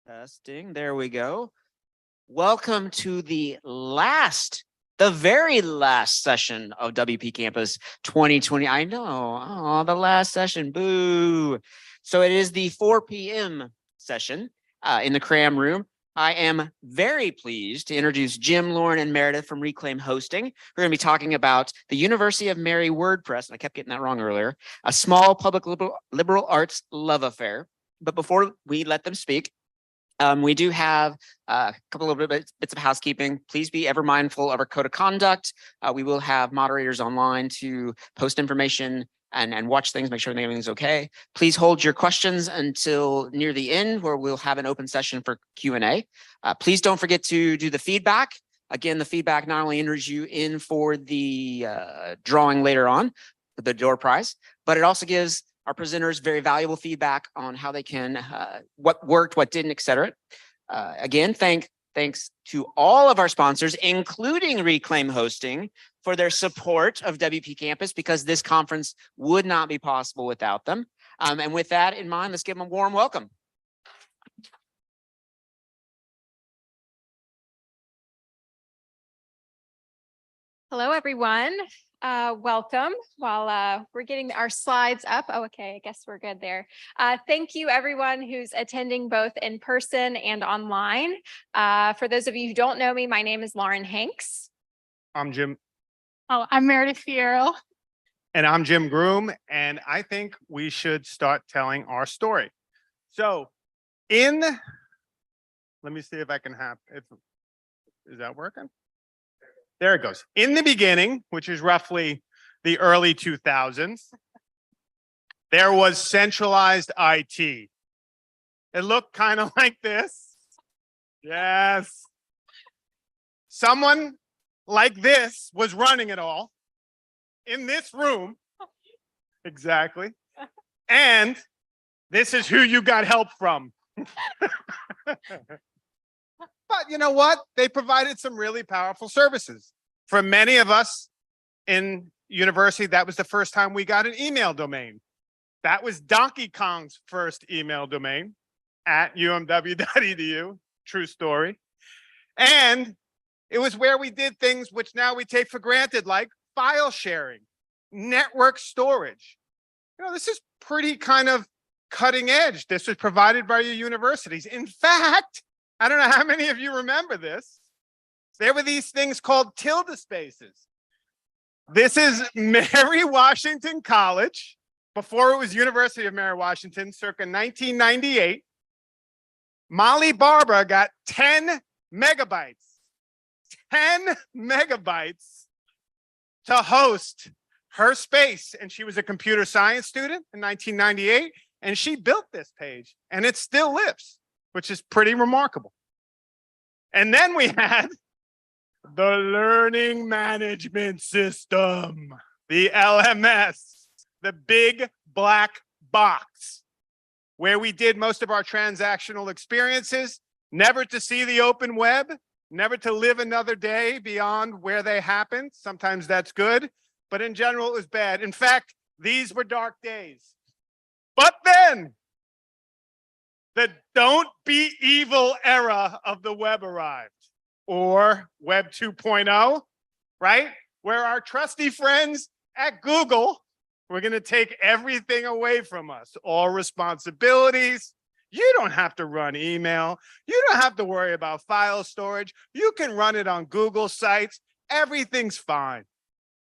Testing, there we go. Welcome to the very last session of WP Campus 2020. I know, oh, the last session, boo. So it is the 4 p.m. session in the cram room. I am very pleased to introduce Jim, Lauren, and Meredith from Reclaim Hosting. We're going to be talking about the University of Mary WordPress, and I kept getting that wrong earlier, a small public liberal arts love affair. But before we let them speak, we do have a couple of bits of housekeeping. Please be ever mindful of our code of conduct. We will have moderators online to post information and watch things, make sure everything's okay. Please hold your questions until near the end, where we'll have an open session for Q&A. Please don't forget to do the feedback. Again, the feedback not only enters you in for the drawing later on, the door prize, but it also gives our presenters very valuable feedback on how they can, what worked, what didn't, et cetera. Again, thanks to all of our sponsors, including Reclaim Hosting, for their support of WP Campus, because this conference would not be possible without them. And with that in mind, let's give them a warm welcome. Hello, everyone. Welcome. While we're getting our slides up. Oh, okay, I guess we're good there. Thank you, everyone who's attending both in person and online. For those of you who don't know me, my name is Lauren Hanks. I'm Jim. Oh, I'm Meredith Fierro. And I'm Jim Groom, and I think we should start telling our story. So let me see if I can have it. Is that working? There it goes. In the beginning, which is roughly the early 2000s, there was centralized IT. It looked kind of like this. Yes. Someone like this was running it all in this room. Exactly. And this is who you got help from. But you know what? They provided some really powerful services. For many of us in university, that was the first time we got an email domain. That was Donkey Kong's first email domain at umw.edu. True story. And it was where we did things which now we take for granted, like file sharing, network storage. You know, this is pretty kind of cutting edge. This was provided by your universities. In fact, I don't know how many of you remember this. There were these things called tilde spaces. This is Mary Washington College, before it was University of Mary Washington, circa 1998. Molly Barbara got 10 megabytes. 10 megabytes to host her space. And she was a computer science student in 1998. And she built this page, and it still lives, which is pretty remarkable. And then we had the learning management system, the LMS, the big black box, where we did most of our transactional experiences, never to see the open web, never to live another day beyond where they happened. Sometimes that's good, but in general, it was bad. In fact, these were dark days. But then the don't be evil era of the web arrived, or Web 2.0, right? Where our trusty friends at Google were going to take everything away from us, all responsibilities. You don't have to run email. You don't have to worry about file storage. You can run it on Google sites. Everything's fine.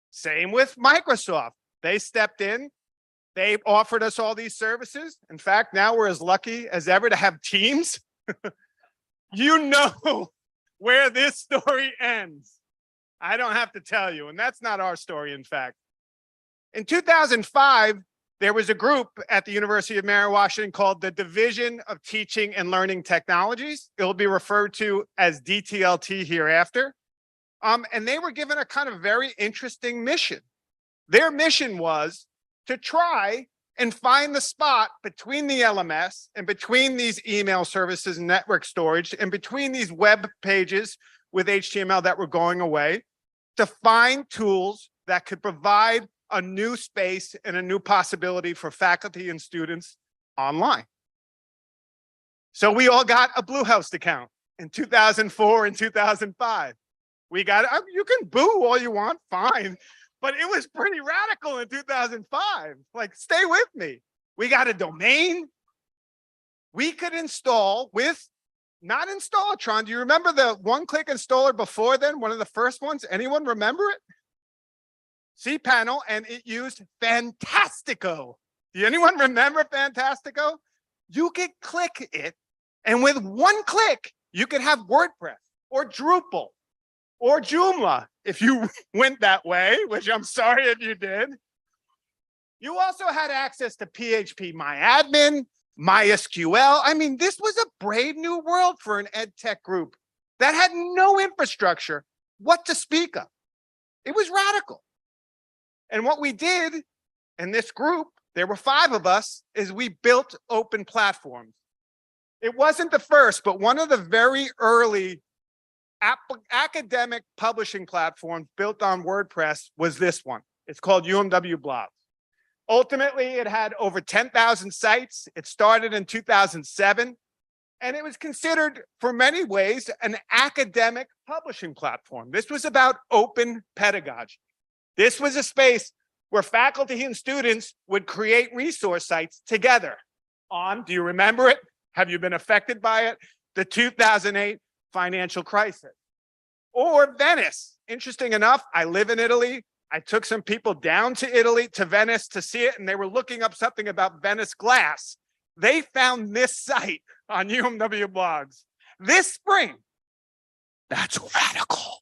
Same with Microsoft. They stepped in. They offered us all these services. In fact, now we're as lucky as ever to have Teams. You know where this story ends. I don't have to tell you, and that's not our story, in fact. In 2005, there was a group at the University of Mary Washington called the Division of Teaching and Learning Technologies. It'll be referred to as DTLT hereafter. And they were given a kind of very interesting mission. Their mission was to try and find the spot between the LMS and between these email services and network storage and between these web pages with HTML that were going away, to find tools that could provide a new space and a new possibility for faculty and students online. So we all got a Bluehost account in 2004 and 2005. We got, you can boo all you want, fine. But it was pretty radical in 2005. Like, stay with me. We got a domain. We could install with, not Installatron. Do you remember the one-click installer before then? One of the first ones? Anyone remember it? cPanel, and it used Fantastico. Do anyone remember Fantastico? You could click it, and with one click, you could have WordPress or Drupal or Joomla if you went that way, which I'm sorry if you did. You also had access to PHP MyAdmin, MySQL. I mean, this was a brave new world for an ed tech group that had no infrastructure, what to speak of. It was radical. And what we did in this group, there were 5 of us, is we built open platforms. It wasn't the first, but one of the very early academic publishing platforms built on WordPress was this one. It's called UMW Blogs. Ultimately, it had over 10,000 sites. It started in 2007, and it was considered, for many ways, an academic publishing platform. This was about open pedagogy. This was a space where faculty and students would create resource sites together on, do you remember it? Have you been affected by it? The 2008 financial crisis. Or Venice. Interesting enough, I live in Italy. I took some people down to Italy, to Venice, to see it, and they were looking up something about Venice glass. They found this site on UMW Blogs this spring. That's radical.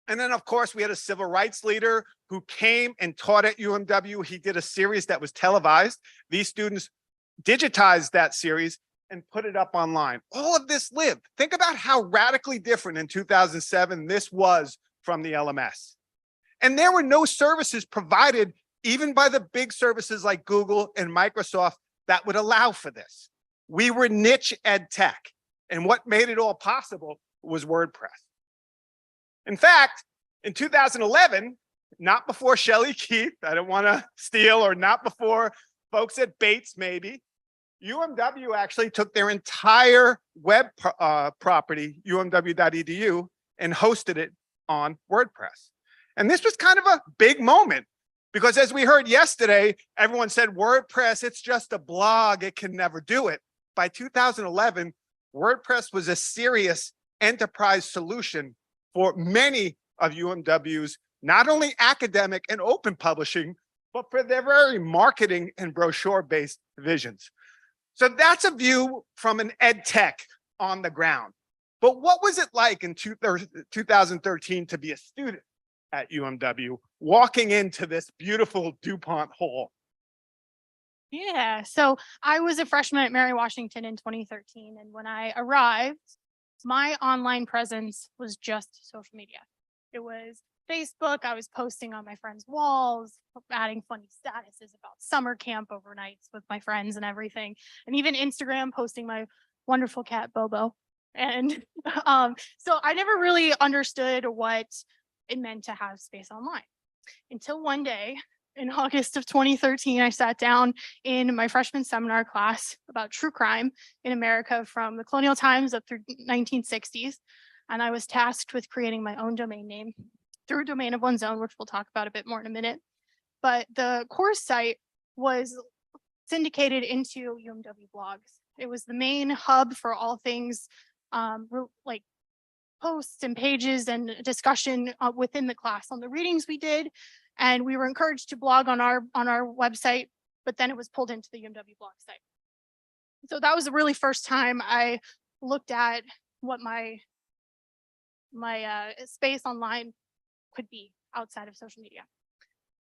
And then, of course, we had a civil rights leader who came and taught at UMW. He did a series that was televised. These students digitized that series and put it up online. All of this lived. Think about how radically different in 2007 this was from the LMS. And there were no services provided, even by the big services like Google and Microsoft, that would allow for this. We were niche ed tech. And what made it all possible was WordPress. In fact, in 2011, not before Shelley Keith, I don't want to steal, or not before folks at Bates maybe, UMW actually took their entire web property, umw.edu, and hosted it on WordPress. And this was kind of a big moment because, as we heard yesterday, everyone said WordPress, it's just a blog, it can never do it. By 2011, WordPress was a serious enterprise solution for many of UMW's not only academic and open publishing, but for their very marketing and brochure-based visions. So that's a view from an ed tech on the ground. But what was it like in 2013 to be a student at UMW, walking into this beautiful DuPont hall? Yeah, so I was a freshman at Mary Washington in 2013. And when I arrived, my online presence was just social media. It was Facebook. I was posting on my friends' walls, adding funny statuses about summer camp overnights with my friends and everything. And even Instagram, posting my wonderful cat, Bobo. And so I never really understood what it meant to have space online until one day in August of 2013, I sat down in my freshman seminar class about true crime in America from the colonial times up through 1960s. And I was tasked with creating my own domain name through a domain of one's own, which we'll talk about a bit more in a minute. But the course site was syndicated into UMW Blogs. It was the main hub for all things like posts and pages and discussion within the class on the readings we did. And we were encouraged to blog on our website, but then it was pulled into the UMW blog site. So that was the really first time I looked at what my space online could be outside of social media.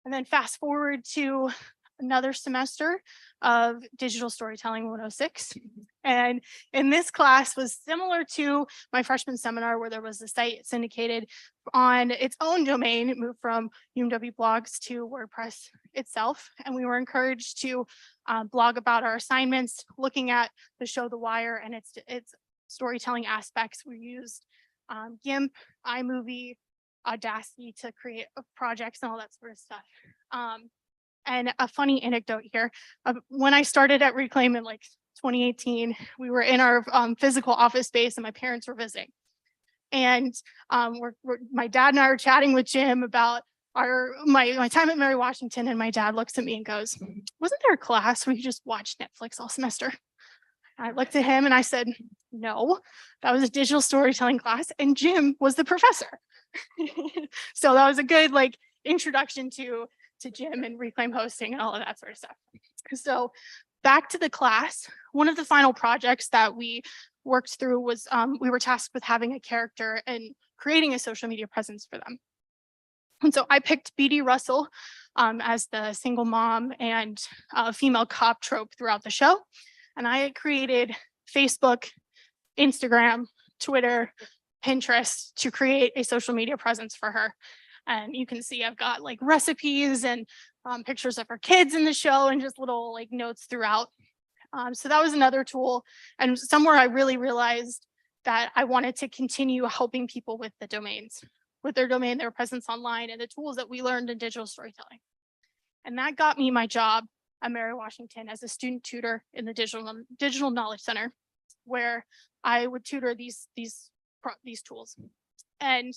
And then fast forward to another semester of digital storytelling 106. And in this class was similar to my freshman seminar, where there was a site syndicated on its own domain. It moved from UMW Blogs to WordPress itself. And we were encouraged to blog about our assignments, looking at the show The Wire and its storytelling aspects. We used GIMP, iMovie, Audacity to create projects and all that sort of stuff. And a funny anecdote here, when I started at Reclaim in like 2018. We were in our physical office space and my parents were visiting. And my dad and I are chatting with Jim about my time at Mary Washington, and my dad looks at me and goes, "Wasn't there a class where you just watched Netflix all semester?" And I looked at him and I said, "No, that was a digital storytelling class, and Jim was the professor." So that was a good introduction to Jim and Reclaim hosting and all of that sort of stuff. So back to the class, one of the final projects that we worked through was we were tasked with having a character and creating a social media presence for them. And so I picked B.D. Russell as the single mom and female cop trope throughout the show. And I created Facebook, Instagram, Twitter, Pinterest to create a social media presence for her. And you can see I've got recipes and pictures of her kids in the show and just little notes throughout. So that was another tool, and somewhere I really realized that I wanted to continue helping people with the domains, with their domain, their presence online, and the tools that we learned in digital storytelling. And that got me my job at Mary Washington as a student tutor in the Digital Knowledge Center, where I would tutor these tools. And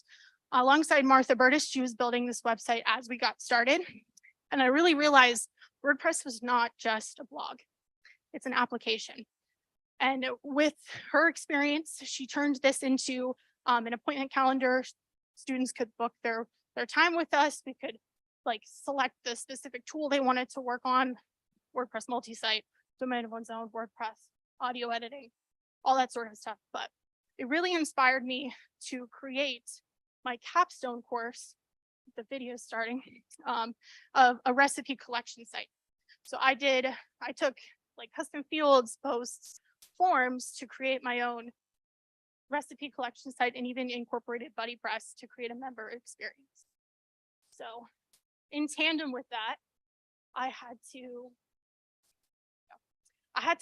alongside Martha Burtis, she was building this website as we got started. And I really realized WordPress was not just a blog. It's an application. And with her experience, she turned this into an appointment calendar. Students could book their time with us. We could select the specific tool they wanted to work on, WordPress multi-site, domain of one's own, WordPress, audio editing, all that sort of stuff. But it really inspired me to create my capstone course, the video starting, of a recipe collection site. So I took custom fields, posts, forms to create my own recipe collection site, and even incorporated BuddyPress to create a member experience. So in tandem with that, I had to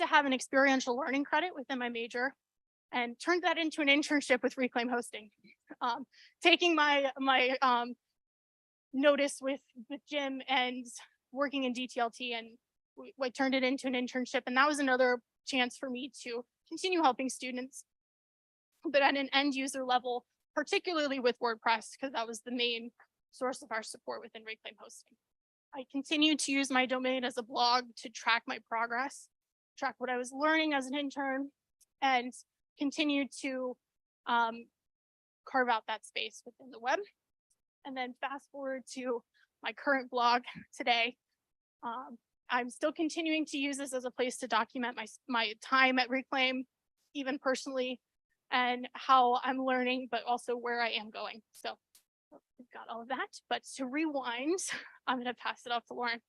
have an experiential learning credit within my major and turned that into an internship with Reclaim Hosting. Taking my notice with Jim and working in DTLT, and we turned it into an internship. And that was another chance for me to continue helping students, but at an end user level, particularly with WordPress, because that was the main source of our support within Reclaim Hosting. I continued to use my domain as a blog to track my progress, track what I was learning as an intern, and continue to carve out that space within the web. And then fast forward to my current blog today. I'm still continuing to use this as a place to document my time at Reclaim, even personally, and how I'm learning, but also where I am going. So we've got all of that, but to rewind, I'm going to pass it off to Lauren.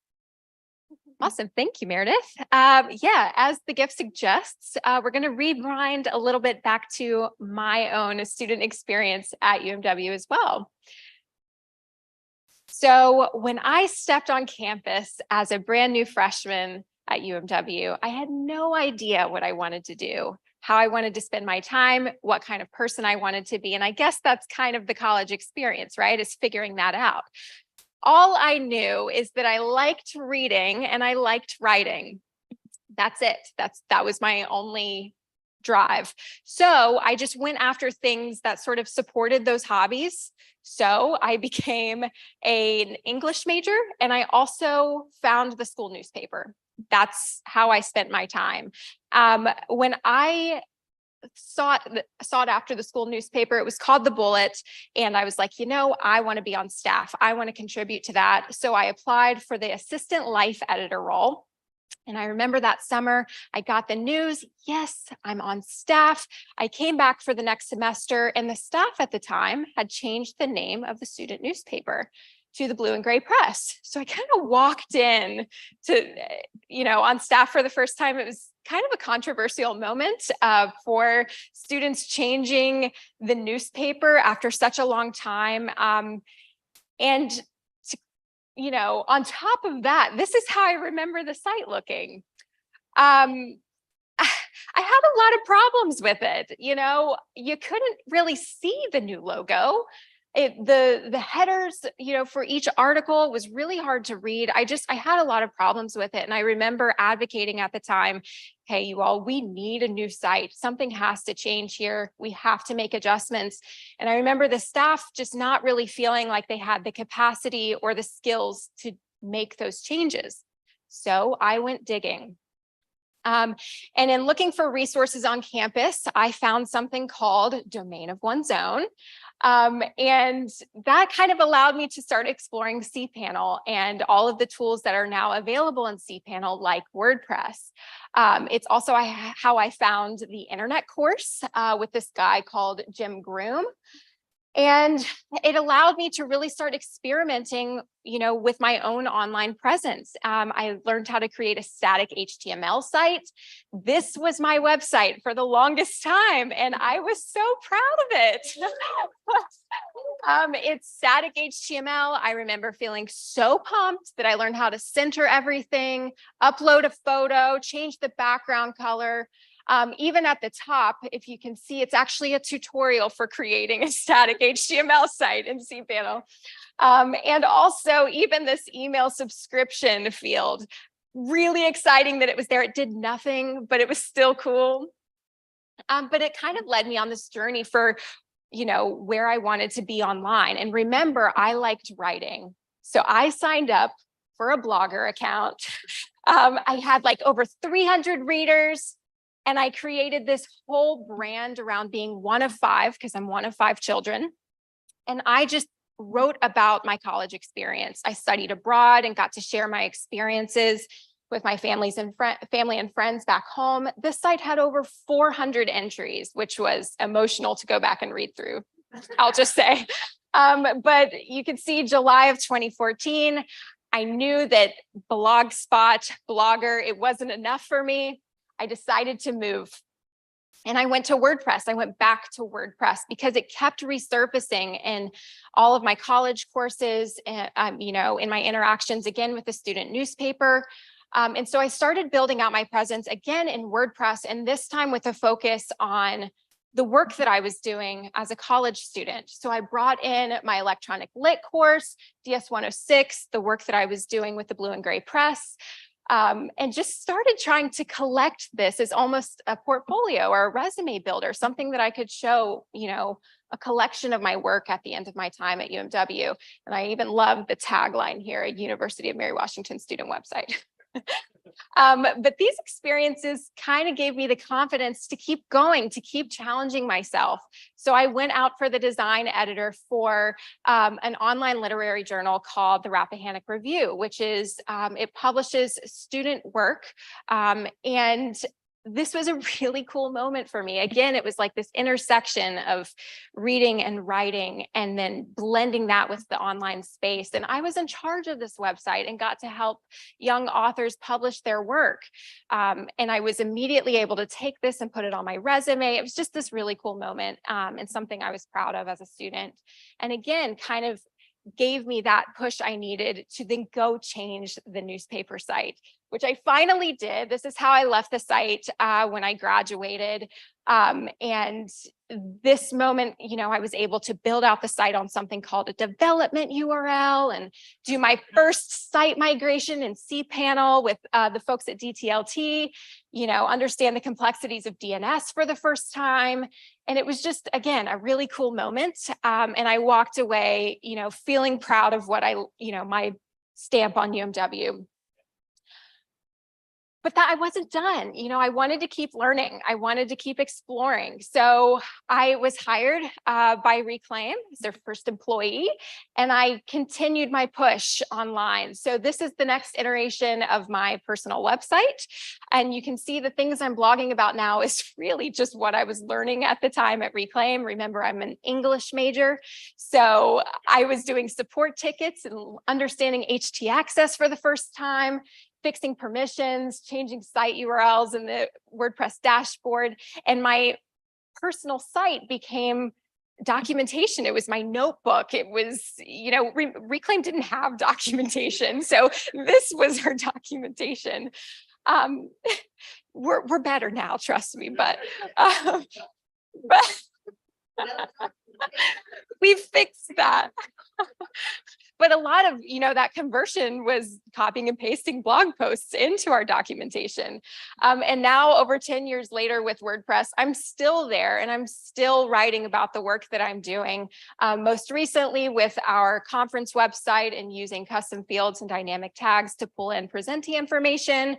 Awesome. Thank you, Meredith. Yeah, as the gift suggests, we're going to rewind a little bit back to my own student experience at UMW as well. So when I stepped on campus as a brand new freshman at UMW, I had no idea what I wanted to do, how I wanted to spend my time, what kind of person I wanted to be. And I guess that's kind of the college experience, right? Is figuring that out. All I knew is that I liked reading and I liked writing. That's it. That was my only drive. So I just went after things that sort of supported those hobbies. So I became an English major, and I also found the school newspaper. That's how I spent my time. When I sought after the school newspaper, it was called The Bullet, and I was like, I want to be on staff. I want to contribute to that. So I applied for the assistant life editor role. And I remember that summer, I got the news, yes, I'm on staff. I came back for the next semester, and the staff at the time had changed the name of the student newspaper to the Blue and Gray Press. So I kind of walked in to, on staff for the first time. It was kind of a controversial moment for students changing the newspaper after such a long time. On top of that, this is how I remember the site looking. I had a lot of problems with it. You couldn't really see the new logo. the headers, for each article was really hard to read. I had a lot of problems with it. And I remember advocating at the time, hey, you all, we need a new site. Something has to change here. We have to make adjustments. And I remember the staff just not really feeling like they had the capacity or the skills to make those changes. So I went digging. And in looking for resources on campus, I found something called Domain of One's Own. And that kind of allowed me to start exploring cPanel and all of the tools that are now available in cPanel, like WordPress. It's also how I found the internet course with this guy called Jim Groom. And it allowed me to really start experimenting, with my own online presence. I learned how to create a static HTML site. This was my website for the longest time, and I was so proud of it. It's static HTML. I remember feeling so pumped that I learned how to center everything, upload a photo, change the background color. Even at the top, if you can see, it's actually a tutorial for creating a static HTML site in cPanel. And also even this email subscription field, really exciting that it was there. It did nothing, but it was still cool. But it kind of led me on this journey for, where I wanted to be online. And remember, I liked writing. So I signed up for a Blogger account. I had like over 300 readers. And I created this whole brand around being one of five, because I'm one of five children. And I just wrote about my college experience. I studied abroad and got to share my experiences with my family and friends back home. This site had over 400 entries, which was emotional to go back and read through, I'll just say. But you can see July of 2014, I knew that Blogspot, Blogger, it wasn't enough for me. I decided to move, and I went to WordPress. I went back to WordPress because it kept resurfacing in all of my college courses, and, in my interactions again with the student newspaper. And so I started building out my presence again in WordPress, and this time with a focus on the work that I was doing as a college student. So I brought in my electronic lit course, DS 106, the work that I was doing with the Blue and Gray Press. And just started trying to collect this as almost a portfolio or a resume builder, something that I could show, a collection of my work at the end of my time at UMW. And I even love the tagline here, a University of Mary Washington student website. But these experiences kind of gave me the confidence to keep going, to keep challenging myself. So I went out for the design editor for an online literary journal called the Rappahannock Review, which is, it publishes student work. And this was a really cool moment for me. Again, it was like this intersection of reading and writing and then blending that with the online space. And I was in charge of this website and got to help young authors publish their work. And I was immediately able to take this and put it on my resume. It was just this really cool moment, and something I was proud of as a student. And again, kind of gave me that push I needed to then go change the newspaper site, which I finally did. This is how I left the site when I graduated. And this moment, I was able to build out the site on something called a development URL and do my first site migration in cPanel with the folks at DTLT, understand the complexities of DNS for the first time. And it was just, again, a really cool moment. And I walked away, feeling proud of what my stamp on UMW. But that I wasn't done. I wanted to keep learning. I wanted to keep exploring. So I was hired by Reclaim as their first employee, and I continued my push online. So this is the next iteration of my personal website. And you can see the things I'm blogging about now is really just what I was learning at the time at Reclaim. Remember, I'm an English major. So I was doing support tickets and understanding HT access for the first time, fixing permissions, changing site URLs in the WordPress dashboard. And my personal site became documentation. It was my notebook. It was, Reclaim didn't have documentation. So this was our documentation. We're better now, trust me, but We fixed that. But a lot of, that conversion was copying and pasting blog posts into our documentation. And now over 10 years later with WordPress, I'm still there and I'm still writing about the work that I'm doing. Most recently with our conference website and using custom fields and dynamic tags to pull in presentee information.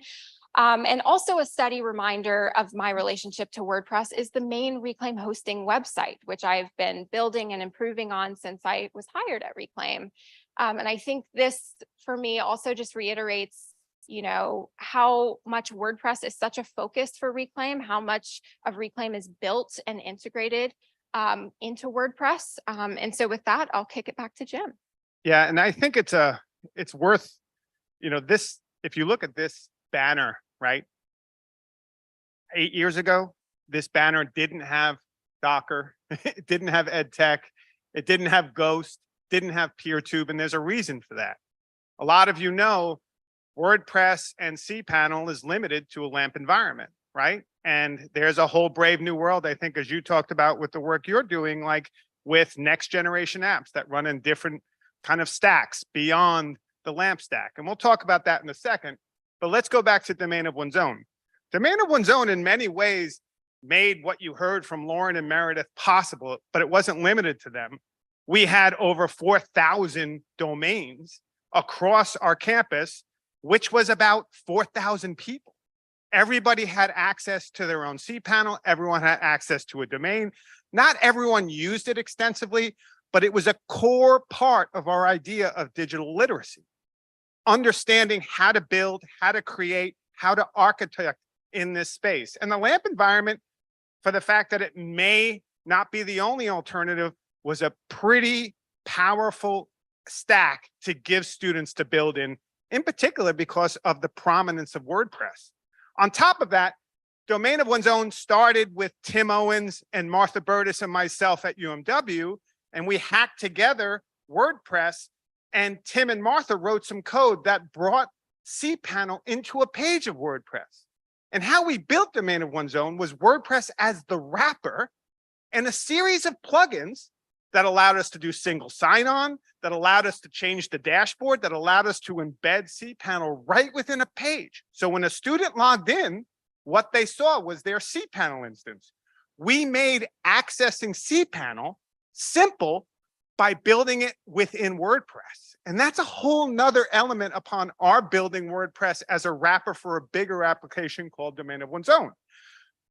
And also a steady reminder of my relationship to WordPress is the main Reclaim hosting website, which I've been building and improving on since I was hired at Reclaim. And I think this, for me, also just reiterates, how much WordPress is such a focus for Reclaim, how much of Reclaim is built and integrated into WordPress. And so with that, I'll kick it back to Jim. Yeah, and I think it's worth, this, if you look at this banner, right? 8 years ago, this banner didn't have Docker, it didn't have EdTech, it didn't have Ghost, didn't have PeerTube, and there's a reason for that. A lot of WordPress and cPanel is limited to a LAMP environment, right? And there's a whole brave new world, I think, as you talked about with the work you're doing, like with next generation apps that run in different kind of stacks beyond the LAMP stack. And we'll talk about that in a second. But let's go back to domain of one's own. Domain of one's own in many ways made what you heard from Lauren and Meredith possible, but it wasn't limited to them. We had over 4,000 domains across our campus, which was about 4,000 people. Everybody had access to their own cPanel. Everyone had access to a domain. Not everyone used it extensively, but it was a core part of our idea of digital literacy. Understanding how to build, how to create, how to architect in this space. And the LAMP environment, for the fact that it may not be the only alternative, was a pretty powerful stack to give students to build in particular because of the prominence of WordPress. On top of that, Domain of One's Own started with Tim Owens and Martha Burtis and myself at UMW, and we hacked together WordPress. And Tim and Martha wrote some code that brought cPanel into a page of WordPress. And how we built Domain of One's Own was WordPress as the wrapper and a series of plugins that allowed us to do single sign-on, that allowed us to change the dashboard, that allowed us to embed cPanel right within a page. So when a student logged in, what they saw was their cPanel instance. We made accessing cPanel simple by building it within WordPress. And that's a whole nother element upon our building WordPress as a wrapper for a bigger application called Domain of One's Own.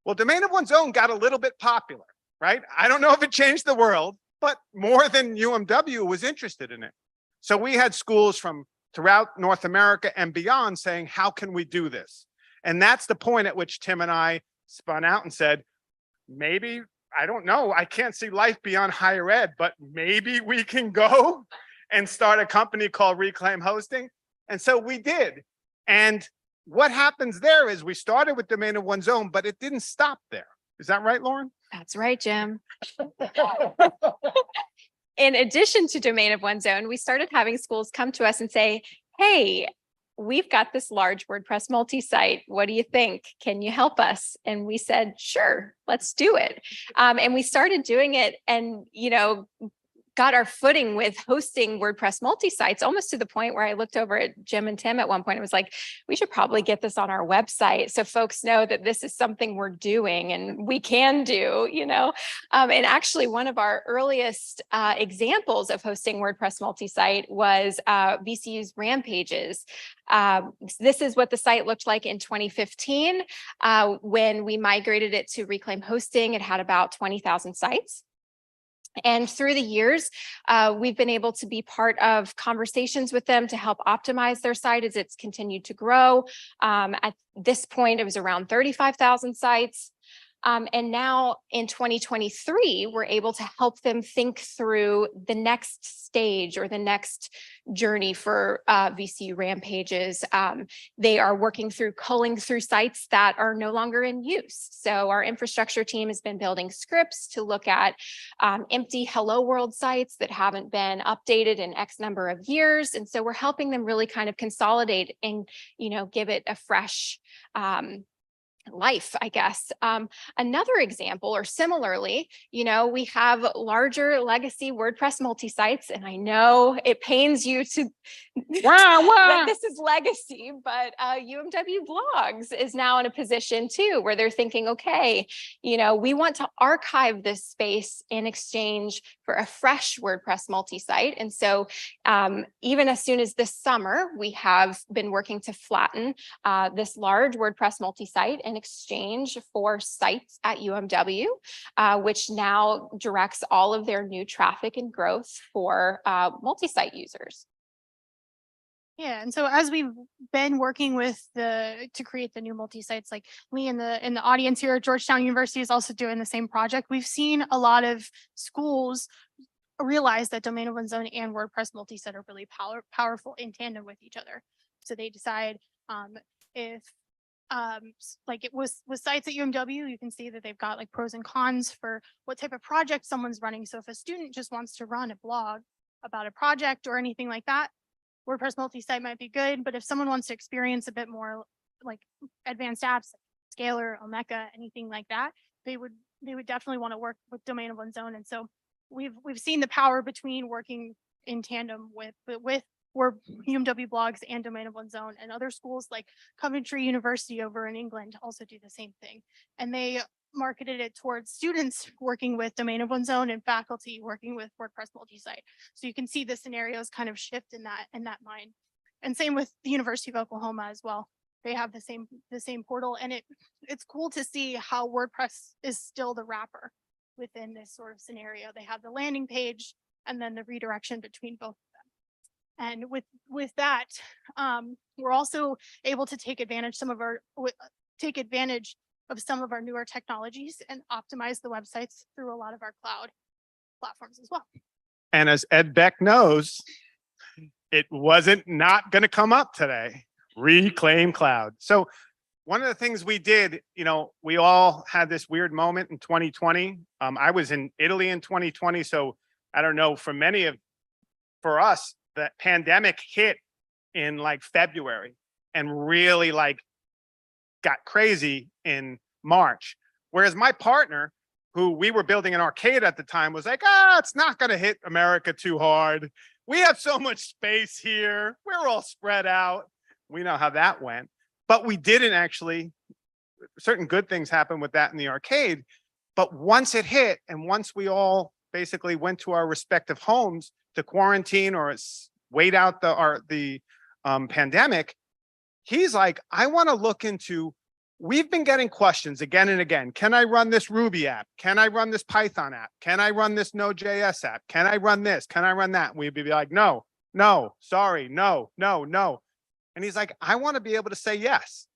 Well, Domain of One's Own got a little bit popular, right? I don't know if it changed the world, but more than UMW was interested in it. So we had schools from throughout North America and beyond saying, how can we do this? And that's the point at which Tim and I spun out and said, maybe, I don't know, I can't see life beyond higher ed, but maybe we can go and start a company called Reclaim Hosting. And so we did. And what happens there is we started with Domain of One's Own, but it didn't stop there. Is that right, Lauren? That's right, Jim. In addition to Domain of One's Own, we started having schools come to us and say, hey, we've got this large WordPress multi-site. What do you think? Can you help us? And we said, sure, let's do it. And we started doing it and, got our footing with hosting WordPress multi-sites, almost to the point where I looked over at Jim and Tim at one point and was like, we should probably get this on our website so folks know that this is something we're doing and we can do, And actually one of our earliest examples of hosting WordPress multi-site was VCU's Rampages. This is what the site looked like in 2015. When we migrated it to Reclaim Hosting, it had about 20,000 sites. And through the years, we've been able to be part of conversations with them to help optimize their site as it's continued to grow. At this point, it was around 35,000 sites. And now in 2023, we're able to help them think through the next stage or the next journey for VCU Rampages. They are working through culling through sites that are no longer in use. So our infrastructure team has been building scripts to look at empty Hello World sites that haven't been updated in X number of years. And so we're helping them really kind of consolidate and, give it a fresh life, I guess. Another example, or similarly, we have larger legacy WordPress multi-sites, and I know it pains you to that this is legacy, but UMW Blogs is now in a position too, where they're thinking, okay, we want to archive this space in exchange for a fresh WordPress multi-site. And so even as soon as this summer, we have been working to flatten this large WordPress multi-site in exchange for sites at UMW, which now directs all of their new traffic and growth for multi-site users. Yeah, and so as we've been working with to create the new multi-sites, like we in the audience here at Georgetown University is also doing the same project. We've seen a lot of schools realize that domain of one's own and WordPress multi-site are really powerful in tandem with each other. So they decide if like it was with sites at UMW, you can see that they've got like pros and cons for what type of project someone's running. So if a student just wants to run a blog about a project or anything like that, WordPress multi-site might be good, but if someone wants to experience a bit more like advanced apps, Scalar, Omeka, anything like that, they would definitely want to work with domain of one's own. And so we've seen the power between working in tandem with UMW Blogs and domain of one's own, and other schools like Coventry University over in England also do the same thing. And they marketed it towards students working with domain of one's own and faculty working with WordPress multi-site. So you can see the scenarios kind of shift in that mind. And same with the University of Oklahoma as well. They have the same portal, and it's cool to see how WordPress is still the wrapper within this sort of scenario. They have the landing page and then the redirection between both of them. And with that, we're also able to take advantage of some of our newer technologies and optimize the websites through a lot of our cloud platforms as well. And as Ed Beck knows, it wasn't not going to come up today. Reclaim cloud. So one of the things we did, we all had this weird moment in 2020. I was in Italy in 2020. So I don't know, for us, the pandemic hit in like February and really like got crazy in March. Whereas my partner, who we were building an arcade at the time, was like, it's not going to hit America too hard. We have so much space here. We're all spread out. We know how that went. But we didn't actually, certain good things happened with that in the arcade. But once it hit, and once we all basically went to our respective homes to quarantine or wait out the pandemic, he's like, I want to look into, we've been getting questions again and again. Can I run this Ruby app? Can I run this Python app? Can I run this Node.js app? Can I run this? Can I run that? We'd be like, no, sorry, no. And he's like, I want to be able to say yes.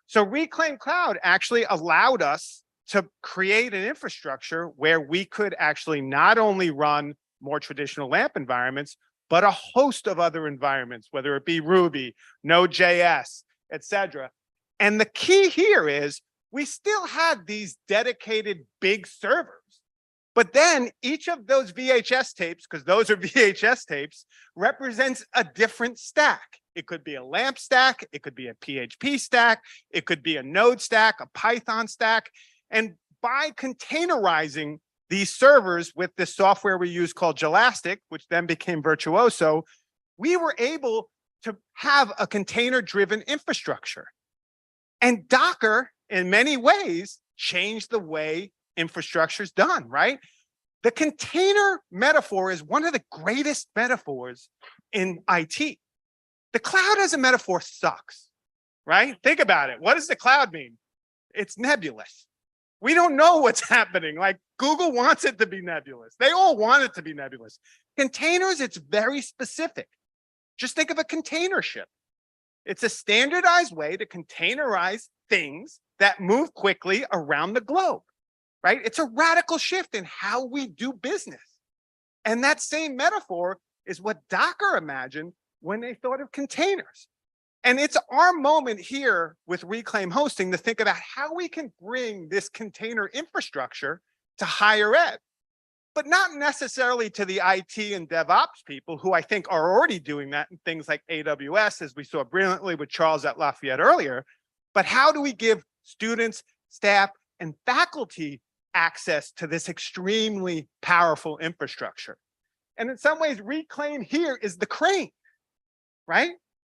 So Reclaim Cloud actually allowed us to create an infrastructure where we could actually not only run more traditional LAMP environments, but a host of other environments, whether it be Ruby, Node.js, etc. And the key here is we still had these dedicated big servers, but then each of those VHS tapes, because those are VHS tapes, represents a different stack. It could be a LAMP stack, it could be a PHP stack, it could be a Node stack, a Python stack. And by containerizing these servers with this software we use called Gelastic, which then became Virtuoso, we were able to have a container-driven infrastructure. And Docker, in many ways, changed the way infrastructure is done, right? The container metaphor is one of the greatest metaphors in IT. The cloud as a metaphor sucks, right? Think about it. What does the cloud mean? It's nebulous. We don't know what's happening. Like Google wants it to be nebulous. They all want it to be nebulous. Containers, it's very specific. Just think of a container ship. It's a standardized way to containerize things that move quickly around the globe, right? It's a radical shift in how we do business. And that same metaphor is what Docker imagined when they thought of containers. And it's our moment here with Reclaim Hosting to think about how we can bring this container infrastructure to higher ed, but not necessarily to the IT and DevOps people who I think are already doing that in things like AWS, as we saw brilliantly with Charles at Lafayette earlier. But how do we give students, staff, and faculty access to this extremely powerful infrastructure. And in some ways, Reclaim here is the crane, right?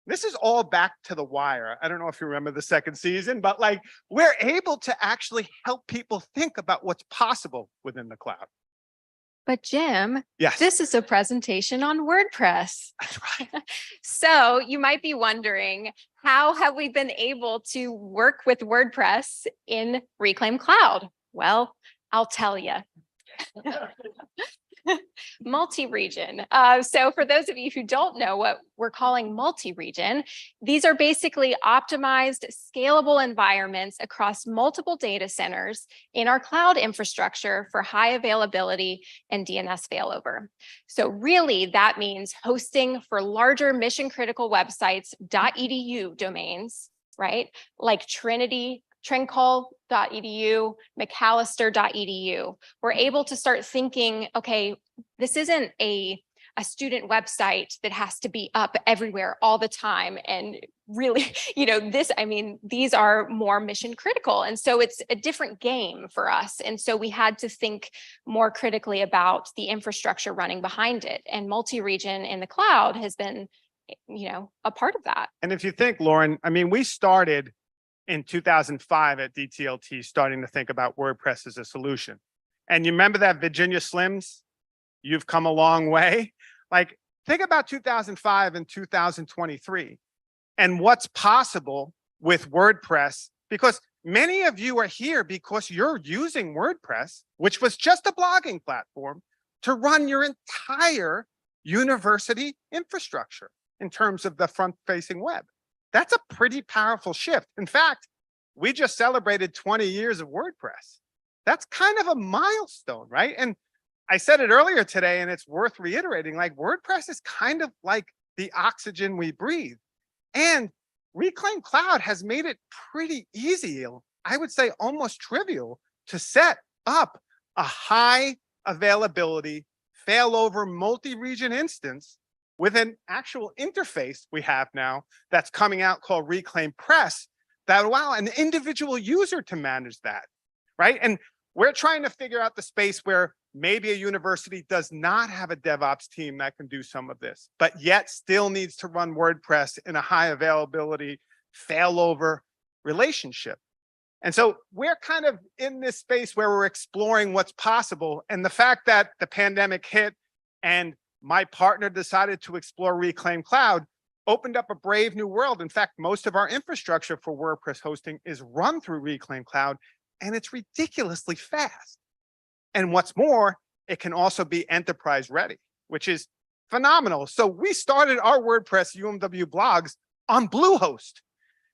This is all back to The Wire. I don't know if you remember the second season, but like we're able to actually help people think about what's possible within the cloud. But Jim, Yes. this is a presentation on WordPress. That's right. So you might be wondering, how have we been able to work with WordPress in Reclaim Cloud? Well, I'll tell you. Multi-region. So for those of you who don't know what we're calling multi-region, these are basically optimized, scalable environments across multiple data centers in our cloud infrastructure for high availability and DNS failover. So really that means hosting for larger mission critical websites .edu domains, right? Like Trinity, Trincol.edu, McAllister.edu. We're able to start thinking, okay, this isn't a student website that has to be up everywhere all the time. And really, these are more mission critical. And so it's a different game for us. And so we had to think more critically about the infrastructure running behind it. And multi-region in the cloud has been, a part of that. And if you think, Lauren, we started in 2005 at DTLT starting to think about WordPress as a solution. And you remember that Virginia Slims? You've come a long way. Like, think about 2005 and 2023 and what's possible with WordPress, because many of you are here because you're using WordPress, which was just a blogging platform, to run your entire university infrastructure in terms of the front-facing web. That's a pretty powerful shift. In fact, we just celebrated 20 years of WordPress. That's kind of a milestone, right? And I said it earlier today, and it's worth reiterating, like WordPress is kind of like the oxygen we breathe. And Reclaim Cloud has made it pretty easy, I would say almost trivial, to set up a high availability, failover multi-region instance with an actual interface we have now that's coming out called Reclaim Press that allow an individual user to manage that, right? And we're trying to figure out the space where maybe a university does not have a DevOps team that can do some of this, but yet still needs to run WordPress in a high availability failover relationship. And so we're kind of in this space where we're exploring what's possible. And the fact that the pandemic hit and my partner decided to explore Reclaim Cloud opened up a brave new world. In fact, most of our infrastructure for WordPress hosting is run through Reclaim Cloud, and it's ridiculously fast. And what's more, it can also be enterprise ready, which is phenomenal. So we started our WordPress UMW blogs on Bluehost.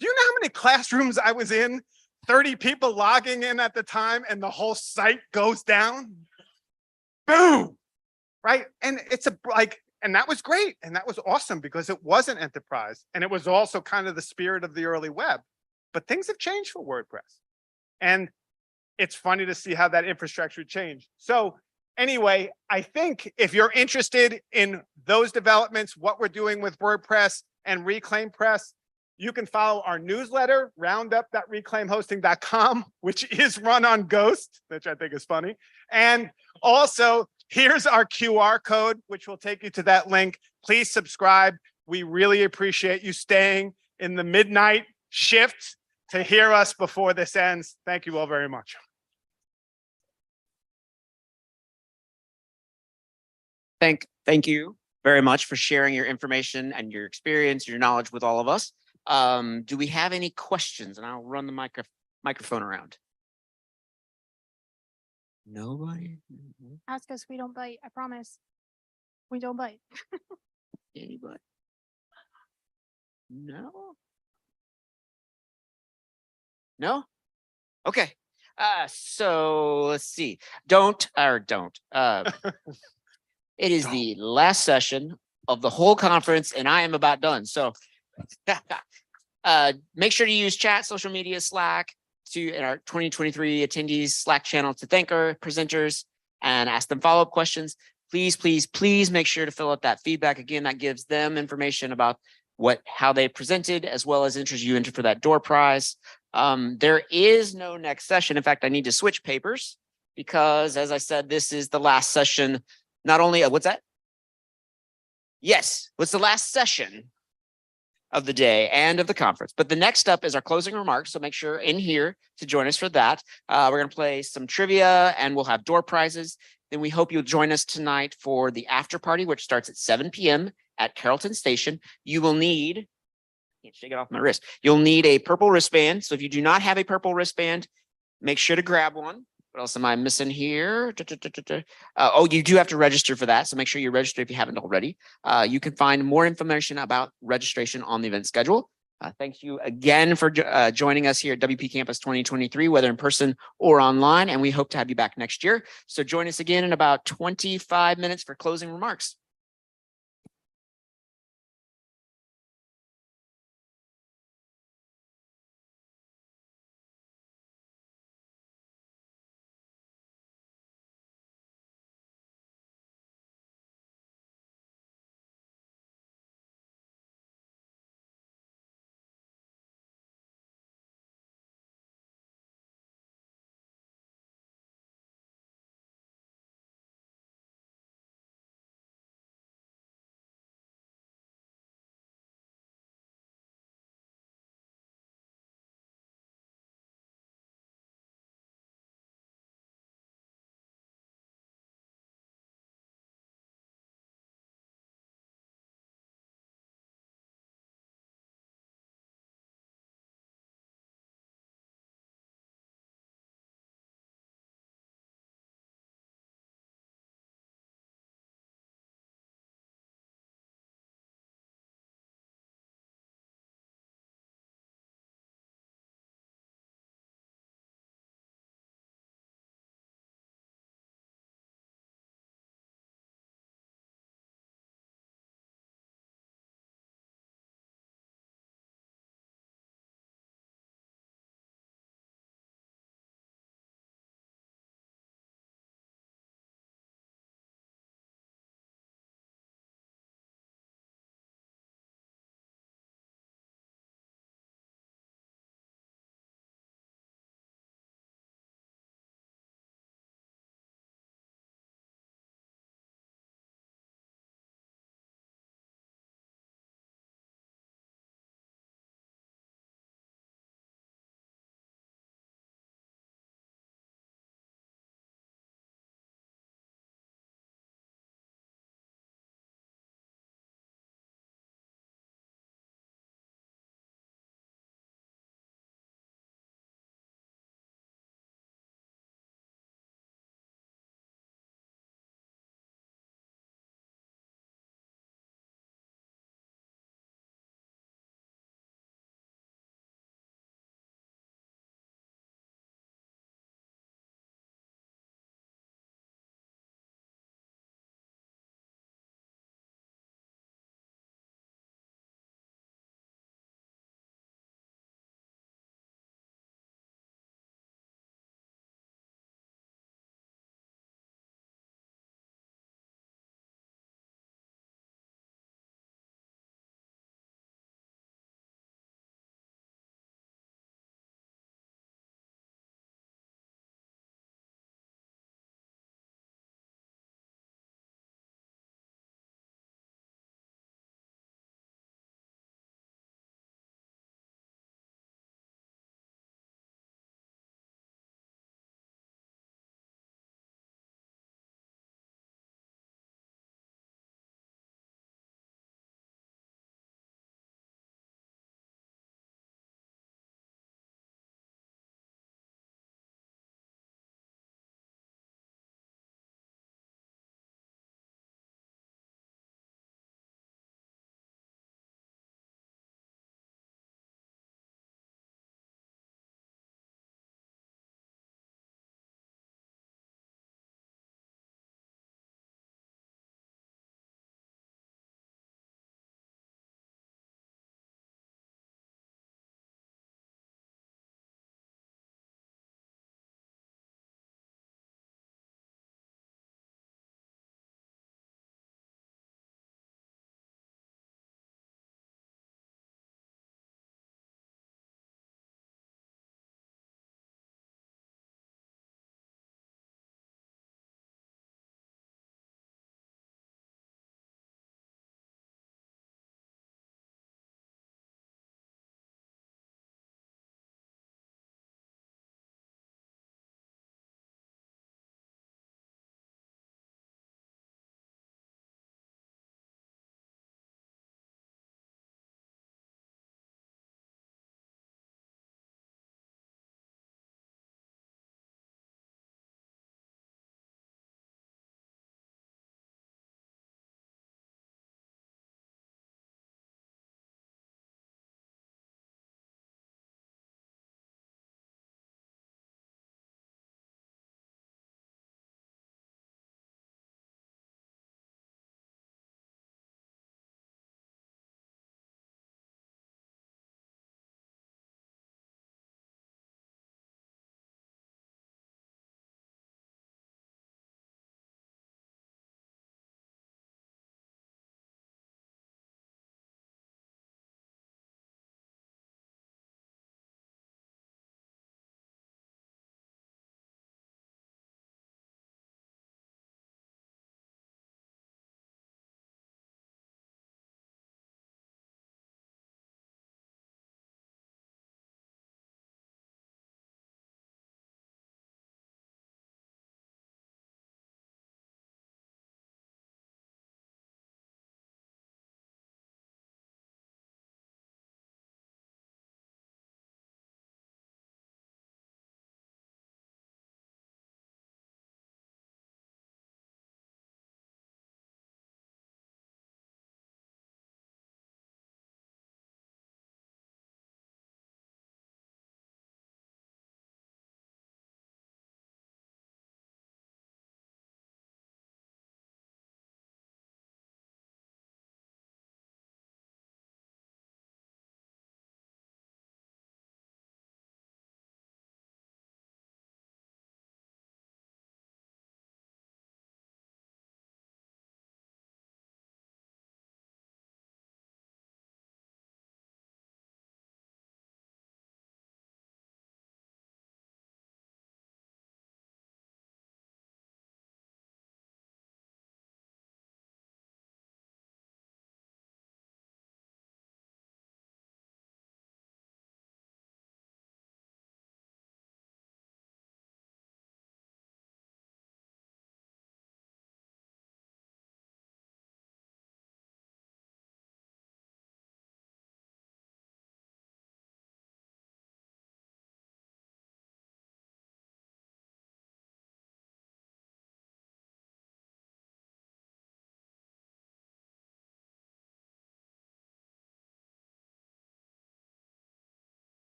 Do you know how many classrooms I was in? 30 people logging in at the time, and the whole site goes down. Boom. Right. And and that was great. And that was awesome because it was an enterprise. And it was also kind of the spirit of the early web. But things have changed for WordPress. And it's funny to see how that infrastructure changed. So anyway, I think if you're interested in those developments, what we're doing with WordPress and Reclaim Press, you can follow our newsletter, roundup.reclaimhosting.com, which is run on Ghost, which I think is funny. And also, here's our QR code, which will take you to that link. Please subscribe. We really appreciate you staying in the midnight shift to hear us before this ends. Thank you all very much. Thank you very much for sharing your information and your experience, your knowledge with all of us. Do we have any questions? And I'll run the microphone around. Nobody? Ask us, we don't bite. I promise. We don't bite. Anybody? No? No? Okay. So let's see. It is the last session of the whole conference, and I am about done. So make sure to use chat, social media, Slack in our 2023 attendees Slack channel to thank our presenters and ask them follow-up questions. Please, please, please make sure to fill out that feedback. Again, that gives them information about how they presented, as well as enters you into for that door prize. There is no next session. In fact, I need to switch papers because, as I said, this is the last session. Not only, what's that? Yes, what's the last session of the day and of the conference. But the next up is our closing remarks. So make sure in here to join us for that. We're going to play some trivia and we'll have door prizes. Then we hope you'll join us tonight for the after party, which starts at 7 p.m. at Carrollton Station. You will need, can't shake it off my wrist. You'll need a purple wristband. So if you do not have a purple wristband, make sure to grab one. What else am I missing here? Oh, you do have to register for that. So make sure you register if you haven't already. You can find more information about registration on the event schedule. Thank you again for joining us here at WP Campus 2023, whether in person or online. And we hope to have you back next year. So join us again in about 25 minutes for closing remarks.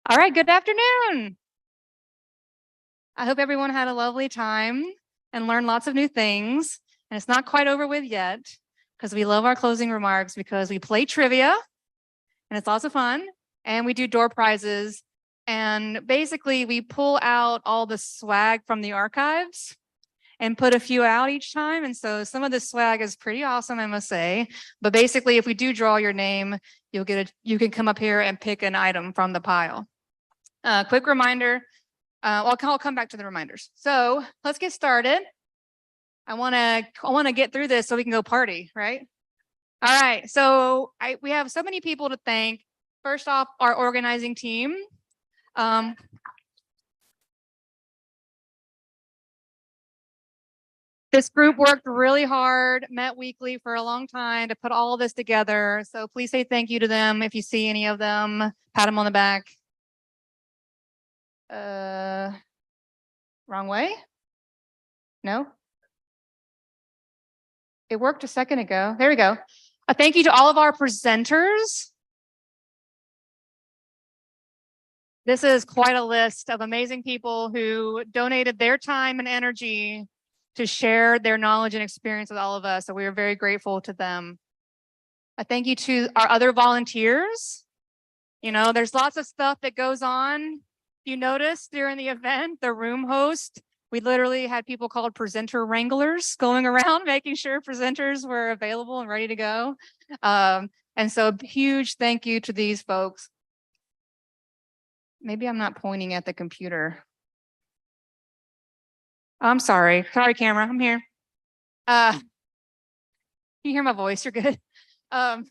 All right, good afternoon. I hope everyone had a lovely time and learned lots of new things. And it's not quite over with yet because we love our closing remarks because we play trivia and it's lots of fun. And we do door prizes. And basically we pull out all the swag from the archives and put a few out each time. And so some of the swag is pretty awesome, I must say. But basically, if we do draw your name, you can come up here and pick an item from the pile. Quick reminder, I'll come back to the reminders. So let's get started. I wanna get through this so we can go party, right? All right, so we have so many people to thank. First off, our organizing team. This group worked really hard, met weekly for a long time to put all of this together. So please say thank you to them if you see any of them. Pat them on the back. Wrong way? No? It worked a second ago. There we go. A thank you to all of our presenters. This is quite a list of amazing people who donated their time and energy to share their knowledge and experience with all of us. So we are very grateful to them. A thank you to our other volunteers. You know, there's lots of stuff that goes on. You notice during the event, the room host, we literally had people called presenter wranglers going around making sure presenters were available and ready to go. And so a huge thank you to these folks. Maybe I'm not pointing at the computer. I'm sorry. Sorry, camera. I'm here. Can you hear my voice? You're good. A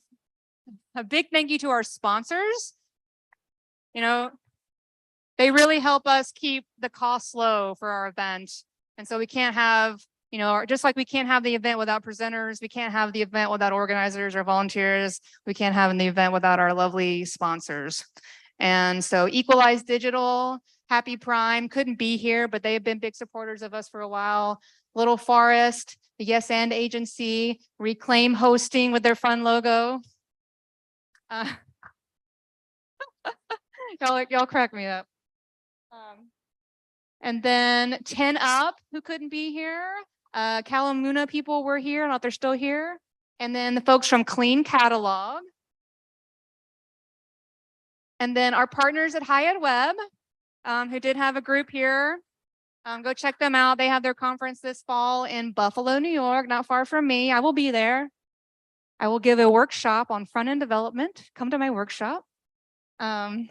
big thank you to our sponsors. You know, they really help us keep the costs low for our event. And so we can't have, you know, just like we can't have the event without presenters, we can't have the event without organizers or volunteers, we can't have the event without our lovely sponsors. And so Equalize Digital, Happy Prime couldn't be here, but they have been big supporters of us for a while. Little Forest, the Yes and Agency, Reclaim Hosting with their fun logo. Y'all crack me up. And then 10 Up, who couldn't be here. Kalamuna people were here, I don't know if they're still here. And then the folks from Clean Catalog. And then our partners at Hyatt Web, who did have a group here. Go check them out. They have their conference this fall in Buffalo, New York, not far from me. I will be there. I will give a workshop on front-end development. Come to my workshop. And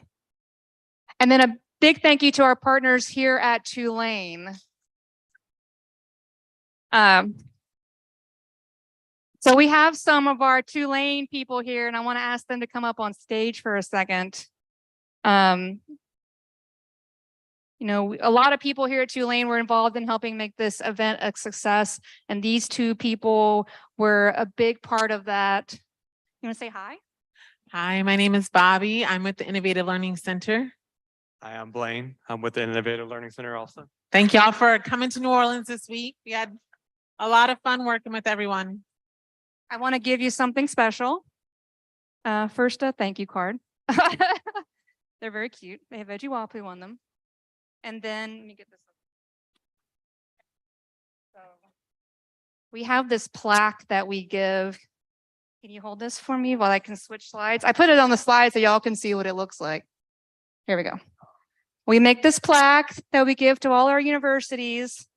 then a big thank you to our partners here at Tulane. So we have some of our Tulane people here, and I want to ask them to come up on stage for a second. You know, a lot of people here at Tulane were involved in helping make this event a success, and these two people were a big part of that. You want to say hi? Hi, my name is Bobby. I'm with the Innovative Learning Center. Hi, I'm Blaine. I'm with the Innovative Learning Center also. Thank y'all for coming to New Orleans this week. We had a lot of fun working with everyone. I want to give you something special. First, a thank you card. They're very cute. They have Veggie Wapu on them. And then let me get this. So we have this plaque that we give. Can you hold this for me while I can switch slides? I put it on the slide so y'all can see what it looks like. Here we go. We make this plaque that we give to all our universities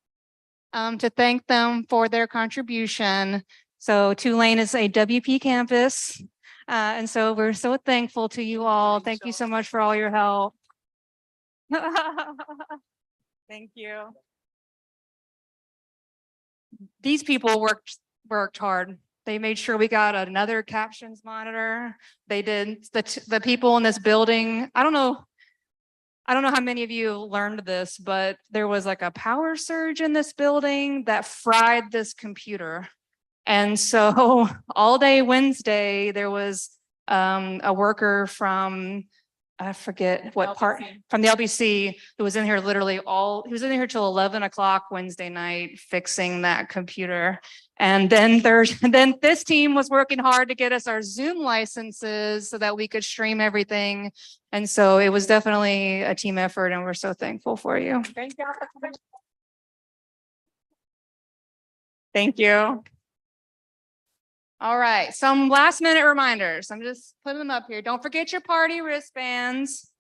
to thank them for their contribution. So Tulane is a WP campus. And so we're so thankful to you all. Thank you so much for all your help. Thank you. These people worked hard. They made sure we got another captions monitor. They did the people in this building. I don't know how many of you learned this, but there was like a power surge in this building that fried this computer. And so all day Wednesday, there was a worker from I forget what part from the LBC who was in here literally he was in here till 11 o'clock Wednesday night fixing that computer. And then then this team was working hard to get us our Zoom licenses so that we could stream everything. And so it was definitely a team effort and we're so thankful for you. Thank you. Thank you. All right, some last minute reminders. I'm just putting them up here. Don't forget your party wristbands.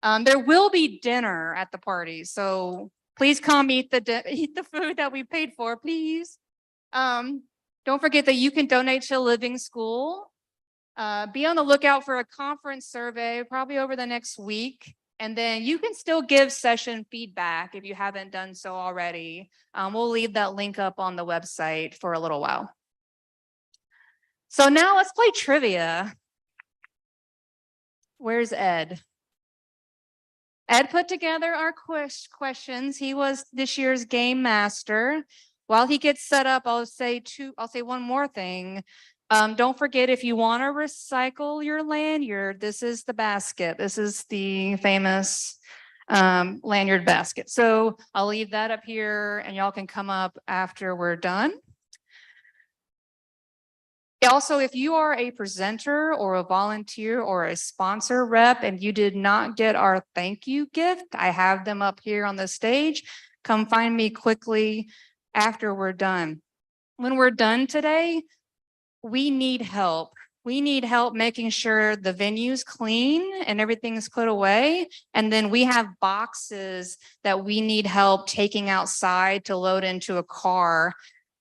There will be dinner at the party, so please come eat the food that we paid for, please. Don't forget that you can donate to Living School. Be on the lookout for a conference survey probably over the next week. And then you can still give session feedback if you haven't done so already. We'll leave that link up on the website for a little while. So now let's play trivia. Where's Ed? Ed put together our questions. He was this year's game master. While he gets set up, I'll say one more thing. Don't forget, if you want to recycle your lanyard, this is the basket. This is the famous lanyard basket. So I'll leave that up here and y'all can come up after we're done. Also, if you are a presenter or a volunteer or a sponsor rep and you did not get our thank you gift, I have them up here on the stage. Come find me quickly after we're done. When we're done today, we need help. We need help making sure the venue's clean and everything's put away. And then we have boxes that we need help taking outside to load into a car.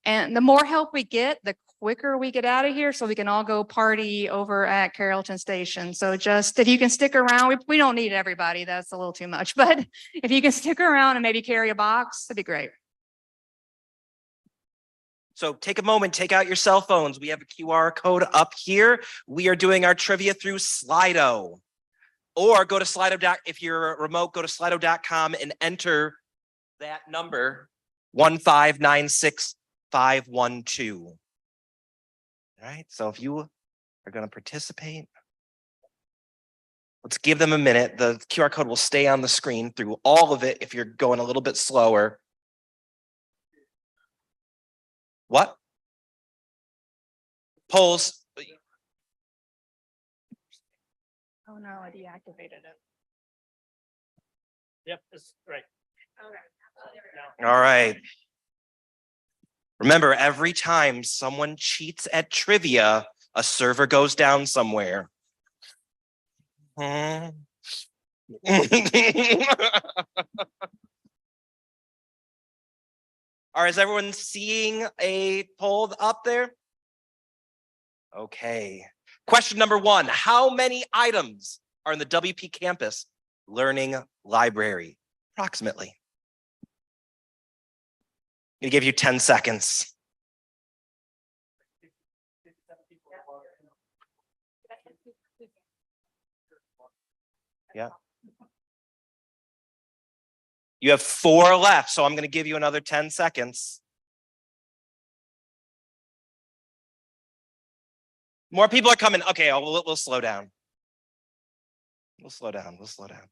And the more help we get, the quicker we get out of here so we can all go party over at Carrollton Station. So just if you can stick around, we don't need everybody. That's a little too much. But if you can stick around and maybe carry a box, that'd be great. So take a moment, take out your cell phones. We have a QR code up here. We are doing our trivia through Slido. Or go to Slido. If you're remote, go to Slido.com and enter that number 1596512. All right, so if you are going to participate, let's give them a minute. The QR code will stay on the screen through all of it if you're going a little bit slower. What? Polls. Oh no, I deactivated it. Yep, it's right. All right. Remember, every time someone cheats at trivia, a server goes down somewhere. All right, is everyone seeing a poll up there? Okay. Question number 1, how many items are in the WPCampus Learning Library? Approximately. I'm gonna give you 10 seconds. Yeah. You have 4 left, so I'm going to give you another 10 seconds. More people are coming. Okay, we'll slow down. We'll slow down. We'll slow down.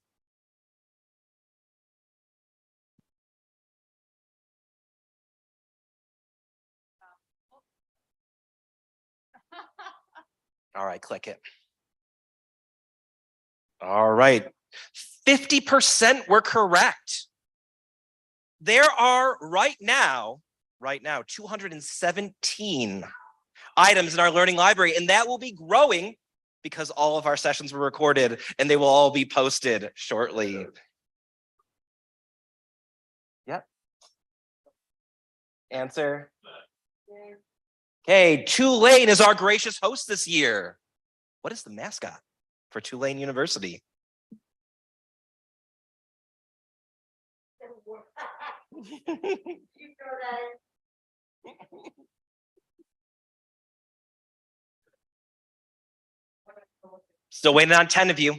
All right, click it. All right. 50% were correct. There are right now 217 items in our learning library, and that will be growing because all of our sessions were recorded and they will all be posted shortly. Yep. Answer. Okay, Tulane is our gracious host this year. What is the mascot for Tulane University? Still waiting on 10 of you.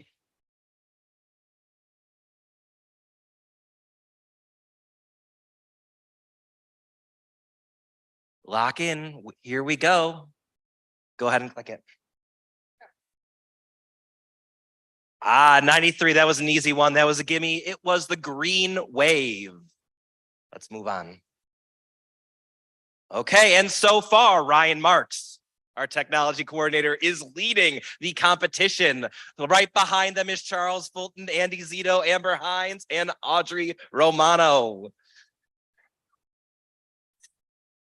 Lock in. Here we go. Go ahead and click it. 93. That was an easy one. That was a gimme. It was the green wave. Let's move on. Okay, and so far, Ryan Marks, our technology coordinator, is leading the competition. Right behind them is Charles Fulton, Andy Zito, Amber Hines, and Audrey Romano.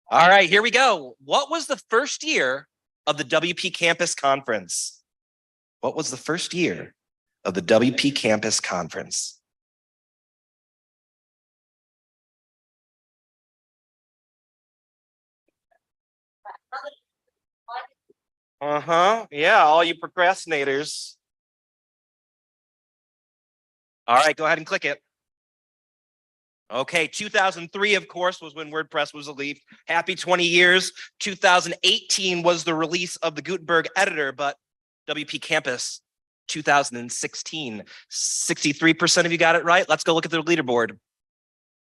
All right, here we go. What was the first year of the WP Campus Conference? What was the first year of the WP Campus Conference? Yeah, all you procrastinators. All right, go ahead and click it. Okay, 2003, of course, was when WordPress was released. Happy 20 years. 2018 was the release of the Gutenberg editor, but WP Campus 2016. 63% of you got it right. Let's go look at the leaderboard.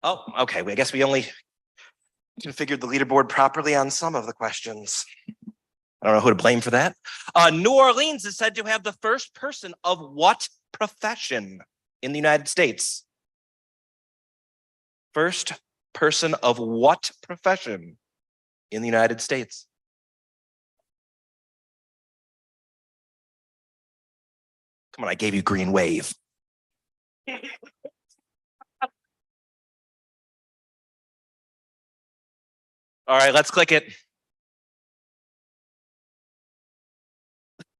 Oh, okay. I guess we only configured the leaderboard properly on some of the questions. I don't know who to blame for that. New Orleans is said to have the first person of what profession in the United States? First person of what profession in the United States? Come on, I gave you green wave. All right, let's click it.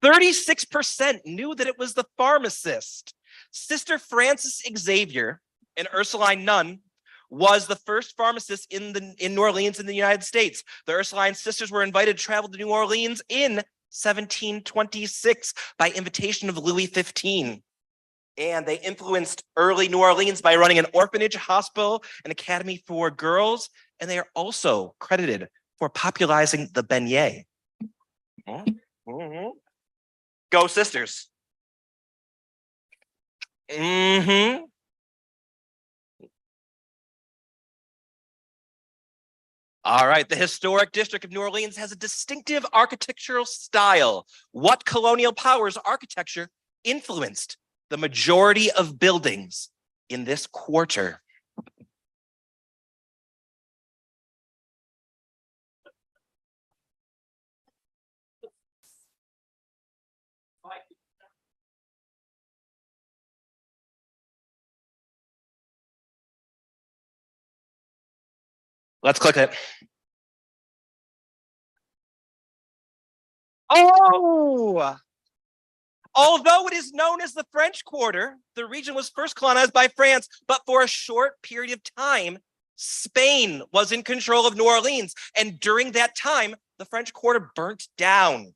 36% knew that it was the pharmacist. Sister Frances Xavier and Ursuline Nunn was the first pharmacist in New Orleans in the United States. The Ursuline sisters were invited to travel to New Orleans in 1726 by invitation of Louis XV. And they influenced early New Orleans by running an orphanage, hospital, an academy for girls, and they are also credited for popularizing the beignet. Go sisters. All right, the historic district of New Orleans has a distinctive architectural style. What colonial powers architecture influenced the majority of buildings in this quarter? Let's click it. Oh! Although it is known as the French Quarter, the region was first colonized by France, but for a short period of time, Spain was in control of New Orleans. And during that time, the French Quarter burnt down.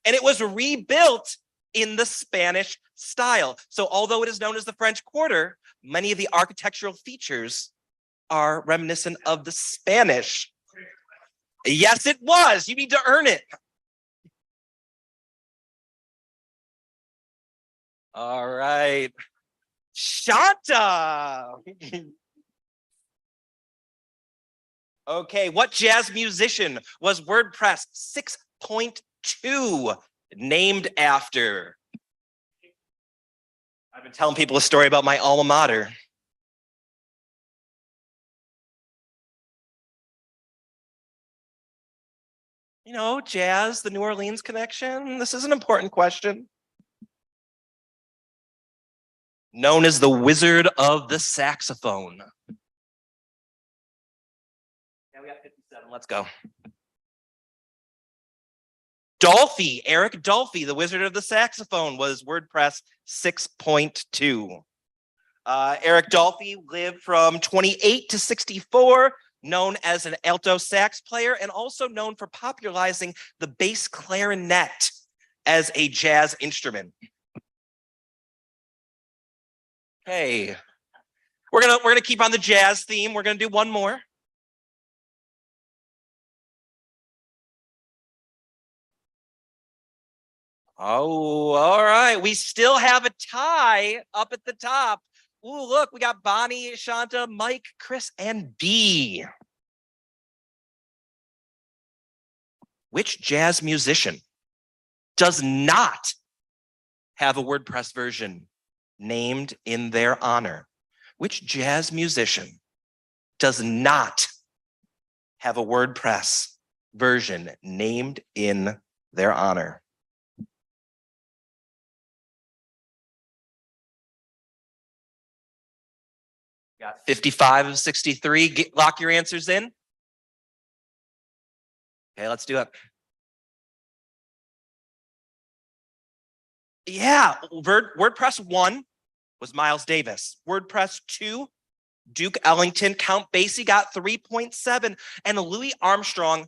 And it was rebuilt in the Spanish style. So although it is known as the French Quarter, many of the architectural features are reminiscent of the Spanish. Yes, it was. You need to earn it. All right. Shanta. Okay, what jazz musician was WordPress 6.2 named after? I've been telling people a story about my alma mater. You know, jazz, the New Orleans connection. This is an important question. Known as the Wizard of the Saxophone. Yeah, we got 57. Let's go. Dolphy, Eric Dolphy, the Wizard of the Saxophone, was WordPress 6.2. Eric Dolphy lived from 28 to 64, known as an alto sax player and also known for popularizing the bass clarinet as a jazz instrument. Hey, we're gonna keep on the jazz theme. We're gonna do one more. Oh, all right. We still have a tie up at the top. Ooh, look, we got Bonnie, Shanta, Mike, Chris, and B. Which jazz musician does not have a WordPress version named in their honor? Which jazz musician does not have a WordPress version named in their honor? Got 55 of 63. Lock your answers in. Okay, let's do it. Yeah, WordPress 1 was Miles Davis. WordPress 2, Duke Ellington. Count Basie got 3.7. And Louis Armstrong,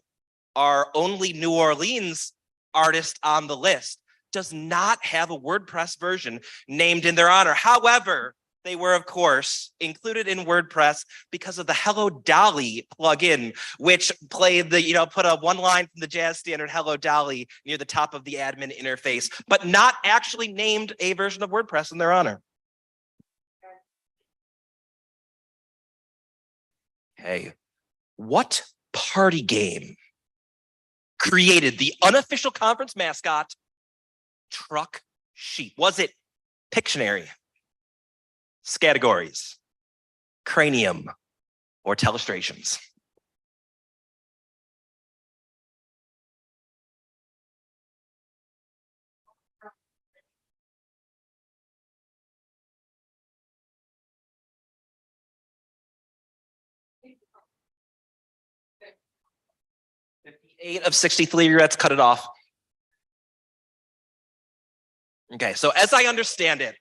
our only New Orleans artist on the list, does not have a WordPress version named in their honor. However, they were, of course, included in WordPress because of the Hello Dolly plugin, which played the, put a one line from the jazz standard Hello Dolly near the top of the admin interface, but not actually named a version of WordPress in their honor. Hey, what party game created the unofficial conference mascot, Truck Sheep? Was it Pictionary, Scattergories, Cranium, or Telestrations? Eight of 63, let's cut it off. Okay, so as I understand it,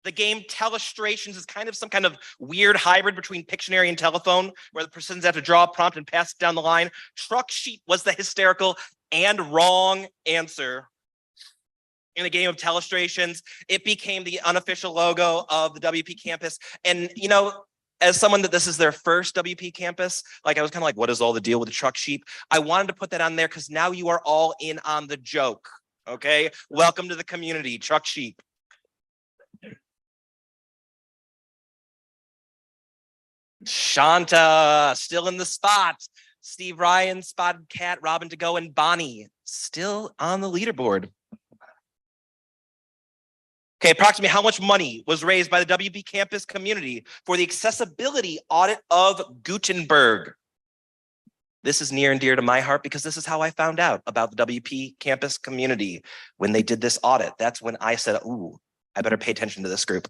the game Telestrations is kind of some kind of weird hybrid between Pictionary and telephone, where the persons have to draw a prompt and pass it down the line. Truck Sheep was the hysterical and wrong answer in the game of Telestrations. It became the unofficial logo of the WP campus. And, as someone that this is their first WP campus, I was kind of like, what is all the deal with the Truck Sheep? I wanted to put that on there because now you are all in on the joke. Okay, welcome to the community, Truck Sheep. Shanta still in the spot. Steve Ryan, Spotted Cat, Robin to go, and Bonnie still on the leaderboard. Okay, approximately how much money was raised by the WP campus community for the accessibility audit of Gutenberg? This is near and dear to my heart because this is how I found out about the WP campus community when they did this audit. That's when I said, ooh, I better pay attention to this group.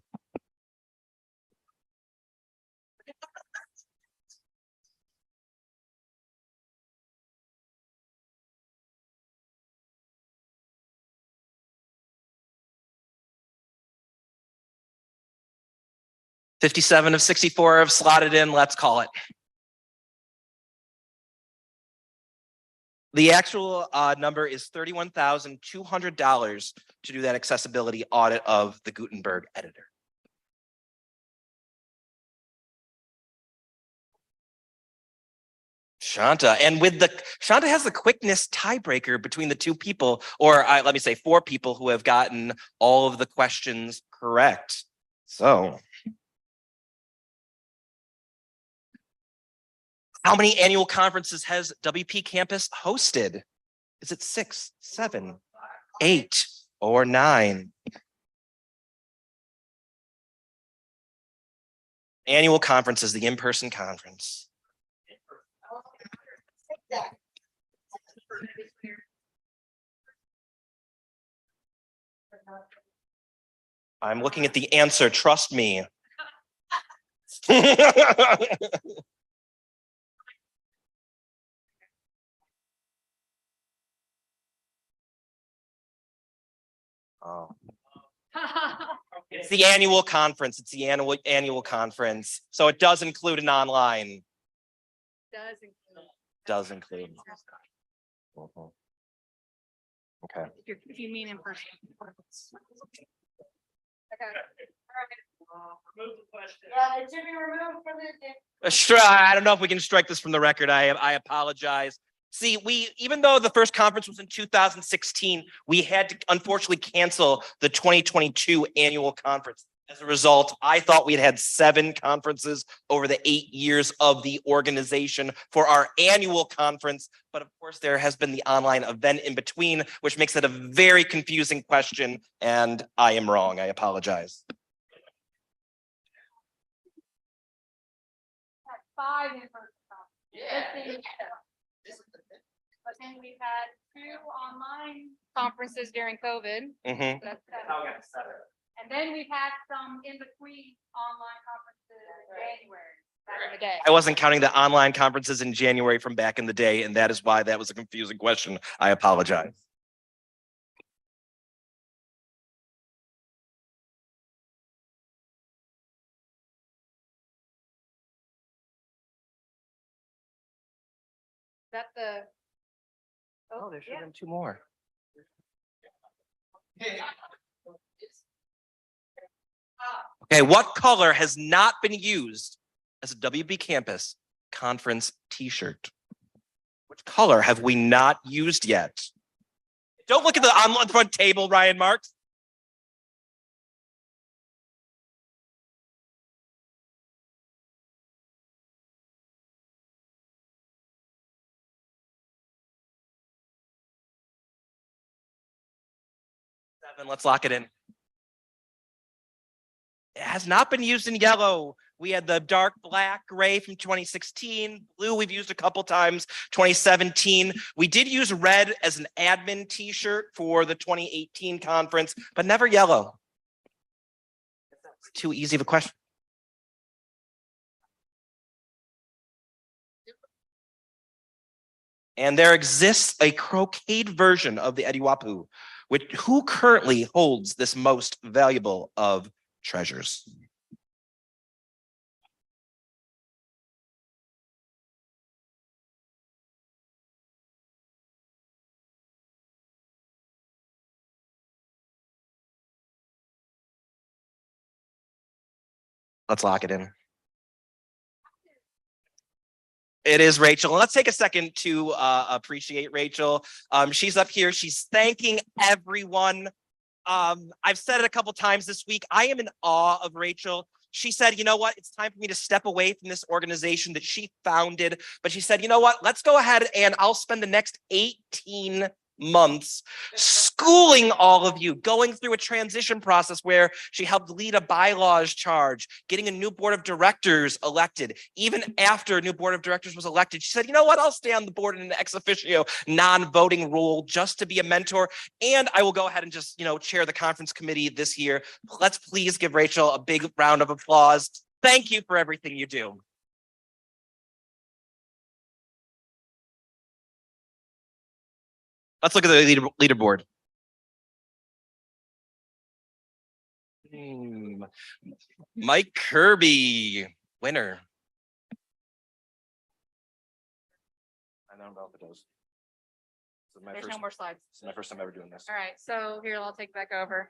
$57 of 64 have slotted in. Let's call it. The actual number is $31,200 to do that accessibility audit of the Gutenberg editor. Shanta, and Shanta has the quickness tiebreaker between the two people, or let me say 4 people who have gotten all of the questions correct. So, how many annual conferences has WP Campus hosted? Is it 6, 7, 8, or 9? Annual conference is the in-person conference. I'm looking at the answer, trust me. Oh. It's the annual conference. It's the annual conference. So it does include an online. Does include. Okay. If you mean in person. I don't know if we can strike this from the record. I apologize. See, even though the first conference was in 2016, we had to unfortunately cancel the 2022 annual conference. As a result, I thought we'd had 7 conferences over the 8 years of the organization for our annual conference. But of course, there has been the online event in between, which makes it a very confusing question. And I am wrong. I apologize. 5 in-person conferences. But then we've had 2 online conferences during COVID. Mhm. So that's 7. And then we've had some in between online conferences in January, back in the day. I wasn't counting the online conferences in January from back in the day, and that is why that was a confusing question. I apologize. Is that the? Oh, there should have been 2 more. Okay, what color has not been used as a WP Campus conference t-shirt? Which color have we not used yet? Don't look at the on front table, Ryan Marks. Seven, let's lock it in. It has not been used in yellow. We had the dark black gray from 2016. Blue we've used a couple times, 2017. We did use red as an admin t-shirt for the 2018 conference, but never yellow. Too easy of a question. And there exists a crocheted version of the Ediwapu, who currently holds this most valuable of treasures? Let's lock it in. It is Rachel. And let's take a second to appreciate Rachel. She's up here. She's thanking everyone. I've said it a couple times this week. I am in awe of Rachel. She said, you know what? It's time for me to step away from this organization that she founded. But she said, you know what? Let's go ahead and I'll spend the next 18 months schooling all of you, going through a transition process where she helped lead a bylaws charge, getting a new board of directors elected. Even after a new board of directors was elected, she said, you know what? I'll stay on the board in an ex officio non-voting role just to be a mentor. And I will go ahead and just, chair the conference committee this year. Let's please give Rachel a big round of applause. Thank you for everything you do. Let's look at the leaderboard. Mike Kirby, winner. I don't know if it does. There's no more slides. This is my first time ever doing this. All right, so here, I'll take back over.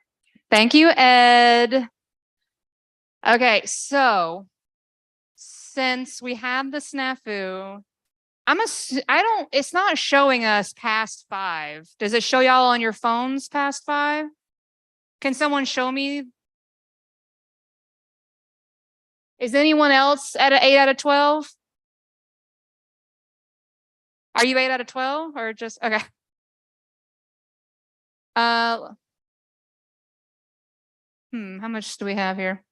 Thank you, Ed. Okay, so since we have the snafu, it's not showing us past 5. Does it show y'all on your phones past 5? Can someone show me? Is anyone else at an 8 out of 12? Are you 8 out of 12 or just, okay. How much do we have here?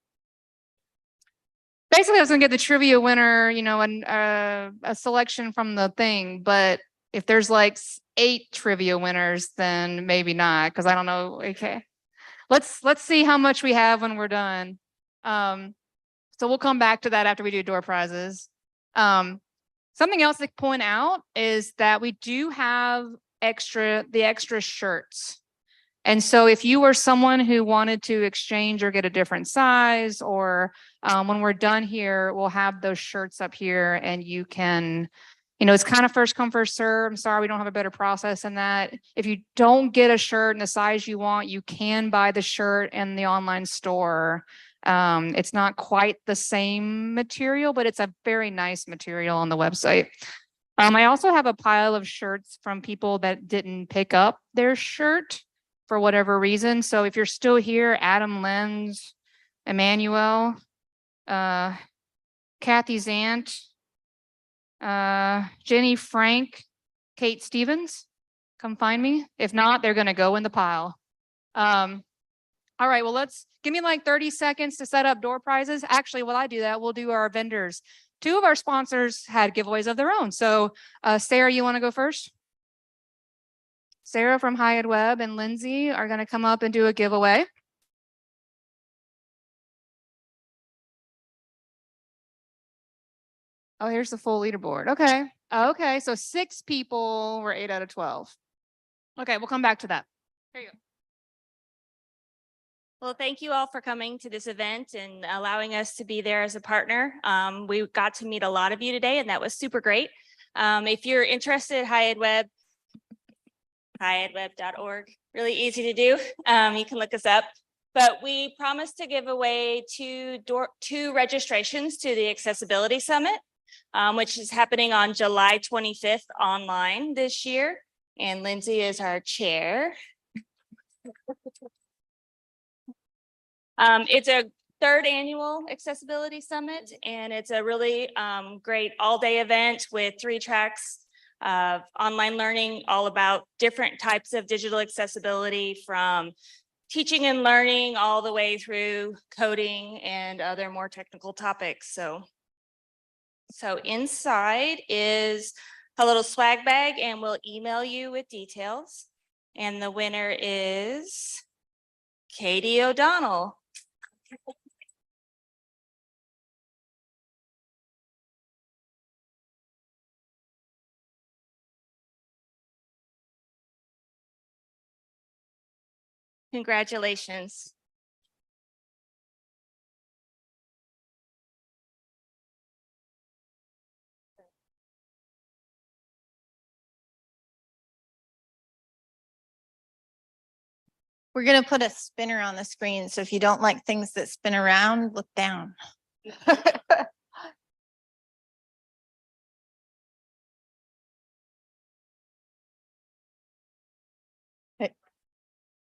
Basically, I was gonna get the trivia winner, and a selection from the thing, but if there's like 8 trivia winners, then maybe not, because I don't know. Okay, let's see how much we have when we're done. So we'll come back to that after we do door prizes. Something else to point out is that we do have the extra shirts. And so if you were someone who wanted to exchange or get a different size, or when we're done here, we'll have those shirts up here and you can, it's kind of first come, first serve. I'm sorry, we don't have a better process than that. If you don't get a shirt in the size you want, you can buy the shirt in the online store. It's not quite the same material, but it's a very nice material on the website. I also have a pile of shirts from people that didn't pick up their shirt for whatever reason. So if you're still here, Adam Lenz, Emmanuel, Kathy Zant, Jenny Frank, Kate Stevens, come find me. If not, they're gonna go in the pile. All right, well, give me like 30 seconds to set up door prizes. Actually, while I do that, we'll do our vendors. 2 of our sponsors had giveaways of their own. So Sarah, you wanna go first? Sarah from Hyatt Webb and Lindsay are gonna come up and do a giveaway. Oh, here's the full leaderboard. Okay. Okay. So 6 people were 8 out of 12. Okay. We'll come back to that. Here you go. Well, thank you all for coming to this event and allowing us to be there as a partner. We got to meet a lot of you today, and that was super great. If you're interested, hyattweb.org, really easy to do. You can look us up. But we promised to give away two registrations to the Accessibility Summit, which is happening on July 25th online this year. And Lindsay is our chair. It's a 3rd annual Accessibility Summit, and it's a really great all-day event with 3 tracks of online learning, all about different types of digital accessibility, from teaching and learning all the way through coding and other more technical topics. So inside is a little swag bag, and we'll email you with details. And the winner is Katie O'Donnell. Congratulations. We're gonna put a spinner on the screen, so if you don't like things that spin around, look down.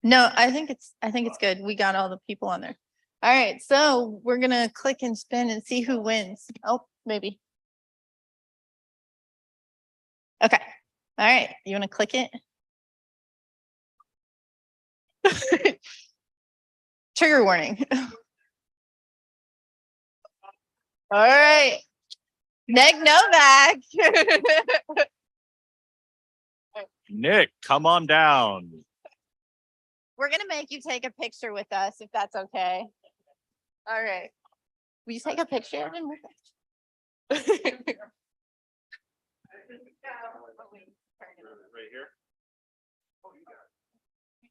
No, I think it's good. We got all the people on there. All right, so we're gonna click and spin and see who wins. Oh, maybe. Okay. All right, you wanna click it? Trigger warning. All right. Meg Novak. Nick, come on down. We're gonna make you take a picture with us, if that's okay. All right. Will you take a picture? Right here.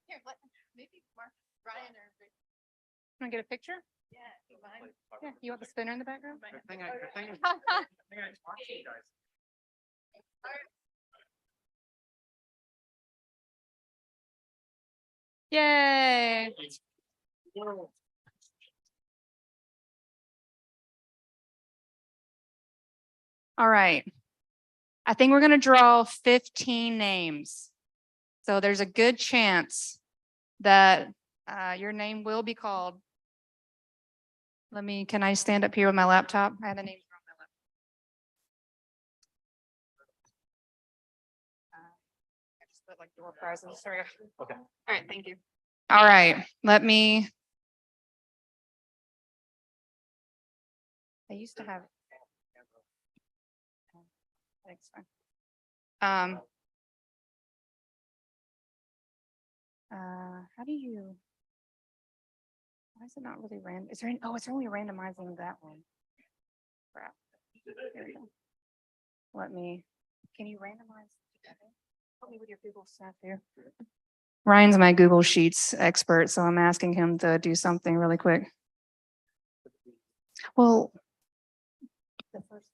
Here, maybe Mark, Ryan, or Want to get a picture? yeah, Yeah. You want the spinner in the background? Yay. All right. I think we're going to draw 15 names. So there's a good chance that your name will be called. Can I stand up here with my laptop? I have the names on my laptop. I just put like door prizes. Sorry. Okay. All right, thank you. All right, I used to have. Thanks. How do you? Why is it not really random? Is there any, oh, it's only randomizing that one. Crap. Here we go. Can you randomize? Help me with your Google stuff here. Ryan's my Google Sheets expert, so I'm asking him to do something really quick. Well, the first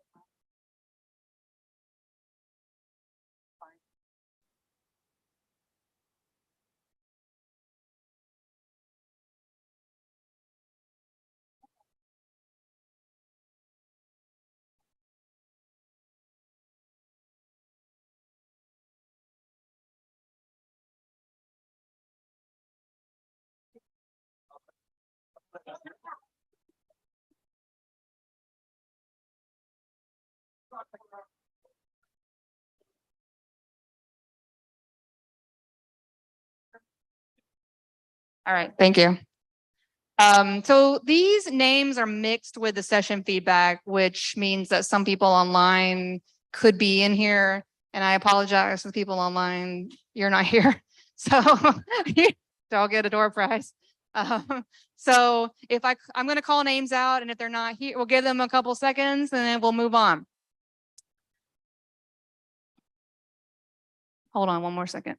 All right, thank you. So these names are mixed with the session feedback, which means that some people online could be in here. And I apologize to the people online, you're not here. So don't get a door prize. So if I'm going to call names out, and if they're not here, we'll give them a couple seconds and then we'll move on. Hold on one more second.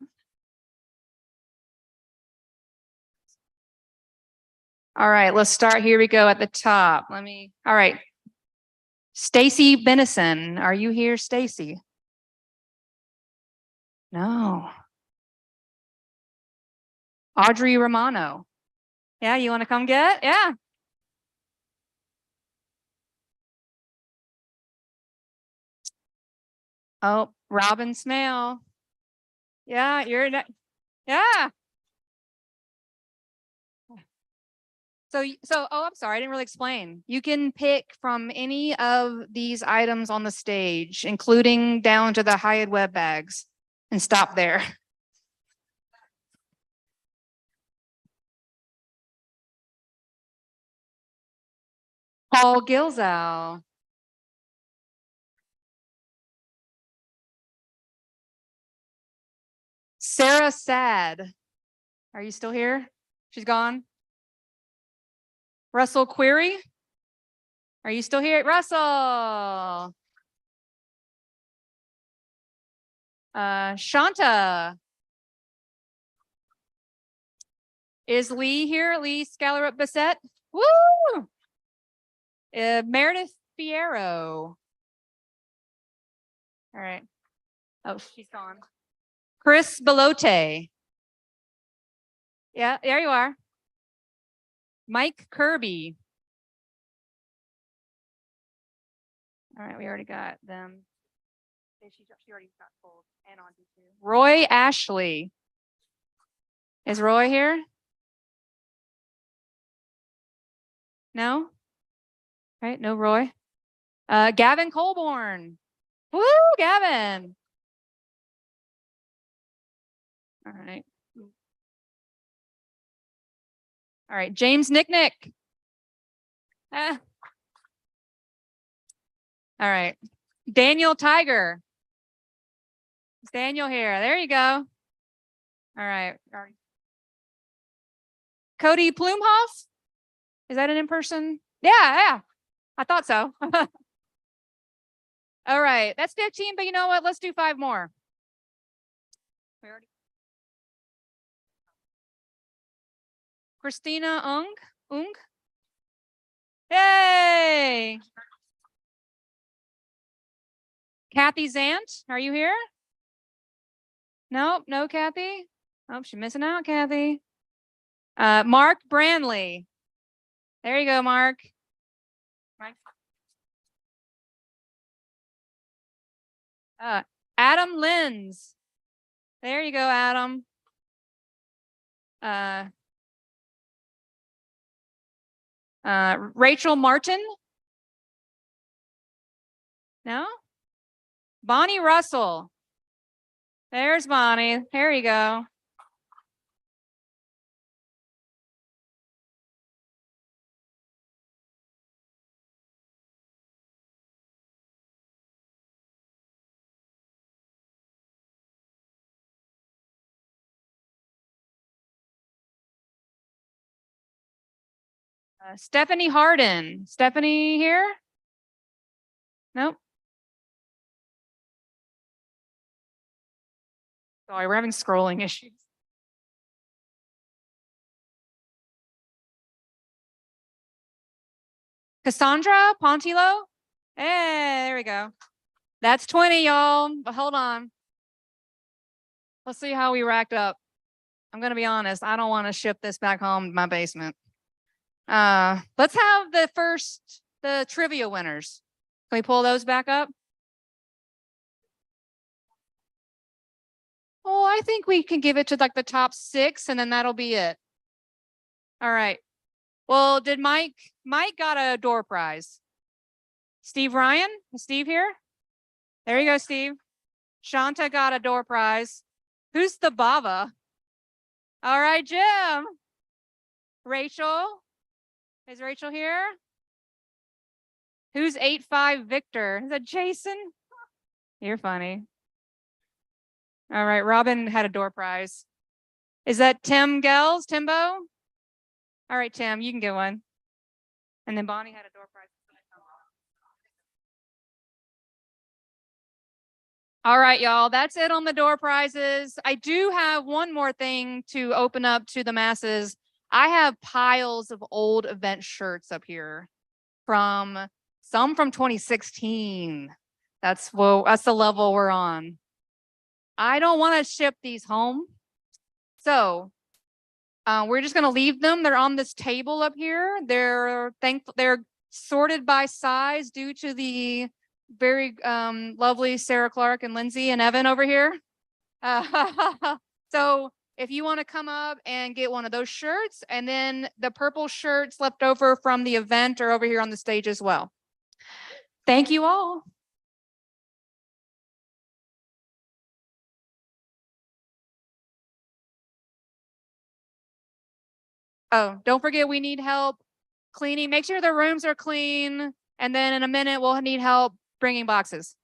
All right, let's start. Here we go at the top. All right. Stacy Benison, are you here, Stacy? No. Audrey Romano. Yeah, you want to come get? Yeah. Oh, Robin Smale. Yeah, yeah. So, oh, I'm sorry, I didn't really explain. You can pick from any of these items on the stage, including down to the Hyatt web bags, and stop there. Paul Gilzow. Sarah Sad. Are you still here? She's gone. Russell Query. Are you still here? Russell. Shanta. Is Lee here? Lee Scalarup Bassett. Woo! Meredith Fierro. All right. Oh, she's gone. Chris Belote. Yeah, there you are. Mike Kirby. All right, we already got them. She already got told and on YouTube. Roy Ashley. Is Roy here? No? All right, no Roy. Gavin Colborn. Woo, Gavin. All right. All right, James Nicknick. All right. Daniel Tiger. Is Daniel here? There you go. All right. Cody Plumhoff. Is that an in-person? Yeah. I thought so. All right. That's 15, but you know what? Let's do 5 more. Christina Ung. Yay. Kathy Zant, are you here? Nope, no Kathy. Oh, she's missing out, Kathy. Mark Branley. There you go, Mark. Adam Linz. There you go, Adam. Rachel Martin. No? Bonnie Russell. There's Bonnie. There you go. Stephanie Harden. Stephanie here? Nope. Sorry, we're having scrolling issues. Cassandra Pontilo. Hey, there we go. That's 20, y'all. But hold on. Let's see how we racked up. I'm going to be honest. I don't want to ship this back home to my basement. Let's have the trivia winners. Can we pull those back up? Oh, I think we can give it to like the top 6 and then that'll be it. All right. Well, did Mike got a door prize? Steve Ryan? Is Steve here? There you go, Steve. Shanta got a door prize. Who's the Bava? All right, Jim. Rachel. Is Rachel here? Who's 8-5 Victor? Is that Jason? You're funny. All right, Robin had a door prize. Is that Tim Gels, Timbo? All right, Tim, you can get one. And then Bonnie had a door prize. All right, y'all, that's it on the door prizes. I do have one more thing to open up to the masses. I have piles of old event shirts up here from some from 2016. That's the level we're on. I don't want to ship these home. So we're just going to leave them. They're on this table up here. They're sorted by size due to the very lovely Sarah Clark and Lindsay and Evan over here. So if you want to come up and get one of those shirts, and then the purple shirts left over from the event are over here on the stage as well. Thank you all. Oh, don't forget we need help cleaning. Make sure the rooms are clean. And then in a minute, we'll need help bringing boxes.